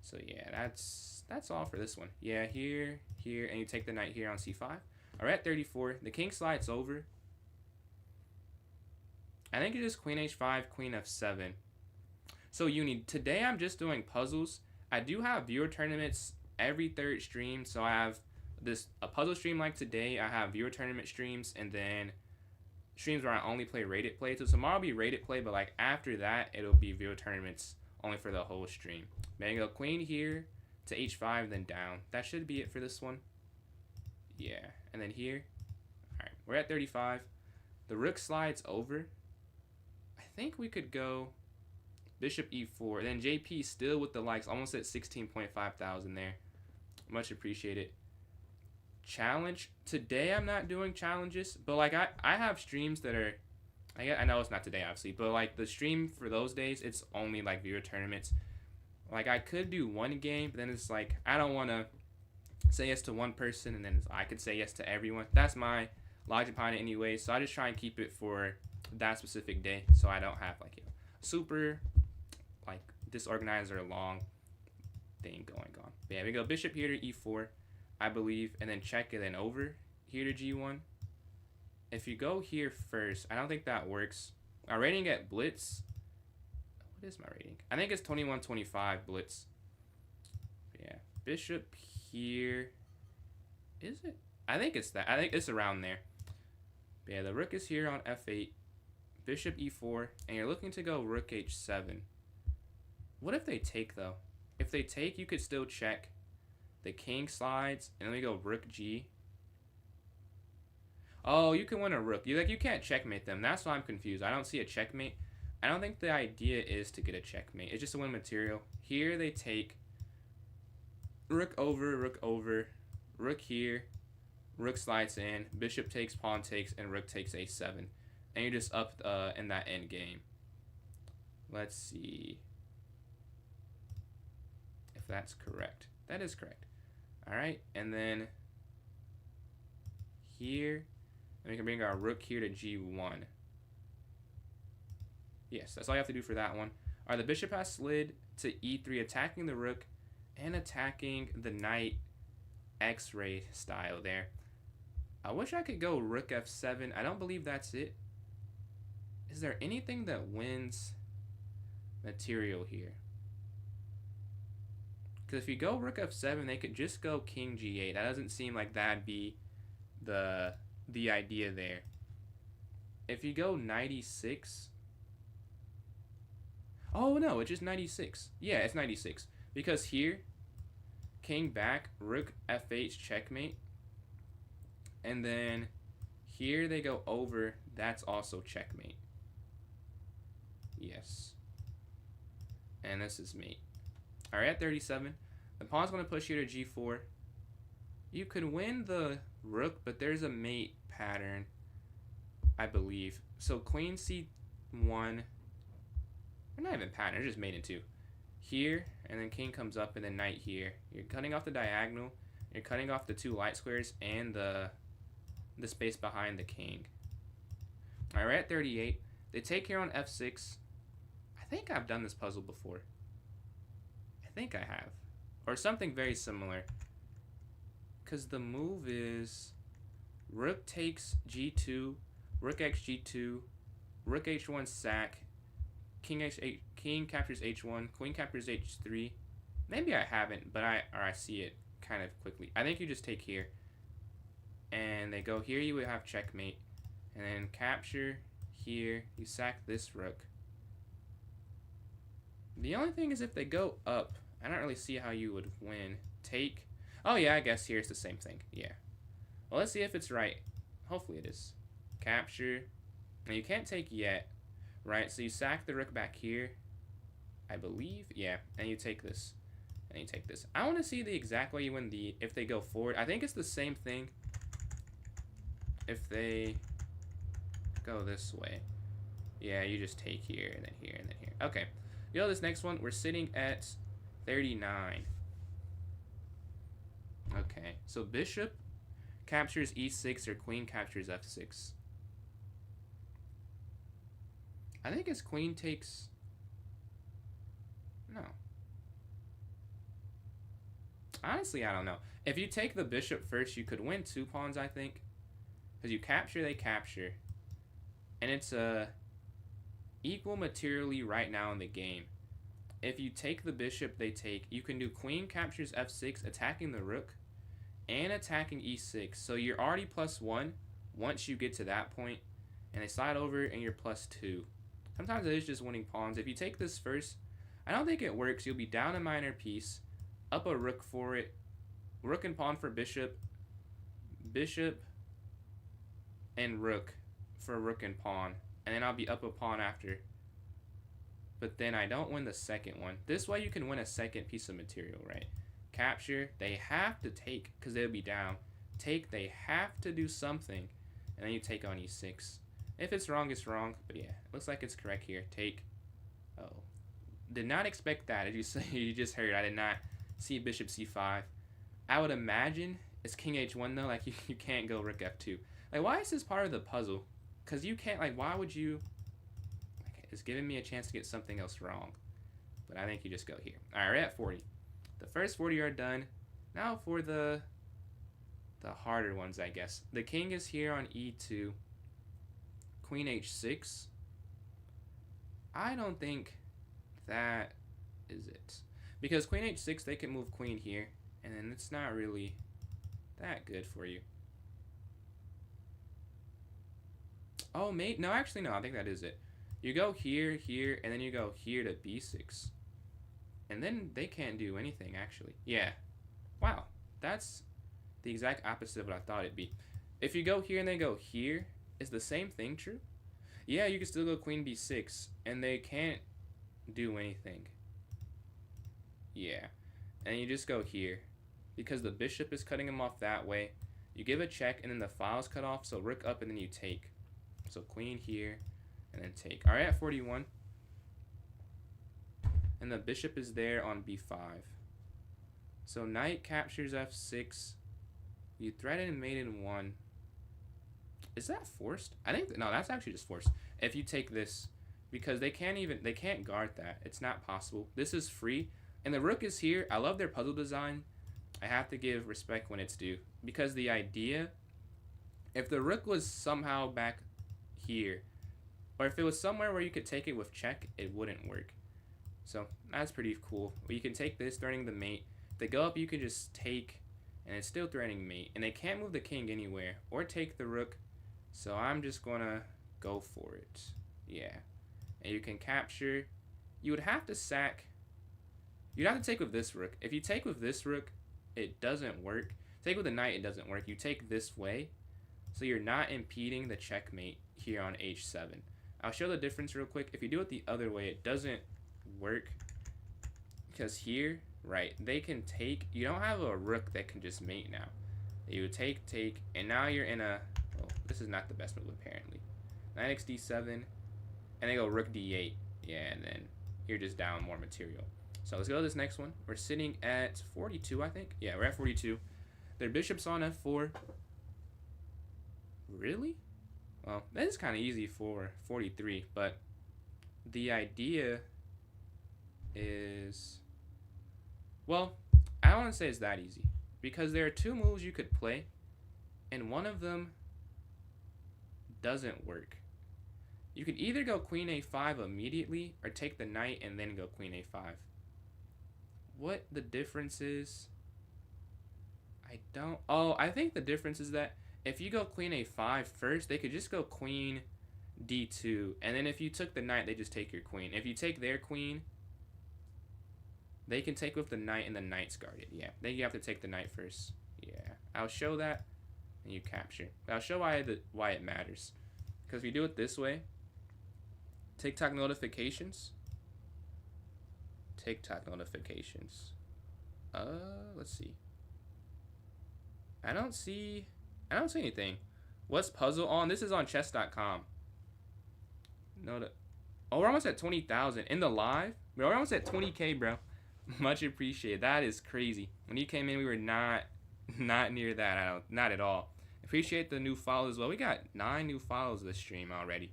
So yeah, that's all for this one. Yeah, here, and you take the knight here on c5. All right, 34. The king slides over. I think it's just queen h5, queen f7. So today I'm just doing puzzles. I do have viewer tournaments every third stream, so I have a puzzle stream like today. I have viewer tournament streams, and then streams where I only play rated play. So tomorrow will be rated play, but like after that, it'll be viewer tournaments only for the whole stream. Man, go queen here to h5, then down. That should be it for this one. Yeah, and then here. All right, we're at 35. The rook slides over. I think we could go bishop e4. Then JP still with the likes, almost at 16.5 thousand there. Much appreciated. Challenge. Today I'm not doing challenges, but like I have streams that are, I know it's not today obviously, but like the stream for those days, it's only like viewer tournaments. Like I could do one game, but then it's like I don't want to say yes to one person and then I could say yes to everyone. That's my logic behind it anyway, so I just try and keep it for that specific day so I don't have like super like disorganized or long thing going on. But yeah, we go bishop here to e4, I believe, and then check it then over here to g1. If you go here first, I don't think that works. Our rating at blitz, what is my rating? I think it's 2125 blitz. Yeah, bishop here. Is it? I think it's that. I think it's around there. But yeah, the rook is here on f8, bishop e4, and you're looking to go rook h7. What if they take though? If they take, you could still check. The king slides, and then we go rook g. Oh, you can win a rook. You can't checkmate them. That's why I'm confused. I don't see a checkmate. I don't think the idea is to get a checkmate. It's just to win material. Here they take rook over, rook here, rook slides in, bishop takes, pawn takes, and rook takes a7. And you're just up in that end game. Let's see if that's correct. That is correct. All right, and then here, and we can bring our rook here to g1. Yes, that's all you have to do for that one. All right, the bishop has slid to e3, attacking the rook and attacking the knight X-ray style there. I wish I could go rook f7. I don't believe that's it. Is there anything that wins material here? Because if you go rook f7, they could just go king g8. That doesn't seem like that'd be the idea there. If you go knight e6, oh no, it's just knight e6. Yeah, it's knight e6. Because here, king back, rook f8 checkmate. And then here they go over, that's also checkmate. Yes. And this is mate. Alright, at 37. The pawn's going to push here to g4. You could win the rook, but there's a mate pattern, I believe. So queen c1. Or not even pattern, it's just mate in two. Here, and then king comes up, and then knight here. You're cutting off the diagonal. You're cutting off the two light squares and the space behind the king. Alright, at 38. They take here on f6. I think I've done this puzzle before. I think I have. Or something very similar. Because the move is rook takes g2, rook x g2, rook h1 sack, king h8, king captures h1, queen captures h3. Maybe I haven't, but I see it kind of quickly. I think you just take here. And they go here, you would have checkmate. And then capture here, you sack this rook. The only thing is if they go up, I don't really see how you would win. Take. Oh yeah, I guess here's the same thing. Yeah. Well, let's see if it's right. Hopefully it is. Capture. Now you can't take yet, right? So you sack the rook back here, I believe. Yeah, and you take this. And you take this. I want to see the exact way you win if they go forward. I think it's the same thing if they go this way. Yeah, you just take here and then here and then here. Okay. You know, this next one, we're sitting at 39. Okay, so bishop captures e6 or queen captures f6. I think it's queen takes... No. Honestly, I don't know. If you take the bishop first, you could win 2 pawns, I think. Because you capture, they capture. And it's equal materially right now in the game. If you take the bishop, they take. You can do queen captures f6, attacking the rook, and attacking e6. So you're already +1 once you get to that point. And they slide over, and you're +2. Sometimes it is just winning pawns. If you take this first, I don't think it works. You'll be down a minor piece, up a rook for it, rook and pawn for bishop, bishop and rook for rook and pawn, and then I'll be up a pawn after. But then I don't win the second one. This way you can win a second piece of material, right? Capture, they have to take, because they'll be down. Take, they have to do something, and then you take on e6. If it's wrong, it's wrong, but yeah, looks like it's correct here. Take. Oh. Did not expect that. As you say, you just heard, I did not see bishop c5. I would imagine it's king h1 though, like you can't go rook f2. Like, why is this part of the puzzle? Because you can't, like, why would you? Like, it's giving me a chance to get something else wrong. But I think you just go here. Alright, we're at 40. The first 40 are done. Now for the harder ones, I guess. The king is here on e2. Queen h6. I don't think that is it. Because queen h6, they can move queen here. And then it's not really that good for you. Oh, mate. No, actually, no. I think that is it. You go here, here, and then you go here to b6. And then they can't do anything, actually. Yeah. Wow. That's the exact opposite of what I thought it'd be. If you go here and then go here, is the same thing true? Yeah, you can still go queen b6, and they can't do anything. Yeah. And you just go here. Because the bishop is cutting him off that way. You give a check, and then the file's cut off, so rook up, and then you take. So queen here, and then take. Alright, at 41. And the bishop is there on b5. So knight captures f6. You threaten mate in 1. Is that forced? I think, no, that's actually just forced. If you take this, because they can't guard that. It's not possible. This is free. And the rook is here. I love their puzzle design. I have to give respect when it's due. Because the idea, if the rook was somehow back here, or if it was somewhere where you could take it with check, it wouldn't work. So that's pretty cool. Well, you can take this, threatening the mate. If they go up, you can just take, and it's still threatening mate. And they can't move the king anywhere, or take the rook. So I'm just gonna go for it. Yeah. And you can capture. You would have to sack. You'd have to take with this rook. If you take with this rook, it doesn't work. Take with the knight, it doesn't work. You take this way, so you're not impeding the checkmate here on h7. I'll show the difference real quick. If you do it the other way, it doesn't work. Because here, right, they can take. You don't have a rook that can just mate now. You take, and now you're in a. Oh, this is not the best move apparently. Knight x d7, and they go rook d8. Yeah, and then you're just down more material. So let's go to this next one. We're sitting at 42, I think. Yeah, we're at 42. Their bishop's on f4. Really? Well, that is kind of easy for 43, but the idea is, well, I don't want to say it's that easy, because there are two moves you could play, and one of them doesn't work. You could either go queen a5 immediately, or take the knight and then go queen a5. What the difference is, I don't. Oh, I think the difference is that if you go queen a5 first, they could just go queen d2, and then if you took the knight, they just take your queen. If you take their queen, they can take with the knight, and the knight's guarded. Yeah, then you have to take the knight first. Yeah, I'll show that, and you capture. I'll show why it matters. Because if you do it this way, TikTok notifications. TikTok notifications. Let's see. I don't see anything. What's puzzle on? This is on chess.com. Oh, we're almost at 20,000 in the live. We're almost at 20K, bro. Much appreciated. That is crazy. When you came in, we were not near that. Not at all. Appreciate the new follows as well. We got 9 new follows this stream already.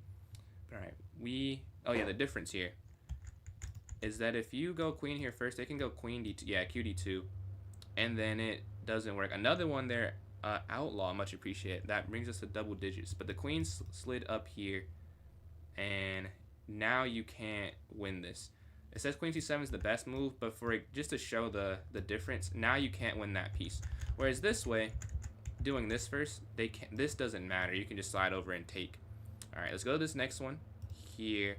All right. Oh yeah, the difference here is that if you go queen here first, they can go queen d2. Yeah, qd2, and then it doesn't work. Another one there, outlaw. Much appreciated. That brings us to double digits. But the queen slid up here, and now you can't win this. It says queen c7 is the best move, but for just to show the difference, now you can't win that piece. Whereas this way, doing this first, this doesn't matter. You can just slide over and take. All right, let's go to this next one here.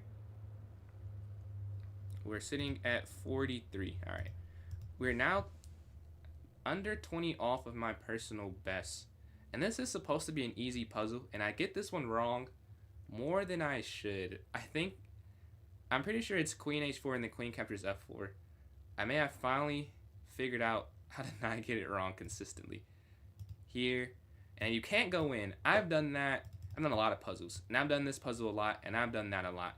We're sitting at 43. All right. We're now under 20 off of my personal best. And this is supposed to be an easy puzzle, and I get this one wrong more than I should. I'm pretty sure it's queen h4 and the queen captures f4. I may have finally figured out how to not get it wrong consistently. Here, and you can't go in. I've done that. I've done a lot of puzzles, and I've done this puzzle a lot, and I've done that a lot.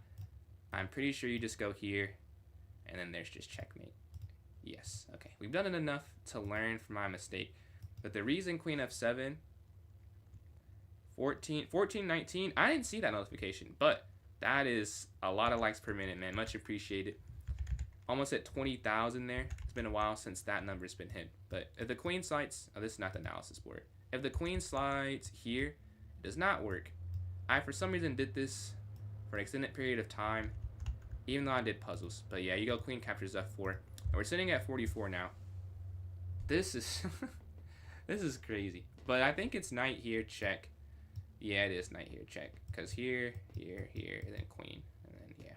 I'm pretty sure you just go here, and then there's just checkmate. Yes, okay. We've done it enough to learn from my mistake. But the reason queen f7, 14, 19, I didn't see that notification, but that is a lot of likes per minute, man. Much appreciated. Almost at 20,000 there. It's been a while since that number's been hit. But if the queen slides, oh, this is not the analysis board. If the queen slides here, it does not work. I, for some reason, did this for an extended period of time, even though I did puzzles. But yeah, you go queen captures f4. And we're sitting at 44 now. This is, this is crazy. But I think it's knight here, check. Yeah, it is knight here, check. Because here, here, here, and then queen. And then, yeah.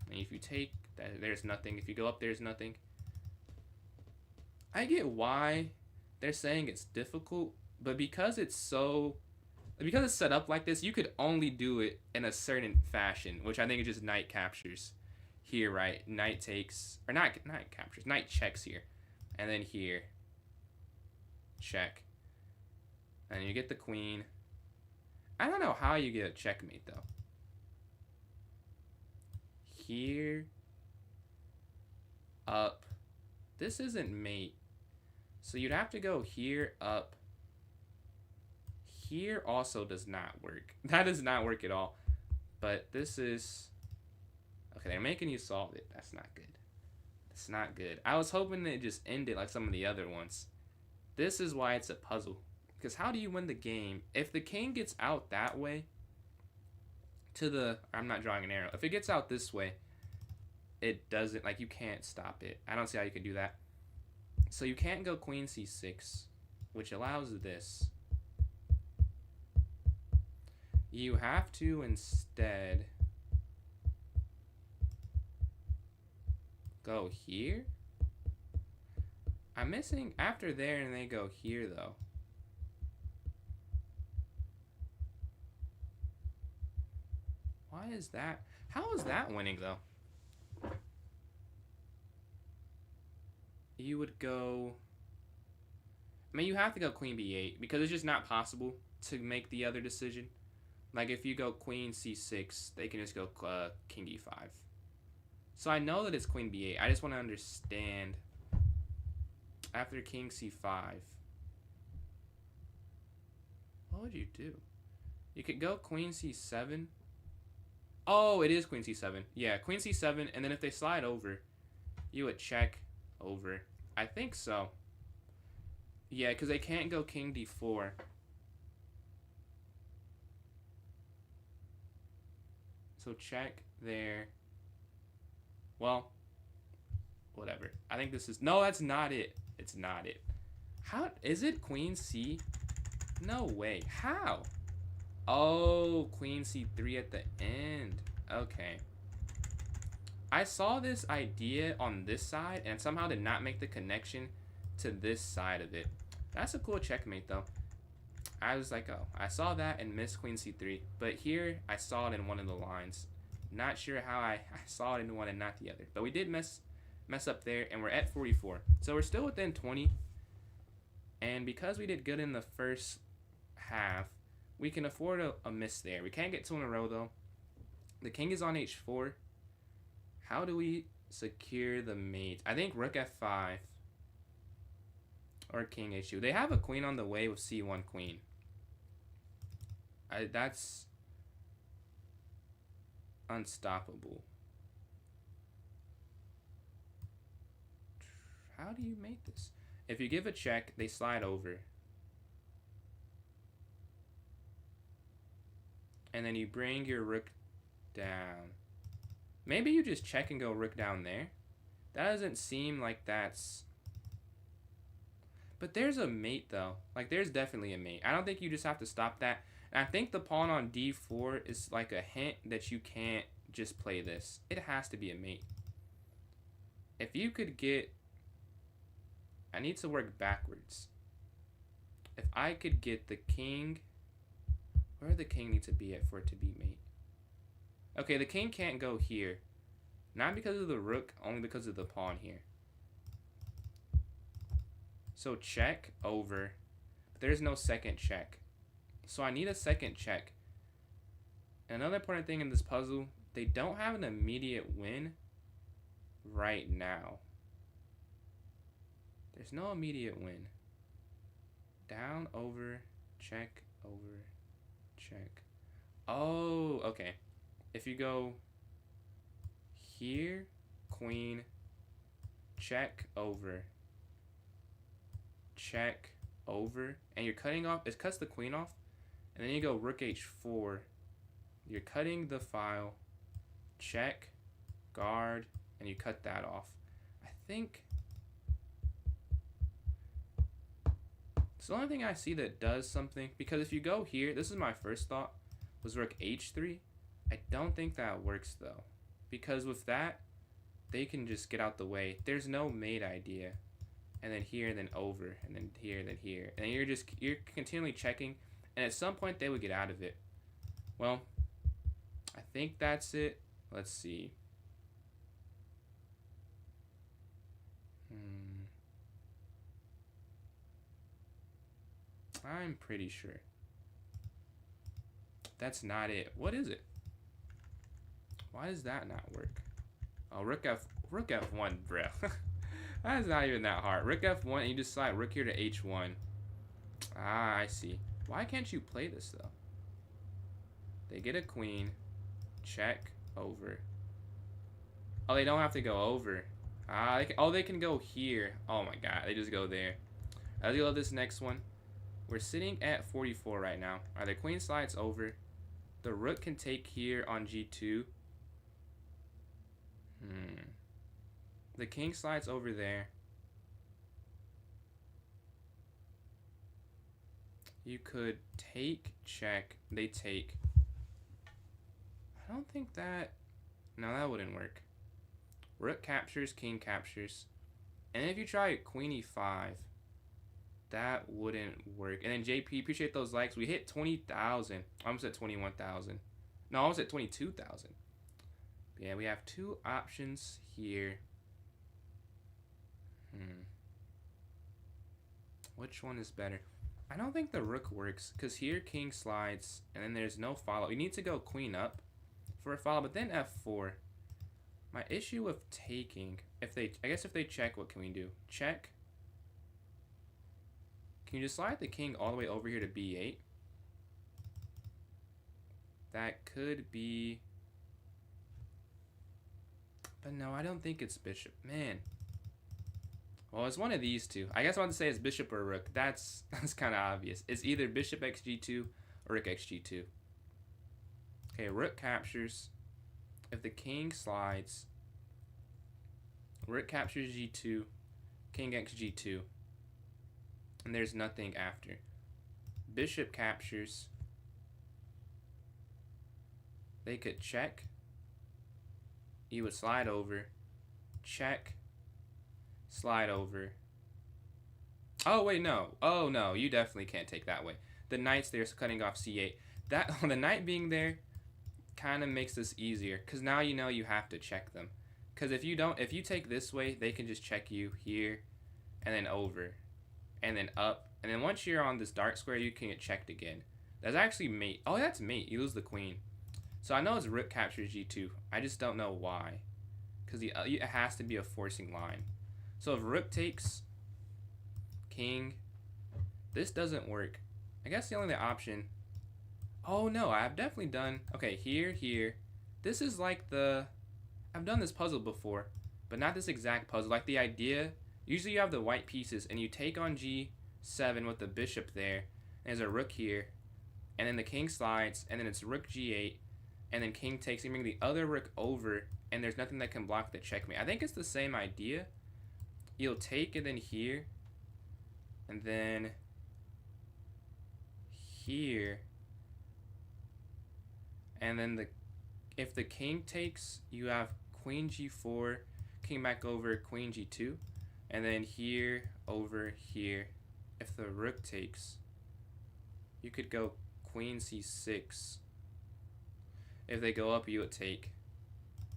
And if you take, there's nothing. If you go up, there's nothing. I get why they're saying it's difficult, but because it's set up like this, you could only do it in a certain fashion, which I think is just knight captures here, right? Knight takes, or not knight captures, knight checks here. And then here, check. And you get the queen. I don't know how you get a checkmate, though. Here, up. This isn't mate. So you'd have to go here, up. Here also does not work. That does not work at all. But this is... Okay, they're making you solve it. That's not good. That's not good. I was hoping it just ended like some of the other ones. This is why it's a puzzle. Because how do you win the game? If the king gets out that way to the... I'm not drawing an arrow. If it gets out this way, it doesn't... Like, you can't stop it. I don't see how you can do that. So you can't go queen c6, which allows this. You have to instead go here. I'm missing after there, and they go here, though. Why is that? How is that winning, though? You would go... I mean, you have to go queen b8, because it's just not possible to make the other decision. Like, if you go queen c6, they can just go king e5. So I know that it's queen b8. I just want to understand... After king c5... What would you do? You could go queen c7. Oh, it is queen c7. Yeah, queen c7, and then if they slide over, you would check over. I think so. Yeah, because they can't go king d4. So check there. Well, whatever. I think this is... No, that's not it. It's not it. How... Is it queen c... No way. How? Oh, queen c3 at the end. Okay. I saw this idea on this side and somehow did not make the connection to this side of it. That's a cool checkmate, though. I was like, oh, I saw that and missed queen c3. But here, I saw it in one of the lines. Not sure how I saw it in one and not the other. But we did mess up there, and we're at 44. So we're still within 20. And because we did good in the first half, we can afford a miss there. We can't get two in a row, though. The king is on h4. How do we secure the mate? I think rook f5 or king h2. They have a queen on the way with c1 queen. That's unstoppable. How do you mate this? If you give a check, they slide over. And then you bring your rook down. Maybe you just check and go rook down there. That doesn't seem like that's... But there's a mate, though. Like, there's definitely a mate. I don't think you just have to stop that. And I think the pawn on d4 is like a hint that you can't just play this. It has to be a mate. If you could get, I need to work backwards. If I could get the king, where the king needs to be at for it to be mate? Okay, the king can't go here. Not because of the rook, only because of the pawn here. So check over. But there's no second check. So I need a second check. Another important thing in this puzzle, they don't have an immediate win right now. There's no immediate win. Down, over, check, over, check. Oh, okay. If you go here, queen, check, over, check, over, and you're cutting off, it cuts the queen off, and then you go rook h4, you're cutting the file, check, guard, and you cut that off. I think it's the only thing I see that does something, because if you go here, this is my first thought, was rook h3. I don't think that works though, because with that, they can just get out the way. There's no mate idea. And then here, then over, and then here, then here. And then you're continually checking, and at some point they would get out of it. Well, I think that's it. Let's see. I'm pretty sure. That's not it. What is it? Why does that not work? Oh, rook f1, bro. That's not even that hard. Rook f1, and you just slide rook here to h1. Ah, I see. Why can't you play this, though? They get a queen. Check, over. Oh, they don't have to go over. Ah, they can go here. Oh my god, they just go there. Let's go to this next one. We're sitting at 44 right now. The queen slides over. The rook can take here on g2. The king slides over there. You could take, check, they take. I don't think that, no, that wouldn't work. Rook captures, king captures. And if you try queen e5, that wouldn't work. And then JP, appreciate those likes. We hit 20,000. Almost at 21,000. No, almost at 22,000. Yeah, we have two options here. Which one is better? I don't think the rook works, because here king slides, and then there's no follow. You need to go queen up for a follow, but then f4. My issue with taking, I guess if they check, what can we do? Check. Can you just slide the king all the way over here to b8? That could be, but no, I don't think it's bishop. Man. Well, it's one of these two. I guess I want to say it's bishop or rook. That's kind of obvious. It's either bishop xg2 or rook xg2. Okay, rook captures. If the king slides, rook captures g2, king xg2, and there's nothing after. Bishop captures. They could check. You would slide over. Check. Slide over. Oh, wait, no. Oh, no, you definitely can't take that way. The knight's there, so cutting off c8. That, the knight being there kind of makes this easier, because now you know you have to check them. Because if you take this way, they can just check you here, and then over, and then up. And then once you're on this dark square, you can get checked again. That's actually mate. Oh, that's mate. You lose the queen. So I know it's rook captures g2. I just don't know why. Because it has to be a forcing line. So if rook takes, king, this doesn't work. I guess the only option, oh no, I've definitely done, okay, here. This is like I've done this puzzle before, but not this exact puzzle. Like the idea, usually you have the white pieces and you take on g7 with the bishop there, and there's a rook here, and then the king slides, and then it's rook g8, and then king takes, and bring the other rook over, and there's nothing that can block the checkmate. I think it's the same idea. You'll take it in here, and then here, and then if the king takes, you have queen g4, king back over queen g2, and then here over here. If the rook takes, you could go queen c6. If they go up, you would take,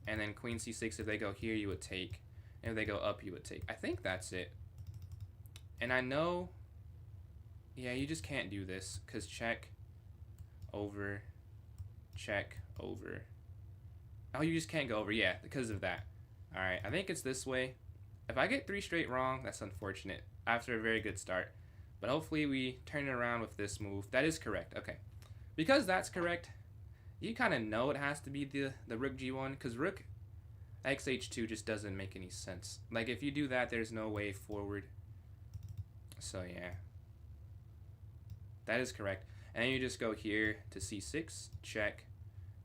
and then queen c6. If they go here, you would take, and if they go up, you would take. I think that's it. And I know, yeah, you just can't do this because check over, check over. Oh, you just can't go over, yeah, because of that. All right, I think it's this way. If I get 3 straight wrong, that's unfortunate after a very good start. But hopefully we turn it around with this move. That is correct, okay. Because that's correct, you kind of know it has to be the rook g1, because rook xh2 just doesn't make any sense. Like, if you do that, there's no way forward. So, yeah. That is correct. And then you just go here to c6, check.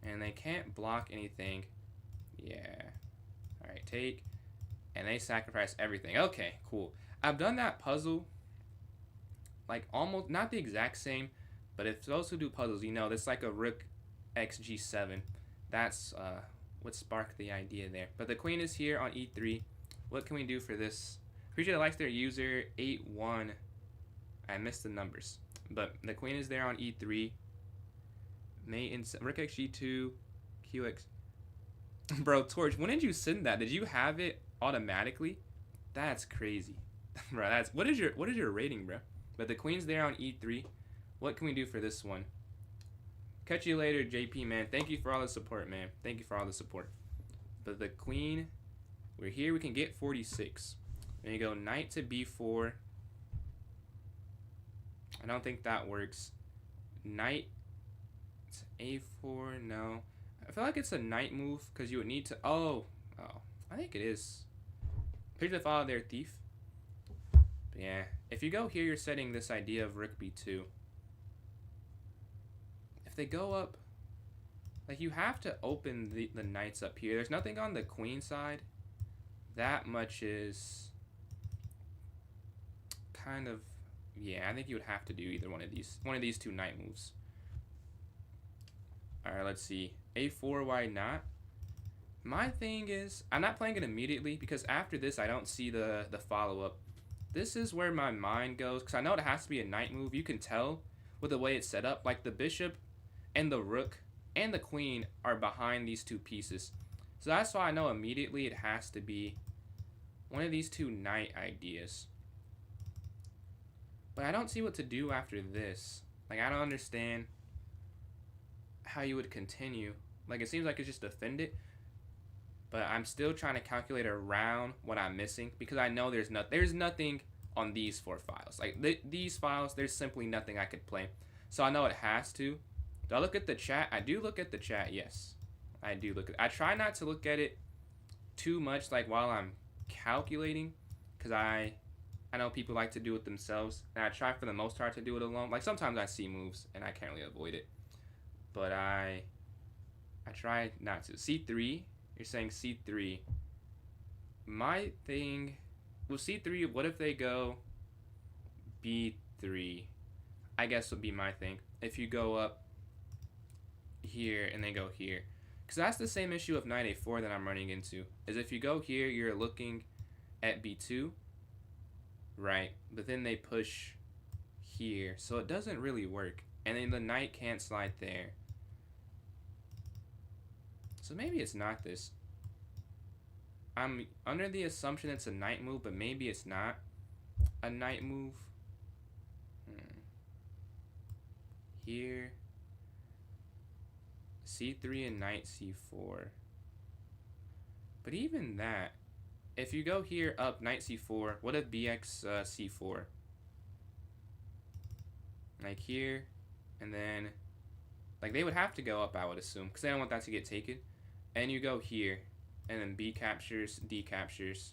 And they can't block anything. Yeah. Alright, take. And they sacrifice everything. Okay, cool. I've done that puzzle, like, almost, not the exact same, but if those who do puzzles, you know, it's like a rook x g7. That's what sparked the idea there. But the queen is here on e3. What can we do for this? Appreciate the likes there, user 81. I missed the numbers. But the queen is there on e3. Mate in rook x g2, qx. Bro, Torch, when did you send that? Did you have it automatically? That's crazy. Bro, that's what is your rating, bro? But the queen's there on e3. What can we do for this one? Catch you later, JP, man. Thank you for all the support, man. Thank you for all the support. But the queen, we're here. We can get 46. Then you go knight to b4. I don't think that works. Knight to a4. No. I feel like it's a knight move because you would need to. Oh, I think it is. Here's the follow there, thief. But yeah, if you go here, you're setting this idea of rook b2. If they go up, like, you have to open the knights up here. There's nothing on the queen side. That much is kind of, yeah, I think you would have to do either one of these two knight moves. All right, let's see. a4, why not? My thing is, I'm not playing it immediately because after this, I don't see the follow-up. This is where my mind goes because I know it has to be a knight move. You can tell with the way it's set up. Like, the bishop and the rook and the queen are behind these two pieces. So that's why I know immediately it has to be one of these two knight ideas. But I don't see what to do after this. Like, I don't understand how you would continue. Like, it seems like it's just defend it. But I'm still trying to calculate around what I'm missing because I know there's nothing on these 4 files. Like, these files, there's simply nothing I could play. So I know it has to. Do I look at the chat? I do look at the chat, yes. I do look at it. I try not to look at it too much, like, while I'm calculating, because I know people like to do it themselves, and I try for the most part to do it alone. Like, sometimes I see moves, and I can't really avoid it. But I try not to. C3, you're saying C3. My thing, with C3, what if they go B3? I guess would be my thing. If you go up here and they go here. Because that's the same issue of knight a4 that I'm running into. Is if you go here, you're looking at b2. Right. But then they push here. So it doesn't really work. And then the knight can't slide there. So maybe it's not this. I'm under the assumption it's a knight move, but maybe it's not a knight move. Here. C3 and knight c4. But even that, if you go here up knight c4, what if bx c4? Like here, and then, like, they would have to go up, I would assume, because they don't want that to get taken. And you go here, and then b captures, d captures.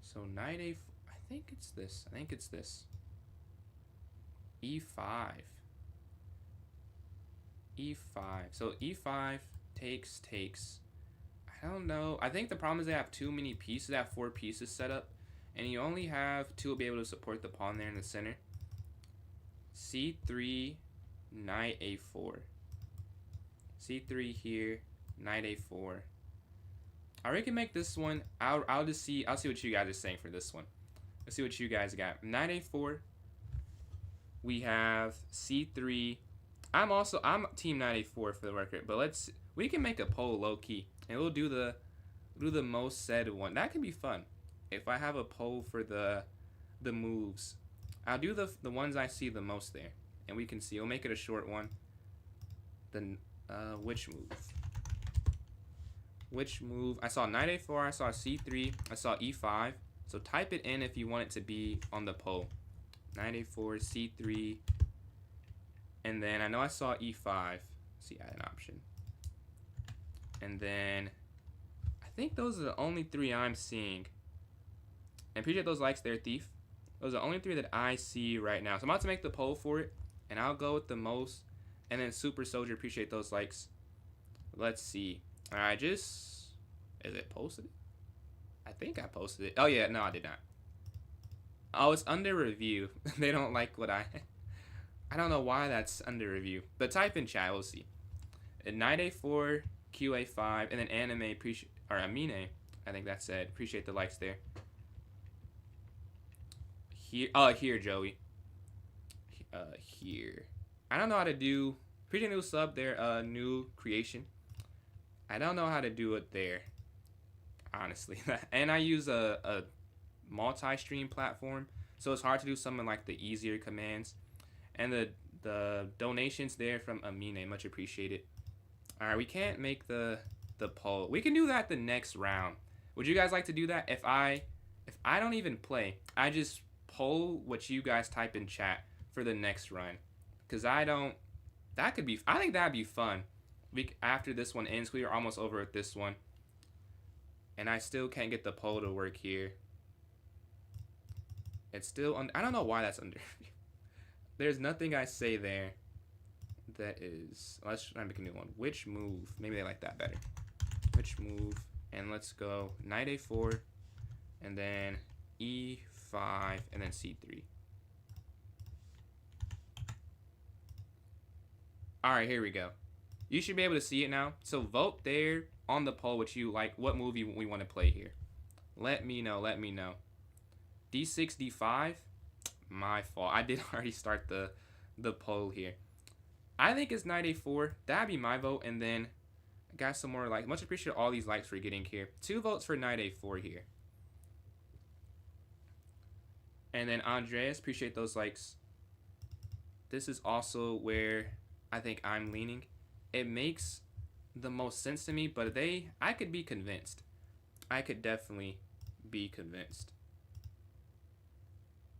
So knight a4, I think it's this. E5. E5. So E5 takes. I don't know. I think the problem is they have too many pieces. They have 4 pieces set up. And you only have 2 to be able to support the pawn there in the center. C3, knight A4. C3 here, knight A4. I can make this one. I'll just see. I'll see what you guys are saying for this one. Let's see what you guys got. Knight A4. We have C3. I'm team knight A4 for the record, but we can make a poll low key, and we'll do the most said one. That can be fun. If I have a poll for the moves, I'll do the ones I see the most there, and we can see. We'll make it a short one. Then which move? Which move? I saw knight A4. I saw C3. I saw E5. So type it in if you want it to be on the poll. Knight A4, C3, and then I know I saw E5. Let's see, add an option. And then I think those are the only three I'm seeing. And appreciate those likes there, Thief. Those are the only three that I see right now. So I'm about to make the poll for it, and I'll go with the most. And then Super Soldier, appreciate those likes. Let's see. All right, is it posted? I think I posted it. Oh yeah, no, I did not. Oh, it's under review. They don't like what I don't know why that's under review. But type in chat, we'll see. Knight A4, QA5, and then anime Amine. I think that said. Appreciate the likes there. Here, Joey. Here. I don't know how to do. Appreciate new sub there. New creation. I don't know how to do it there, honestly. And I use a multi-stream platform, so it's hard to do something like the easier commands. And the donations there from Amine, much appreciated. All right, we can't make the poll. We can do that the next round. Would you guys like to do that? If I don't even play, I just poll what you guys type in chat for the next run, because I think that'd be fun. After this one ends, we are almost over with this one, and I still can't get the poll to work here. It's still I don't know why that's under. There's nothing I say there that is. Let's try to make a new one. Which move? Maybe they like that better. Which move? And let's go knight A4, and then E5, and then C3. All right, here we go. You should be able to see it now. So vote there on the poll what you like, what movie we want to play here. Let me know. Let me know. D6, D5. My fault. I did already start the poll here. I think it's knight A4. That'd be my vote. And then I got some more likes. Much appreciate all these likes we're getting here. 2 votes for knight A4 here. And then Andreas, appreciate those likes. This is also where I think I'm leaning. It makes the most sense to me, but I could be convinced. I could definitely be convinced.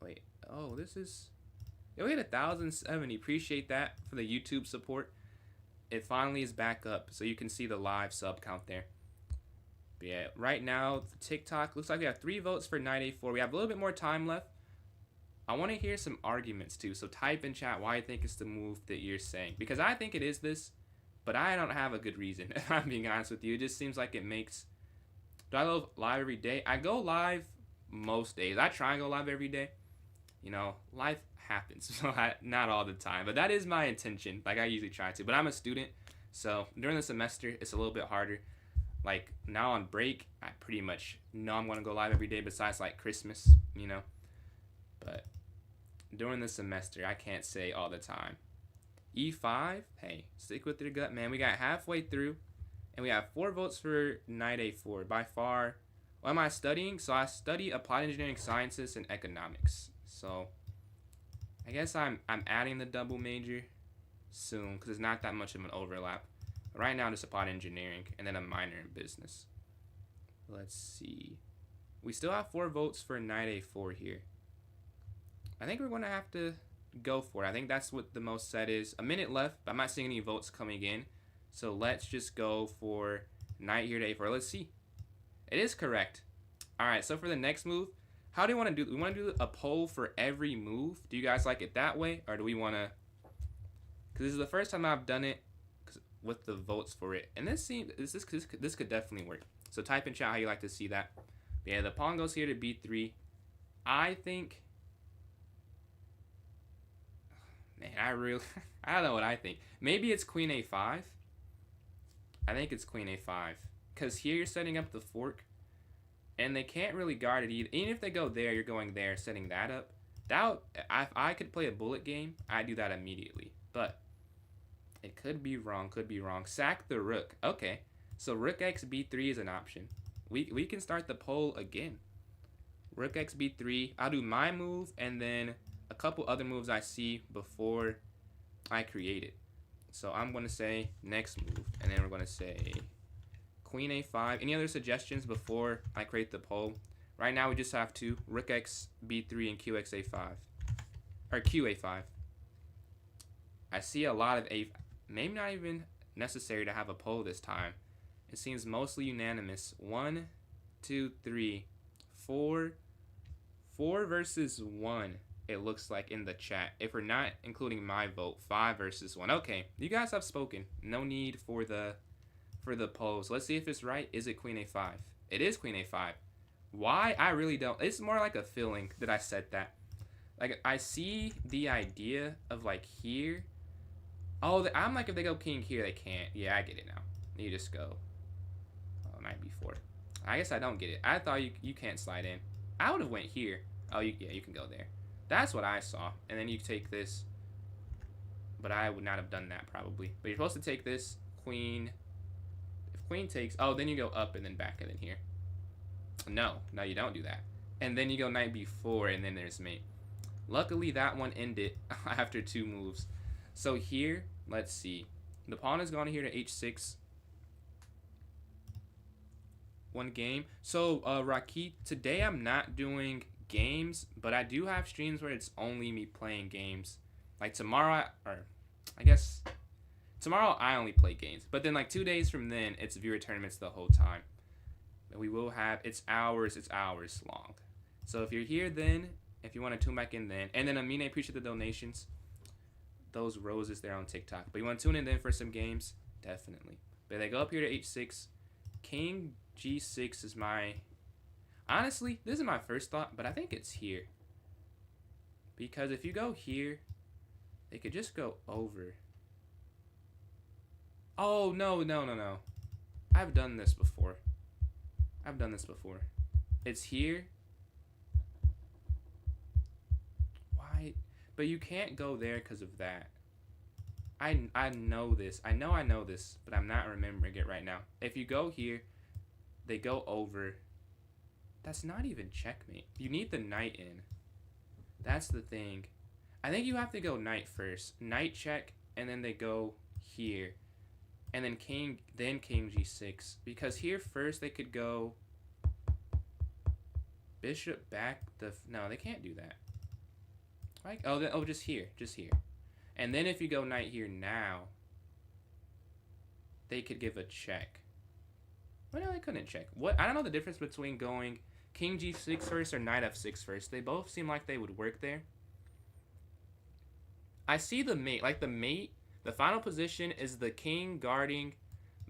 Wait, oh, this is. Yo, we hit 1,070. Appreciate that for the YouTube support. It finally is back up, so you can see the live sub count there. But yeah, right now, TikTok looks like we have 3 votes for knight A4. We have a little bit more time left. I want to hear some arguments too, so type in chat why you think it's the move that you're saying. Because I think it is this, but I don't have a good reason, if I'm being honest with you. It just seems like it makes. Do I go live every day? I go live most days. I try and go live every day. You know, life happens, so not all the time. But that is my intention. Like, I usually try to. But I'm a student, so during the semester, it's a little bit harder. Like, now on break, I pretty much know I'm going to go live every day besides, like, Christmas, you know. But during the semester, I can't say all the time. E5, hey, stick with your gut, man. We got halfway through, and we have 4 votes for knight A4. By far, what am I studying? So I study applied engineering sciences and economics. So I guess I'm adding the double major soon, because it's not that much of an overlap. But right now, just applied engineering, and then a minor in business. Let's see. We still have 4 votes for knight A4 here. I think we're going to have to go for it. I think that's what the most said is. A minute left, but I'm not seeing any votes coming in. So let's just go for knight here to A4. Let's see. It is correct. All right, so for the next move, how do you want to do? We want to do a poll for every move. Do you guys like it that way, or do we want to? Because this is the first time I've done it with the votes for it, and this could definitely work. So type in chat how you like to see that. But yeah, the pawn goes here to B3. I think. Man, I really, I don't know what I think. Maybe it's queen a5. I think it's queen a5. Because here you're setting up the fork, and they can't really guard it either. Even if they go there, you're going there, setting that up. If I could play a bullet game, I'd do that immediately. But it could be wrong, could be wrong. Sack the rook. Okay, so rook x b3 is an option. We can start the poll again. Rook x b3. I'll do my move and then a couple other moves I see before I create it. So I'm going to say next move, and then we're going to say queen a5. Any other suggestions before I create the poll? Right now we just have two, rook x b3 and qx a5, or q a5. I see a lot of a, maybe not even necessary to have a poll this time. It seems mostly unanimous. 1, 2, 3, 4 versus 1. It looks like in the chat. If we're not including my vote, 5 versus 1. Okay, you guys have spoken. No need for the polls. Let's see if it's right. Is it queen a5? It is queen a5. Why? I really don't. It's more like a feeling that I said that. Like, I see the idea of, like, here. Oh, I'm like, if they go king here, they can't. Yeah, I get it now. You just go. Oh, knight b4. I guess I don't get it. I thought you can't slide in. I would have went here. Oh, yeah, you can go there. That's what I saw. And then you take this. But I would not have done that, probably. But you're supposed to take this. Queen. If queen takes... Oh, then you go up and then back and then here. No, you don't do that. And then you go knight b4, and then there's mate. Luckily, that one ended after 2 moves. So here, let's see. The pawn has gone here to h6. One game. So, Rakit, today I'm not doing games, but I do have streams where it's only me playing games. Like tomorrow, I guess tomorrow I only play games. But then like 2 days from then, it's viewer tournaments the whole time. We will have, it's hours long. So if you're here then, if you want to tune back in then, and then Amine, appreciate the donations. Those roses there on TikTok. But you want to tune in then for some games? Definitely. But they go up here to h6. King g6 is my, honestly, this is my first thought, but I think it's here. Because if you go here, they could just go over. Oh, no. I've done this before. It's here. Why? But you can't go there because of that. I know this. I know this, but I'm not remembering it right now. If you go here, they go over. That's not even checkmate. You need the knight in. That's the thing. I think you have to go knight first. Knight check, and then they go here. And then king g6. Because here first they could go bishop back the... No, they can't do that. Right? Oh, just here. And then if you go knight here now, they could give a check. Well, no, they couldn't check. What? I don't know the difference between going king g6 first or knight f6 first. They both seem like they would work there. I see the mate. Like the mate, the final position is the king guarding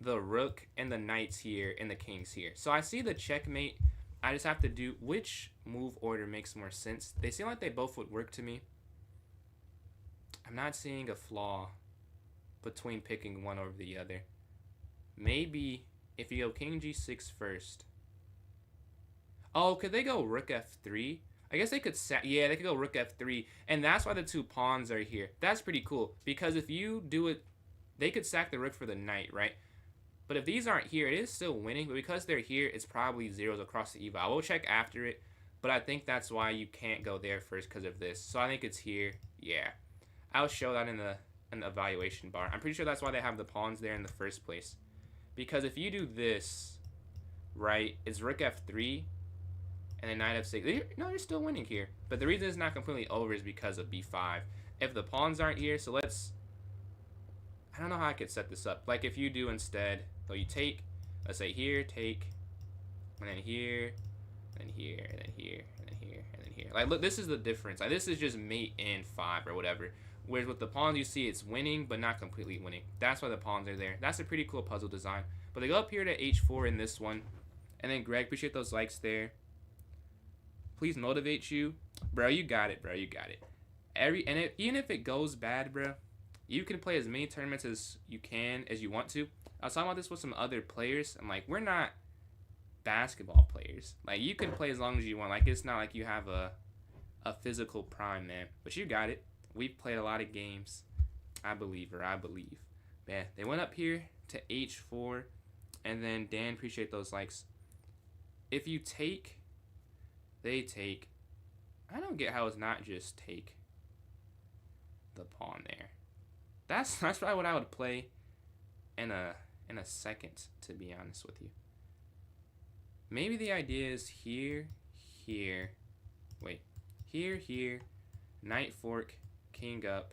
the rook and the knights here and the kings here. So I see the checkmate. I just have to do which move order makes more sense. They seem like they both would work to me. I'm not seeing a flaw between picking one over the other. Maybe if you go king g6 first. Oh, could they go rook f3? I guess they could they could go rook f3, and that's why the 2 pawns are here. That's pretty cool, because if you do it, they could sack the rook for the knight, right? But if these aren't here, it is still winning, but because they're here, it's probably zeros across the eval. I will check after it, but I think that's why you can't go there first because of this. So I think it's here. Yeah. I'll show that in the evaluation bar. I'm pretty sure that's why they have the pawns there in the first place. Because if you do this, right, it's rook f3, and then knight f6. No, you're still winning here. But the reason it's not completely over is because of b5. If the pawns aren't here, so let's... I don't know how I could set this up. Like if you do instead, so you take, let's say here, take, and then here, and then here, and then here, and then here, and then here. Like look, this is the difference. Like, this is just mate and 5 or whatever. Whereas with the pawns, you see it's winning, but not completely winning. That's why the pawns are there. That's a pretty cool puzzle design. But they go up here to h4 in this one. And then Greg, appreciate those likes there. Please motivate you. Bro, you got it, bro. You got it. Even if it goes bad, bro, you can play as many tournaments as you want to. I was talking about this with some other players. I'm like, we're not basketball players. Like, you can play as long as you want. Like, it's not like you have a physical prime, man. But you got it. We've played a lot of games. I believe. Man, they went up here to H4. And then, Dan, appreciate those likes. If you take, they take. I don't get how it's not just take the pawn there. That's probably what I would play in a second, to be honest with you. Maybe the idea is here, wait, here, knight fork, king up.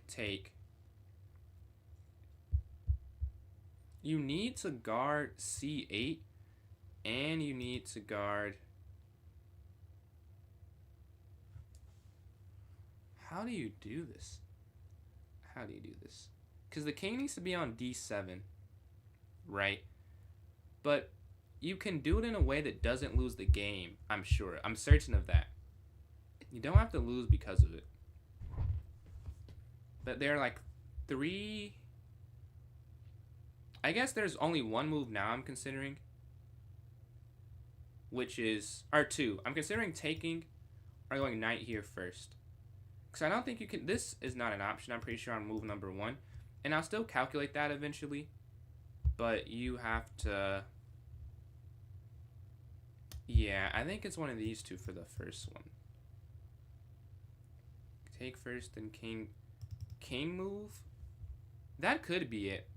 Take. You need to guard c8, and you need to guard. How do you do this? Because the king needs to be on d7, right? But you can do it in a way that doesn't lose the game, I'm sure. I'm certain of that. You don't have to lose because of it. But there are like 3. I guess there's only one move now I'm considering, which is, or 2. I'm considering taking or going knight here first. Because I don't think you can, this is not an option, I'm pretty sure, on move number 1. And I'll still calculate that eventually. But you have to, yeah, I think it's one of these 2 for the first one. Take first, then king move. That could be it.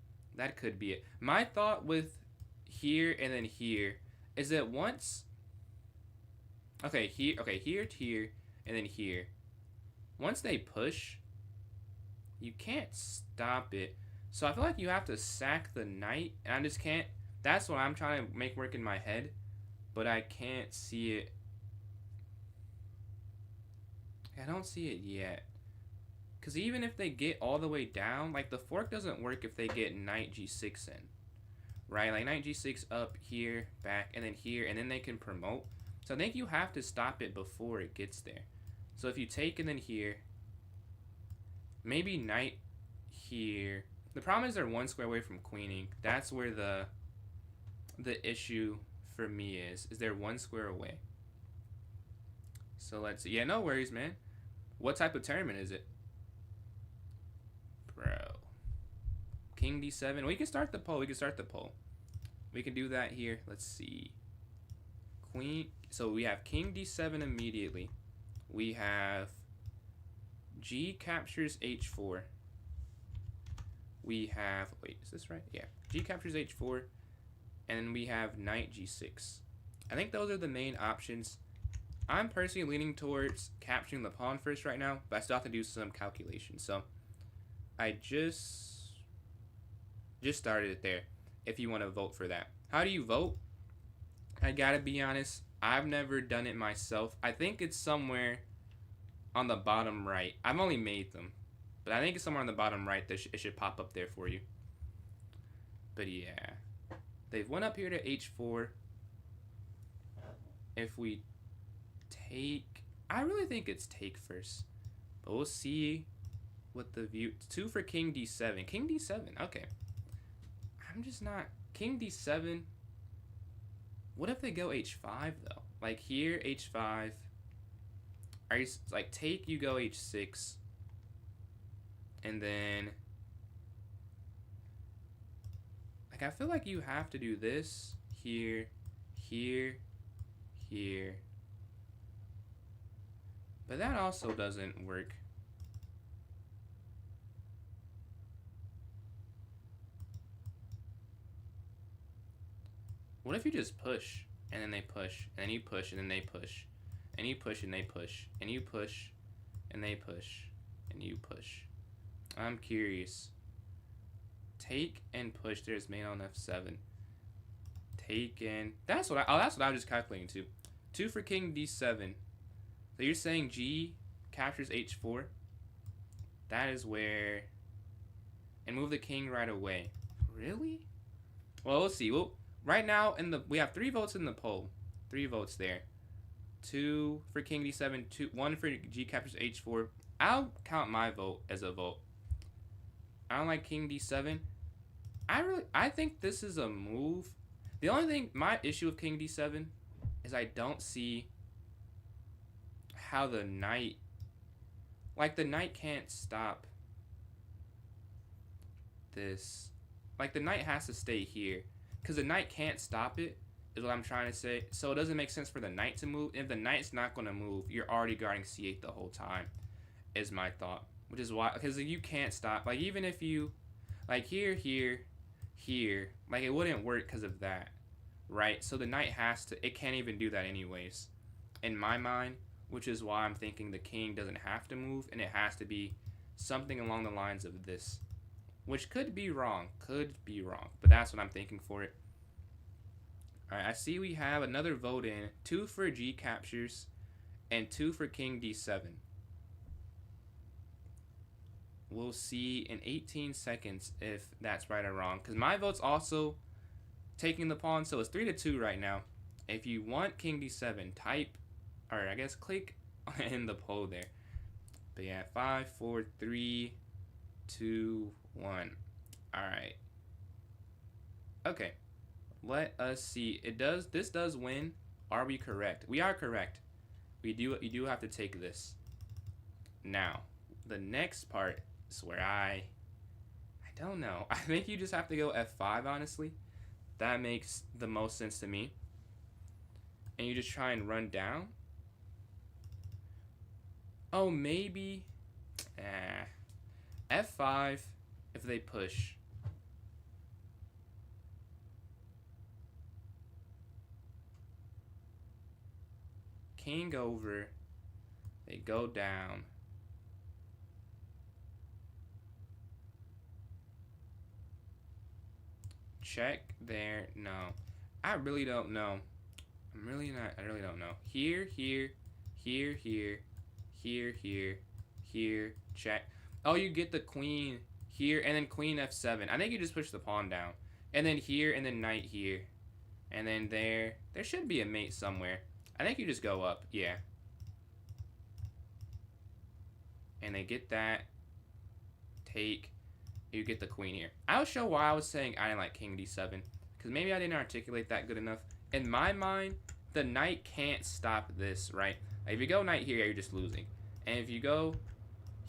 My thought with here and then here is that once, here to here, and then here. Once they push, you can't stop it. So I feel like you have to sack the knight, and I just can't. That's what I'm trying to make work in my head, but I can't see it. I don't see it yet. Because even if they get all the way down, like the fork doesn't work if they get knight g6 in. Right? Like knight g6 up here, back, and then they can promote. So I think you have to stop it before it gets there. So if you take and then here, maybe knight here. The problem is they're 1 square away from queening. That's where the issue for me is they're 1 square away. So let's see. Yeah, no worries, man. What type of tournament is it? Bro. King d7. We can start the poll. We can do that here. Let's see. Queen. So we have king d7 immediately. We have g captures h4. We have, wait, is this right? Yeah. G captures h4. And then we have knight g6. I think those are the main options. I'm personally leaning towards capturing the pawn first right now, but I still have to do some calculations. So I just started it there, if you want to vote for that. How do you vote? I gotta be honest, I've never done it myself. I think it's somewhere on the bottom right. I've only made them, but I think it's somewhere on the bottom right that it should pop up there for you. But yeah, they've went up here to h4. If we take, I really think it's take first, but we'll see what the view. 2 for king d7. King d7, okay. I'm just not, king d7. What if they go h5 though? Like here, h5. Are you like take? You go h6, and then like I feel like you have to do this here, here, here. But that also doesn't work. What if you just push, and then they push, and then you push, and then they push, and you push, and they push, and you push, and they push, and you push? I'm curious. Take and push. There's main on f7. Take and that's what I was just calculating too. 2 for king d7. So you're saying g captures h4. That is where, and move the king right away. Really? Well, we'll see. Well, right now we have 3 votes in the poll. 3 votes there. 2 for king d7, 1 for g captures h4. I'll count my vote as a vote. I don't like king d7. I think this is a move. The only thing, my issue with king d7 is I don't see how the knight, like the knight can't stop this. Like the knight has to stay here because the knight can't stop it is what I'm trying to say. So it doesn't make sense for the knight to move. If the knight's not going to move, you're already guarding c8 the whole time is my thought, which is why, because you can't stop. Like even if you like here, like it wouldn't work because of that, right? So the knight has to, it can't even do that anyways in my mind, which is why I'm thinking the king doesn't have to move and it has to be something along the lines of this, which could be wrong, but that's what I'm thinking for it. Alright, I see we have another vote in, 2 for g captures and 2 for king d7. We'll see in 18 seconds if that's right or wrong, because my vote's also taking the pawn, so it's 3-2 right now. If you want king d7, type, or I guess click in the poll there. But yeah, 5, 4, 3, 2, 1. Alright. Okay. Let us see. This does win. Are we correct? We are correct. You do have to take this. Now, the next part is where I don't know. I think you just have to go f5, honestly. That makes the most sense to me. And you just try and run down. Oh, maybe f5 if they push. King over. They go down. Check there. No. I really don't know. I really don't know. Here, check. Oh, you get the queen here, and then queen f7. I think you just push the pawn down. And then here, and then knight here. And then there. There should be a mate somewhere. I think you just go up. Yeah. And they get that. Take. You get the queen here. I'll show why I was saying I didn't like king d7. Because maybe I didn't articulate that good enough. In my mind, the knight can't stop this, right? Like if you go knight here, you're just losing. And if you go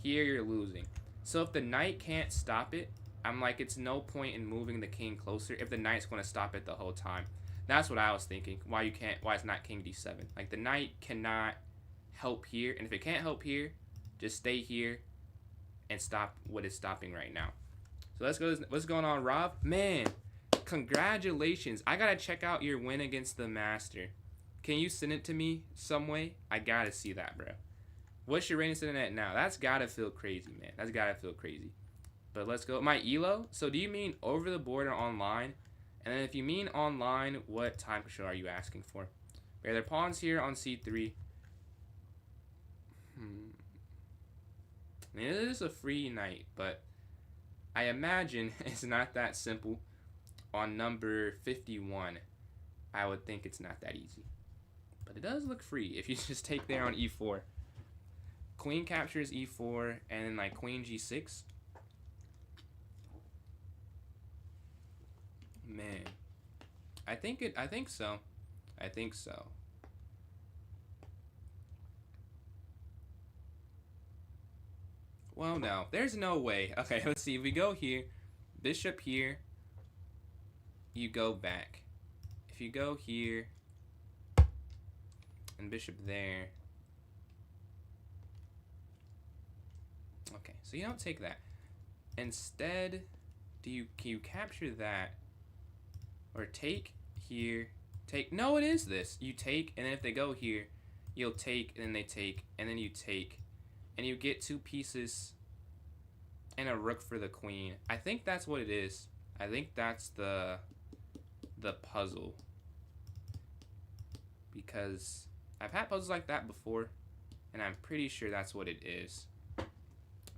here, you're losing. So if the knight can't stop it, I'm like, it's no point in moving the king closer if the knight's going to stop it the whole time. That's what I was thinking. Why it's not king d7. Like the knight cannot help here. And if it can't help here, just stay here and stop what it's stopping right now. So let's go. What's going on, Rob? Man, congratulations. I got to check out your win against the master. Can you send it to me some way? I got to see that, bro. What's your rating sitting at now? That's got to feel crazy, man. That's got to feel crazy. But let's go. My elo? So do you mean over the board or online? And then if you mean online, what time control are you asking for? Okay, their pawns here on c3. I mean, it is a free knight, but I imagine it's not that simple. On number 51, I would think it's not that easy. But it does look free if you just take there on e4. Queen captures e4, and then like queen g6. Man, I think so. I think so. Well, no, there's no way. Okay, let's see. If we go here, bishop here, you go back. If you go here, and bishop there. Okay, so you don't take that. Instead, can you capture that? Or take here, take, no, it is this. You take, and then if they go here, you'll take, and then they take, and then you take, and you get 2 pieces and a rook for the queen. I think that's what it is. I think that's the puzzle. Because I've had puzzles like that before, and I'm pretty sure that's what it is.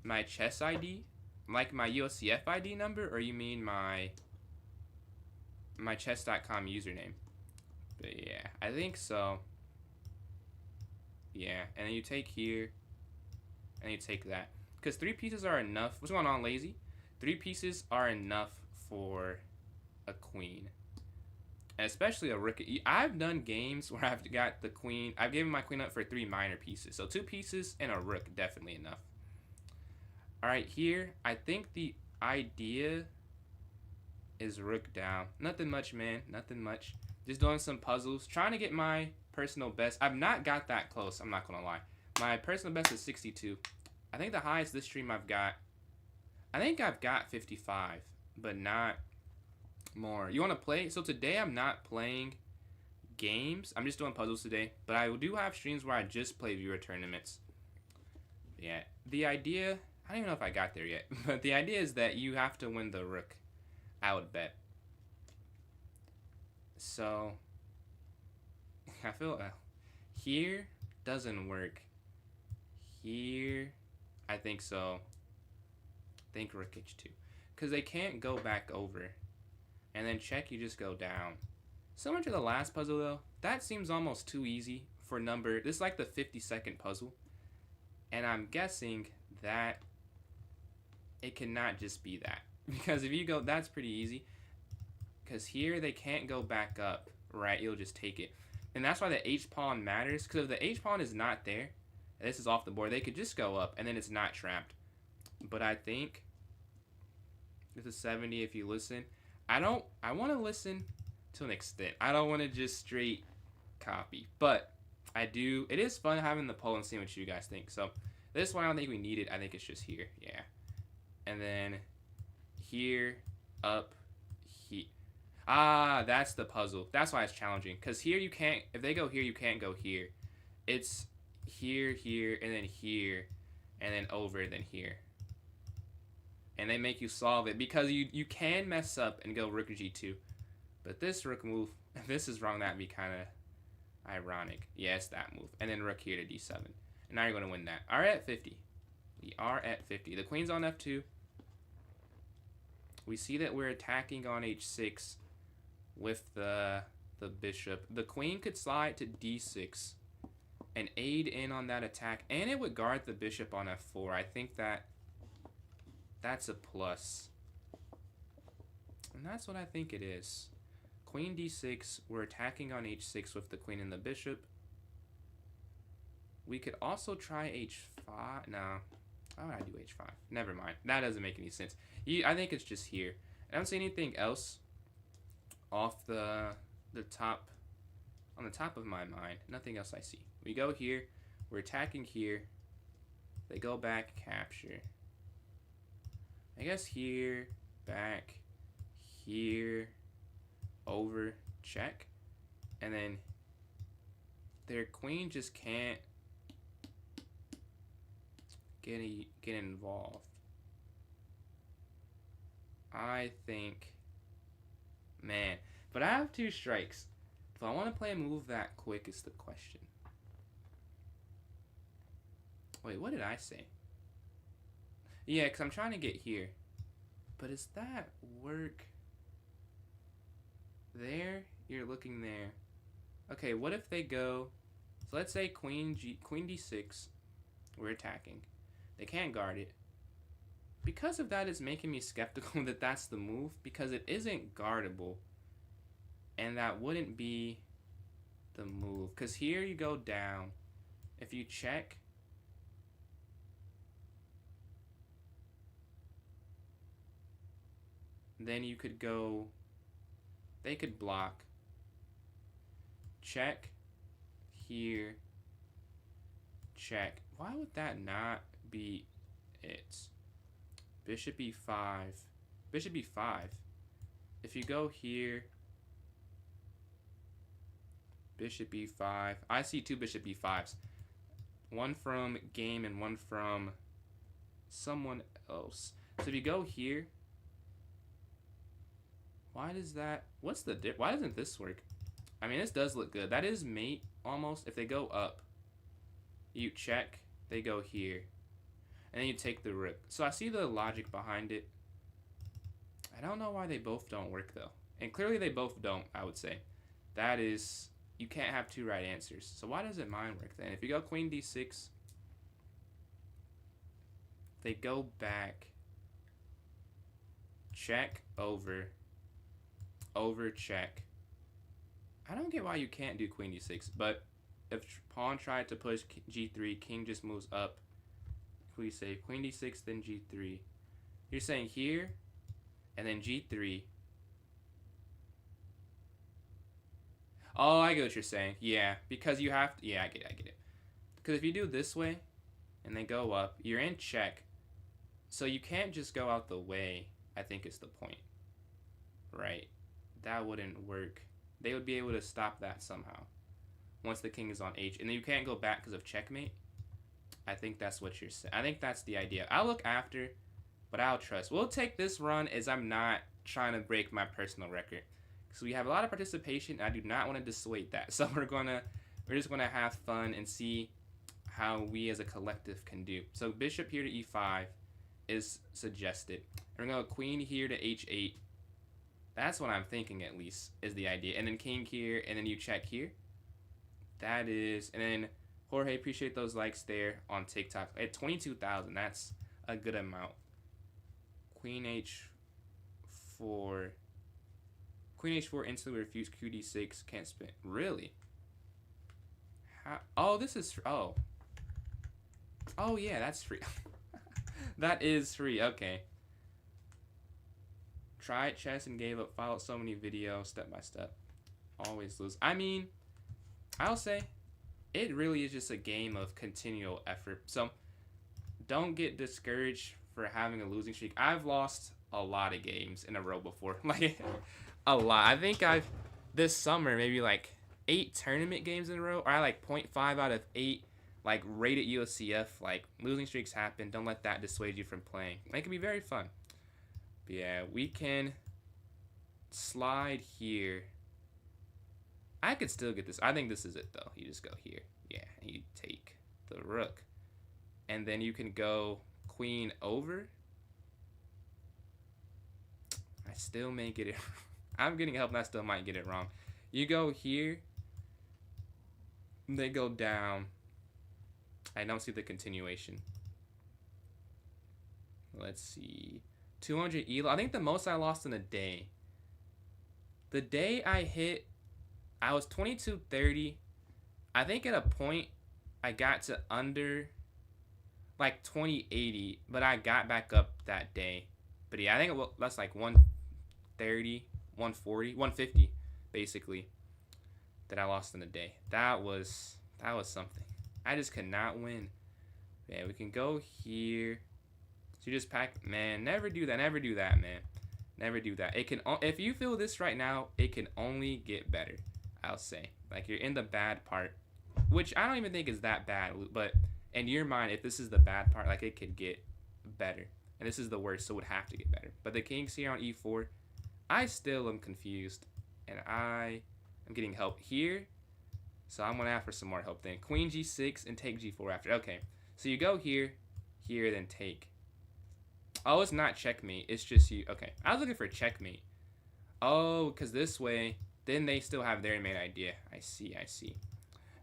My chess ID Like my USCF ID number, or you mean my chess.com username? But yeah, I think so. Yeah, and then you take here, and you take that. Because 3 pieces are enough. What's going on, lazy? 3 pieces are enough for a queen. And especially a rook. I've done games where I've got the queen. I've given my queen up for 3 minor pieces. So 2 pieces and a rook, definitely enough. Alright, here, I think the idea is rook down. Nothing much, man. Nothing much. Just doing some puzzles. Trying to get my personal best. I've not got that close. I'm not going to lie. My personal best is 62. I think the highest this stream I've got, I think I've got 55, but not more. You want to play? So today I'm not playing games. I'm just doing puzzles today, but I do have streams where I just play viewer tournaments. Yeah, the idea, I don't even know if I got there yet, but the idea is that you have to win the rook, I would bet. So, I feel here doesn't work. Here, I think so. I think rook h2. Because they can't go back over. And then check, you just go down. Similar to the last puzzle, though. That seems almost too easy for number. This is like the 50-second puzzle. And I'm guessing that it cannot just be that. Because if you go, that's pretty easy. Because here, they can't go back up, right? You'll just take it. And that's why the h-pawn matters. Because if the h-pawn is not there, and this is off the board, they could just go up, and then it's not trapped. But I think this is 70 if you listen. I want to listen to an extent. I don't want to just straight copy. But I do. It is fun having the poll and seeing what you guys think. So this one, I don't think we need it. I think it's just here. Yeah. And then here, up, here. Ah, that's the puzzle. That's why it's challenging. Because here you can't, if they go here, you can't go here. It's here, here, and then over, and then here. And they make you solve it because you can mess up and go rook g2. But this rook move, if this is wrong, that'd be kind of ironic. Yes, that move. And then rook here to d7. And now you're going to win that. All right, at 50. We are at 50. The queen's on f2. We see that we're attacking on h6 with the bishop. The queen could slide to d6 and aid in on that attack. And it would guard the bishop on f4. I think that's a plus. And that's what I think it is. Queen d6. We're attacking on h6 with the queen and the bishop. We could also try h5. No. Why would I do h5? Never mind. That doesn't make any sense. I think it's just here. I don't see anything else off the top, on the top of my mind. Nothing else I see. We go here. We're attacking here. They go back, capture. I guess here, back, here, over, check. And then their queen just can't get involved. I think, man, but I have 2 strikes. Do I want to play a move that quick is the question. Wait, what did I say? Yeah, because I'm trying to get here. But does that work? There? You're looking there. Okay, what if they go... So let's say queen d6. We're attacking. They can't guard it. Because of that, it's making me skeptical that that's the move. Because it isn't guardable. And that wouldn't be the move. Because here you go down. If you check... Then you could go, they could block, check, here, check. Why would that not be it? Bishop e5, bishop e5. If you go here, bishop e5. I see 2 bishop e5s. One from game and one from someone else. So if you go here, why does that... What's the why doesn't this work? I mean, this does look good. That is mate, almost. If they go up, you check, they go here. and then you take the rook. So I see the logic behind it. I don't know why they both don't work though, and clearly they both don't. I would say that is, you can't have two right answers. So why doesn't mine work then? If you go queen d6, they go back, check, over, check. I don't get why you can't do queen d6, but if pawn tried to push g3, king just moves up. If we say queen d6, then g3, you're saying here, and then g3. Oh, I get what you're saying. Yeah, because you have to, yeah, I get it. Because if you do this way, and then go up, you're in check. So you can't just go out the way, I think is the point. Right? That wouldn't work. They would be able to stop that somehow once the king is on h. And then you can't go back because of checkmate. I think that's what you're saying. I think that's the idea. I'll look after, but I'll trust. We'll take this run as I'm not trying to break my personal record. So we have a lot of participation. I do not want to dissuade that. So we're just gonna have fun and see how we as a collective can do. So bishop here to e5 is suggested. We're gonna go queen here to h8. That's what I'm thinking, at least, is the idea. And then king here, and then you check here. That is, and then Jorge, appreciate those likes there on TikTok. At 22,000, that's a good amount. Queen h4. Queen h4 instantly refuse qd6, can't spin. Really? How? Oh, this is, oh. Oh, yeah, that's free. That is free, okay. Tried chess and gave up, followed so many videos, step by step. Always lose. I mean, I'll say, it really is just a game of continual effort. So, don't get discouraged for having a losing streak. I've lost a lot of games in a row before. Like, a lot. I think I've, this summer, maybe like 8 tournament games in a row. Or I like 0.5 out of 8, like, rated USCF. Like, losing streaks happen. Don't let that dissuade you from playing. It can be very fun. But yeah, we can slide here. I could still get this. I think this is it, though. You just go here. Yeah, and you take the rook. And then you can go queen over. I still may get it. I'm getting help, and I still might get it wrong. You go here. They go down. I don't see the continuation. Let's see. 200 elo. I think the most I lost in a day. The day I hit, I was 2230. I think at a point I got to under like 2080, but I got back up that day. But yeah, I think that's like 130, 140, 150 basically that I lost in a day. That was something. I just could not win. Yeah, we can go here. So you just pack, man, never do that, man. Never do that. It can, if you feel this right now, it can only get better, I'll say. Like, you're in the bad part, which I don't even think is that bad, but in your mind, if this is the bad part, like, it could get better. And this is the worst, so it would have to get better. But the king's here on e4. I still am confused, and I am getting help here. So I'm going to ask for some more help then. Queen g6 and take g4 after. Okay, so you go here, then take. Oh, it's not checkmate. It's just you. Okay, I was looking for checkmate. Oh, because this way, then they still have their main idea. I see.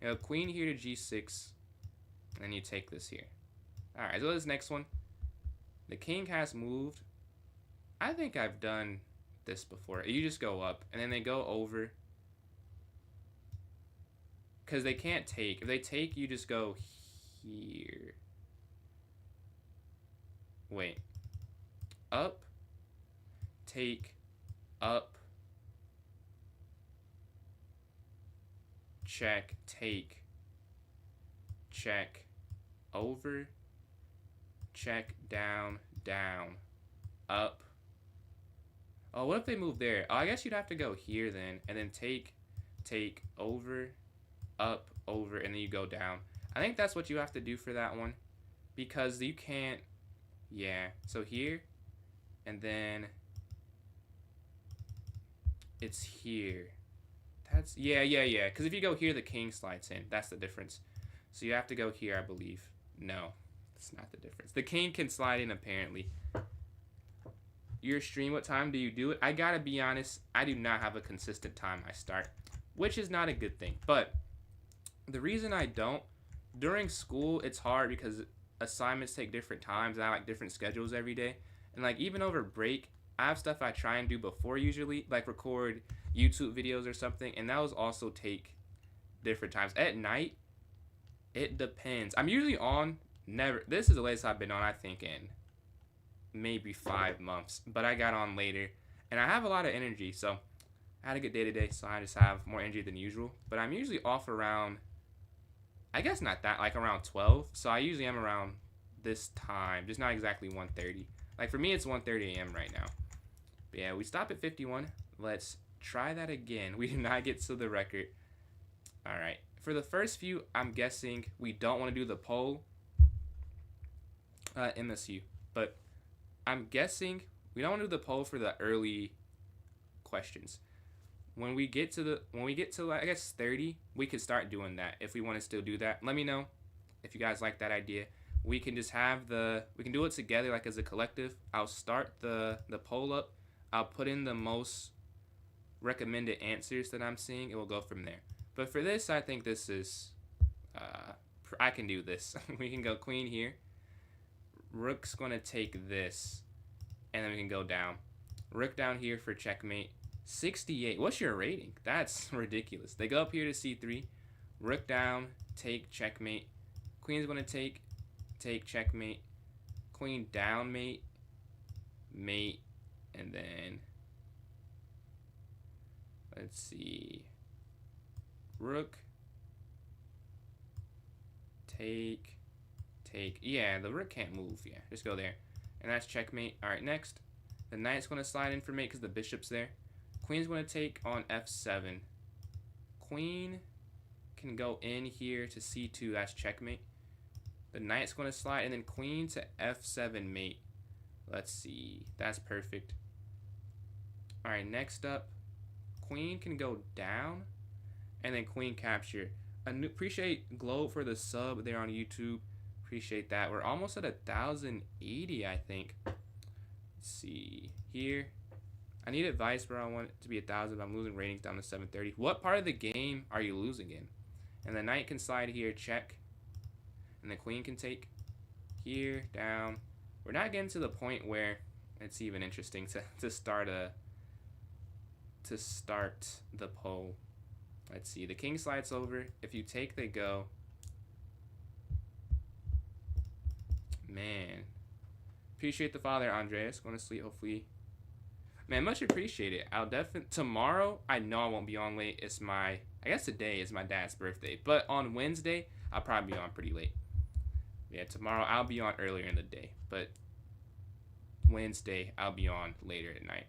You know, queen here to g6, and then you take this here. All right, so this next one. The king has moved. I think I've done this before. You just go up, and then they go over. Because they can't take. If they take, you just go here. Wait. Up, take, up, check, take, check, over, check, down, down, up. Oh, what if they move there? Oh, I guess you'd have to go here then, and then take, over, up, over, and then you go down. I think that's what you have to do for that one, because you can't, yeah, so here. And then it's here. That's, yeah. Because if you go here, the king slides in. That's the difference. So you have to go here, I believe. No. That's not the difference. The king can slide in apparently. Your stream, what time do you do it? I gotta be honest, I do not have a consistent time I start, which is not a good thing. But the reason I don't, during school, it's hard because assignments take different times and I like different schedules every day. And like even over break, I have stuff I try and do before usually, like record YouTube videos or something, and those also take different times. At night, it depends. I'm usually on never. This is the latest I've been on, I think, in maybe 5 months, but I got on later, and I have a lot of energy, so I had a good day today, so I just have more energy than usual. But I'm usually off around, I guess not that, like around 12. So I usually am around this time, just not exactly 1:30. Like for me, it's 1:30 a.m. right now. But yeah, we stop at 51. Let's try that again. We do not get to the record. All right. For the first few, I'm guessing we don't want to do the poll, MSU, but I'm guessing we don't want to do the poll for the early questions. When we get to I guess 30, we could start doing that if we want to still do that. Let me know if you guys like that idea. We can just have we can do it together like as a collective. I'll start the poll up. I'll put in the most recommended answers that I'm seeing, and we'll go from there. But for this, I think this is I can do this. We can go queen here. Rook's going to take this, and then we can go down. Rook down here for checkmate. 68. What's your rating? That's ridiculous. They go up here to c3. Rook down, take checkmate. Queen's going to take checkmate. Queen down mate, mate, and then let's see. Rook, take. Yeah, the rook can't move. Yeah, just go there. And that's checkmate. All right, next. The knight's going to slide in for mate because the bishop's there. Queen's going to take on f7. Queen can go in here to c2. That's checkmate. The knight's going to slide, and then queen to f7 mate. Let's see. That's perfect. All right, next up, queen can go down, and then queen capture. Appreciate Globe for the sub there on YouTube. Appreciate that. We're almost at 1,080, I think. Let's see here. I need advice where I want it to be 1,000. I'm losing ratings down to 730. What part of the game are you losing in? And the knight can slide here, check. And the queen can take here, down. We're not getting to the point where it's even interesting to start the poll. Let's see. The king slides over. If you take, they go. Man. Appreciate the father, Andreas. Going to sleep, hopefully. Man, much appreciated. I'll definitely tomorrow. I know I won't be on late. I guess today is my dad's birthday, but on Wednesday I'll probably be on pretty late. Yeah, tomorrow I'll be on earlier in the day, but Wednesday I'll be on later at night.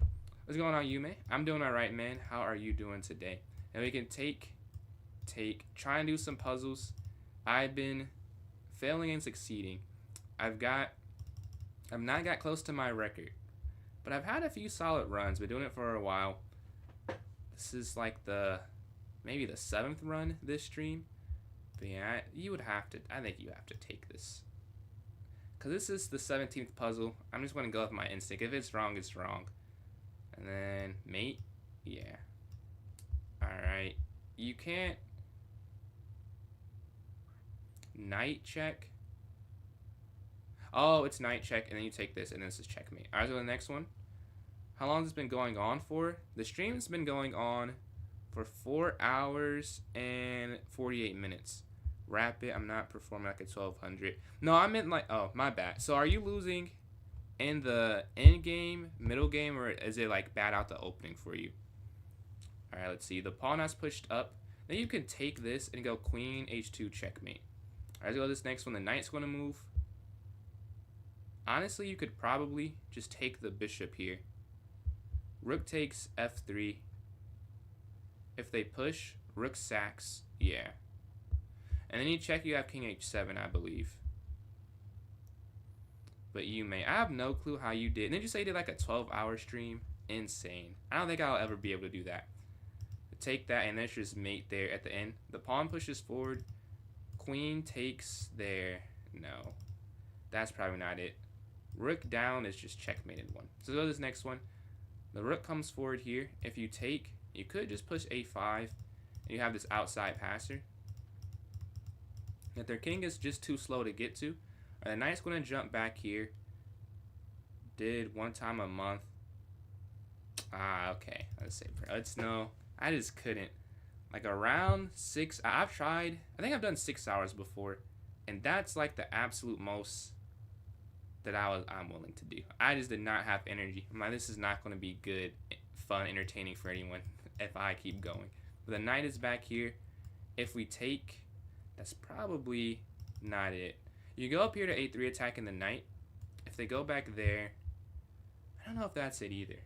What's going on, Yume? I'm doing all right, man. How are you doing today? And we can try and do some puzzles. I've been failing and succeeding. I've not got close to my record. But I've had a few solid runs. Been doing it for a while. This is like maybe the 7th run this stream. But yeah, I think you have to take this. Because this is the 17th puzzle. I'm just going to go with my instinct. If it's wrong, it's wrong. And then mate. Yeah. Alright. You can't. Knight check. Oh, it's knight check, and then you take this, and then this is checkmate. Alright, so the next one. How long has this been going on for? The stream's been going on for 4 hours and 48 minutes. Wrap it. I'm not performing like a 1200. No, I meant like, oh, my bad. So are you losing in the end game, middle game, or is it like bad out the opening for you? Alright, let's see. The pawn has pushed up. Then you can take this and go queen, h2, checkmate. Alright, let's go to this next one. The knight's going to move. Honestly, you could probably just take the bishop here. Rook takes f3. If they push, rook sacks. Yeah. And then you check, you have king h7, I believe. But you may. I have no clue how you did. And then you say you did like a 12-hour stream. Insane. I don't think I'll ever be able to do that. Take that, and there's just mate there at the end. The pawn pushes forward. Queen takes there. No. That's probably not it. Rook down is just checkmated one. So go to this next one. The rook comes forward here. If you take, you could just push a5, and you have this outside passer. If their king is just too slow to get to, the knight's going to jump back here. Did one time a month. Ah, okay. Let's say, let's know. I just couldn't. Like around 6, I've tried. I think I've done 6 hours before, and that's like the absolute most that I'm willing to do. I just did not have energy. I'm like, this is not going to be good, fun, entertaining for anyone if I keep going. But the knight is back here. If we take, that's probably not it. You go up here to a3 attacking the knight. If they go back there, I don't know if that's it either.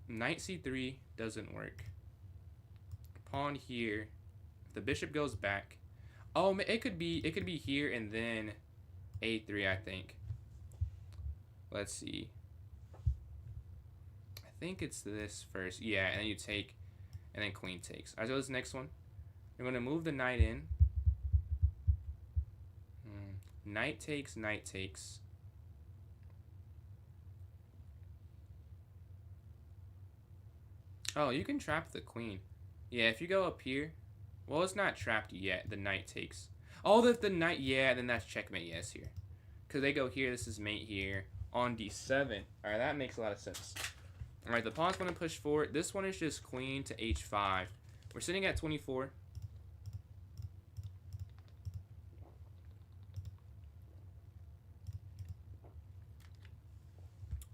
Knight c3 doesn't work. Pawn here. If the bishop goes back, oh, it could be here and then a3. I think. Let's see. I think it's this first. Yeah, and then you take, and then queen takes. Alright, so this next one. You're going to move the knight in. Knight takes, knight takes. Oh, you can trap the queen. Yeah, if you go up here. Well, it's not trapped yet. The knight takes. Oh, if the knight, yeah, then that's checkmate, yes, here. Because they go here, this is mate here. On d7. Alright, that makes a lot of sense. Alright, the pawn's going to push forward. This one is just queen to h5. We're sitting at 24.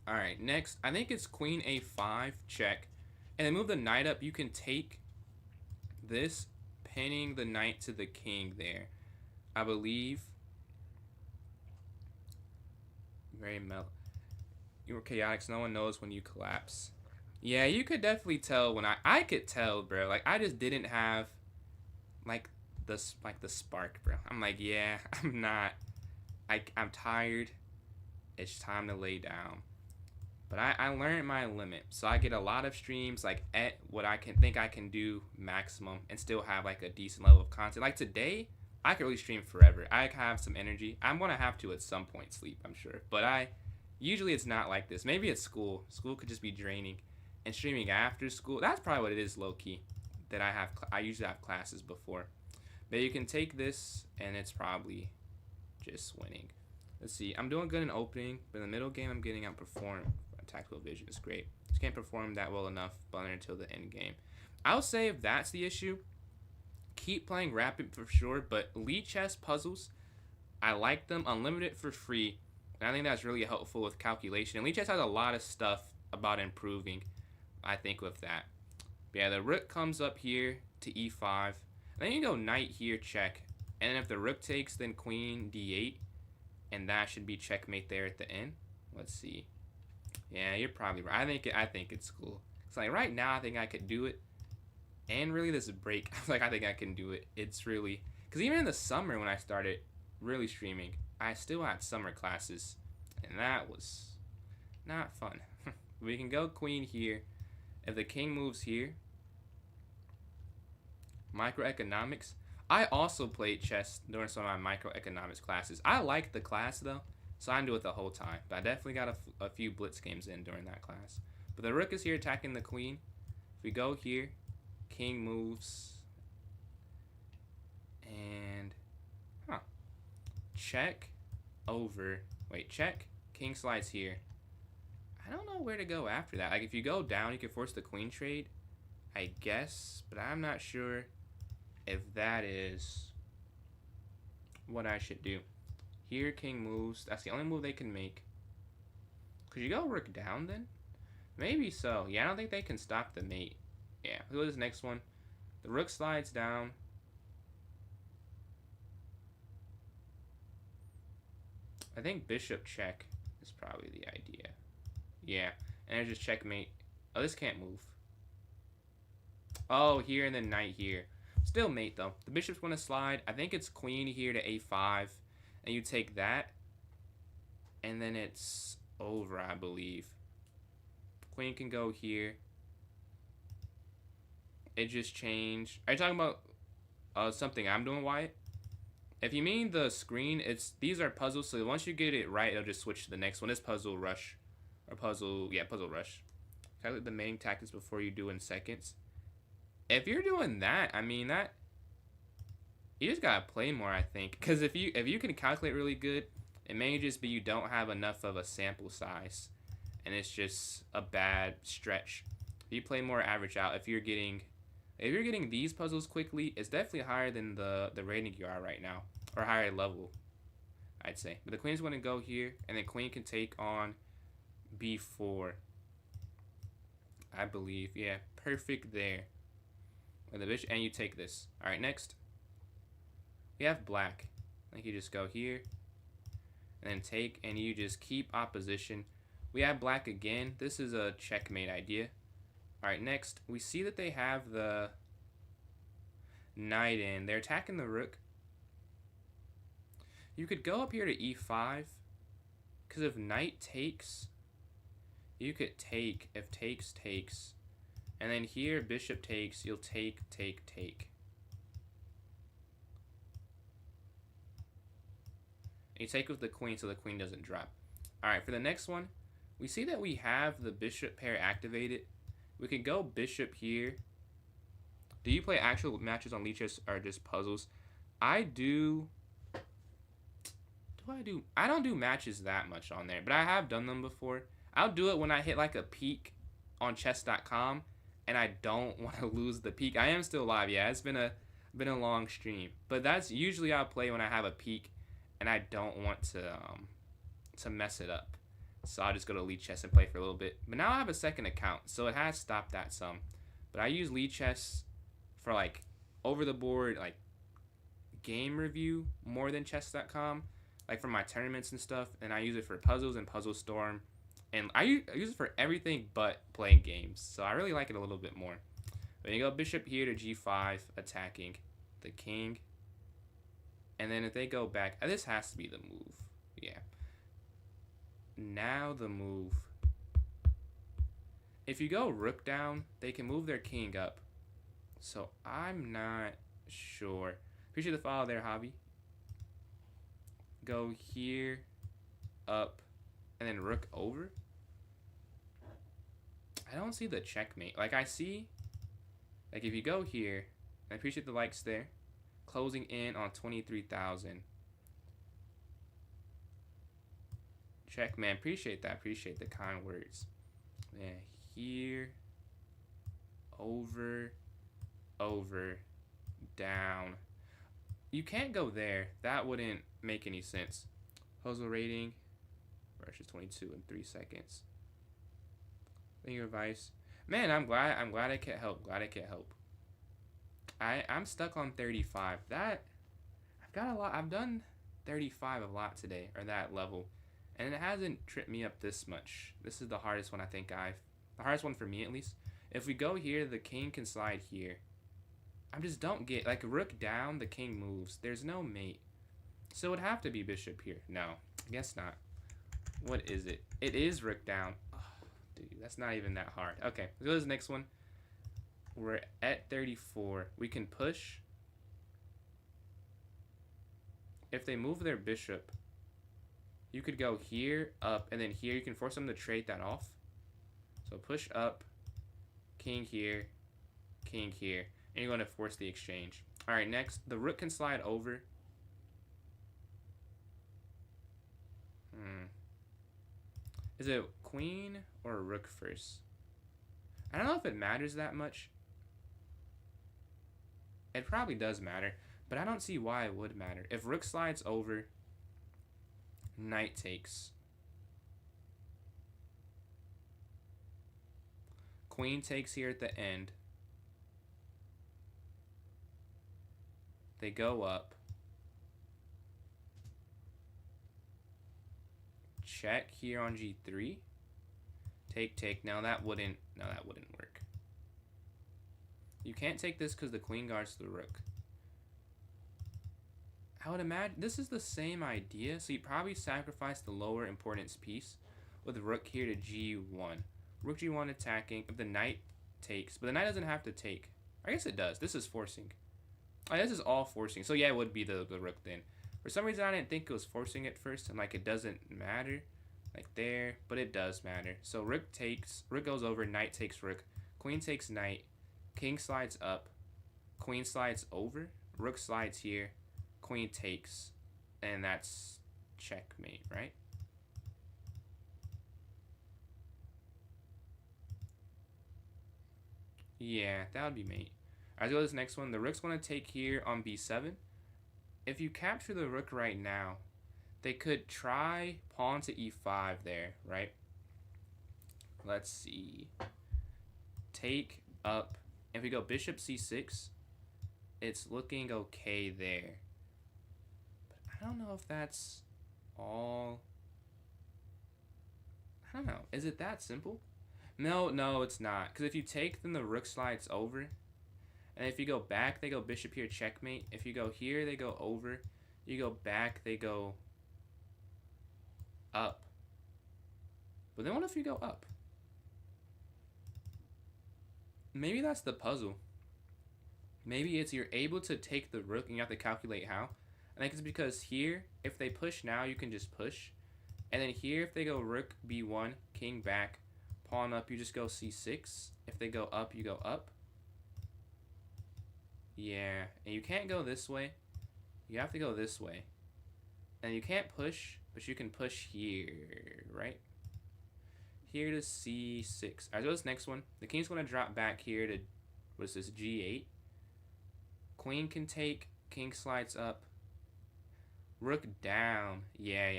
Alright, next, I think it's queen a5, check. And then move the knight up. You can take this, pinning the knight to the king there. I believe. Very you were chaotic, so no one knows when you collapse. Yeah, you could definitely tell when I could tell, bro. Like, I just didn't have, like the spark, bro. I'm like, yeah, I'm tired. It's time to lay down. But I learned my limit. So I get a lot of streams like at what I can do maximum and still have like a decent level of content. Like today, I could really stream forever. I have some energy. I'm going to have to at some point sleep, I'm sure. But usually it's not like this. Maybe it's school. School could just be draining. And streaming after school, that's probably what it is low key. That I usually have classes before. But you can take this and it's probably just winning. Let's see. I'm doing good in opening, but in the middle game I'm getting outperformed. Tactical vision is great. Just can't perform that well enough until the end game. I'll say if that's the issue, keep playing rapid for sure, but lead chess puzzles, I like them. Unlimited for free, and I think that's really helpful with calculation. And lead chess has a lot of stuff about improving, I think, with that. But yeah, the rook comes up here to e5. And then you go knight here, check. And then if the rook takes, then queen d8, and that should be checkmate there at the end. Let's see. Yeah, you're probably right. I think it's cool. It's like right now I think I could do it. And really this break, I think I can do it. It's really, because even in the summer when I started really streaming, I still had summer classes. And that was not fun. We can go queen here. If the king moves here. Microeconomics. I also played chess during some of my microeconomics classes. I liked the class though. So I can do it the whole time. But I definitely got a few blitz games in during that class. But the rook is here attacking the queen. If we go here, king moves. And, check over. Wait, check. King slides here. I don't know where to go after that. Like, if you go down, you can force the queen trade, I guess. But I'm not sure if that is what I should do. Here, king moves. That's the only move they can make. Could you go rook down then? Maybe so. Yeah, I don't think they can stop the mate. Yeah, let's go to this next one. The rook slides down. I think bishop check is probably the idea. Yeah, and there's just checkmate. Oh, this can't move. Oh, here and then knight here. Still mate though. The bishop's going to slide. I think it's queen here to a5. And you take that, and then it's over, I believe. Queen can go here. It just changed. Are you talking about something I'm doing, Wyatt? If you mean the screen, it's these are puzzles. So once you get it right, it'll just switch to the next one. It's puzzle rush, or puzzle puzzle rush. Calculate the main tactics before you do in seconds. If you're doing that, I mean that you just gotta play more, I think. Because if you can calculate really good, it may just be you don't have enough of a sample size, and it's just a bad stretch. If you play more, average out. If you're getting these puzzles quickly, it's definitely higher than the rating you are right now, or higher level, I'd say. But the queen's going to go here, and then queen can take on b4, I believe. Yeah, perfect there. And the bishop, and you take this. All right, next we have black. I think you just go here, and then take, and you just keep opposition. We have black again. This is a checkmate idea. All right, next we see that they have the knight in. They're attacking the rook. You could go up here to e5, because if knight takes, you could take. If takes, and then here bishop takes, you'll take. And you take with the queen so the queen doesn't drop. All right, for the next one, we see that we have the bishop pair activated. We could go bishop here. Do you play actual matches on Lichess or just puzzles? I do. I don't do matches that much on there, but I have done them before. I'll do it when I hit like a peak on chess.com and I don't want to lose the peak. I am still live. Yeah, it's been a long stream, but that's usually I'll play when I have a peak and I don't want to mess it up. So I'll just go to Lichess and play for a little bit. But now I have a second account, so it has stopped that some. But I use Lichess for like over the board like game review more than chess.com, like for my tournaments and stuff, and I use it for puzzles and Puzzle Storm, and I use it for everything but playing games. So I really like it a little bit more. When you go bishop here to g5, attacking the king, and then if they go back, this has to be the move. Yeah. Now the move. If you go rook down, they can move their king up. So I'm not sure. Appreciate the follow there, Hobby. Go here, up, and then rook over. I don't see the checkmate. Like I see, like if you go here, I appreciate the likes there. Closing in on 23,000. Check, man. Appreciate that. Appreciate the kind words. Yeah, here, over, down. You can't go there. That wouldn't make any sense. Puzzle rating versus 22 in 3 seconds. Thank you, advice. Man, I'm glad I could help. Glad I could help. I'm stuck on 35. That I've got a lot. I've done 35 a lot today, or that level. And it hasn't tripped me up this much. This is the hardest one I think the hardest one for me at least. If we go here, the king can slide here. I just don't get, like rook down, the king moves. There's no mate. So it would have to be bishop here. No, I guess not. What is it? It is rook down. Oh, dude, that's not even that hard. Okay, let's go to this next one. We're at 34. We can push. If they move their bishop, you could go here, up, and then here. You can force them to trade that off. So push up, king here, and you're going to force the exchange. All right, next, the rook can slide over. Is it queen or rook first? I don't know if it matters that much. It probably does matter, but I don't see why it would matter. If rook slides over, knight takes. Queen takes here at the end. They go up. Check here on g3. Take. Now that wouldn't work. You can't take this because the queen guards the rook. I would imagine this is the same idea, so you probably sacrifice the lower importance piece with rook here to g1. Rook g1 attacking. If the knight takes, but the knight doesn't have to take. I guess it does. This is forcing. Oh, this is all forcing. So yeah, it would be the rook then. For some reason, I didn't think it was forcing at first. I'm like, it doesn't matter. Like there, but it does matter. So rook takes, rook goes over, knight takes rook, queen takes knight, king slides up, queen slides over, rook slides here, queen takes, and that's checkmate, right? Yeah, that would be mate. Alright, let's go to this next one. The rook's going to take here on b7. If you capture the rook right now, they could try pawn to e5 there, right? Let's see. Take up. If we go bishop c6, it's looking okay there. But I don't know if that's all. I don't know. Is it that simple? No, no, it's not. Because if you take, then the rook slides over. And if you go back, they go bishop here, checkmate. If you go here, they go over. You go back, they go up. But then what if you go up? Maybe that's the puzzle. Maybe it's you're able to take the rook and you have to calculate how. I think it's because here, if they push now, you can just push. And then here, if they go rook b1, king back, pawn up, you just go c6. If they go up, you go up. Yeah, and you can't go this way. You have to go this way. And you can't push, but you can push here, right? Here to c6. Alright, so this next one. The king's going to drop back here to, what is this, g8. Queen can take, king slides up. Rook down. Yeah.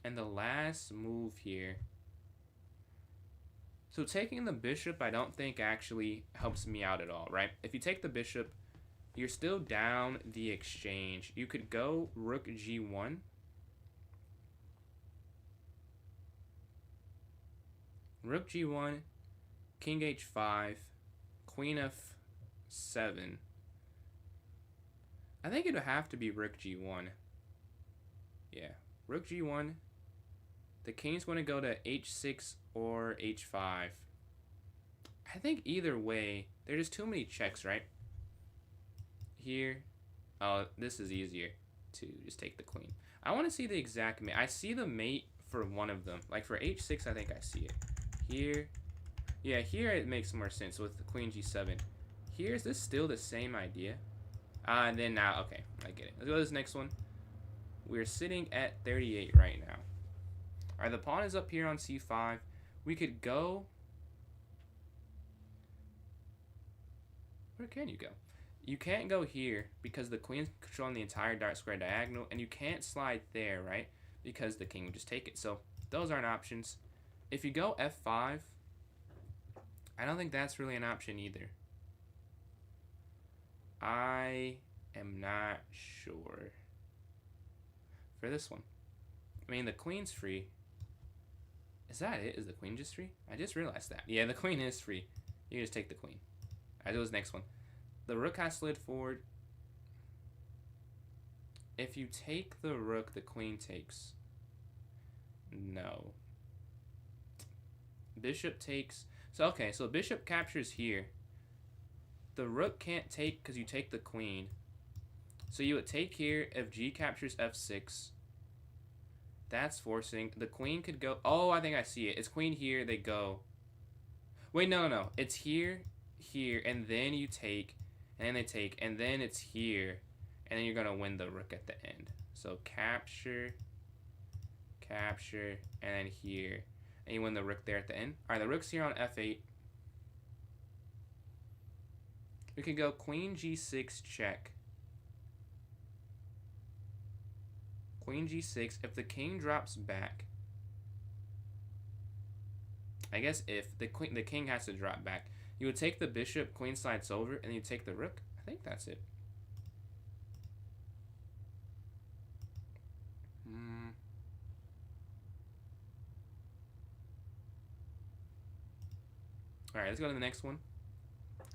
And the last move here. So taking the bishop, I don't think actually helps me out at all, right? If you take the bishop, you're still down the exchange. You could go rook g1. Rook g1, king h5, queen f7. I think it would have to be rook g1. Yeah, rook g1. The king's going to go to h6 or h5. I think either way, there's just too many checks, right? Here. Oh, this is easier to just take the queen. I want to see the exact mate. I see the mate for one of them. Like for h6, I think I see it. Here. Yeah, here it makes more sense with the queen g7. Here, is this still the same idea? And then now, okay, I get it. Let's go to this next one. We're sitting at 38 right now. Alright, the pawn is up here on c5. We could go... Where can you go? You can't go here because the queen's controlling the entire dark square diagonal, and you can't slide there, right? Because the king would just take it. So those aren't options. If you go f5, I don't think that's really an option either. I am not sure for this one. I mean, the queen's free. Is that it? Is the queen just free? I just realized that. Yeah, the queen is free. You can just take the queen. Alright, do this next one. The rook has slid forward. If you take the rook, the queen takes. No. Bishop takes. So, okay, so bishop captures here. The rook can't take because you take the queen. So you would take here if g captures f6. That's forcing. The queen could go... Oh, I think I see it. It's queen here, they go. Wait, no. It's here, here, and then you take, and then they take, and then it's here, and then you're going to win the rook at the end. So capture, capture, and then here, and you win the rook there at the end. Alright, the rook's here on f8. We can go queen g6 check. Queen g6. If the king drops back, I guess if the king has to drop back, you would take the bishop, queen slides over, and you take the rook. I think that's it. Alright, let's go to the next one.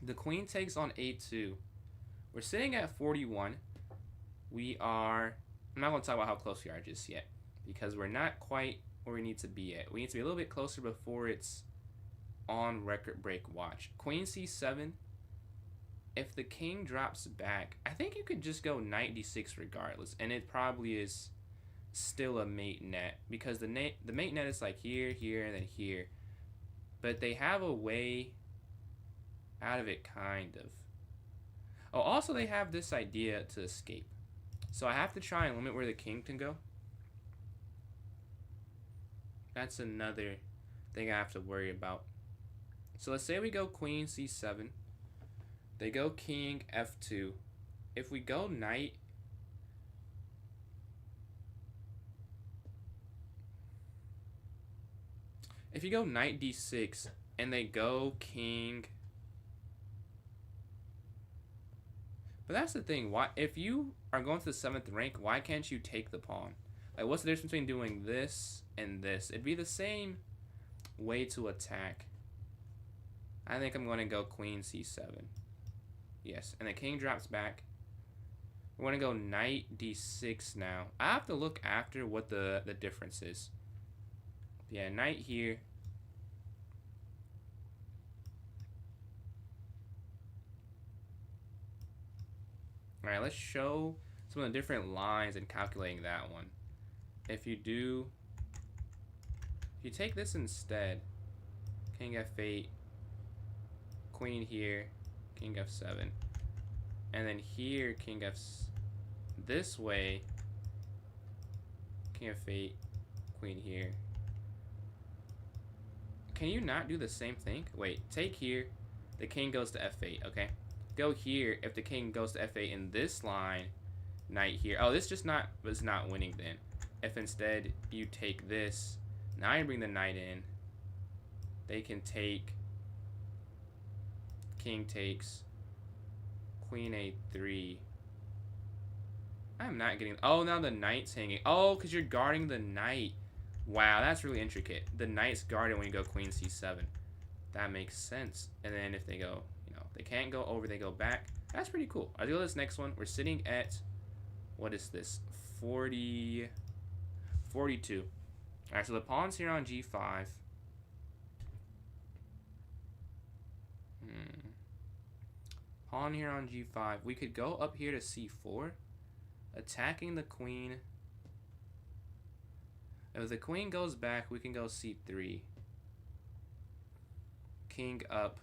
The queen takes on a2. We're sitting at 41. We are... I'm not going to talk about how close we are just yet, because we're not quite where we need to be at. We need to be a little bit closer before it's on record break watch. Queen c7. If the king drops back, I think you could just go knight d6 regardless, and it probably is still a mate net, because the mate net is like here, here, and then here. But they have a way out of it, kind of. Oh, also they have this idea to escape. So I have to try and limit where the king can go. That's another thing I have to worry about. So let's say we go queen c7. They go king f2. If we go knight, if you go knight d6 and they go king, but that's the thing. Why, if you are going to the 7th rank, why can't you take the pawn? Like, what's the difference between doing this and this? It'd be the same way to attack. I think I'm going to go queen c7. Yes, and the king drops back. We're going to go knight d6 now. I have to look after what the difference is. Yeah, knight here. Alright, let's show some of the different lines and calculating that one. If you take this instead, king f8, queen here, king f7, and then here, king f, this way, king f8, queen here. Can you not do the same thing? Wait, take here, the king goes to f8, okay? Go here, if the king goes to f8 in this line, knight here. Oh, this just was not winning then. If instead you take this, now you bring the knight in, they can take, king takes, queen a3. I'm not getting, oh, now the knight's hanging. Oh, because you're guarding the knight. Wow, that's really intricate. The knight's guarded when you go queen c7. That makes sense. And then if they go, you know, they can't go over, they go back. That's pretty cool. I'll do this next one. We're sitting at, what is this? 42. All right, so the pawn's here on g5. Pawn here on g5. We could go up here to c4, attacking the queen. If the queen goes back, we can go c3. King up.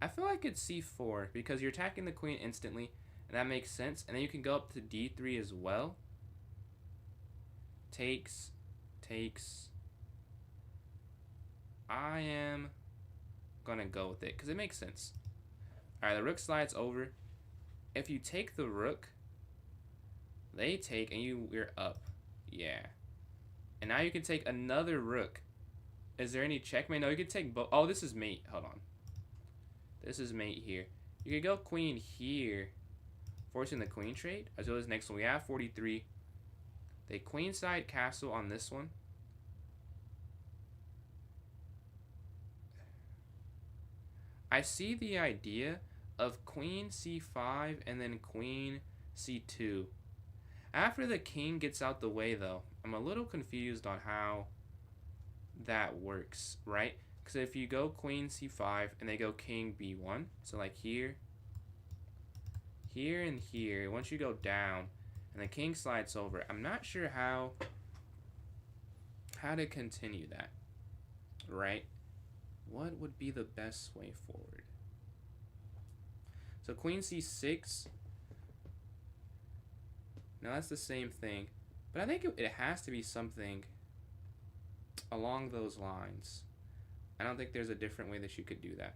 I feel like it's c4 because you're attacking the queen instantly, and that makes sense. And then you can go up to d3 as well. Takes. I am gonna go with it because it makes sense. Alright, the rook slides over. If you take the rook, they take and you're up. Yeah. And now you can take another rook. Is there any checkmate? No, you can take both. Oh, this is mate. Hold on. This is mate here. You could go queen here, forcing the queen trade. As well as next one. We have 43. They queenside castle on this one. I see the idea of queen c5 and then queen c2. After the king gets out the way, though, I'm a little confused on how that works, right? Because if you go queen c5 and they go king b1, so like here, here, and here, once you go down and the king slides over, I'm not sure how to continue that, right? What would be the best way forward? So queen c6. Now that's the same thing, but I think it has to be something along those lines. I don't think there's a different way that you could do that.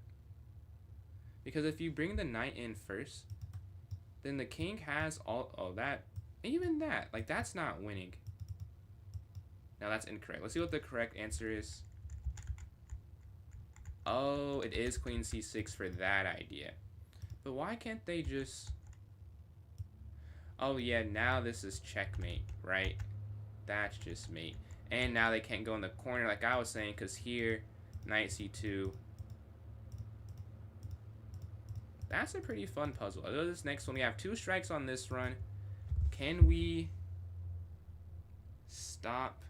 Because if you bring the knight in first, then the king has all, oh, that, even that, like that's not winning. Now that's incorrect. Let's see what the correct answer is. Oh, it is queen c6 for that idea. But why can't they just... Oh yeah, now this is checkmate, right? That's just mate. And now they can't go in the corner like I was saying, because here, knight c2. That's a pretty fun puzzle. I'll do this next one. We have 2 strikes on this run. Can we stop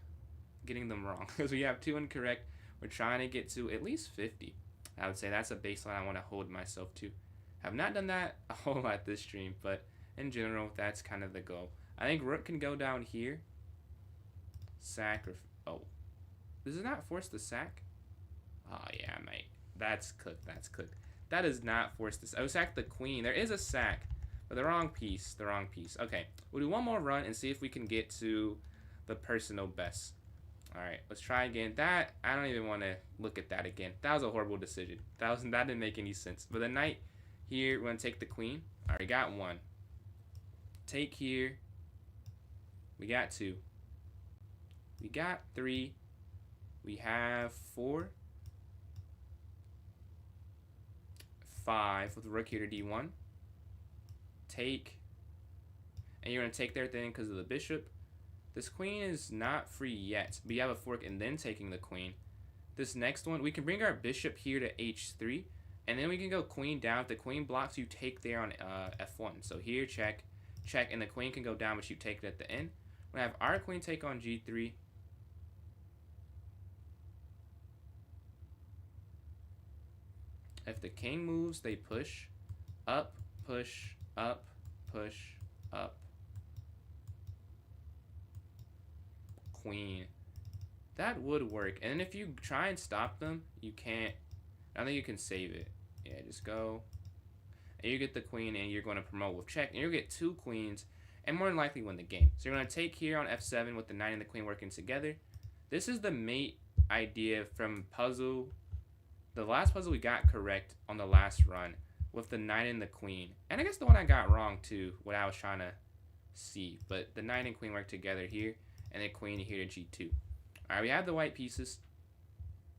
getting them wrong because we have 2 incorrect. We're trying to get to at least 50. I would say that's a baseline I want to hold myself to. Have not done that a whole lot this stream, but in general, that's kind of the goal. I think rook can go down here. Oh, does it not force the sack? Oh yeah, mate. That's cooked. That's cooked. That does not force this. Oh, sack the queen. There is a sack, but the wrong piece. The wrong piece. Okay, we'll do one more run and see if we can get to the personal best. All right, let's try again. That I don't even want to look at that again. That was a horrible decision. That didn't make any sense. But the knight here, we're gonna take the queen. All right, got 1. Take here. We got 2. We got 3. We have 4. 5 with rook here to d1. Take. And you're going to take their thing because of the bishop. This queen is not free yet, but you have a fork and then taking the queen. This next one, we can bring our bishop here to h3, and then we can go queen down. If the queen blocks, you take there on f1. So here, check, check, and the queen can go down, but you take it at the end. We have our queen take on g3. If the king moves, they push, up, push, up, push, up. Queen. That would work. And then if you try and stop them, you can't. I think you can save it. Yeah, just go. And you get the queen, and you're going to promote with check. And you'll get 2 queens, and more than likely win the game. So you're going to take here on f7 with the knight and the queen working together. This is the mate idea from puzzle. The last puzzle we got correct on the last run with the knight and the queen. And I guess the one I got wrong too, what I was trying to see. But the knight and queen work together here, and the queen here to g2. Alright, we have the white pieces.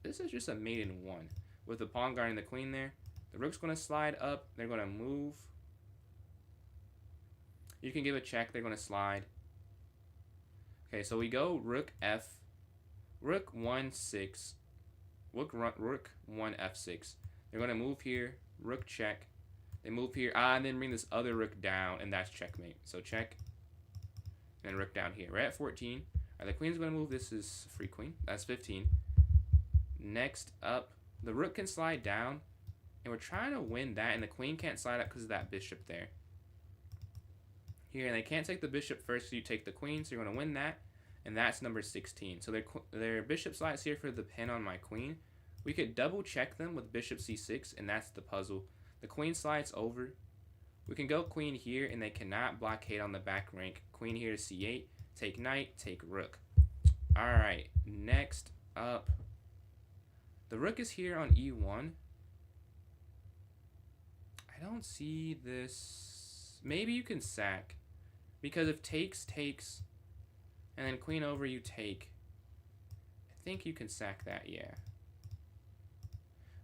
This is just a mate in 1. With the pawn guarding the queen there. The rook's going to slide up. They're going to move. You can give a check. They're going to slide. Okay, so we go rook f. Rook 1, 6. Rook 1, f6. They're going to move here. Rook check. They move here. And then bring this other rook down, and that's checkmate. So check. And then rook down here. We're at 14. Alright, the queen's going to move. This is free queen. That's 15. Next up, the rook can slide down. And we're trying to win that, and the queen can't slide up because of that bishop there. Here, and they can't take the bishop first, so you take the queen, so you're going to win that. And that's number 16. So their bishop slides here for the pin on my queen. We could double check them with bishop c6, and that's the puzzle. The queen slides over. We can go queen here, and they cannot blockade on the back rank. Queen here to c8. Take knight, take rook. Alright, next up. The rook is here on e1. I don't see this. Maybe you can sack. Because if takes, takes, and then queen over, you take. I think you can sack that, yeah.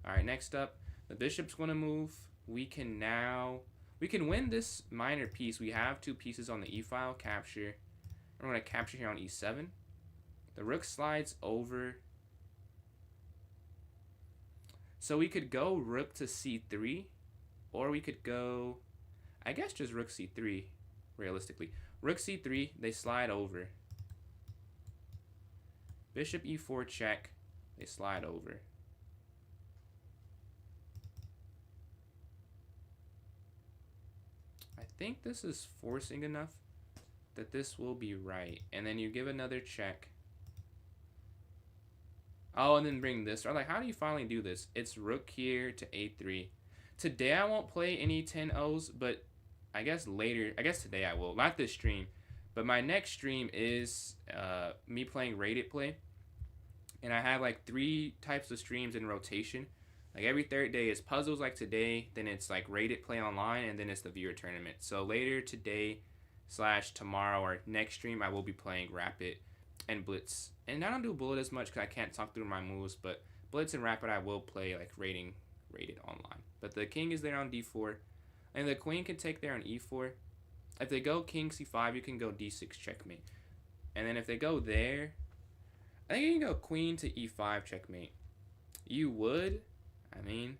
Alright, next up. The bishop's going to move. We can win this minor piece. We have 2 pieces on the e-file, capture. We're going to capture here on e7. The rook slides over. So we could go rook to c3. Or we could go, I guess just rook c3, realistically. Rook c3, they slide over. Bishop e4 check, they slide over. I think this is forcing enough that this will be right. And then you give another check. Oh, and then bring this. Or like, how do you finally do this? It's rook here to a3. Today I won't play any 10-0s, but I guess later, I guess today I will. Not this stream, but my next stream is me playing rated play. And I have like 3 types of streams in rotation. Like every 3rd day is puzzles like today, then it's like rated play online, and then it's the viewer tournament. So later today / tomorrow or next stream, I will be playing rapid and blitz. And I don't do bullet as much because I can't talk through my moves, but blitz and rapid I will play like rated online. But the king is there on d4, and the queen can take there on e4. If they go king c5, you can go d6 checkmate. And then if they go there, I think you can go queen to e5 checkmate. You would, I mean,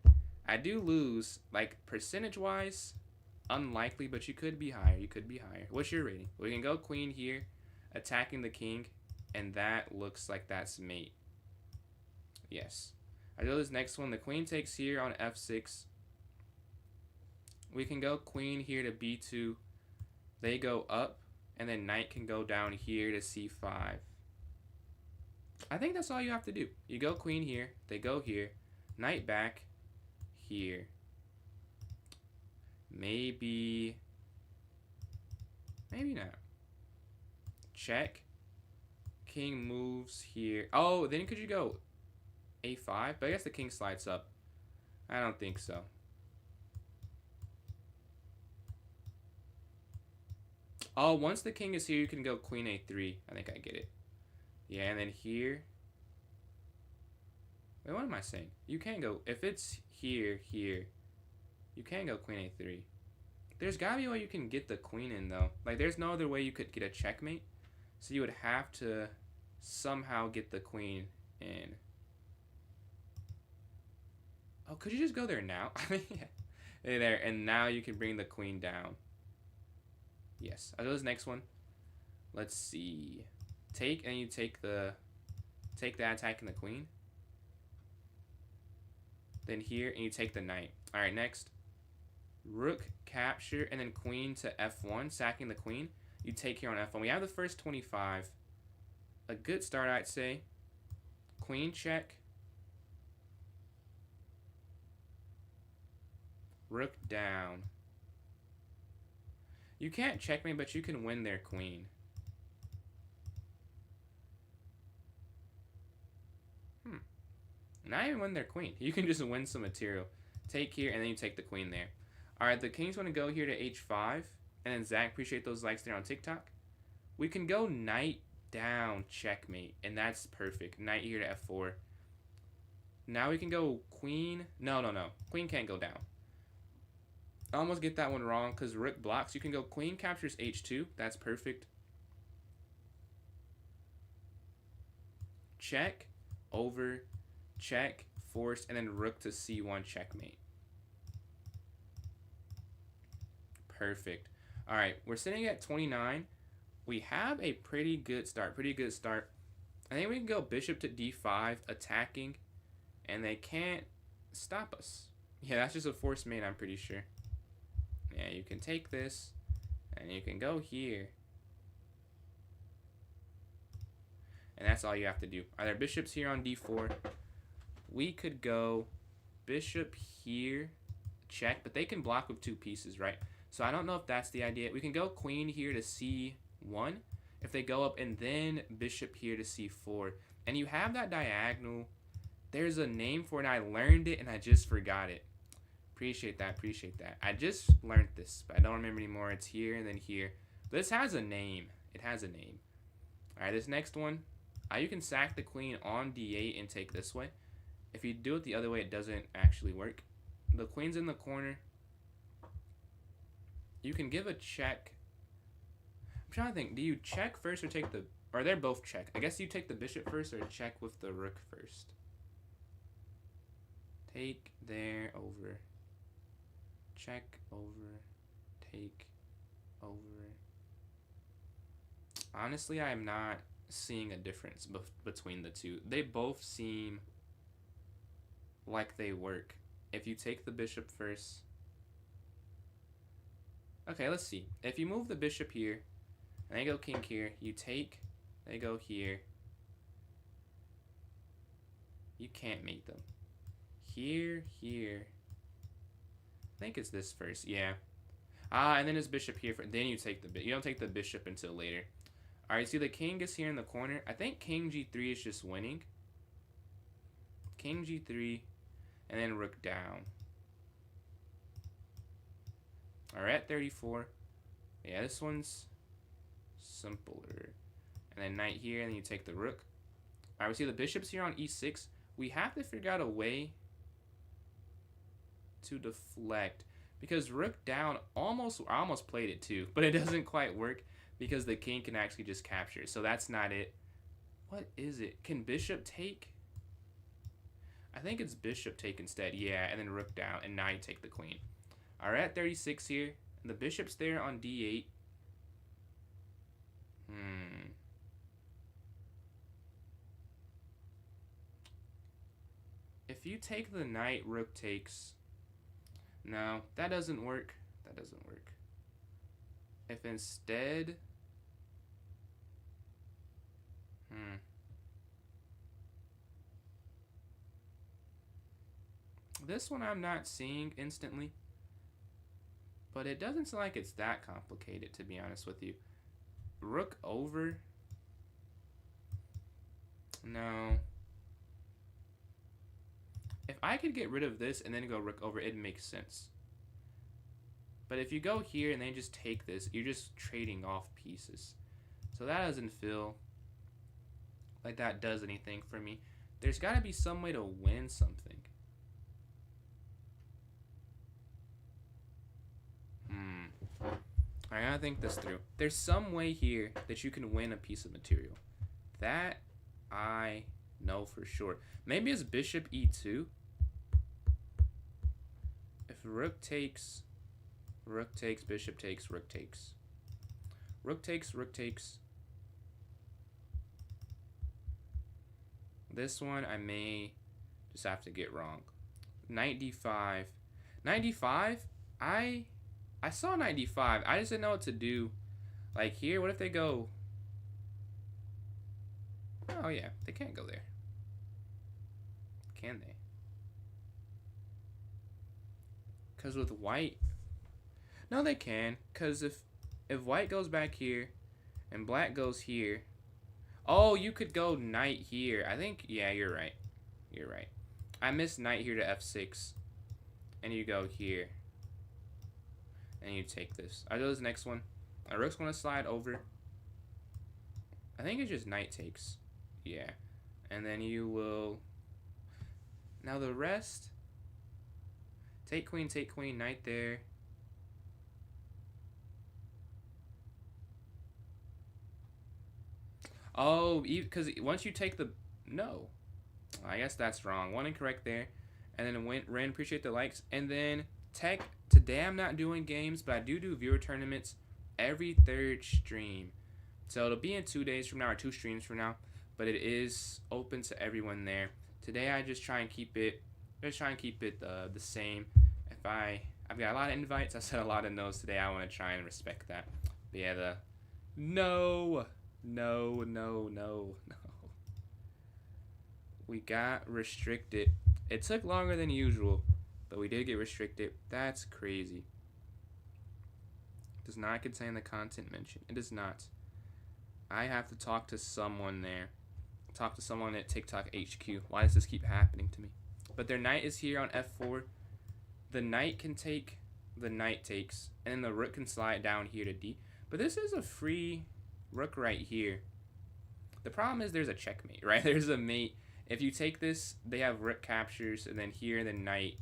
I do lose, like percentage-wise, unlikely, but you could be higher. You could be higher. What's your rating? We can go queen here, attacking the king. And that looks like that's mate. Yes. I do this next one. The queen takes here on f6. We can go queen here to b2. They go up, and then knight can go down here to c5. I think that's all you have to do. You go queen here, they go here, knight back, here. Maybe not. Check. King moves here. Oh, then could you go a5? But I guess the king slides up. I don't think so. Oh, once the king is here, you can go queen a3. I think I get it. Yeah, and then here. Wait, what am I saying? You can't go. If it's here, you can't go queen a3. There's gotta be a way you can get the queen in, though. Like, there's no other way you could get a checkmate. So you would have to somehow get the queen in. Oh, could you just go there now? Yeah. There, and now you can bring the queen down. Yes. I'll do this next one. Let's see. Take, and you take that attacking the queen. Then here, and you take the knight. Alright, next. Rook capture, and then queen to f1, sacking the queen. You take here on f1. We have the first 25. A good start, I'd say. Queen check. Rook down. You can't check me, but you can win their queen. Not even win their queen. You can just win some material. Take here, and then you take the queen there. Alright, the king's going to go here to h5. And then Zach, appreciate those likes there on TikTok. We can go knight down, checkmate. And that's perfect. Knight here to f4. Now we can go queen. No. Queen can't go down. I almost get that one wrong because rook blocks. You can go queen captures h2. That's perfect. Check, over, check, forced, and then rook to c1, checkmate. Perfect. All right, we're sitting at 29. We have a pretty good start. I think we can go bishop to d5, attacking, and they can't stop us. Yeah, that's just a forced mate, I'm pretty sure. Yeah, you can take this, and you can go here. And that's all you have to do. Are there bishops here on d4? We could go bishop here, check, but they can block with 2 pieces, right? So I don't know if that's the idea. We can go queen here to c1 if they go up, and then bishop here to c4. And you have that diagonal. There's a name for it, and I learned it, and I just forgot it. Appreciate that. I just learned this, but I don't remember anymore. It's here and then here. This has a name. It has a name. All right, this next one. You can sack the queen on d8 and take this way. If you do it the other way, it doesn't actually work. The queen's in the corner. You can give a check. I'm trying to think. Do you check first or take the... Or they're both check. I guess you take the bishop first or check with the rook first. Take there, over. Check, over. Take, over. Honestly, I am not seeing a difference between the two. They both seem like they work. If you take the bishop first. Okay, let's see. If you move the bishop here, and they go king here, you take, they go here. You can't mate them. Here. I think it's this first, yeah. And then his bishop here, then you take the you don't take the bishop until later. Alright, see the king is here in the corner. I think king g3 is just winning. King g3, and then rook down. Alright, at 34. Yeah, this one's simpler. And then knight here, and then you take the rook. Alright, we see the bishop's here on e6. We have to figure out a way to deflect. Because rook down, I almost played it too, but it doesn't quite work because the king can actually just capture. So that's not it. What is it? Can bishop take? I think it's bishop take instead. Yeah, and then rook down, and now you take the queen. Alright, at 36 here. And the bishop's there on d8. If you take the knight, rook takes. No, that doesn't work. That doesn't work. If instead... This one I'm not seeing instantly. But it doesn't seem like it's that complicated, to be honest with you. Rook over? No. If I could get rid of this and then go rook over, it makes sense. But if you go here and then just take this, you're just trading off pieces. So that doesn't feel like that does anything for me. There's got to be some way to win something. I gotta think this through. There's some way here that you can win a piece of material. That I know for sure. Maybe it's bishop e2. If rook takes, bishop takes, rook takes. Rook takes, rook takes. This one I may just have to get wrong. Knight d5. Knight d5? I saw knight d5. I just didn't know what to do. Like here, what if they go... Oh yeah, they can't go there. Can they? Because with white... No, they can. Because if white goes back here and black goes here... Oh, you could go knight here. I think... Yeah, you're right. You're right. I missed knight here to f6. And you go here. And you take this. I do this next one. My rook's going to slide over. I think it's just knight takes. Yeah. And then you will... Now the rest... take queen, knight there. Oh, because once you take the... No. I guess that's wrong. One incorrect there. And then Ren, appreciate the likes. And then tech... Today I'm not doing games, but I do viewer tournaments every third stream. So it'll be in 2 days from now, or 2 streams from now. But it is open to everyone there. Today I just try and keep it the same. I've got a lot of invites. I said a lot of no's today. I want to try and respect that. But yeah, no. We got restricted. It took longer than usual. But we did get restricted. That's crazy. Does not contain the content mentioned. It does not. I have to talk to someone there. Talk to someone at TikTok HQ. Why does this keep happening to me? But their knight is here on f4. The knight can take. The knight takes. And then the rook can slide down here to d. But this is a free rook right here. The problem is there's a checkmate, right? There's a mate. If you take this, they have rook captures. And then here the knight.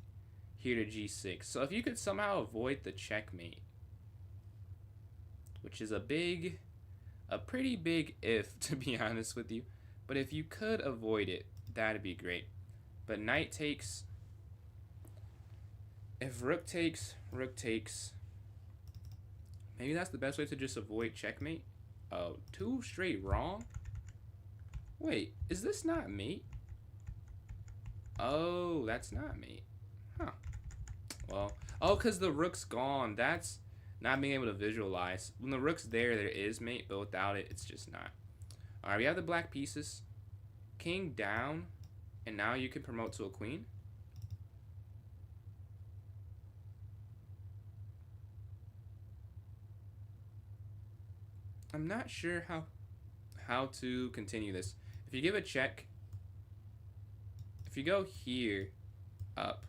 Here to g6. So if you could somehow avoid the checkmate, which is a pretty big if, to be honest with you, but if you could avoid it, that'd be great. But knight takes. If rook takes, maybe that's the best way to just avoid checkmate. Oh, 2 straight wrong? Wait, is this not mate? Oh, that's not mate. Huh. Well, oh, because the rook's gone. That's not being able to visualize. When the rook's there is mate, but without it, it's just not. All right, we have the black pieces. King down, and now you can promote to a queen. I'm not sure how to continue this. If you give a check, if you go here, up,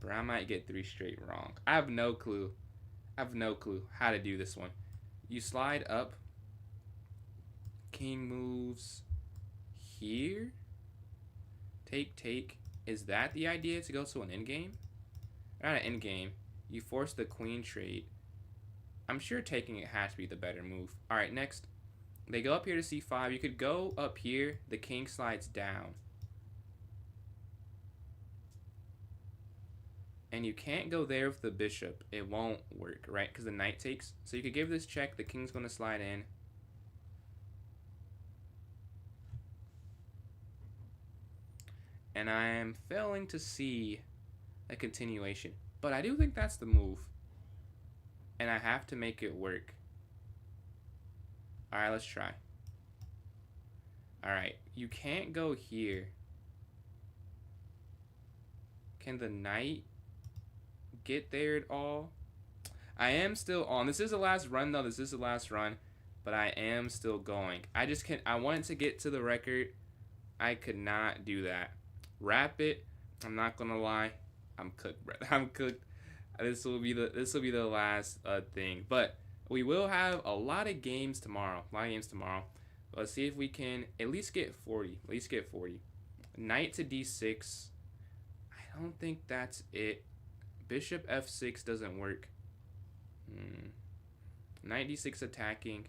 bro, I might get 3 straight wrong. I have no clue. How to do this one. You slide up. King moves here. Take. Is that the idea to go to an endgame? Not an endgame. You force the queen trade. I'm sure taking it has to be the better move. Alright, next. They go up here to c5. You could go up here. The king slides down. And you can't go there with the bishop. It won't work, right? Because the knight takes. So you could give this check. The king's going to slide in. and I am failing to see a continuation. But I do think that's the move, and I have to make it work. All right, let's try. All right, you can't go here. Can the knight get there at all? I am still on. This is the last run, though. This is the last run, but I am still going. I just can't. I wanted to get to the record. I could not do that. Wrap it. I'm not gonna lie. I'm cooked, bro. I'm cooked. This will be the last thing. But we will have a lot of games tomorrow. Let's see if we can at least get 40. At least get 40. Knight to d6. I don't think that's it. Bishop f6 doesn't work. Knight d6 attacking.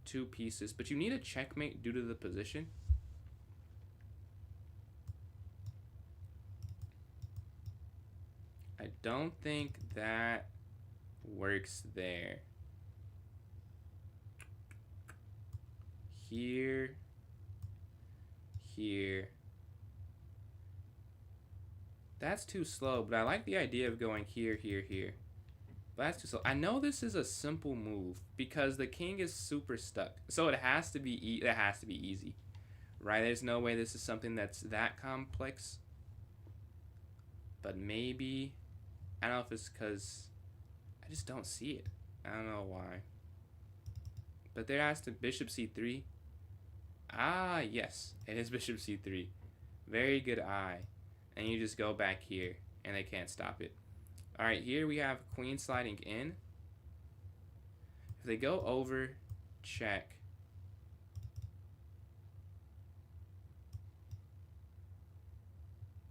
2 pieces. But you need a checkmate due to the position. I don't think that works there. Here. That's too slow, but I like the idea of going here. But that's too slow. I know this is a simple move because the king is super stuck. So it has to be easy. Right? There's no way this is something that's that complex. But maybe, I don't know if it's because I just don't see it. I don't know why. But there has to bishop c3. Ah, yes. It is bishop c3. Very good eye. And you just go back here, and they can't stop it. All right, here we have queen sliding in. If they go over, check.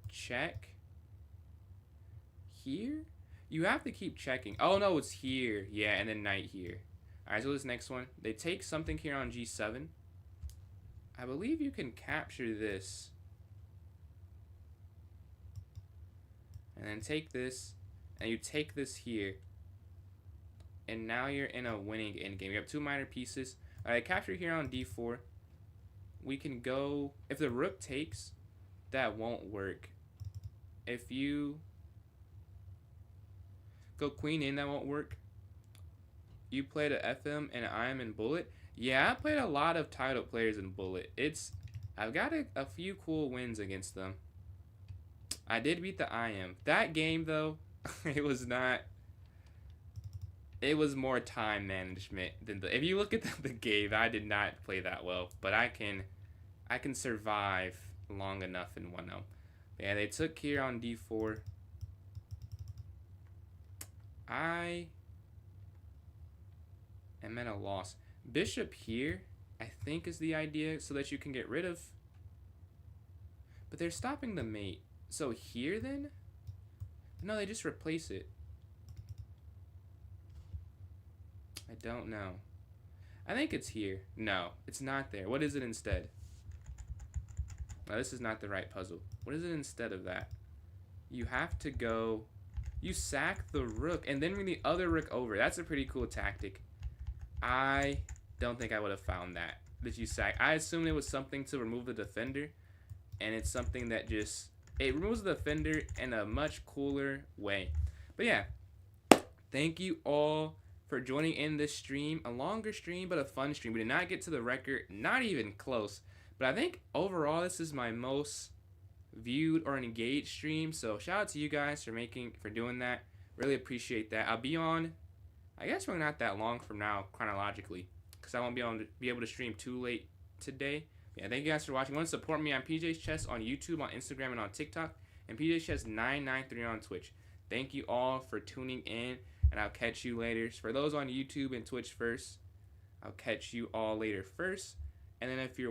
Check. Here? You have to keep checking. Oh, no, it's here. Yeah, and then knight here. All right, so this next one. They take something here on g7. I believe you can capture this. And then take this, and you take this here. And now you're in a winning endgame. You have 2 minor pieces. All right, capture here on d4. We can go, if the rook takes, that won't work. If you go queen in, that won't work. You played a FM and I am in Bullet. Yeah, I played a lot of title players in Bullet. I've got a few cool wins against them. I did beat the IM. That game, though, it was more time management than if you look at the game, I did not play that well. But I can survive long enough in 1-0. Yeah, they took here on d4. I am at a loss. Bishop here, I think, is the idea so that you can get rid of. But they're stopping the mate. So here then? No, they just replace it. I don't know. I think it's here. No, it's not there. What is it instead? No, this is not the right puzzle. What is it instead of that? You have to go... You sack the rook and then bring the other rook over. That's a pretty cool tactic. I don't think I would have found that. That you sack. I assumed it was something to remove the defender. And it's something that just... It removes the defender in a much cooler way. But yeah, thank you all for joining in this stream. A longer stream, but a fun stream. We did not get to the record, not even close. But I think overall this is my most viewed or engaged stream. So shout out to you guys for doing that. Really appreciate that. I'll be on, I guess we're not that long from now chronologically, because I won't be able to stream too late today. Yeah, thank you guys for watching. You want to support me on PJ's Chess on YouTube, on Instagram, and on TikTok, and PJ's Chess 993 on Twitch. Thank you all for tuning in, and I'll catch you later. For those on YouTube and Twitch first, I'll catch you all later first. And then if you're watching